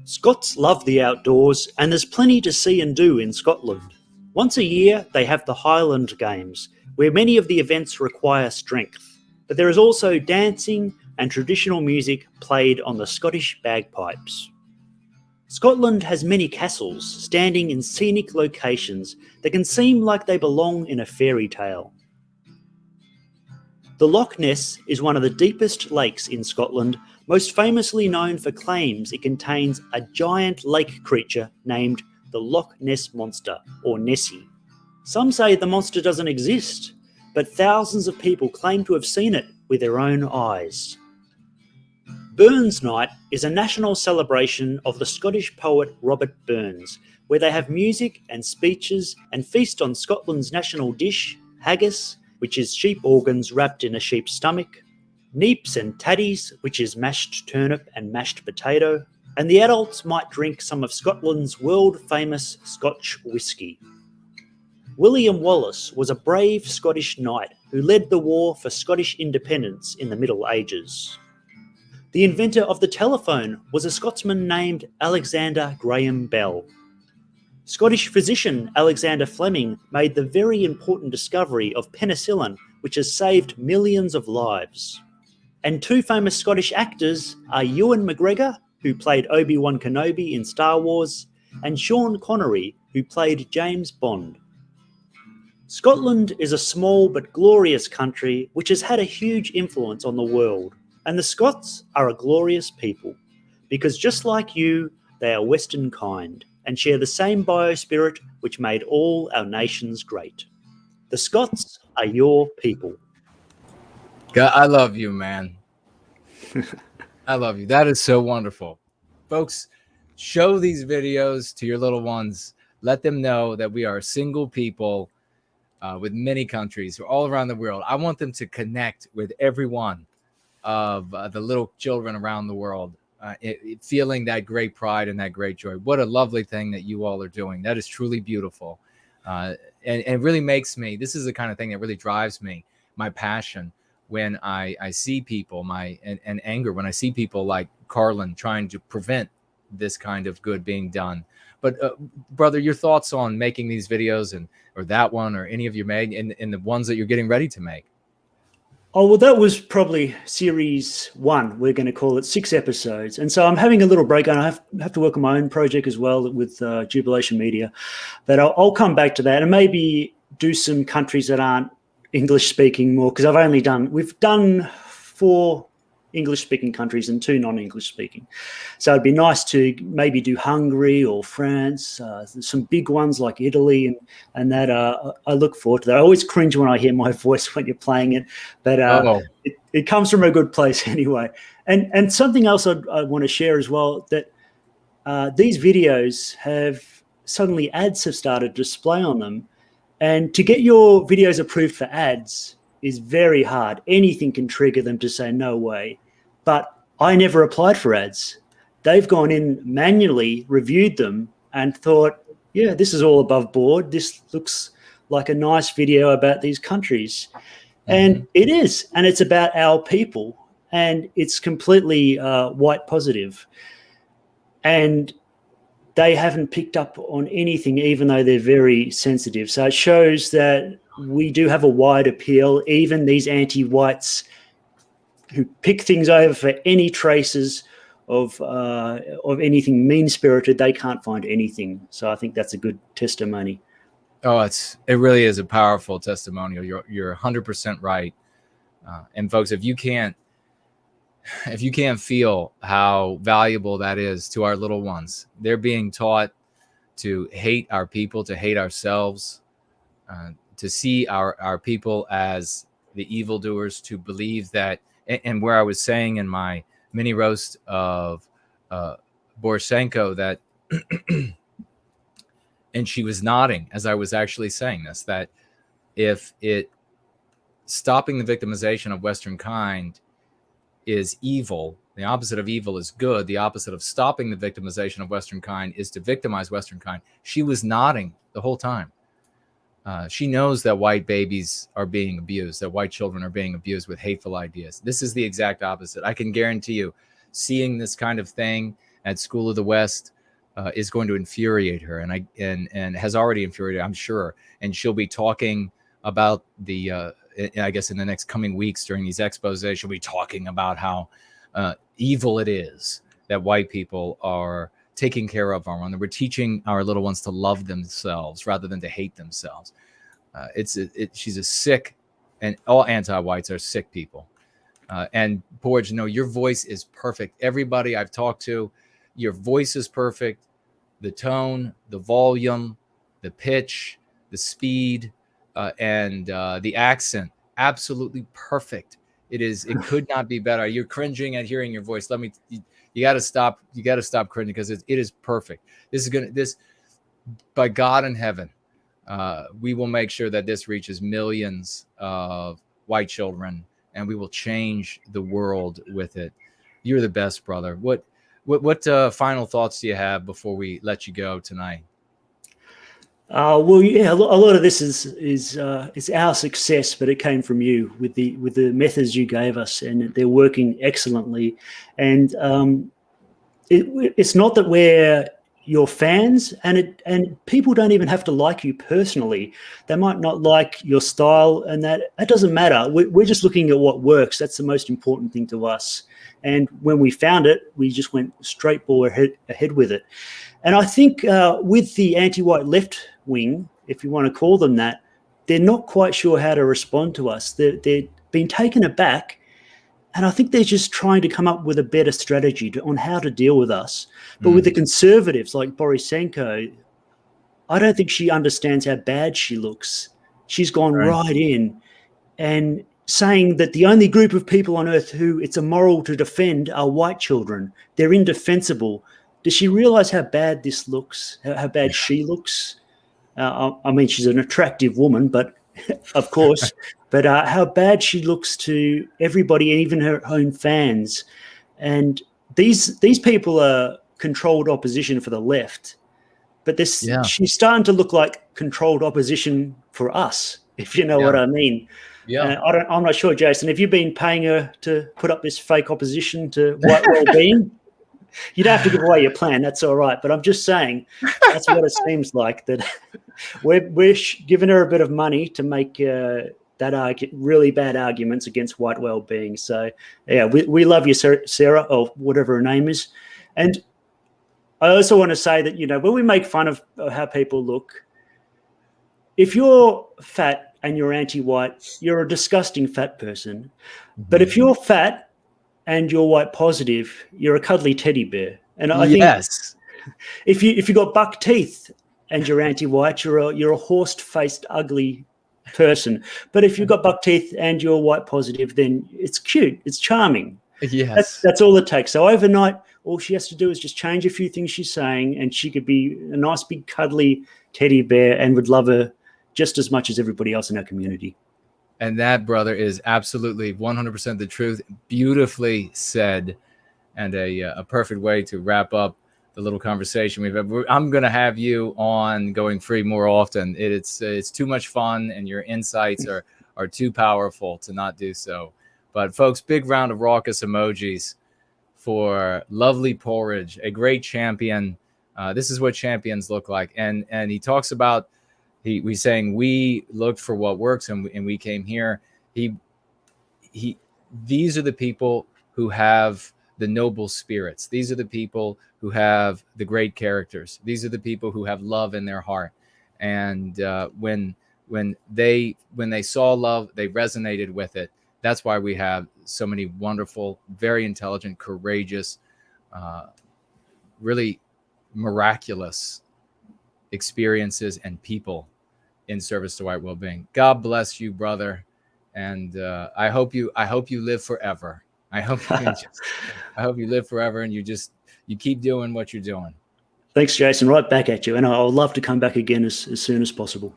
Scots love the outdoors, and there's plenty to see and do in Scotland. Once a year, they have the Highland Games, where many of the events require strength. But there is also dancing and traditional music played on the Scottish bagpipes. Scotland has many castles standing in scenic locations that can seem like they belong in a fairy tale. The Loch Ness is one of the deepest lakes in Scotland, most famously known for claims it contains a giant lake creature named the Loch Ness Monster, or Nessie. Some say the monster doesn't exist, but thousands of people claim to have seen it with their own eyes. Burns Night is a national celebration of the Scottish poet Robert Burns, where they have music and speeches and feast on Scotland's national dish, haggis, which is sheep organs wrapped in a sheep's stomach, neeps and taddies, which is mashed turnip and mashed potato, and the adults might drink some of Scotland's world-famous Scotch whisky. William Wallace was a brave Scottish knight who led the war for Scottish independence in the Middle Ages. The inventor of the telephone was a Scotsman named Alexander Graham Bell. Scottish physician Alexander Fleming made the very important discovery of penicillin, which has saved millions of lives. And two famous Scottish actors are Ewan McGregor, who played Obi-Wan Kenobi in Star Wars, and Sean Connery, who played James Bond. Scotland is a small but glorious country which has had a huge influence on the world, and the Scots are a glorious people, because just like you, they are Western kind, and share the same biospirit which made all our nations great. The Scots are your people. God, I love you, man. I love you. That is so wonderful. Folks, show these videos to your little ones. Let them know that we are a single people with many countries all around the world. I want them to connect with every one of the little children around the world. Feeling that great pride and that great joy. What a lovely thing that you all are doing. That is truly beautiful. And really makes me, this is the kind of thing that really drives me, my passion, when I see people, and anger, when I see people like Karlyn trying to prevent this kind of good being done. But brother, your thoughts on making these videos, or that one, or any of you made, and the ones that you're getting ready to make? Oh, well, that was probably series 1. We're going to call it 6 episodes. And so I'm having a little break, and I have to work on my own project as well with Jubilation Media. But I'll come back to that and maybe do some countries that aren't English-speaking more, because we've done 4 English-speaking countries and 2 non-English-speaking. So it'd be nice to maybe do Hungary or France, some big ones like Italy, and that I look forward to that. I always cringe when I hear my voice when you're playing it, but it comes from a good place anyway. And something else I want to share as well, that these videos have suddenly ads have started to display on them, and to get your videos approved for ads is very hard. Anything can trigger them to say no way. But I never applied for ads. They've gone in manually, reviewed them, and thought, yeah, this is all above board. This looks like a nice video about these countries. And it is. And it's about our people. And it's completely white positive. And they haven't picked up on anything, even though they're very sensitive. So it shows that we do have a wide appeal. Even these anti-whites who pick things over for any traces of anything mean-spirited, they can't find anything. So I think that's a good testimony. Oh, it really is a powerful testimonial. You're 100% right. And folks, if you can't feel how valuable that is to our little ones, they're being taught to hate our people, to hate ourselves, to see our people as the evildoers, to believe that, and where I was saying in my mini roast of Poroshenko that, and she was nodding as I was actually saying this, that if stopping the victimization of Western kind is evil, the opposite of evil is good, the opposite of stopping the victimization of Western kind is to victimize Western kind. She was nodding the whole time. She knows that white babies are being abused, that white children are being abused with hateful ideas. This is the exact opposite. I can guarantee you, seeing this kind of thing at School of the West is going to infuriate her, and has already infuriated, I'm sure. And she'll be talking about the, I guess in the next coming weeks during these exposes, she'll be talking about how evil it is that white people are taking care of our own, that we're teaching our little ones to love themselves rather than to hate themselves. She's a sick, and all anti-whites are sick people. And Porridge, no, your voice is perfect. Everybody I've talked to, your voice is perfect. The tone, the volume, the pitch, the speed, and the accent, absolutely perfect. It could not be better. You're cringing at hearing your voice. You got to stop. You got to stop cringing, because it is perfect. By God in heaven, we will make sure that this reaches millions of white children, and we will change the world with it. You're the best, brother. What final thoughts do you have before we let you go tonight? Well, yeah, a lot of this is our success, but it came from you with the methods you gave us, and they're working excellently. And it's not that we're your fans, and people don't even have to like you personally. They might not like your style, and that doesn't matter. We're just looking at what works. That's the most important thing to us. And when we found it, we just went straight ball ahead with it. And I think with the anti-white left wing, if you want to call them that, they're not quite sure how to respond to us. They've been taken aback, and I think they're just trying to come up with a better strategy on how to deal with us. But with the conservatives like Borisenko, I don't think she understands how bad she looks. She's gone right in and saying that the only group of people on earth who it's immoral to defend are white children. They're indefensible. Does she realize how bad this looks, how bad she looks? I mean, she's an attractive woman, but of course, but how bad she looks to everybody, even her own fans. And these people are controlled opposition for the left, but she's starting to look like controlled opposition for us, if you know what I mean. Yeah, I'm not sure, Jason. Have you been paying her to put up this fake opposition to White Wellbeing? You don't have to give away your plan. That's all right. But I'm just saying that's what it seems like, that we're giving her a bit of money to make really bad arguments against White Wellbeing. So, yeah, we love you, Sarah, or whatever her name is. And I also want to say that, when we make fun of how people look, if you're fat and you're anti-white, you're a disgusting fat person. But if you're fat and you're white positive, you're a cuddly teddy bear. And I think if you got buck teeth and you're anti-white, you're a horsed-faced, ugly person. But if you've got buck teeth and you're white positive, then it's cute, it's charming. Yes, that's all it takes. So overnight, all she has to do is just change a few things she's saying, and she could be a nice big cuddly teddy bear, and would love her just as much as everybody else in our community. And that, brother, is absolutely 100% the truth. Beautifully said, and a perfect way to wrap up the little conversation we've had. I'm going to have you on Going Free more often. It's too much fun, and your insights are too powerful to not do so. But folks, big round of raucous emojis for lovely Porridge, a great champion. This is what champions look like. And he talks about, he's saying we looked for what works, and we came here. These are the people who have the noble spirits. These are the people who have the great characters. These are the people who have love in their heart. And when they saw love, they resonated with it. That's why we have so many wonderful, very intelligent, courageous, really miraculous experiences and people in service to white well-being. God bless you, brother, and I hope you live forever. I hope you live forever, and you keep doing what you're doing. Thanks, Jason. Right back at you, and I'll love to come back again as soon as possible.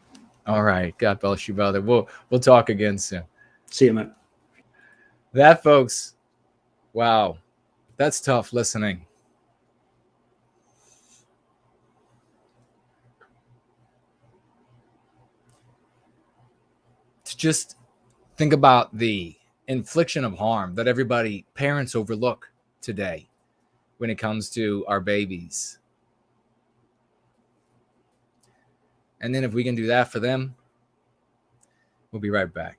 All right. God bless you, brother. We'll talk again soon. See you, mate. That, folks. Wow, that's tough listening. To just think about the infliction of harm that parents overlook today. when it comes to our babies. And then if we can do that for them, we'll be right back.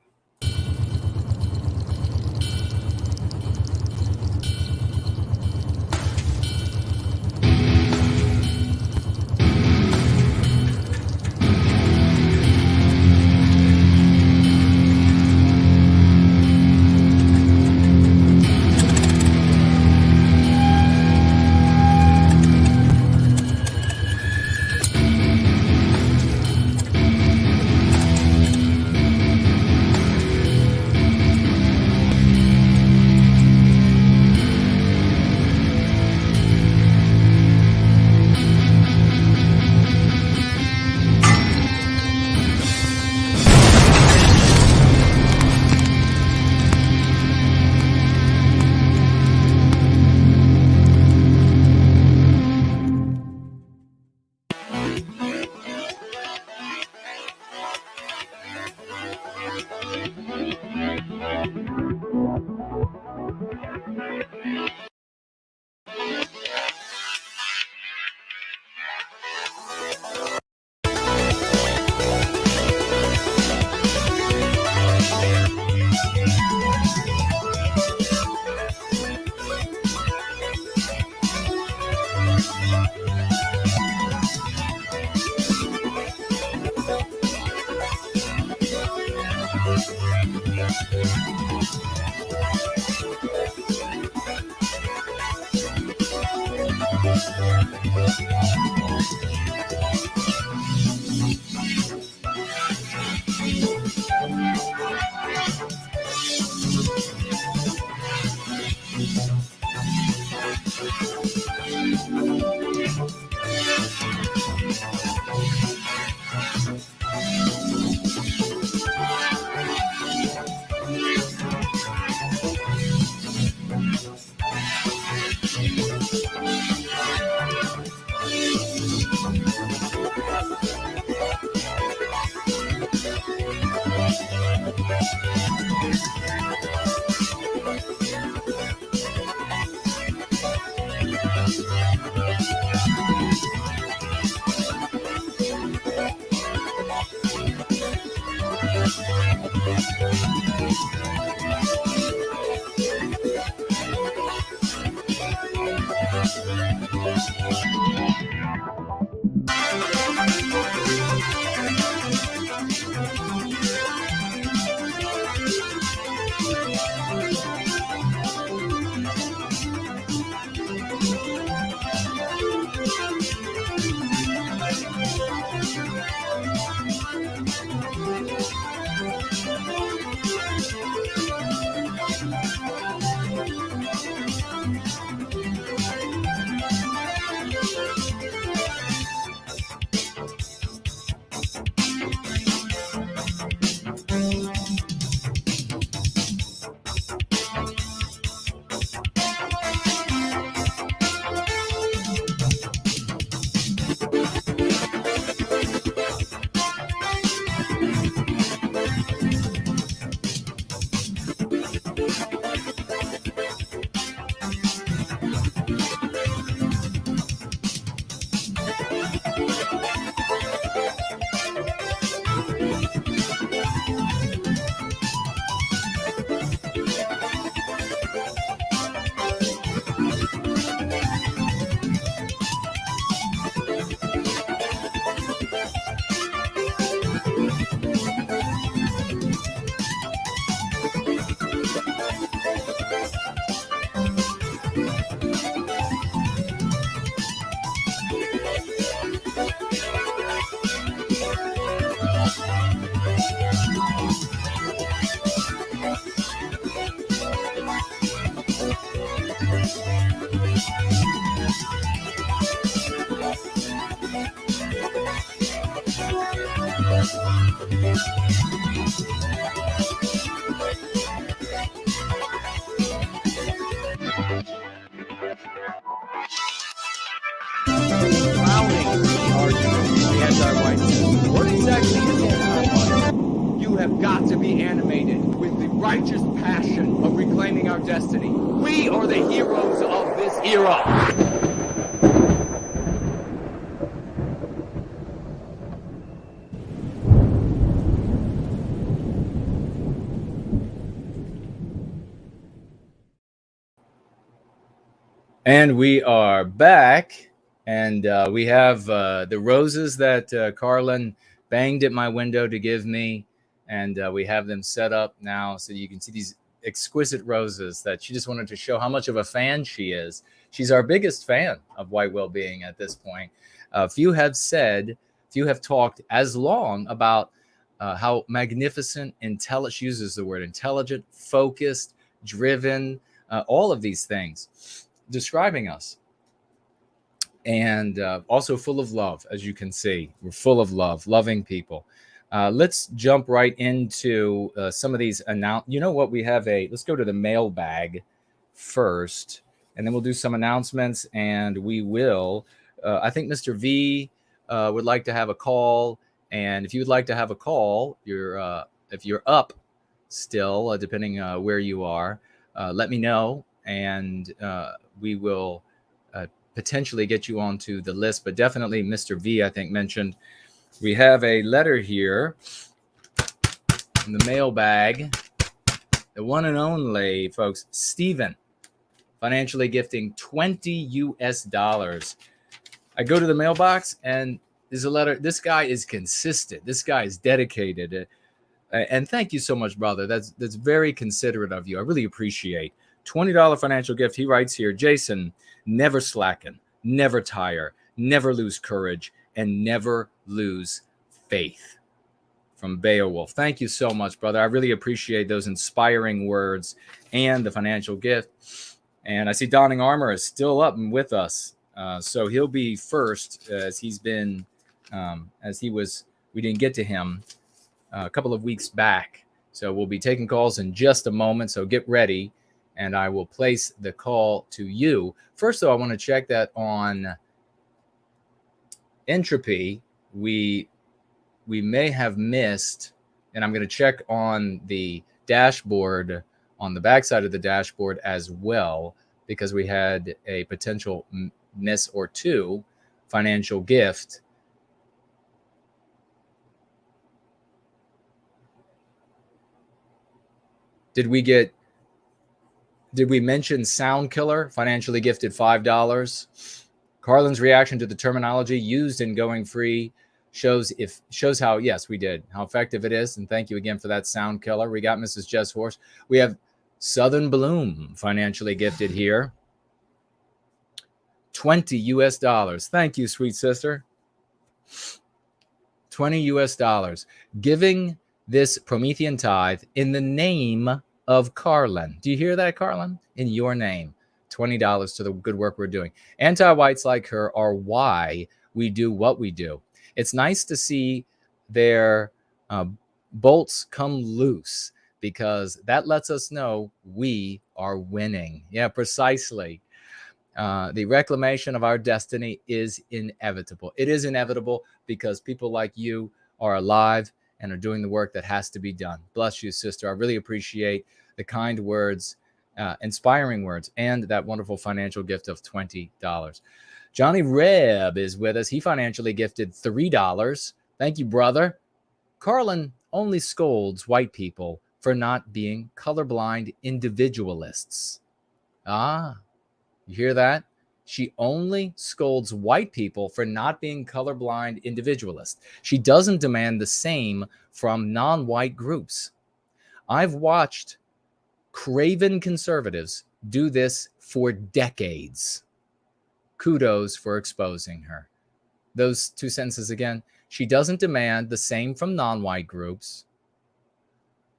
have got to be animated with the righteous passion of reclaiming our destiny. We are the heroes of this era. And we are back, and we have the roses that Karlyn banged at my window to give me, and we have them set up now so you can see these exquisite roses that she just wanted to show how much of a fan she is. She's our biggest fan of White Wellbeing at this point. Few have talked as long about how magnificent, she uses the word intelligent, focused, driven, all of these things describing us, and also full of love. As you can see, we're full of love, loving people. Let's jump right into some of these you know what, we have let's go to the mailbag first, and then we'll do some announcements, and we will I think Mr. V would like to have a call, and if you would like to have a call, if you're up still, depending where you are, let me know, and we will potentially get you onto the list. But definitely Mr. V, I think, mentioned we have a letter here in the mailbag. The one and only, folks, Stephen, financially gifting $20. I go to the mailbox and there's a letter. This guy is consistent. This guy is dedicated. And thank you so much, brother. That's very considerate of you. I really appreciate $20 financial gift. He writes here, Jason, never slacken, never tire, never lose courage, and never lose faith. From Beowulf. Thank you so much, brother. I really appreciate those inspiring words and the financial gift. And I see Donning Armor is still up and with us. So he'll be first, as he's been, we didn't get to him a couple of weeks back. So we'll be taking calls in just a moment. So get ready. And I will place the call to you. First, though, I want to check that on entropy. We may have missed, and I'm going to check on the dashboard, on the backside of the dashboard as well, because we had a potential miss or two financial gift. Did we mention Sound Killer, financially gifted $5? Karlyn's reaction to the terminology used in Going Free shows how, yes, we did, how effective it is. And thank you again for that, Sound Killer. We got Mrs. Jess Horse. We have Southern Bloom financially gifted here. $20. Thank you, sweet sister. $20. Giving this Promethean tithe in the name of Karlyn. Do you hear that, Karlyn? In your name. $20 to the good work we're doing. Anti-whites like her are why we do what we do. It's nice to see their bolts come loose, because that lets us know we are winning. Yeah, precisely. The reclamation of our destiny is inevitable. It is inevitable because people like you are alive and are doing the work that has to be done. Bless you, sister. I really appreciate the kind words, inspiring words, and that wonderful financial gift of $20. Johnny Reb is with us. He financially gifted $3. Thank you, brother. Karlyn only scolds white people for not being colorblind individualists. Ah, you hear that? She only scolds white people for not being colorblind individualists. She doesn't demand the same from non-white groups. I've watched craven conservatives do this for decades. Kudos for exposing her. Those two sentences again. She doesn't demand the same from non-white groups.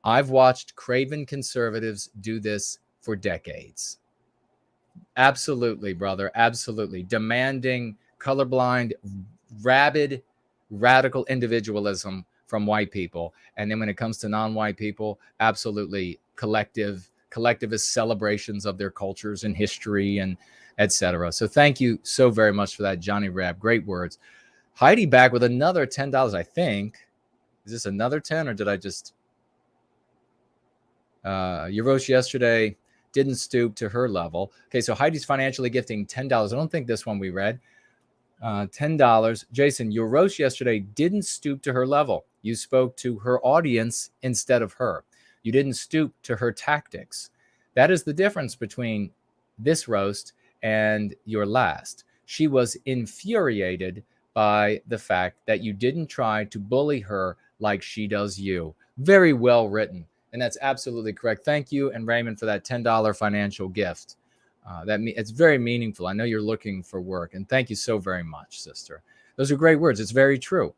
I've watched craven conservatives do this for decades. Absolutely, brother. Absolutely. Demanding colorblind, rabid, radical individualism from white people. And then when it comes to non-white people, absolutely collectivist celebrations of their cultures and history and etc. So thank you so very much for that, Johnny Rab. Great words. Heidi back with another $10, I think. Is this another 10 or did I just Your roast yesterday didn't stoop to her level. Okay, so Heidi's financially gifting $10. I don't think this one we read. $10. Jason, your roast yesterday didn't stoop to her level. You spoke to her audience instead of her. You didn't stoop to her tactics. That is the difference between this roast and your last. She was infuriated by the fact that you didn't try to bully her like she does you. Very well written. And that's absolutely correct. Thank you, and Raymond, for that $10 financial gift. It's very meaningful. I know you're looking for work, and thank you so very much, sister. Those are great words. It's very true.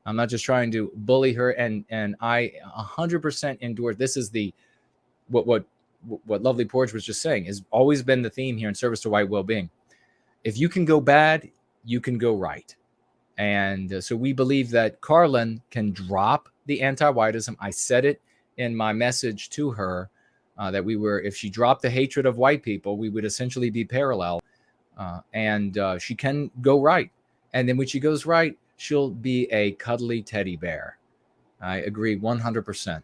I'm not just trying to bully her, and I 100% endorse. This is the what Lovely Porridge was just saying has always been the theme here in Service to White Wellbeing. If you can go bad, you can go right. And so we believe that Karlyn can drop the anti-whiteism. I said it in my message to her that if she dropped the hatred of white people, we would essentially be parallel. And she can go right. And then when she goes right, she'll be a cuddly teddy bear. I agree 100%.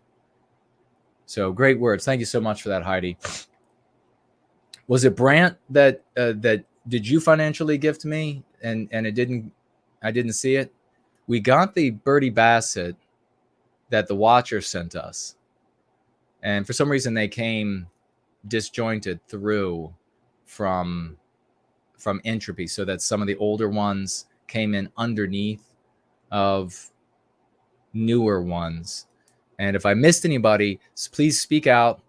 So great words. Thank you so much for that, Heidi. Was it Brant that did you financially gift me and I didn't see it? We got the Birdie Bassett that the Watcher sent us. And for some reason they came disjointed through from entropy, so that some of the older ones came in underneath of newer ones. And if I missed anybody, please speak out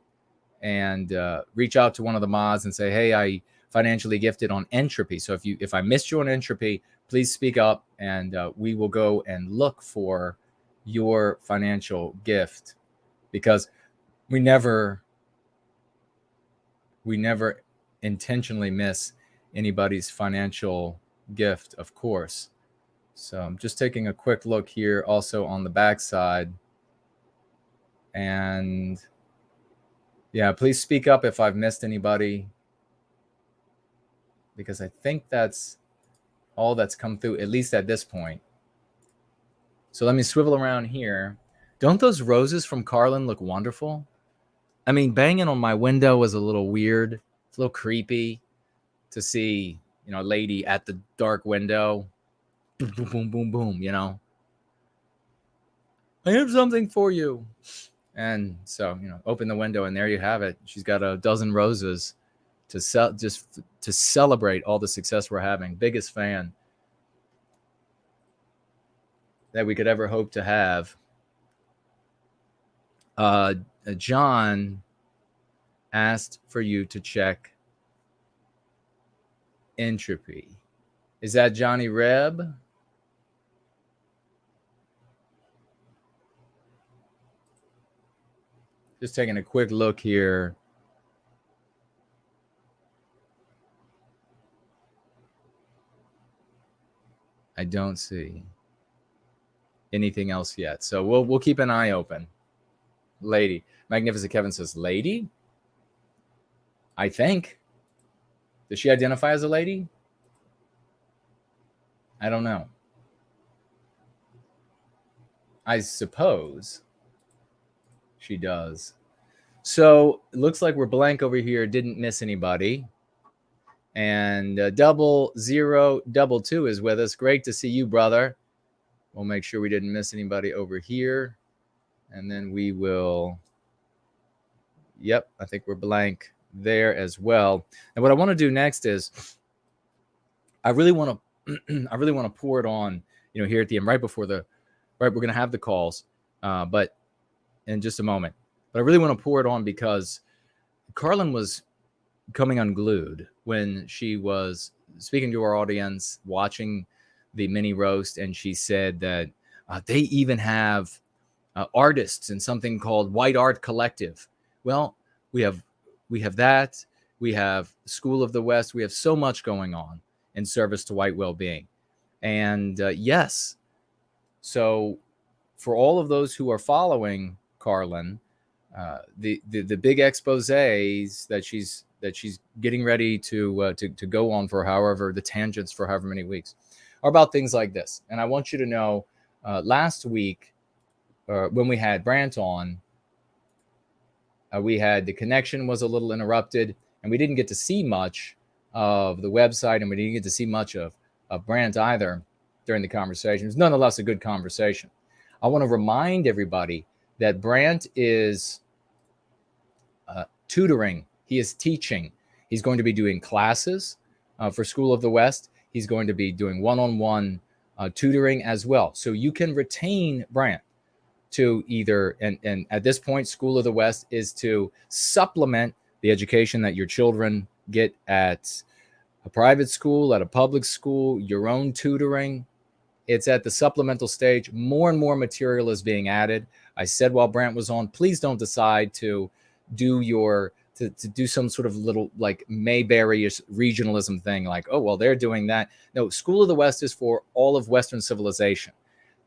and reach out to one of the mods and say, hey, I financially gifted on entropy. So if I missed you on entropy, please speak up, and we will go and look for your financial gift, because we never intentionally miss anybody's financial gift, of course. So I'm just taking a quick look here also on the backside. And yeah, please speak up if I've missed anybody, because I think that's all that's come through, at least at this point. So let me swivel around here. Don't those roses from Karlyn look wonderful? I mean, banging on my window was a little weird. It's a little creepy to see, a lady at the dark window. Boom, boom, boom, boom, boom, I have something for you. And so, open the window, and there you have it. She's got a dozen roses to celebrate all the success we're having. Biggest fan that we could ever hope to have. John asked for you to check entropy. Is that Johnny Reb? Just taking a quick look here. I don't see anything else yet. So we'll keep an eye open. Lady. Magnificent Kevin says, lady? I think. Does she identify as a lady? I don't know. I suppose she does. So it looks like we're blank over here. Didn't miss anybody. And 0022 is with us. Great to see you, brother. We'll make sure we didn't miss anybody over here. And then we will. Yep, I think we're blank there as well. And what I want to do next is I really want to pour it on, here at the end, we're going to have the calls, but in just a moment. But I really want to pour it on because Karlyn was coming unglued when she was speaking to our audience, watching the mini roast, and she said that they even have artists in something called White Art Collective. Well, we have that. We have School of the West. We have so much going on in service to white well-being. And yes, so for all of those who are following Karlyn, the big exposés that she's getting ready to go on for however the tangents for however many weeks are about things like this. And I want you to know, last week when we had Brant on, The connection was a little interrupted, and we didn't get to see much of the website, and we didn't get to see much of Brant either during the conversation. It was nonetheless a good conversation. I want to remind everybody that Brant is tutoring. He is teaching. He's going to be doing classes for School of the West. He's going to be doing one-on-one tutoring as well. So you can retain Brant to either, and at this point, School of the West is to supplement the education that your children get at a private school, at a public school, your own tutoring. It's at the supplemental stage. More and more material is being added. I said while Brant was on, please don't decide to do to do some sort of little like Mayberry-ish regionalism thing, like, oh, well, they're doing that. No, School of the West is for all of Western civilization.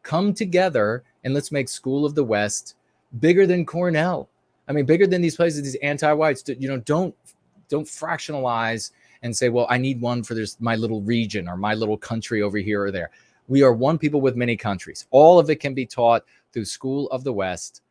Come together and let's make School of the West bigger than Cornell. I mean, bigger than these places, these anti-whites. Don't fractionalize and say, well, I need one for my little region or my little country over here or there. We are one people with many countries. All of it can be taught through School of the West.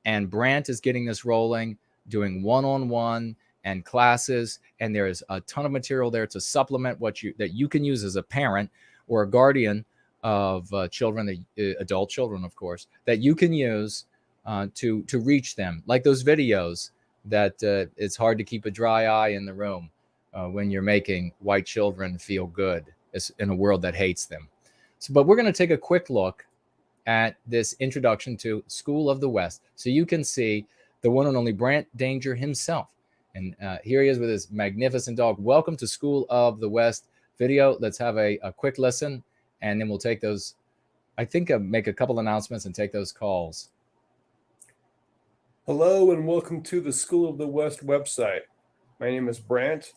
And Brant is getting this rolling, doing one-on-one and classes. And there is a ton of material there to supplement that you can use as a parent or a guardian of children, adult children, of course, that you can use to reach them. Like those videos that it's hard to keep a dry eye in the room when you're making white children feel good in a world that hates them. But we're going to take a quick look at this introduction to School of the West so you can see the one and only Brant Danger himself. And here he is with his magnificent dog. Welcome to School of the West video. Let's have a quick listen, and then we'll take those, I think, make a couple announcements and take those calls. Hello and welcome to the School of the West website. My name is Brant.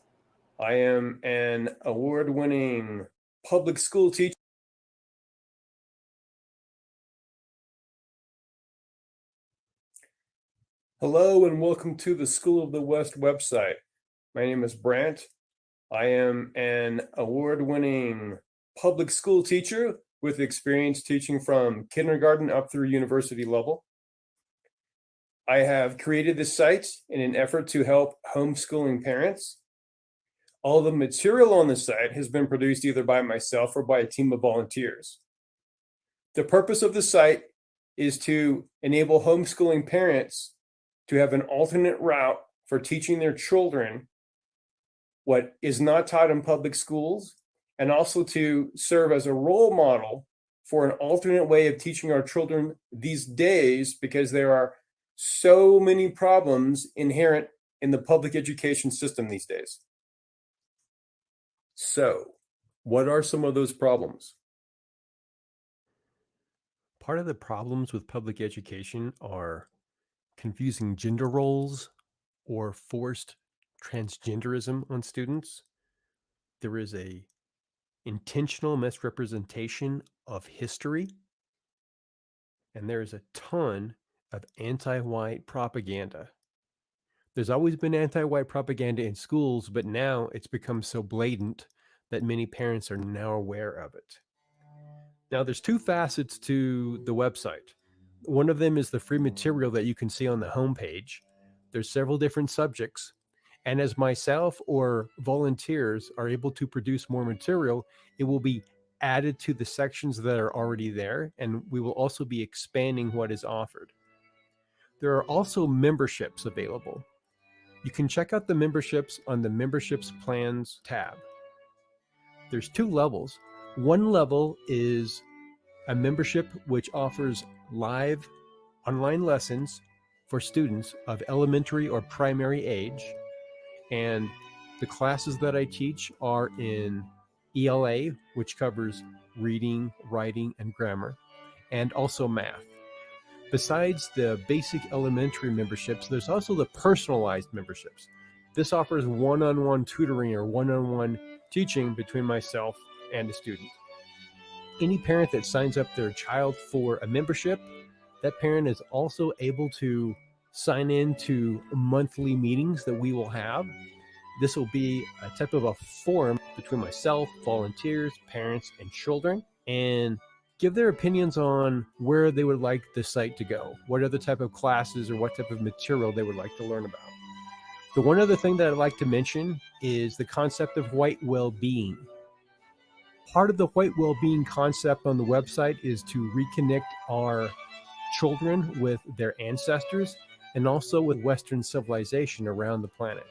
I am an award-winning public school teacher. Hello and welcome to the School of the West website. My name is Brant. I am an award-winning public school teacher with experience teaching from kindergarten up through university level. I have created this site in an effort to help homeschooling parents. All the material on the site has been produced either by myself or by a team of volunteers. The purpose of the site is to enable homeschooling parents to have an alternate route for teaching their children what is not taught in public schools, and also to serve as a role model for an alternate way of teaching our children these days, because there are so many problems inherent in the public education system these days. So, what are some of those problems? Part of the problems with public education are confusing gender roles or forced transgenderism on students. There is a intentional misrepresentation of history, and there is a ton of anti-white propaganda. There's always been anti-white propaganda in schools, but now it's become so blatant that many parents are now aware of it. Now, there's two facets to the website. One of them is the free material that you can see on the homepage. There's several different subjects. And as myself or volunteers are able to produce more material, it will be added to the sections that are already there, and we will also be expanding what is offered. There are also memberships available. You can check out the memberships on the Memberships Plans tab. There's two levels. One level is a membership which offers live online lessons for students of elementary or primary age. And the classes that I teach are in ELA, which covers reading, writing, and grammar, and also math. Besides the basic elementary memberships, there's also the personalized memberships. This offers one-on-one tutoring or one-on-one teaching between myself and a student. Any parent that signs up their child for a membership, that parent is also able to sign in to monthly meetings that we will have. This will be a type of a forum between myself, volunteers, parents, and children. And give their opinions on where they would like the site to go, what other type of classes or what type of material they would like to learn about. The one other thing that I'd like to mention is the concept of white well-being. Part of the white well-being concept on the website is to reconnect our children with their ancestors and also with Western civilization around the planet.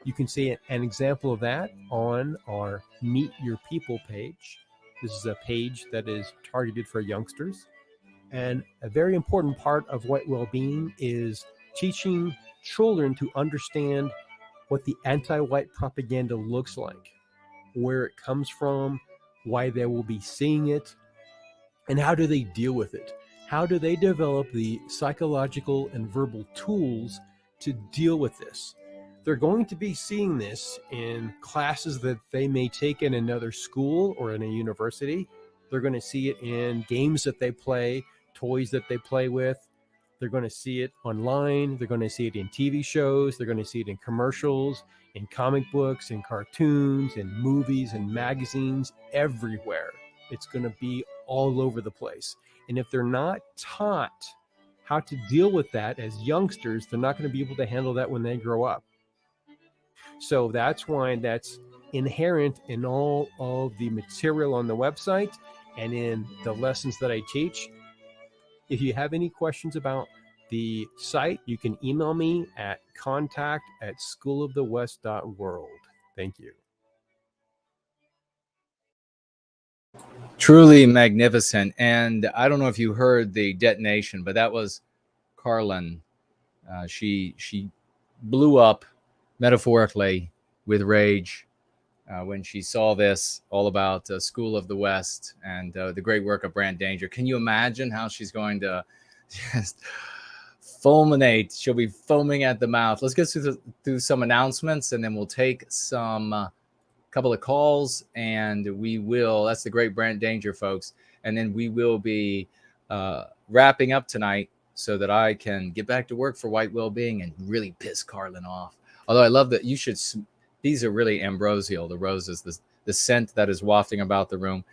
You can see an example of that on our Meet Your People page. This is a page that is targeted for youngsters. And a very important part of white well-being is teaching children to understand what the anti-white propaganda looks like, where it comes from, why they will be seeing it, and how do they deal with it? How do they develop the psychological and verbal tools to deal with this? They're going to be seeing this in classes that they may take in another school or in a university. They're going to see it in games that they play, toys that they play with. They're going to see it online. They're going to see it in TV shows. They're going to see it in commercials, in comic books, in cartoons, in movies, and magazines, everywhere. It's going to be all over the place. And if they're not taught how to deal with that as youngsters, they're not going to be able to handle that when they grow up. So that's why that's inherent in all of the material on the website and in the lessons that I teach. If you have any questions about the site, you can email me at contact@schoolofthewest.world. Thank you. Truly magnificent. And I don't know if you heard the detonation, but that was Karlyn. She blew up metaphorically with rage when she saw this all about School of the West and the great work of Brand Danger. Can you imagine how she's going to just fulminate? She'll be foaming at the mouth. Let's get through some announcements, and then we'll take some couple of calls, and we will, that's the great Brand Danger, folks. And then we will be wrapping up tonight so that I can get back to work for White Wellbeing and really piss Karlyn off. Although I love that you should, these are really ambrosial, the roses, the scent that is wafting about the room.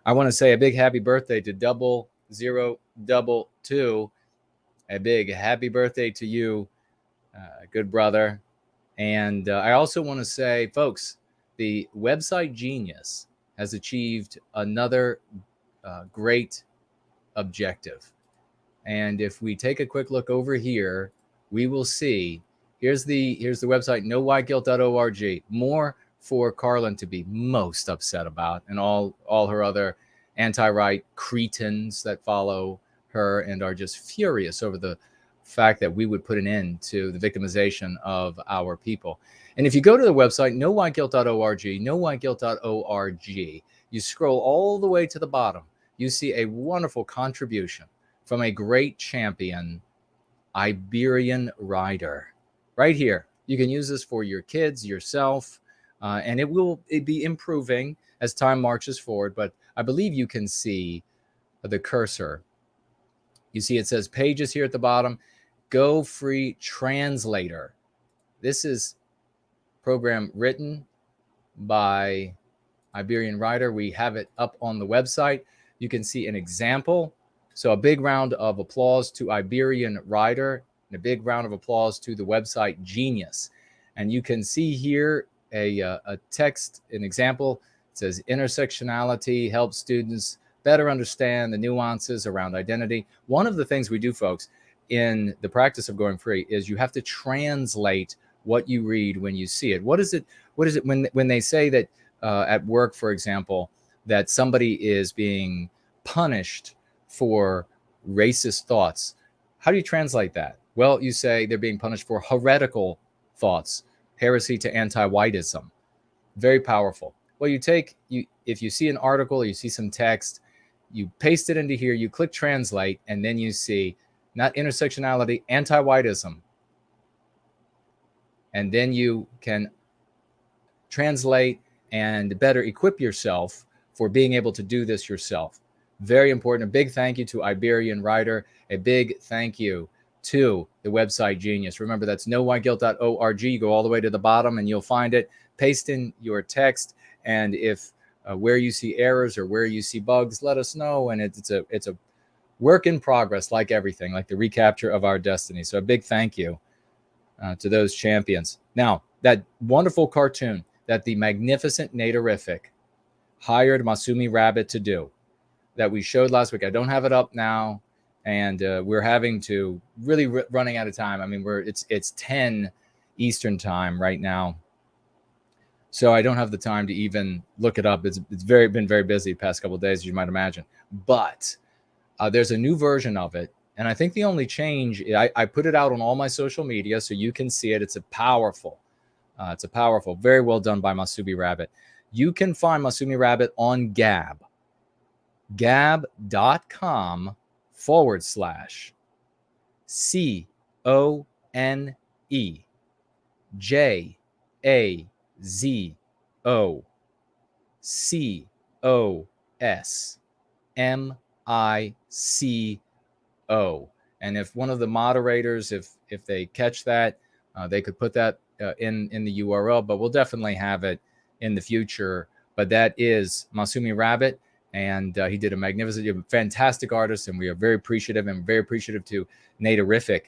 I want to say a big happy birthday to 0022. A big happy birthday to you, good brother. And I also want to say, folks, the website genius has achieved another great objective. And if we take a quick look over here, we will see, here's the website, nowhiteguilt.org. More for Karlyn to be most upset about, and all her other anti-right cretins that follow her and are just furious over the fact that we would put an end to the victimization of our people. And if you go to the website, nowhiteguilt.org, nowhiteguilt.org, you scroll all the way to the bottom, you see a wonderful contribution from a great champion, Iberian writer. Right here. You can use this for your kids, yourself, and it will be improving as time marches forward. But I believe you can see the cursor. You see it says pages here at the bottom. Go Free Translator. This is program written by Iberian writer. We have it up on the website. You can see an example. So a big round of applause to Iberian writer and a big round of applause to the website genius. And you can see here a text, an example. It says intersectionality helps students better understand the nuances around identity. One of the things we do, folks, in the practice of going free is you have to translate what you read when you see it. What is it when they say that at work, for example, that somebody is being punished for racist thoughts? How do you translate that? Well, you say they're being punished for heretical thoughts, heresy to anti-whiteism. Very powerful. Well, if you see an article or you see some text, you paste it into here, you click translate, and then you see not intersectionality, anti-whiteism. And then you can translate and better equip yourself for being able to do this yourself. Very important. A big thank you to Iberian writer. A big thank you to the website genius. Remember, that's nowhiteguilt.org. You go all the way to the bottom and you'll find it. Paste in your text. And if where you see errors or where you see bugs, let us know. And it's a work in progress, like everything, like the recapture of our destiny. So a big thank you to those champions. Now, that wonderful cartoon that the magnificent Naderific hired Masumi Rabbit to do, that we showed last week. I don't have it up now, and we're having to really running out of time. I mean, it's 10 Eastern time right now, so I don't have the time to even look it up. It's been very busy the past couple of days, as you might imagine. But there's a new version of it, and I think the only change, I put it out on all my social media so you can see it. It's a powerful, very well done by Masumi Rabbit. You can find Masumi Rabbit on Gab. Gab.com/CONEJAZOSMICO. And if one of the moderators, if they catch that, they could put that in the URL, but we'll definitely have it in the future. But that is Masumi Rabbit, and he did a magnificent, fantastic artist, and we are very appreciative, and very appreciative to Naderific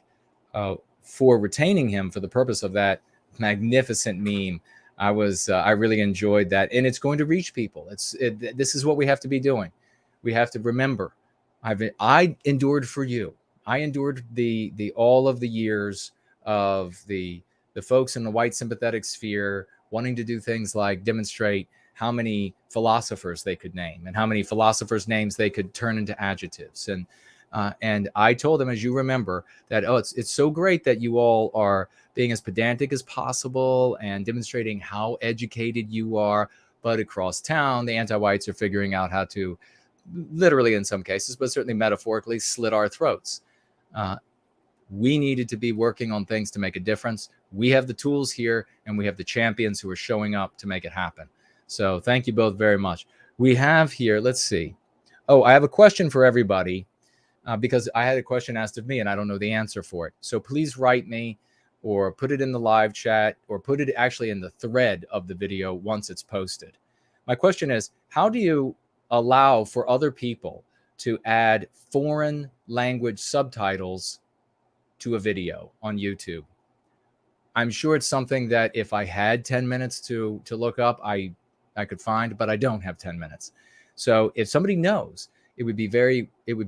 for retaining him for the purpose of that magnificent meme. I really enjoyed that, and it's going to reach people. This is what we have to be doing. We have to remember, I endured for you. I endured the all of the years of the folks in the white sympathetic sphere wanting to do things like demonstrate how many philosophers they could name and how many philosophers' names they could turn into adjectives. And I told them, as you remember, that, it's so great that you all are being as pedantic as possible and demonstrating how educated you are. But across town, the anti-whites are figuring out how to, literally in some cases, but certainly metaphorically, slit our throats. We needed to be working on things to make a difference. We have the tools here, and we have the champions who are showing up to make it happen. So thank you both very much. We have here, let's see. Oh, I have a question for everybody because I had a question asked of me and I don't know the answer for it. So please write me or put it in the live chat or put it actually in the thread of the video once it's posted. My question is, how do you allow for other people to add foreign language subtitles to a video on YouTube? I'm sure it's something that if I had 10 minutes to look up, I could find, but I don't have 10 minutes. So if somebody knows, it would be great. It would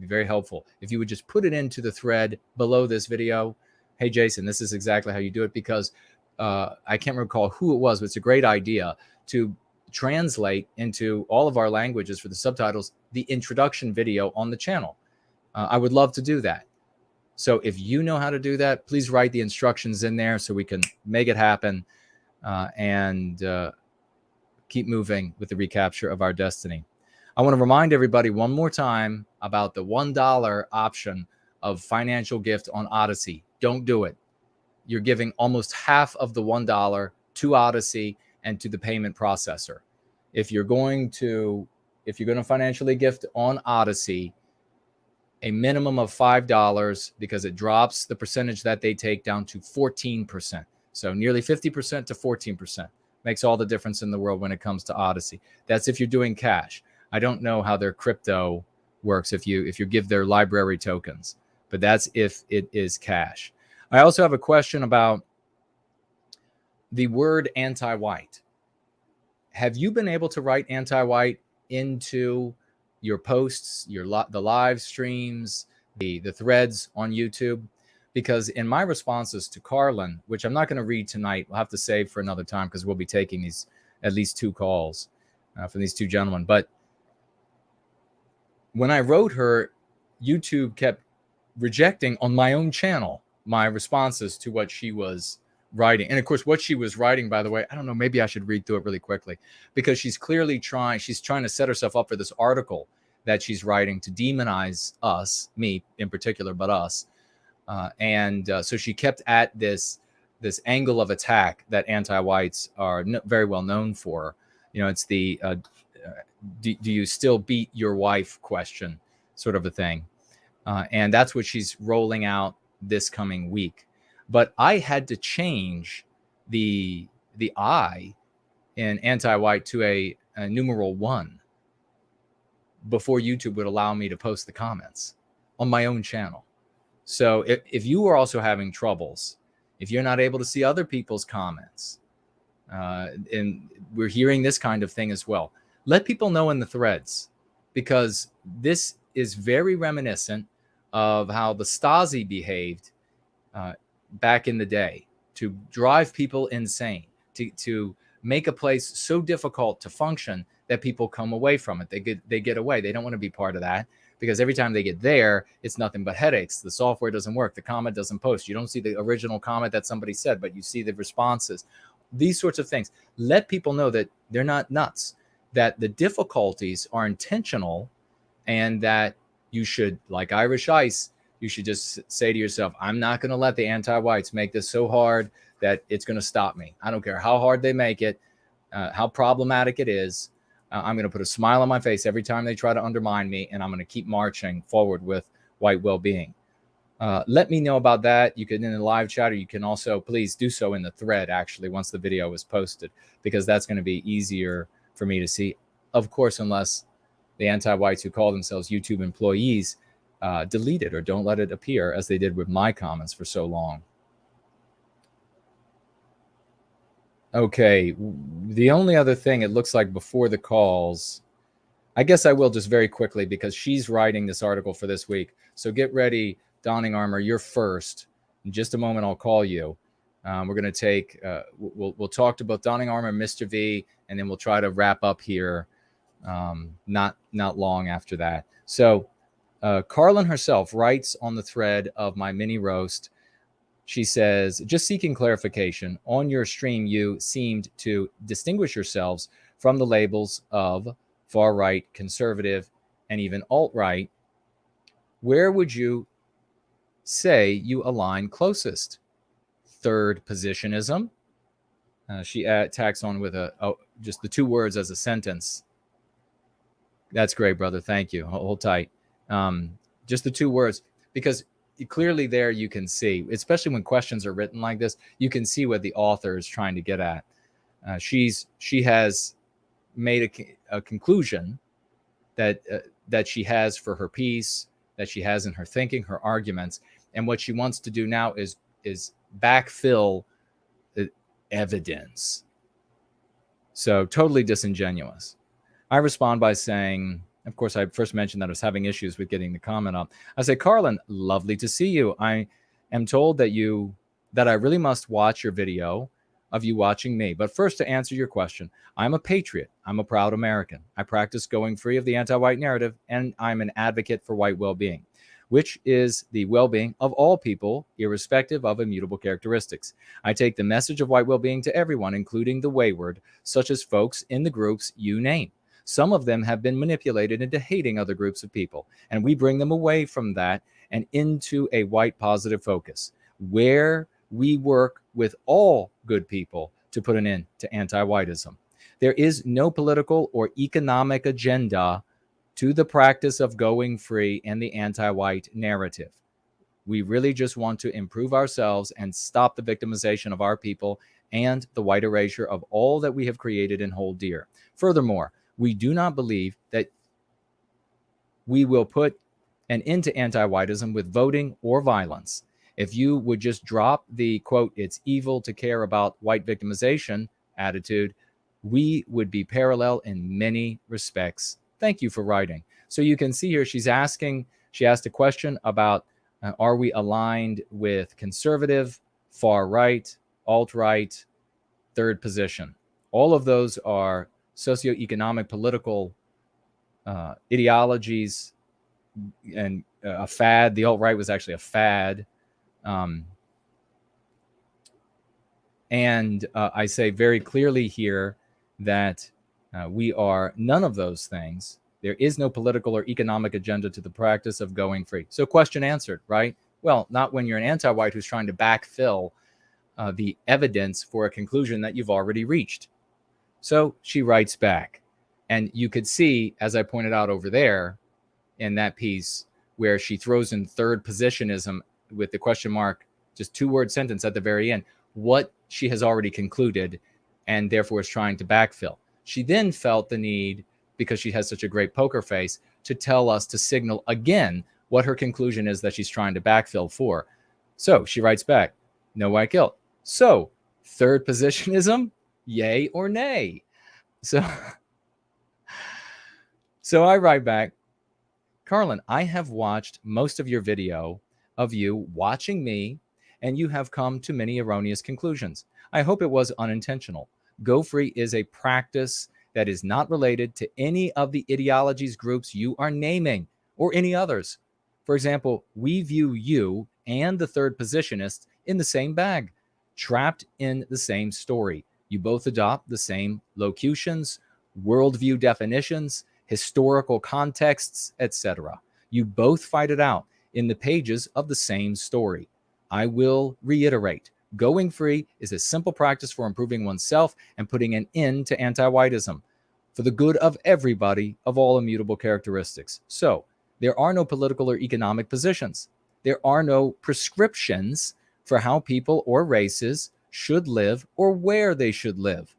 be very helpful if you would just put it into the thread below this video. Hey, Jason, this is exactly how you do it, because I can't recall who it was, but it's a great idea to translate into all of our languages for the subtitles, the introduction video on the channel. I would love to do that. So if you know how to do that, please write the instructions in there so we can make it happen and keep moving with the recapture of our destiny. I want to remind everybody one more time about the $1 option of financial gift on Odysee. Don't do it. You're giving almost half of the $1 to Odysee and to the payment processor. If you're going to financially gift on Odysee, a minimum of $5, because it drops the percentage that they take down to 14%. So nearly 50% to 14% makes all the difference in the world when it comes to Odysee. That's if you're doing cash. I don't know how their crypto works if you give their library tokens, but that's if it is cash. I also have a question about the word anti-white. Have you been able to write anti-white into your posts, the live streams, the threads on YouTube? Because in my responses to Karlyn, which I'm not going to read tonight, we'll have to save for another time because we'll be taking these at least 2 calls from these 2 gentlemen. But when I wrote her, YouTube kept rejecting on my own channel my responses to what she was writing. And of course, what she was writing, by the way, I don't know, maybe I should read through it really quickly, because she's clearly trying to set herself up for this article that she's writing to demonize us, me in particular, but us. So she kept at this angle of attack that anti-whites are very well known for. You know, it's the do you still beat your wife question sort of a thing. And that's what she's rolling out this coming week. But I had to change the I in anti-white to numeral 1 before YouTube would allow me to post the comments on my own channel. So if you are also having troubles, if you're not able to see other people's comments, and we're hearing this kind of thing as well, let people know in the threads, because this is very reminiscent of how the Stasi behaved back in the day to drive people insane, to make a place so difficult to function that people come away from it. They get away. They don't want to be part of that, because every time they get there, it's nothing but headaches. The software doesn't work. The comment doesn't post. You don't see the original comment that somebody said, but you see the responses. These sorts of things. Let people know that they're not nuts, that the difficulties are intentional, and that you should, like Irish Ice, you should just say to yourself, I'm not going to let the anti-whites make this so hard that it's going to stop me. I don't care how hard they make it, how problematic it is. I'm going to put a smile on my face every time they try to undermine me, and I'm going to keep marching forward with white well-being. Let me know about that. You can in the live chat, or you can also please do so in the thread, actually, once the video is posted, because that's going to be easier for me to see. Of course, unless the anti-whites who call themselves YouTube employees delete it or don't let it appear, as they did with my comments for so long. Okay, the only other thing it looks like before the calls, I guess I will just very quickly, because she's writing this article for this week. So get ready, Donning Armor, you're first. In just a moment, I'll call you. We're going to take, we'll talk to both Donning Armor and Mr. V, and then we'll try to wrap up here not long after that. So Karlyn herself writes on the thread of my mini roast. She says, just seeking clarification, on your stream, you seemed to distinguish yourselves from the labels of far-right, conservative, and even alt-right. Where would you say you align closest? Third positionism. She tacks on with just the 2 words as a sentence. That's great, brother. Thank you. Hold tight. Just the 2 words, because clearly there you can see, especially when questions are written like this, you can see what the author is trying to get at. She has made a conclusion that she has for her piece, that she has in her thinking, her arguments, and what she wants to do now is backfill the evidence. So totally disingenuous. I respond by saying, of course, I first mentioned that I was having issues with getting the comment up. I say, Karlyn, lovely to see you. I am told that I really must watch your video of you watching me. But first, to answer your question, I'm a patriot. I'm a proud American. I practice going free of the anti-white narrative, and I'm an advocate for white well-being, which is the well-being of all people, irrespective of immutable characteristics. I take the message of white well-being to everyone, including the wayward, such as folks in the groups you name. Some of them have been manipulated into hating other groups of people, and we bring them away from that and into a white positive focus, where we work with all good people to put an end to anti-whiteism. There is no political or economic agenda to the practice of going free and the anti-white narrative. We really just want to improve ourselves and stop the victimization of our people and the white erasure of all that we have created and hold dear. Furthermore, we do not believe that we will put an end to anti-whiteism with voting or violence. If you would just drop the, quote, it's evil to care about white victimization attitude, we would be parallel in many respects. Thank you for writing. So you can see here, she asked a question about, are we aligned with conservative, far right, alt-right, third position? All of those are socioeconomic, political ideologies, and a fad. The alt-right was actually a fad. And I say very clearly here that we are none of those things. There is no political or economic agenda to the practice of going free. So question answered, right? Well, not when you're an anti-white who's trying to backfill the evidence for a conclusion that you've already reached. So she writes back, and you could see, as I pointed out over there in that piece, where she throws in third positionism with the question mark, just 2-word sentence at the very end, what she has already concluded and therefore is trying to backfill. She then felt the need, because she has such a great poker face, to tell us, to signal again what her conclusion is that she's trying to backfill for. So she writes back, no white guilt. So third positionism, yay or nay? So I write back, Karlyn, I have watched most of your video of you watching me, and you have come to many erroneous conclusions. I hope it was unintentional. Go free is a practice that is not related to any of the ideologies groups you are naming or any others. For example, we view you and the third positionists in the same bag, trapped in the same story. You both adopt the same locutions, worldview definitions, historical contexts, etc. You both fight it out in the pages of the same story. I will reiterate, going free is a simple practice for improving oneself and putting an end to anti-whiteism for the good of everybody of all immutable characteristics. So there are no political or economic positions. There are no prescriptions for how people or races should live or where they should live.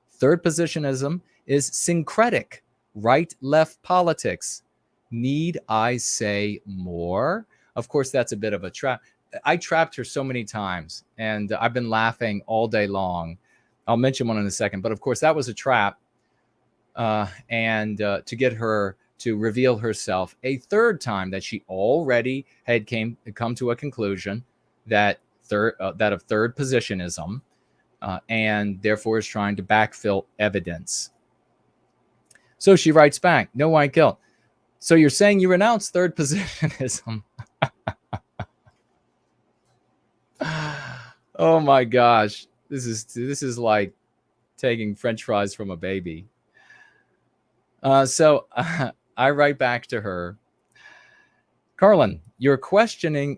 Third positionism is syncretic, right-left politics. Need I say more? Of course, that's a bit of a trap. I trapped her so many times, and I've been laughing all day long. I'll mention one in a second, but of course, that was a trap. And to get her to reveal herself a third time, that she already had come to a conclusion that of third positionism, and therefore is trying to backfill evidence. So she writes back, no white guilt. So you're saying you renounce third positionism? Oh my gosh, this is like taking French fries from a baby. So I write back to her, Karlyn, your questioning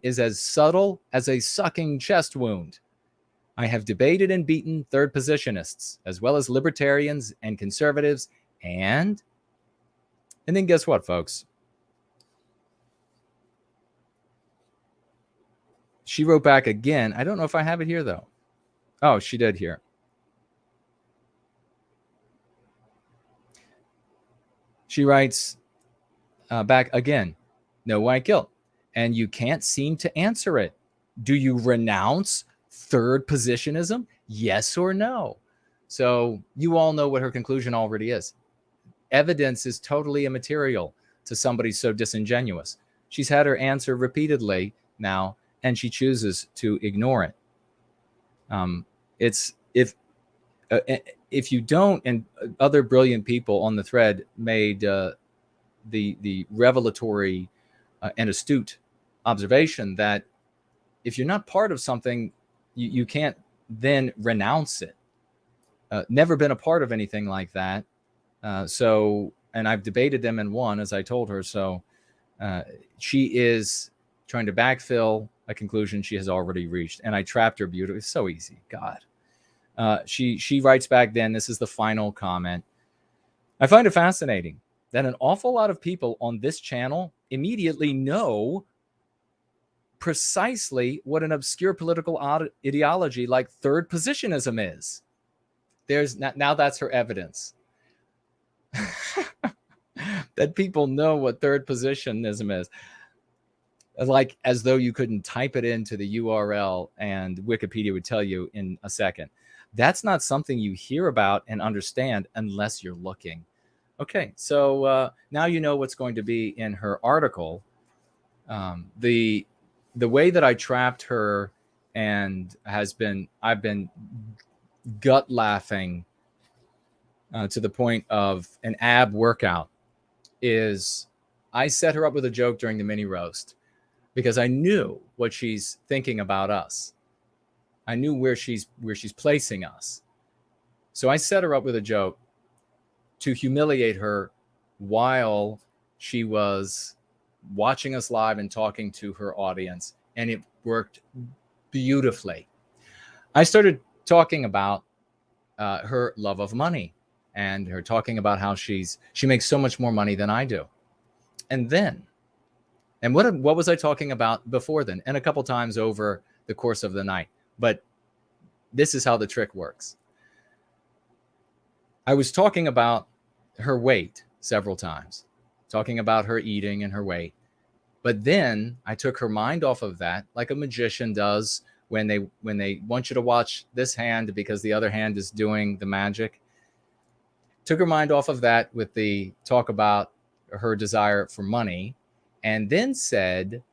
is as subtle as a sucking chest wound. I have debated and beaten third positionists, as well as libertarians and conservatives, and then guess what, folks? She wrote back again. I don't know if I have it here, though. Oh, she did here. She writes back again, no white guilt. And you can't seem to answer it. Do you renounce third positionism? Yes or no? So you all know what her conclusion already is. Evidence is totally immaterial to somebody so disingenuous. She's had her answer repeatedly now, and she chooses to ignore it. It's if you don't, and other brilliant people on the thread made the revelatory and astute observation that if you're not part of something, you can't then renounce it. Never been a part of anything like that. And I've debated them and won, as I told her. So she is trying to backfill a conclusion she has already reached. And I trapped her beautifully. It's so easy. God. She writes back then, this is the final comment. I find it fascinating that an awful lot of people on this channel immediately know precisely what an obscure political ideology like third positionism is. Now that's her evidence. That people know what third positionism is. Like as though you couldn't type it into the URL and Wikipedia would tell you in a second. That's not something you hear about and understand unless you're looking. Okay, so now you know what's going to be in her article. The way that I trapped her and I've been gut laughing to the point of an ab workout is I set her up with a joke during the mini roast because I knew what she's thinking about us. I knew where she's placing us. So I set her up with a joke to humiliate her while she was watching us live and talking to her audience, and it worked beautifully. I started talking about her love of money and her talking about how she makes so much more money than I do. And what was I talking about before then? And a couple times over the course of the night. But this is how the trick works. I was talking about her weight several times, talking about her eating and her weight. But then I took her mind off of that, like a magician does when they want you to watch this hand because the other hand is doing the magic. Took her mind off of that with the talk about her desire for money, and then said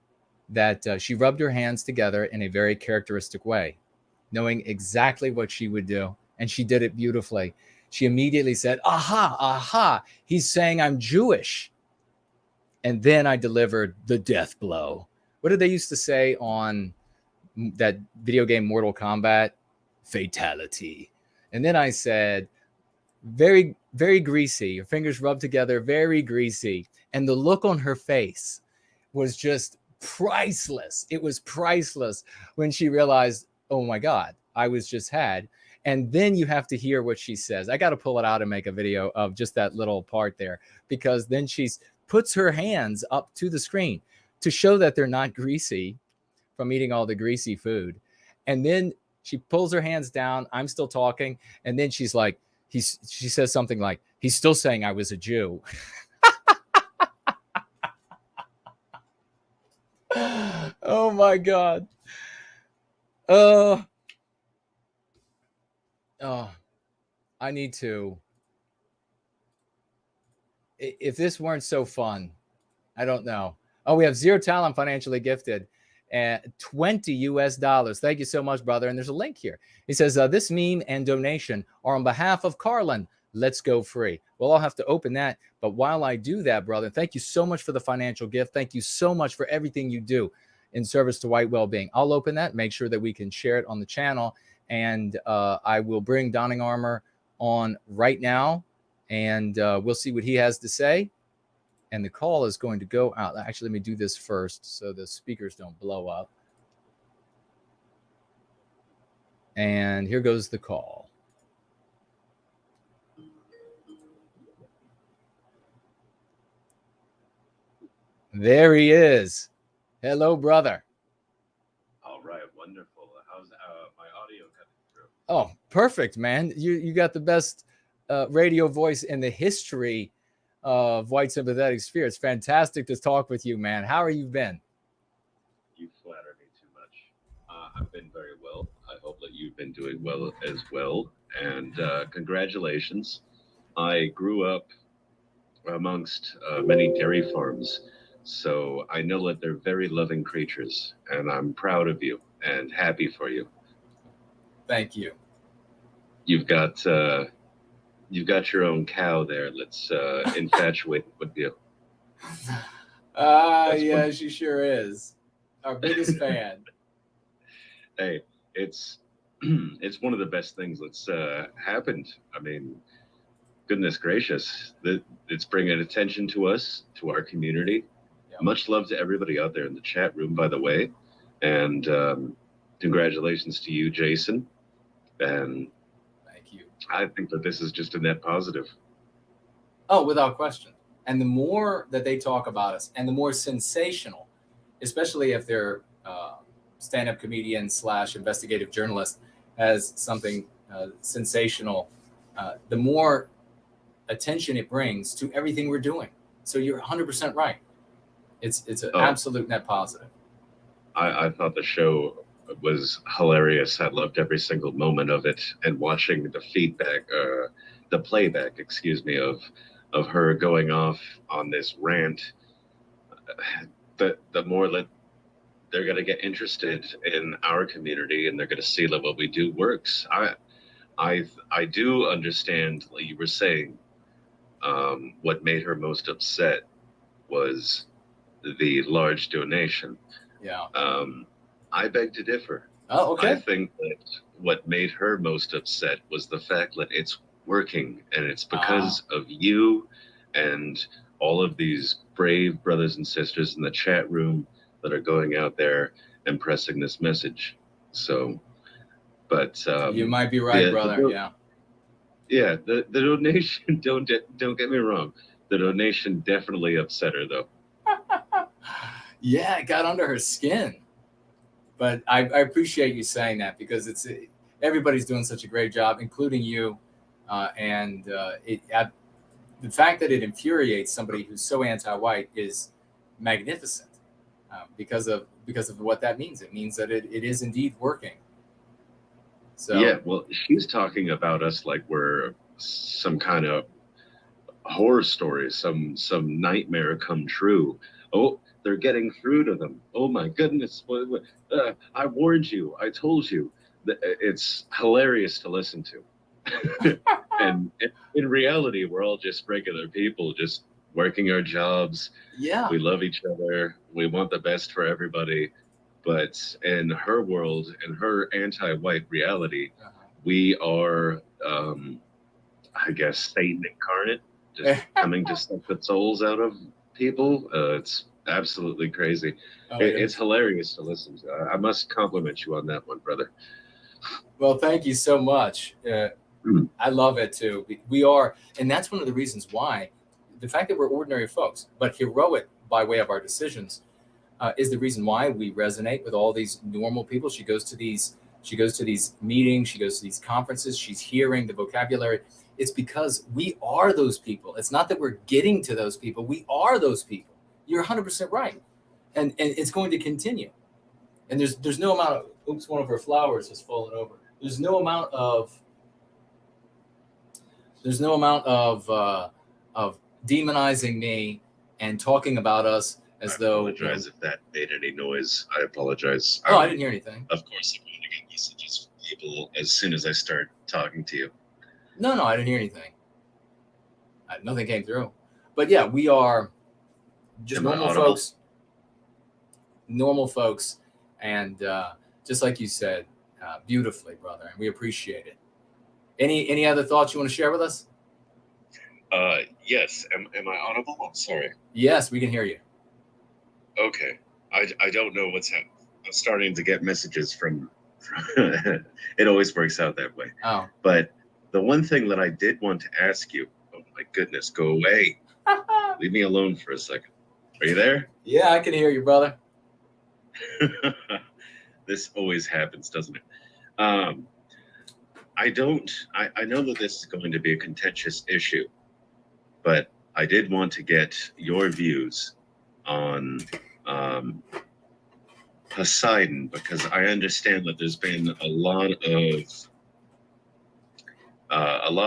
that she rubbed her hands together in a very characteristic way, knowing exactly what she would do. And she did it beautifully. She immediately said, aha, aha, he's saying I'm Jewish. And then I delivered the death blow. What did they used to say on that video game Mortal Kombat? Fatality. And then I said, very, very greasy. Her fingers rubbed together, very greasy. And the look on her face was just priceless. It was priceless when she realized, oh my God, I was just had. And then you have to hear what she says. I got to pull it out and make a video of just that little part there, because then she's puts her hands up to the screen to show that they're not greasy from eating all the greasy food. And then she pulls her hands down. I'm still talking. And then she's like, she says something like, he's still saying I was a Jew. Oh my God. I need to. If this weren't so fun, I don't know. Oh, we have Zero Talent financially gifted at $20. Thank you so much, brother. And there's a link here. He says, this meme and donation are on behalf of Karlyn. Let's go free. Well, I'll have to open that. But while I do that, brother, thank you so much for the financial gift. Thank you so much for everything you do in service to white well-being. I'll open that, make sure that we can share it on the channel. And I will bring Donning Armor on right now. And we'll see what he has to say. And the call is going to go out. Actually, let me do this first so the speakers don't blow up. And here goes the call. There he is. Hello, brother. All right, wonderful. How's my audio coming through? Oh, perfect, man. You got the best radio voice in the history of white sympathetic sphere. It's fantastic to talk with you, man. How are you been? You flatter me too much. I've been very well. I hope that you've been doing well as well. And congratulations. I grew up amongst many dairy farms, so I know that they're very loving creatures, and I'm proud of you and happy for you. Thank you. You've got your own cow there. Let's infatuate with you. Yeah, she sure is. Our biggest fan. Hey, it's one of the best things that's happened. I mean, goodness gracious, that it's bringing attention to us, to our community. Yep. Much love to everybody out there in the chat room, by the way, and congratulations to you, Jason. And I think that this is just a net positive. Oh, without question. And the more that they talk about us, and the more sensational, especially if they're stand-up comedian / investigative journalist, has something sensational, the more attention it brings to everything we're doing. So you're 100% right. It's an absolute net positive. I thought the show was hilarious. I loved every single moment of it, and watching the feedback, the playback, excuse me, of her going off on this rant. The more that they're going to get interested in our community, and they're going to see that what we do works. I do understand, like you were saying, what made her most upset was the large donation. Yeah. I beg to differ. Oh, okay. I think that what made her most upset was the fact that it's working, and it's because of you and all of these brave brothers and sisters in the chat room that are going out there and pressing this message. So, but you might be right, brother. Yeah, the donation. Don't get me wrong. The donation definitely upset her, though. Yeah, it got under her skin. But I appreciate you saying that, because it's everybody's doing such a great job, including you, The fact that it infuriates somebody who's so anti-white is magnificent because of what that means. It means that it is indeed working. So yeah, well, she's talking about us like we're some kind of horror story, some nightmare come true. Oh, they're getting through to them. Oh my goodness! I warned you. I told you. It's hilarious to listen to. And in reality, we're all just regular people, just working our jobs. Yeah, we love each other. We want the best for everybody. But in her world, in her anti-white reality, we are, I guess, Satan incarnate, just coming to suck the souls out of people. It's absolutely crazy. It's hilarious to listen to. I must compliment you on that one, brother. Well, thank you so much. I love it too. We are, and that's one of the reasons why the fact that we're ordinary folks, but heroic by way of our decisions, is the reason why we resonate with all these normal people. She goes to these meetings, she goes to these conferences, she's hearing the vocabulary. It's because we are those people. It's not that we're getting to those people. We are those people. You're 100% right. And it's going to continue. And there's no amount of, oops, one of her flowers has fallen over. There's no amount of demonizing me and talking about us as though. I apologize if that made any noise. I apologize. Oh, I didn't hear anything. Of course, I'm going to get messages from people as soon as I start talking to you. No, I didn't hear anything. Nothing came through. But yeah, we are just normal folks. And just like you said, beautifully, brother, and we appreciate it. Any other thoughts you want to share with us? Yes. Am I audible? I'm sorry. Yes, we can hear you. Okay. I don't know what's happening. I'm starting to get messages from it always works out that way. Oh. But the one thing that I did want to ask you, oh my goodness, go away. Leave me alone for a second. Are you there? Yeah, I can hear you, brother. This always happens, doesn't it? I know that this is going to be a contentious issue, but I did want to get your views on Poseidon, because I understand that there's been a lot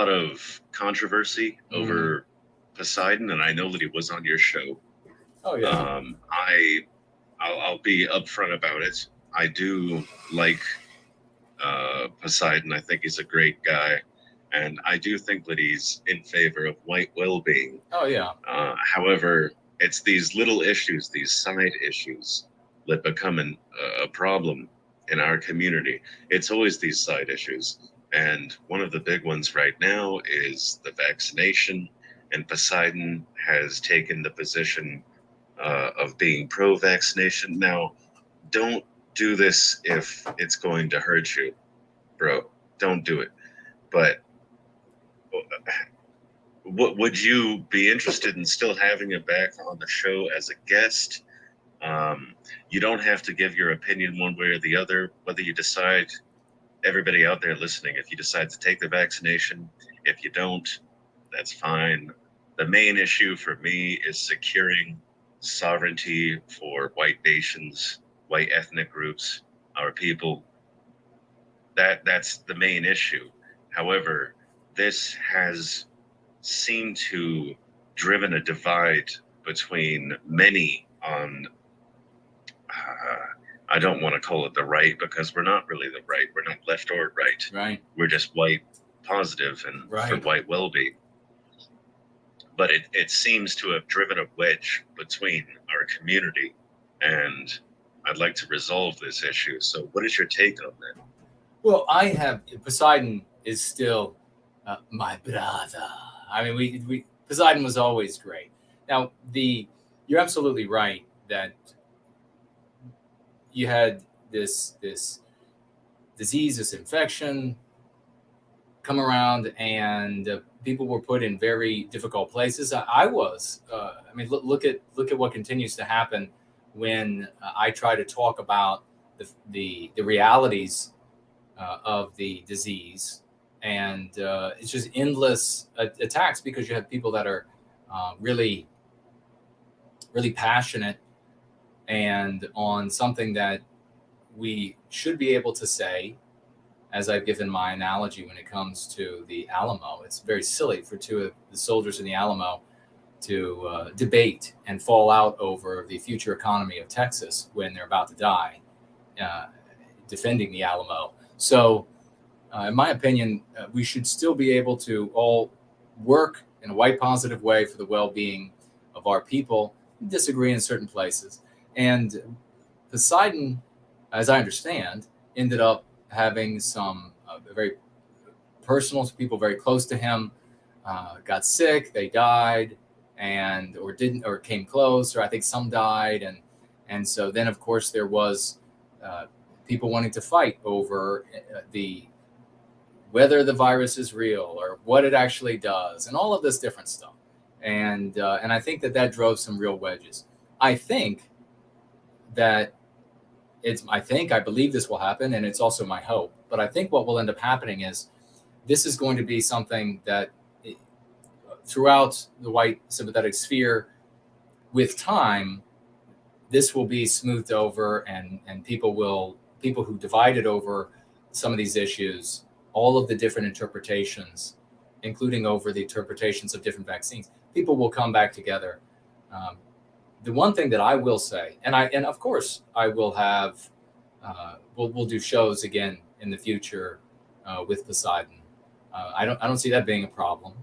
of controversy over Poseidon, and I know that he was on your show. Oh yeah. I'll be upfront about it. I do like Poseidon. I think he's a great guy, and I do think that he's in favor of white well-being. Oh yeah. However, it's these little issues, these side issues, that become a problem in our community. It's always these side issues, and one of the big ones right now is the vaccination. And Poseidon has taken the position of being pro-vaccination. Now, don't do this if it's going to hurt you, bro. Don't do it. But what would you be interested in still having him back on the show as a guest? You don't have to give your opinion one way or the other. Whether you decide, everybody out there listening, if you decide to take the vaccination, if you don't, that's fine. The main issue for me is securing sovereignty for white nations, white ethnic groups, our people. That's the main issue. However, this has seemed to driven a divide between many on, I don't want to call it the right, because we're not really the right. We're not left or right. Right. We're just white positive and for white well-being. But it seems to have driven a wedge between our community, and I'd like to resolve this issue. So what is your take on that? Well, Poseidon is still my brother. I mean, Poseidon was always great. Now, you're absolutely right that you had this disease, this infection come around, and people were put in very difficult places. I was. I mean, look at what continues to happen when I try to talk about the realities of the disease And it's just endless attacks because you have people that are really, really passionate and on something that we should be able to say, as I've given my analogy when it comes to the Alamo. It's very silly for two of the soldiers in the Alamo to debate and fall out over the future economy of Texas when they're about to die, defending the Alamo. So, in my opinion, we should still be able to all work in a white positive way for the well-being of our people, disagree in certain places. And Poseidon, as I understand, ended up having some very personal people very close to him got sick, they died, or came close, or I think some died, and so then of course there was people wanting to fight over whether the virus is real or what it actually does, and all of this different stuff, and I think that drove some real wedges. I believe this will happen, and it's also my hope. But I think what will end up happening is this is going to be something that throughout the white sympathetic sphere, with time, this will be smoothed over, and people who divided over some of these issues, all of the different interpretations, including over the interpretations of different vaccines, people will come back together. The one thing that I will say, and of course I will have, we'll do shows again in the future with Poseidon. I don't see that being a problem.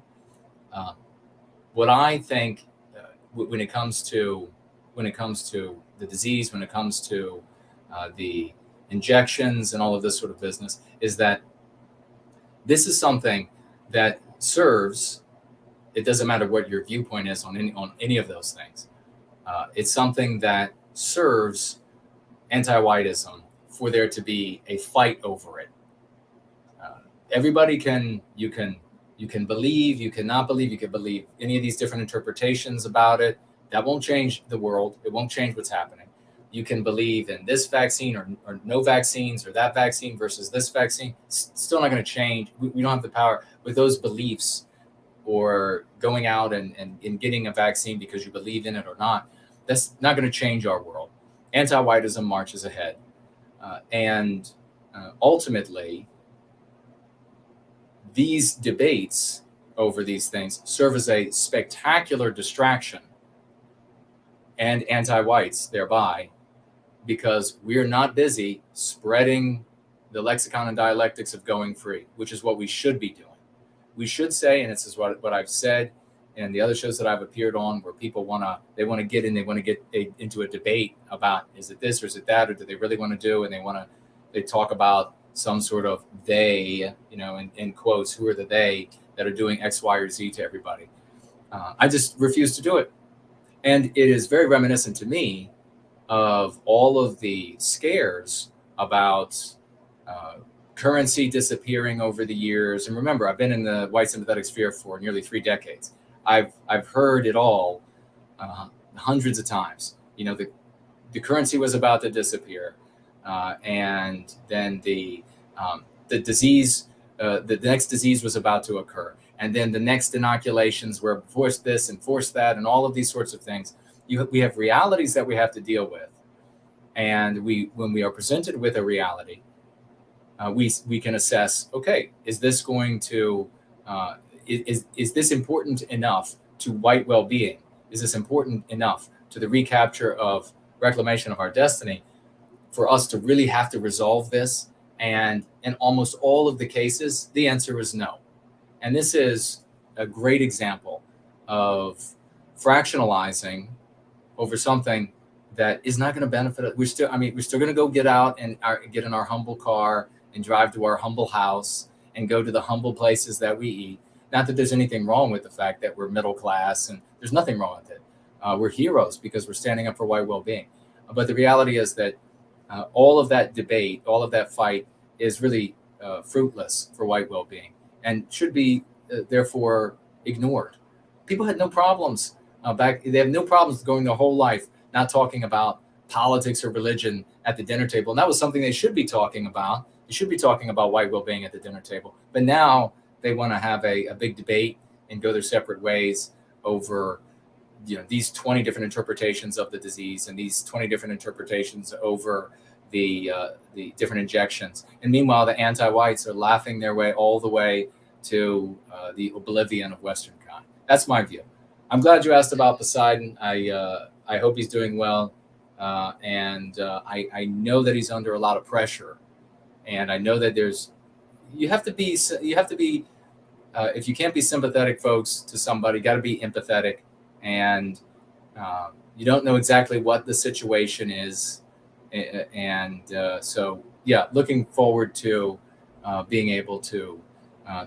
What I think when it comes to the disease, when it comes to the injections and all of this sort of business, is that this is something that serves. It doesn't matter what your viewpoint is on any of those things. It's something that serves anti-whiteism for there to be a fight over it. Everybody you can believe, you cannot believe, you can believe any of these different interpretations about it. That won't change the world. It won't change what's happening. You can believe in this vaccine or no vaccines, or that vaccine versus this vaccine. It's still not going to change. We don't have the power with those beliefs, or going out and getting a vaccine because you believe in it or not. That's not going to change our world. Anti-whiteism marches ahead. And ultimately, these debates over these things serve as a spectacular distraction and anti-whites thereby, because we're not busy spreading the lexicon and dialectics of going free, which is what we should be doing. We should say, and this is what I've said in the other shows that I've appeared on, where people want to get into a debate about, is it this or is it that, or do they really want to do, and they talk about some sort of they, in quotes, who are the they that are doing X, Y, or Z to everybody. I just refuse to do it. And it is very reminiscent to me of all of the scares about currency disappearing over the years. And remember, I've been in the white sympathetic sphere for nearly 3 decades. I've heard it all hundreds of times. The currency was about to disappear, and then the disease, the next disease was about to occur, and then the next inoculations were force this and force that, and all of these sorts of things. We have realities that we have to deal with, and when we are presented with a reality, we can assess, okay, is this going to is this important enough to white well-being? Is this important enough to the recapture of reclamation of our destiny for us to really have to resolve this? And in almost all of the cases, the answer is no. And this is a great example of fractionalizing over something that is not going to benefit us. We're still going to go get out and get in our humble car and drive to our humble house and go to the humble places that we eat. Not that there's anything wrong with the fact that we're middle class, and there's nothing wrong with it. We're heroes because we're standing up for white well-being. But the reality is that all of that debate, all of that fight is really fruitless for white well-being and should be therefore ignored. People had no problems they have no problems going their whole life not talking about politics or religion at the dinner table. And that was something they should be talking about. You should be talking about white well-being at the dinner table. But now they want to have a big debate and go their separate ways over, these 20 different interpretations of the disease and these 20 different interpretations over the different injections. And meanwhile, the anti-whites are laughing their way all the way to the oblivion of Western kind. That's my view. I'm glad you asked about Poseidon. I hope he's doing well. And I know that he's under a lot of pressure. And I know that you have to be, if you can't be sympathetic, folks, to somebody, you got to be empathetic. And you don't know exactly what the situation is. And so, yeah, looking forward to being able to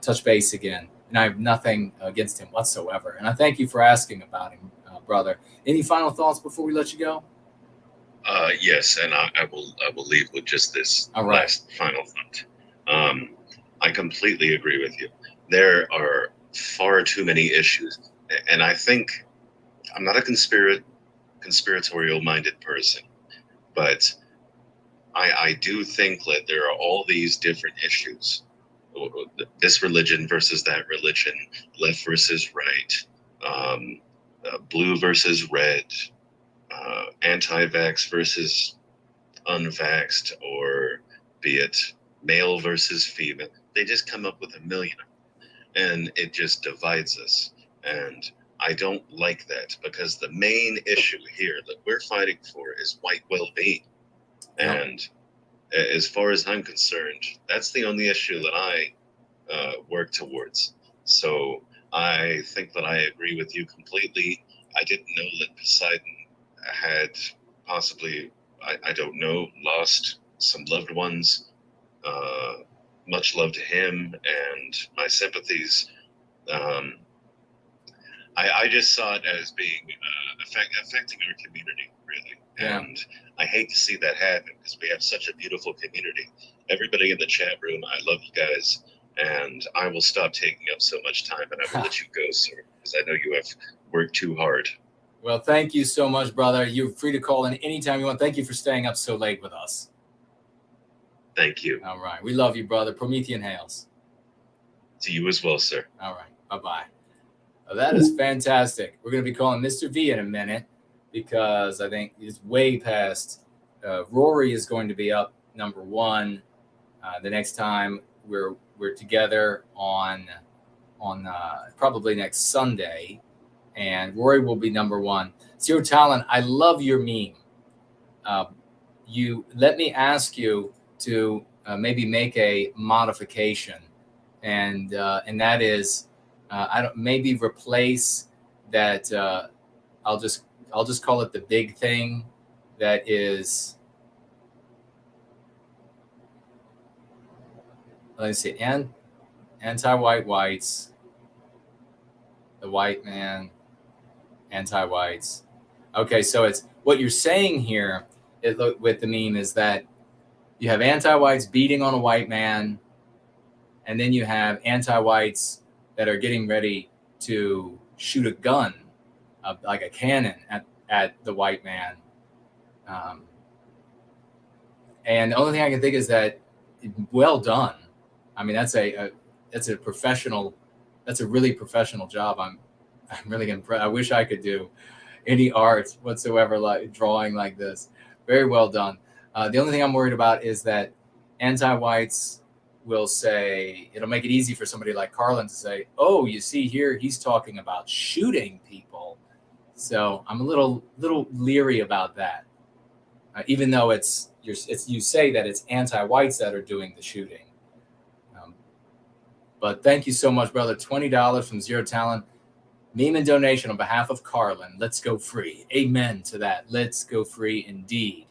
touch base again. And I have nothing against him whatsoever. And I thank you for asking about him, brother. Any final thoughts before we let you go? Yes, and I will leave with just this last final thought. I completely agree with you. There are far too many issues, and I think I'm not a conspiratorial-minded person, but I do think that there are all these different issues. This religion versus that religion, left versus right, blue versus red, anti-vax versus unvaxxed, or be it male versus female. They just come up with a million, and it just divides us. And I don't like that, because the main issue here that we're fighting for is white well-being. And as far as I'm concerned, that's the only issue that I work towards. So I think that I agree with you completely. I didn't know that Poseidon had possibly, I don't know, lost some loved ones. Much love to him, and my sympathies. I just saw it as being affecting our community, really. Yeah. And I hate to see that happen, because we have such a beautiful community. Everybody in the chat room, I love you guys. And I will stop taking up so much time, and I will let you go, sir, because I know you have worked too hard. Well, thank you so much, brother. You're free to call in anytime you want. Thank you for staying up so late with us. Thank you. All right. We love you, brother. Promethean hails. To you as well, sir. All right. Bye-bye. Well, that is fantastic. We're going to be calling Mr. V in a minute, because I think it's way past. Rory is going to be up number one the next time we're together on probably next Sunday, and Rory will be number one. Zero Talent, I love your meme. You let me ask you to maybe make a modification, and that is maybe replace that. I'll just call it the big thing that is. Let's see, anti-white whites, the white man, anti-whites. Okay, so it's what you're saying here with the meme is that you have anti-whites beating on a white man, and then you have anti-whites that are getting ready to shoot a gun, like a cannon, at the white man. And the only thing I can think is that, well done. I mean, that's a professional. That's a really professional job. I'm really impressed. I wish I could do any art whatsoever, like drawing like this. Very well done. The only thing I'm worried about is that anti-whites will say, it'll make it easy for somebody like Karlyn to say, oh, you see here, he's talking about shooting people. So I'm a little leery about that. Even though you say that it's anti-whites that are doing the shooting. But thank you so much, brother. $20 from Zero Talent. Meme and donation on behalf of Karlyn. Let's go free. Amen to that. Let's go free indeed.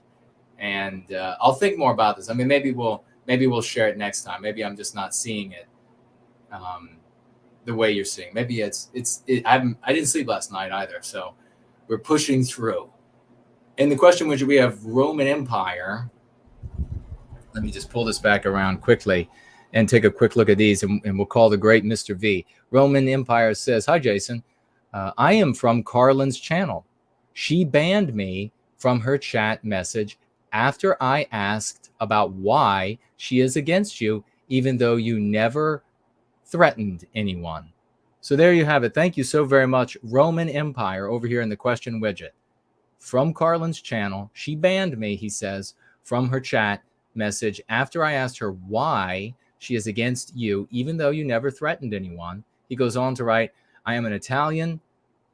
And I'll think more about this. I mean, maybe we'll share it next time. Maybe I'm just not seeing it the way you're seeing. Maybe I didn't sleep last night either. So we're pushing through. In the question, which we have Roman Empire. Let me just pull this back around quickly and take a quick look at these, and we'll call the great Mr. V. Roman Empire says, hi, Jason. I am from Karlyn's channel. She banned me from her chat message after I asked about why she is against you, even though you never threatened anyone. So there you have it. Thank you so very much, Roman Empire, over here in the question widget. From Karlyn's channel, she banned me, he says, from her chat message after I asked her why she is against you, even though you never threatened anyone. He goes on to write, I am an Italian.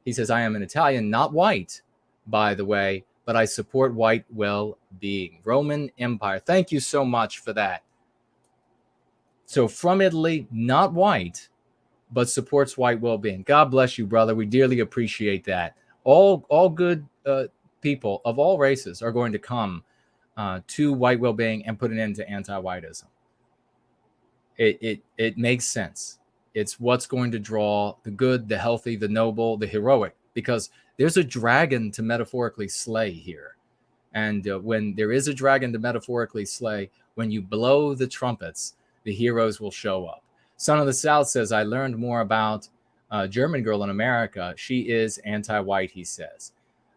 He says, I am an Italian, not white, by the way, but I support white well-being. Roman Empire. Thank you so much for that. So from Italy, not white, but supports white well-being. God bless you, brother. We dearly appreciate that. All good people of all races are going to come to white well-being and put an end to anti-whiteism. It makes sense. It's what's going to draw the good, the healthy, the noble, the heroic, because there's a dragon to metaphorically slay here. And when there is a dragon to metaphorically slay, when you blow the trumpets, the heroes will show up. Son of the South says, I learned more about a German girl in America. She is anti-white, he says.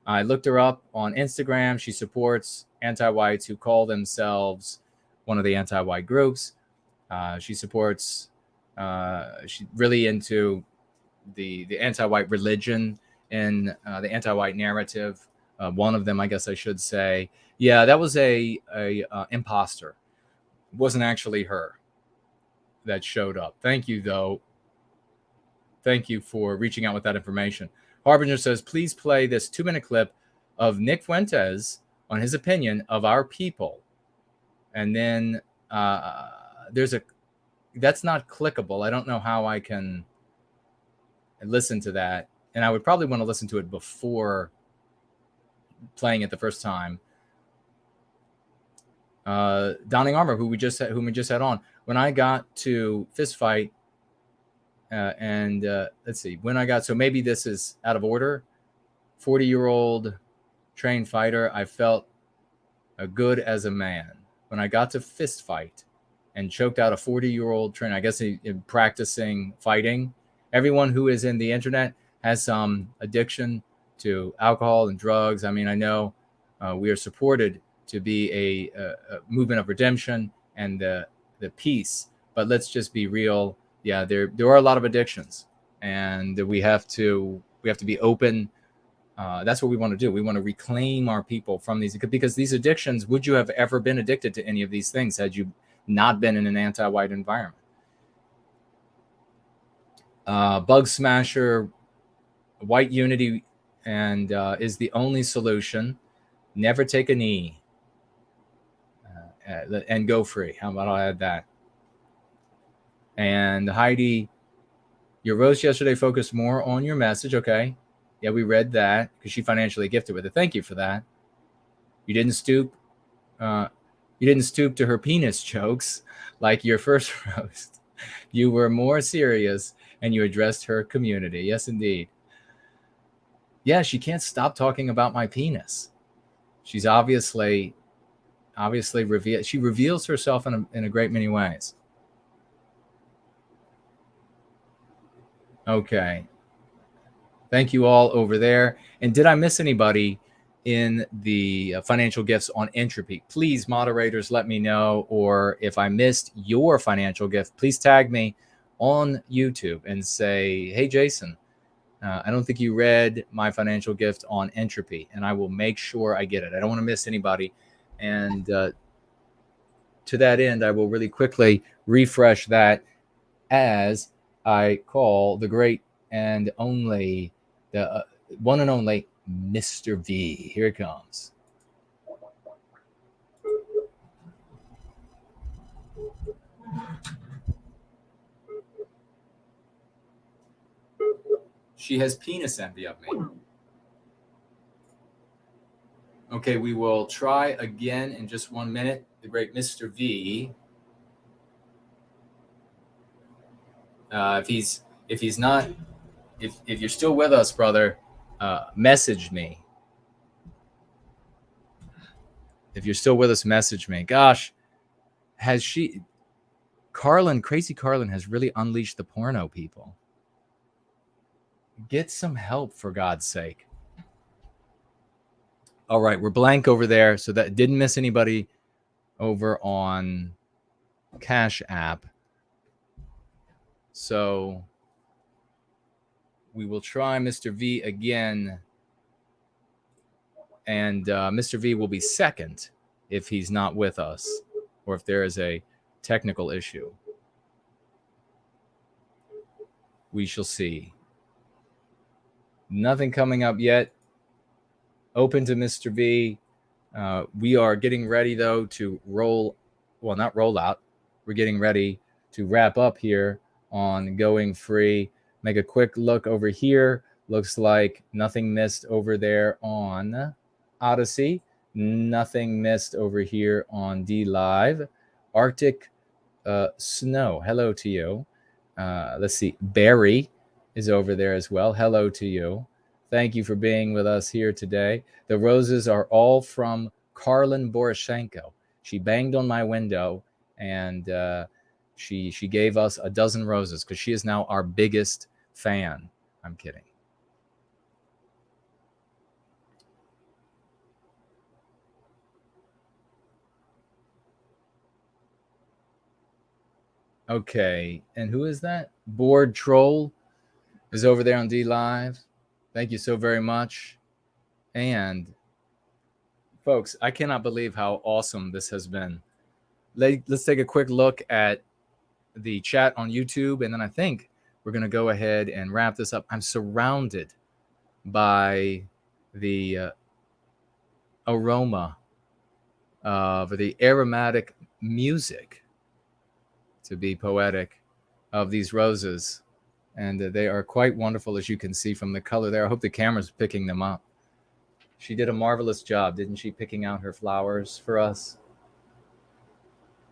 I looked her up on Instagram. She supports anti-whites who call themselves one of the anti-white groups. She supports, she's really into the anti-white religion and the anti-white narrative. One of them, I guess I should say. Yeah, that was a imposter. It wasn't actually her that showed up. Thank you, though. Thank you for reaching out with that information. Harbinger says, please play this 2-minute clip of Nick Fuentes on his opinion of our people. And then that's not clickable. I don't know how I can listen to that. And I would probably want to listen to it before playing it the first time. Donning Armor, whom we just had on, when I got to fist fight, let's see, when I got, so maybe this is out of order. 40-year-old trained fighter, I felt good as a man. When I got to fist fight and choked out a 40-year-old trainer, I guess in practicing fighting, everyone who is in the internet has some addiction to alcohol and drugs. I mean, I know we are supported to be a movement of redemption and the peace, but let's just be real. Yeah, there are a lot of addictions, and we have to be open. That's what we want to do. We want to reclaim our people from these, because these addictions, would you have ever been addicted to any of these things had you not been in an anti-white environment? Bug Smasher, white unity and is the only solution. Never take a knee and go free. How about I'll add that? And Heidi, your roast yesterday focused more on your message. Okay. Yeah, we read that because she financially gifted with it. Thank you for that. You didn't stoop. You didn't stoop to her penis jokes like your first roast. You were more serious and you addressed her community. Yes, indeed. Yeah, she can't stop talking about my penis. She's obviously she reveals herself in a great many ways. Okay. Thank you all over there. And did I miss anybody in the financial gifts on Entropy? Please, moderators, let me know. Or if I missed your financial gift, please tag me on YouTube and say, hey, Jason, I don't think you read my financial gift on Entropy, and I will make sure I get it. I don't want to miss anybody. And to that end, I will really quickly refresh that as I call the great and only, the one and only Mr. V. Here it comes. She has penis envy of me. Okay, we will try again in just 1 minute. The great Mr. V. If you're still with us, brother, message me. If you're still with us, message me. Gosh, crazy Karlyn has really unleashed the porno people. Get some help, for God's sake. All right, we're blank over there, so that didn't miss anybody over on Cash App. So we will try Mr. V again, and Mr. V will be second if he's not with us or if there is a technical issue. We shall see. Nothing coming up yet. Open to Mr. V. We are getting ready, though, to not roll out. We're getting ready to wrap up here on Going Free. Make a quick look over here. Looks like nothing missed over there on Odysee. Nothing missed over here on D Live. Arctic Snow, hello to you. Let's see. Barry is over there as well. Hello to you. Thank you for being with us here today. The roses are all from Karlyn Boroshenko. She banged on my window, and she gave us a dozen roses because she is now our biggest fan. I'm kidding. Okay, and who is that? Board Troll is over there on D Live. Thank you so very much. And folks, I cannot believe how awesome this has been. Let's take a quick look at the chat on YouTube, and then I think we're going to go ahead and wrap this up. I'm surrounded by the aroma of the aromatic music, to be poetic, of these roses. And they are quite wonderful, as you can see from the color there. I hope the camera's picking them up. She did a marvelous job, didn't she, picking out her flowers for us?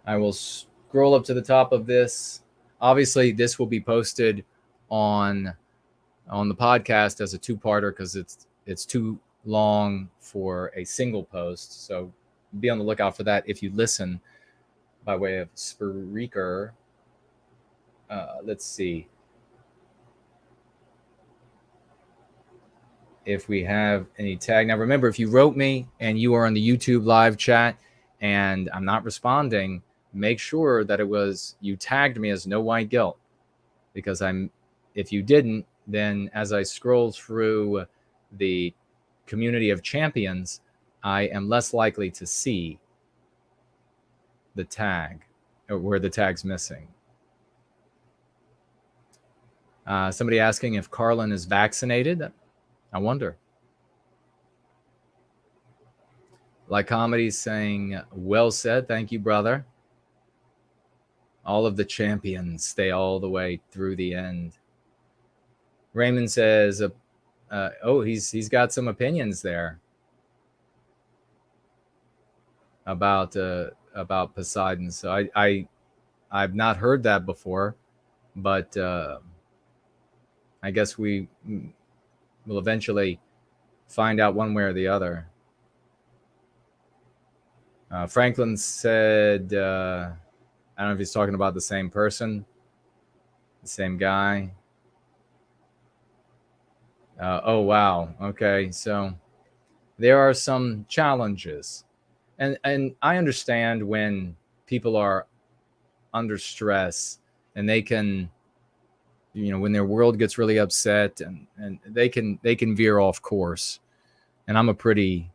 I will scroll up to the top of this. Obviously, this will be posted on the podcast as a two-parter because it's too long for a single post. So be on the lookout for that if you listen by way of Spreaker. Let's see if we have any tag. Now, remember, if you wrote me and you are on the YouTube live chat and I'm not responding, make sure that you tagged me as No White Guilt, because if you didn't, then as I scroll through the community of champions, I am less likely to see the tag or where the tag's missing. Somebody asking if Karlyn is vaccinated. I wonder. Like Comedy saying, well said. Thank you, brother. All of the champions stay all the way through the end. Raymond says, he's got some opinions there about Poseidon. So I've not heard that before, but I guess we will eventually find out one way or the other. Franklin said, I don't know if he's talking about the same person, the same guy. Oh, wow. Okay, so there are some challenges. And I understand when people are under stress and they can, when their world gets really upset and they can veer off course. And I'm a pretty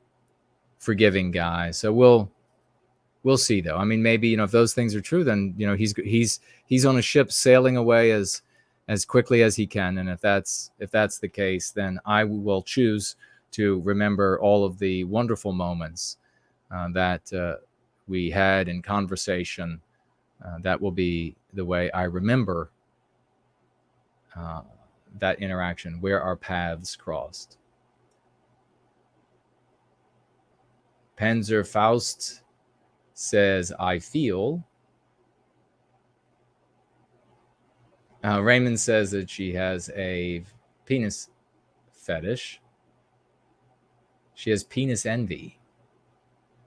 forgiving guy. So we'll see though. I mean, maybe, if those things are true, then, he's on a ship sailing away as quickly as he can. And if that's the case, then I will choose to remember all of the wonderful moments that we had in conversation. That will be the way I remember that interaction, where our paths crossed. Panzer Faust says, I feel. Raymond says that she has a penis fetish. She has penis envy.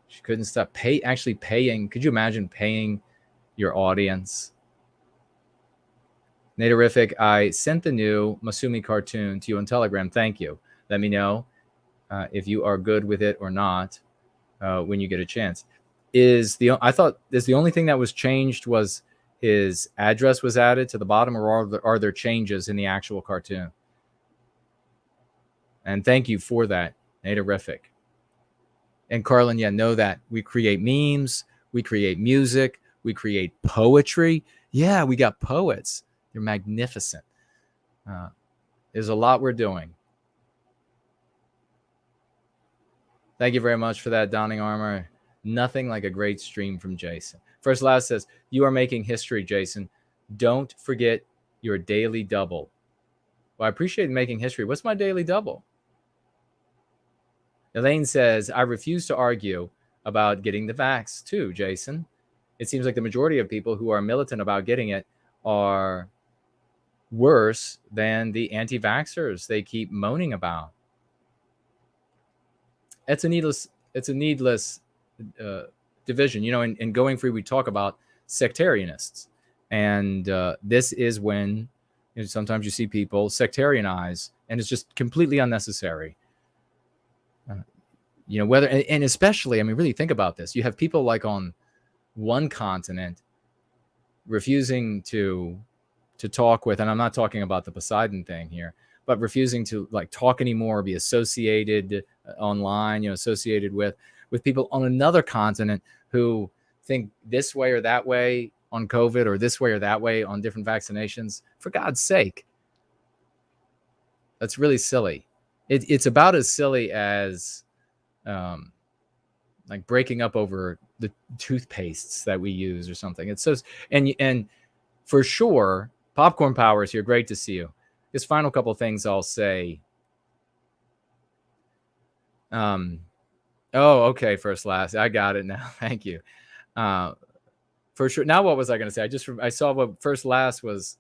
She couldn't stop paying. Could you imagine paying your audience? Naderific, I sent the new Masumi cartoon to you on Telegram. Thank you. Let me know if you are good with it or not when you get a chance. I thought the only thing that was changed was his address was added to the bottom, or are there changes in the actual cartoon? And thank you for that, Naderific. And Karlyn, yeah, know that we create memes, we create music, we create poetry. Yeah, we got poets. They're magnificent. There's a lot we're doing. Thank you very much for that, Donning Armor. Nothing like a great stream from Jason. First Last says, you are making history, Jason. Don't forget your daily double. Well, I appreciate making history. What's my daily double? Elaine says, I refuse to argue about getting the vax too, Jason. It seems like the majority of people who are militant about getting it are worse than the anti-vaxxers they keep moaning about. It's a needless division. You know, in Going Free, we talk about sectarianists. And this is when sometimes you see people sectarianize, and it's just completely unnecessary. Whether, and especially, I mean, really think about this. You have people like on one continent refusing to talk with, and I'm not talking about the Poseidon thing here, but refusing to like talk anymore, be associated online, associated with people on another continent who think this way or that way on COVID, or this way or that way on different vaccinations. For God's sake, that's really silly. It's about as silly as like breaking up over the toothpastes that we use or something. It's so, and for sure, Popcorn Power is here. Great to see you. This final couple of things I'll say. Oh, okay. First Last, I got it now. Thank you. For sure. Now, what was I going to say? I saw what First Last was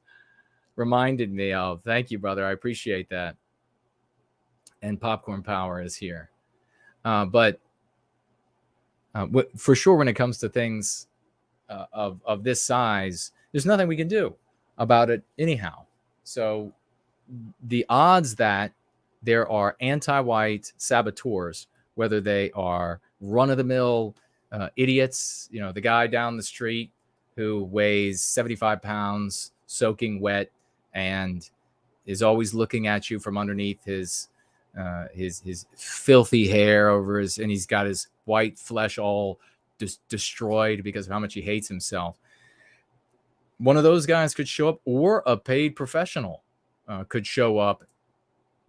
reminded me of. Thank you, brother. I appreciate that. And Popcorn Power is here. But for sure, when it comes to things of this size, there's nothing we can do about it anyhow. So the odds that there are anti-white saboteurs, whether they are run-of-the-mill idiots, the guy down the street who weighs 75 pounds, soaking wet, and is always looking at you from underneath his filthy hair over his, and he's got his white flesh all destroyed because of how much he hates himself. One of those guys could show up, or a paid professional could show up,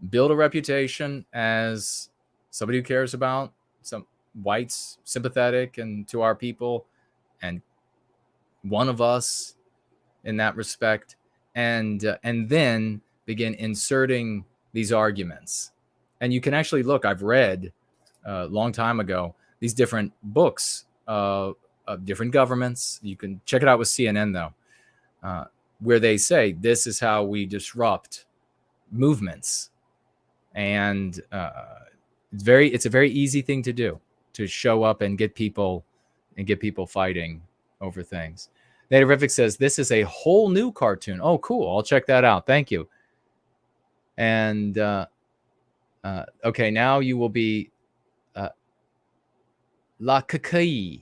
build a reputation as somebody who cares about some whites, sympathetic and to our people, and one of us in that respect, and then begin inserting these arguments. And you can actually look, I've read a long time ago, these different books of different governments. You can check it out with CNN, though, where they say this is how we disrupt movements. And it's a very easy thing to do, to show up and get people fighting over things. Naderific says, this is a whole new cartoon. Oh, cool. I'll check that out. Thank you. And okay, now you will be La Kakai.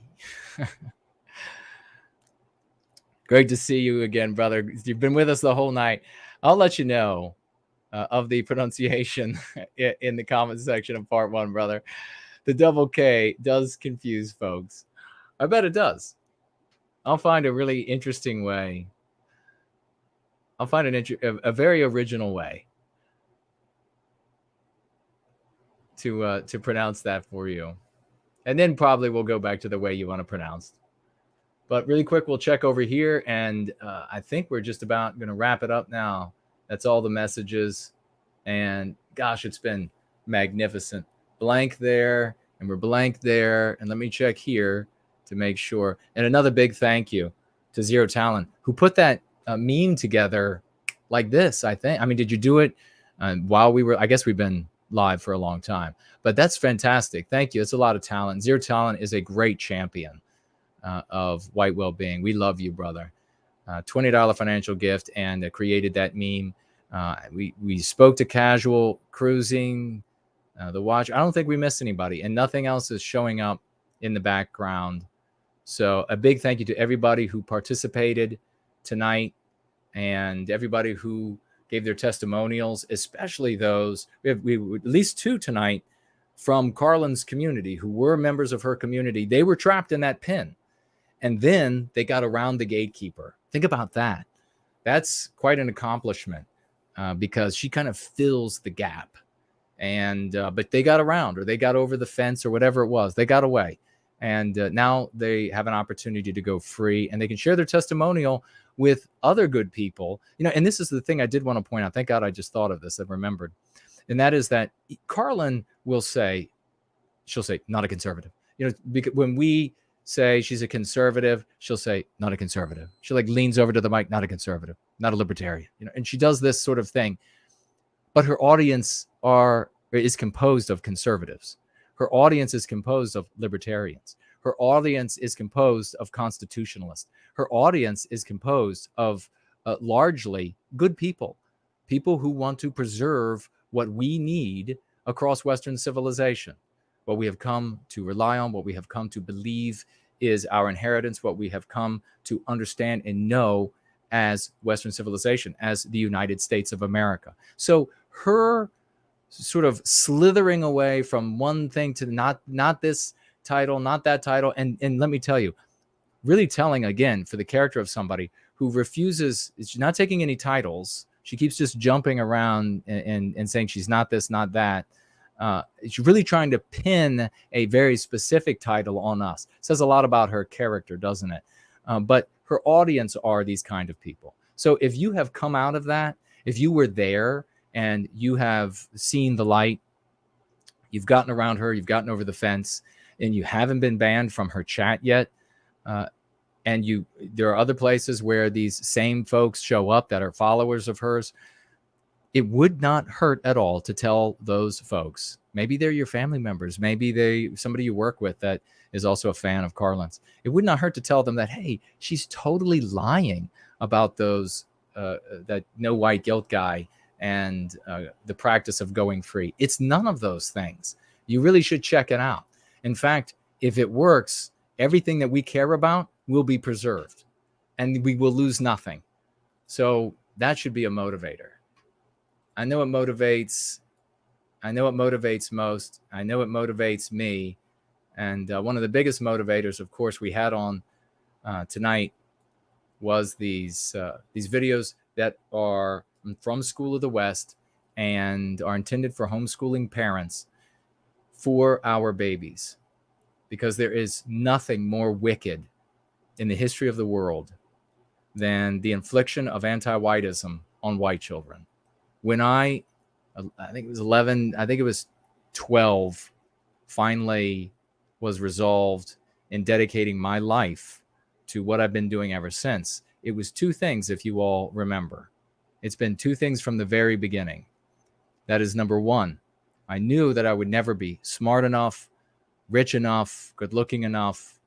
Great to see you again, brother. You've been with us the whole night. I'll let you know of the pronunciation in the comment section of part 1, brother. The double K does confuse folks. I bet it does. I'll find a really interesting way. I'll find a very original way to pronounce that for you. And then probably we'll go back to the way you want to pronounce. But really quick, we'll check over here. And I think we're just about going to wrap it up now. That's all the messages. And gosh, it's been magnificent. Blank there, and we're blank there. And let me check here to make sure. And another big thank you to Zero Talent, who put that meme together like this, I think. I mean, did you do it while we were, I guess we've been live for a long time, but that's fantastic. Thank you. It's a lot of talent. Zero Talent is a great champion of White Wellbeing. We love you, brother. $20 financial gift, and created that meme. We spoke to Casual Cruising the watch. I don't think we missed anybody, and nothing else is showing up in the background. So a big thank you to everybody who participated tonight and everybody who gave their testimonials, especially those, we have at least 2 tonight from Karlyn's community who were members of her community. They were trapped in that pin, and then they got around the gatekeeper. Think about that. That's quite an accomplishment because she kind of fills the gap. And but they got around, or they got over the fence, or whatever it was. They got away, and now they have an opportunity to go free, and they can share their testimonial with other good people. You know, and this is the thing I did want to point out. Thank God I just thought of this. I remembered, and that is that Karlyn will say, she'll say, not a conservative. You know, because when we say she's a conservative, she'll say, not a conservative. She like leans over to the mic, not a conservative, not a libertarian. You know, and she does this sort of thing. But her audience is composed of conservatives. Her audience is composed of libertarians. Her audience is composed of constitutionalists. Her audience is composed of largely good people, people who want to preserve what we need across Western civilization. What we have come to rely on, what we have come to believe is our inheritance, what we have come to understand and know as Western civilization, as the United States of America. So her sort of slithering away from one thing to not this title, not that title. And let me tell you, really telling again for the character of somebody who refuses, she's not taking any titles. She keeps just jumping around and saying she's not this, not that. She's really trying to pin a very specific title on us. It says a lot about her character, doesn't it? But her audience are these kind of people. So if you have come out of that, if you were there and you have seen the light, you've gotten around her, you've gotten over the fence, and you haven't been banned from her chat yet, and there are other places where these same folks show up that are followers of hers, it would not hurt at all to tell those folks, maybe they're your family members, maybe somebody you work with that is also a fan of Karlyn's. It would not hurt to tell them that, hey, she's totally lying about those, that no white guilt guy and the practice of going free. It's none of those things. You really should check it out. In fact, if it works, everything that we care about will be preserved and we will lose nothing. So that should be a motivator. I know it motivates most. I know it motivates me. And one of the biggest motivators, of course, we had on tonight was these videos that are from School of the West and are intended for homeschooling parents for our babies. Because there is nothing more wicked in the history of the world than the infliction of anti-whiteism on white children. When I think it was 11, I think it was 12, finally was resolved in dedicating my life to what I've been doing ever since. It was 2 things, if you all remember. It's been 2 things from the very beginning. That is, number 1, I knew that I would never be smart enough, rich enough, good looking enough,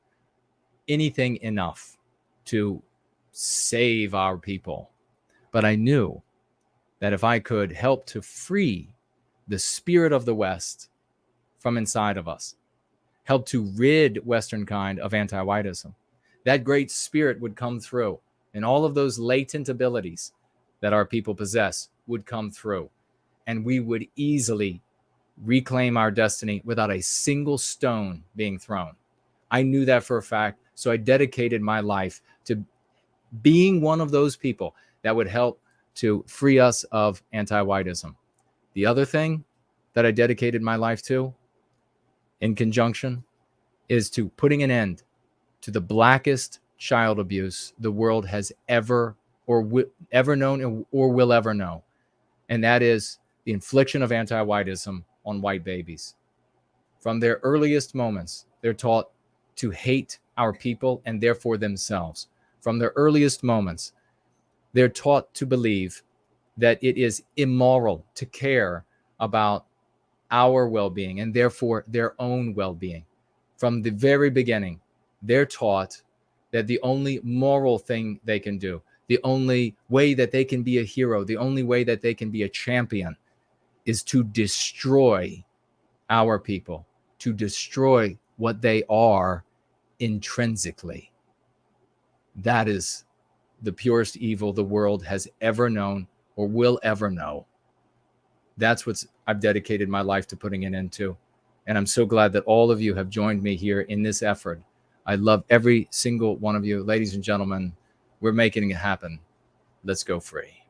anything enough to save our people. But I knew that if I could help to free the spirit of the West from inside of us, help to rid Western kind of anti-whiteism, that great spirit would come through, and all of those latent abilities that our people possess would come through, and we would easily reclaim our destiny without a single stone being thrown. I knew that for a fact, so I dedicated my life to being one of those people that would help to free us of anti-whiteism. The other thing that I dedicated my life to, in conjunction, is to putting an end to the blackest child abuse the world has ever known or will ever know. And that is the infliction of anti-whiteism on white babies. From their earliest moments, they're taught to hate our people and therefore themselves. From their earliest moments, they're taught to believe that it is immoral to care about our well-being and therefore their own well-being. From the very beginning, they're taught that the only moral thing they can do, the only way that they can be a hero, the only way that they can be a champion is to destroy our people, to destroy what they are intrinsically. That is the purest evil the world has ever known or will ever know. That's what I've dedicated my life to putting an end to. And I'm so glad that all of you have joined me here in this effort. I love every single one of you. Ladies and gentlemen, we're making it happen. Let's go free.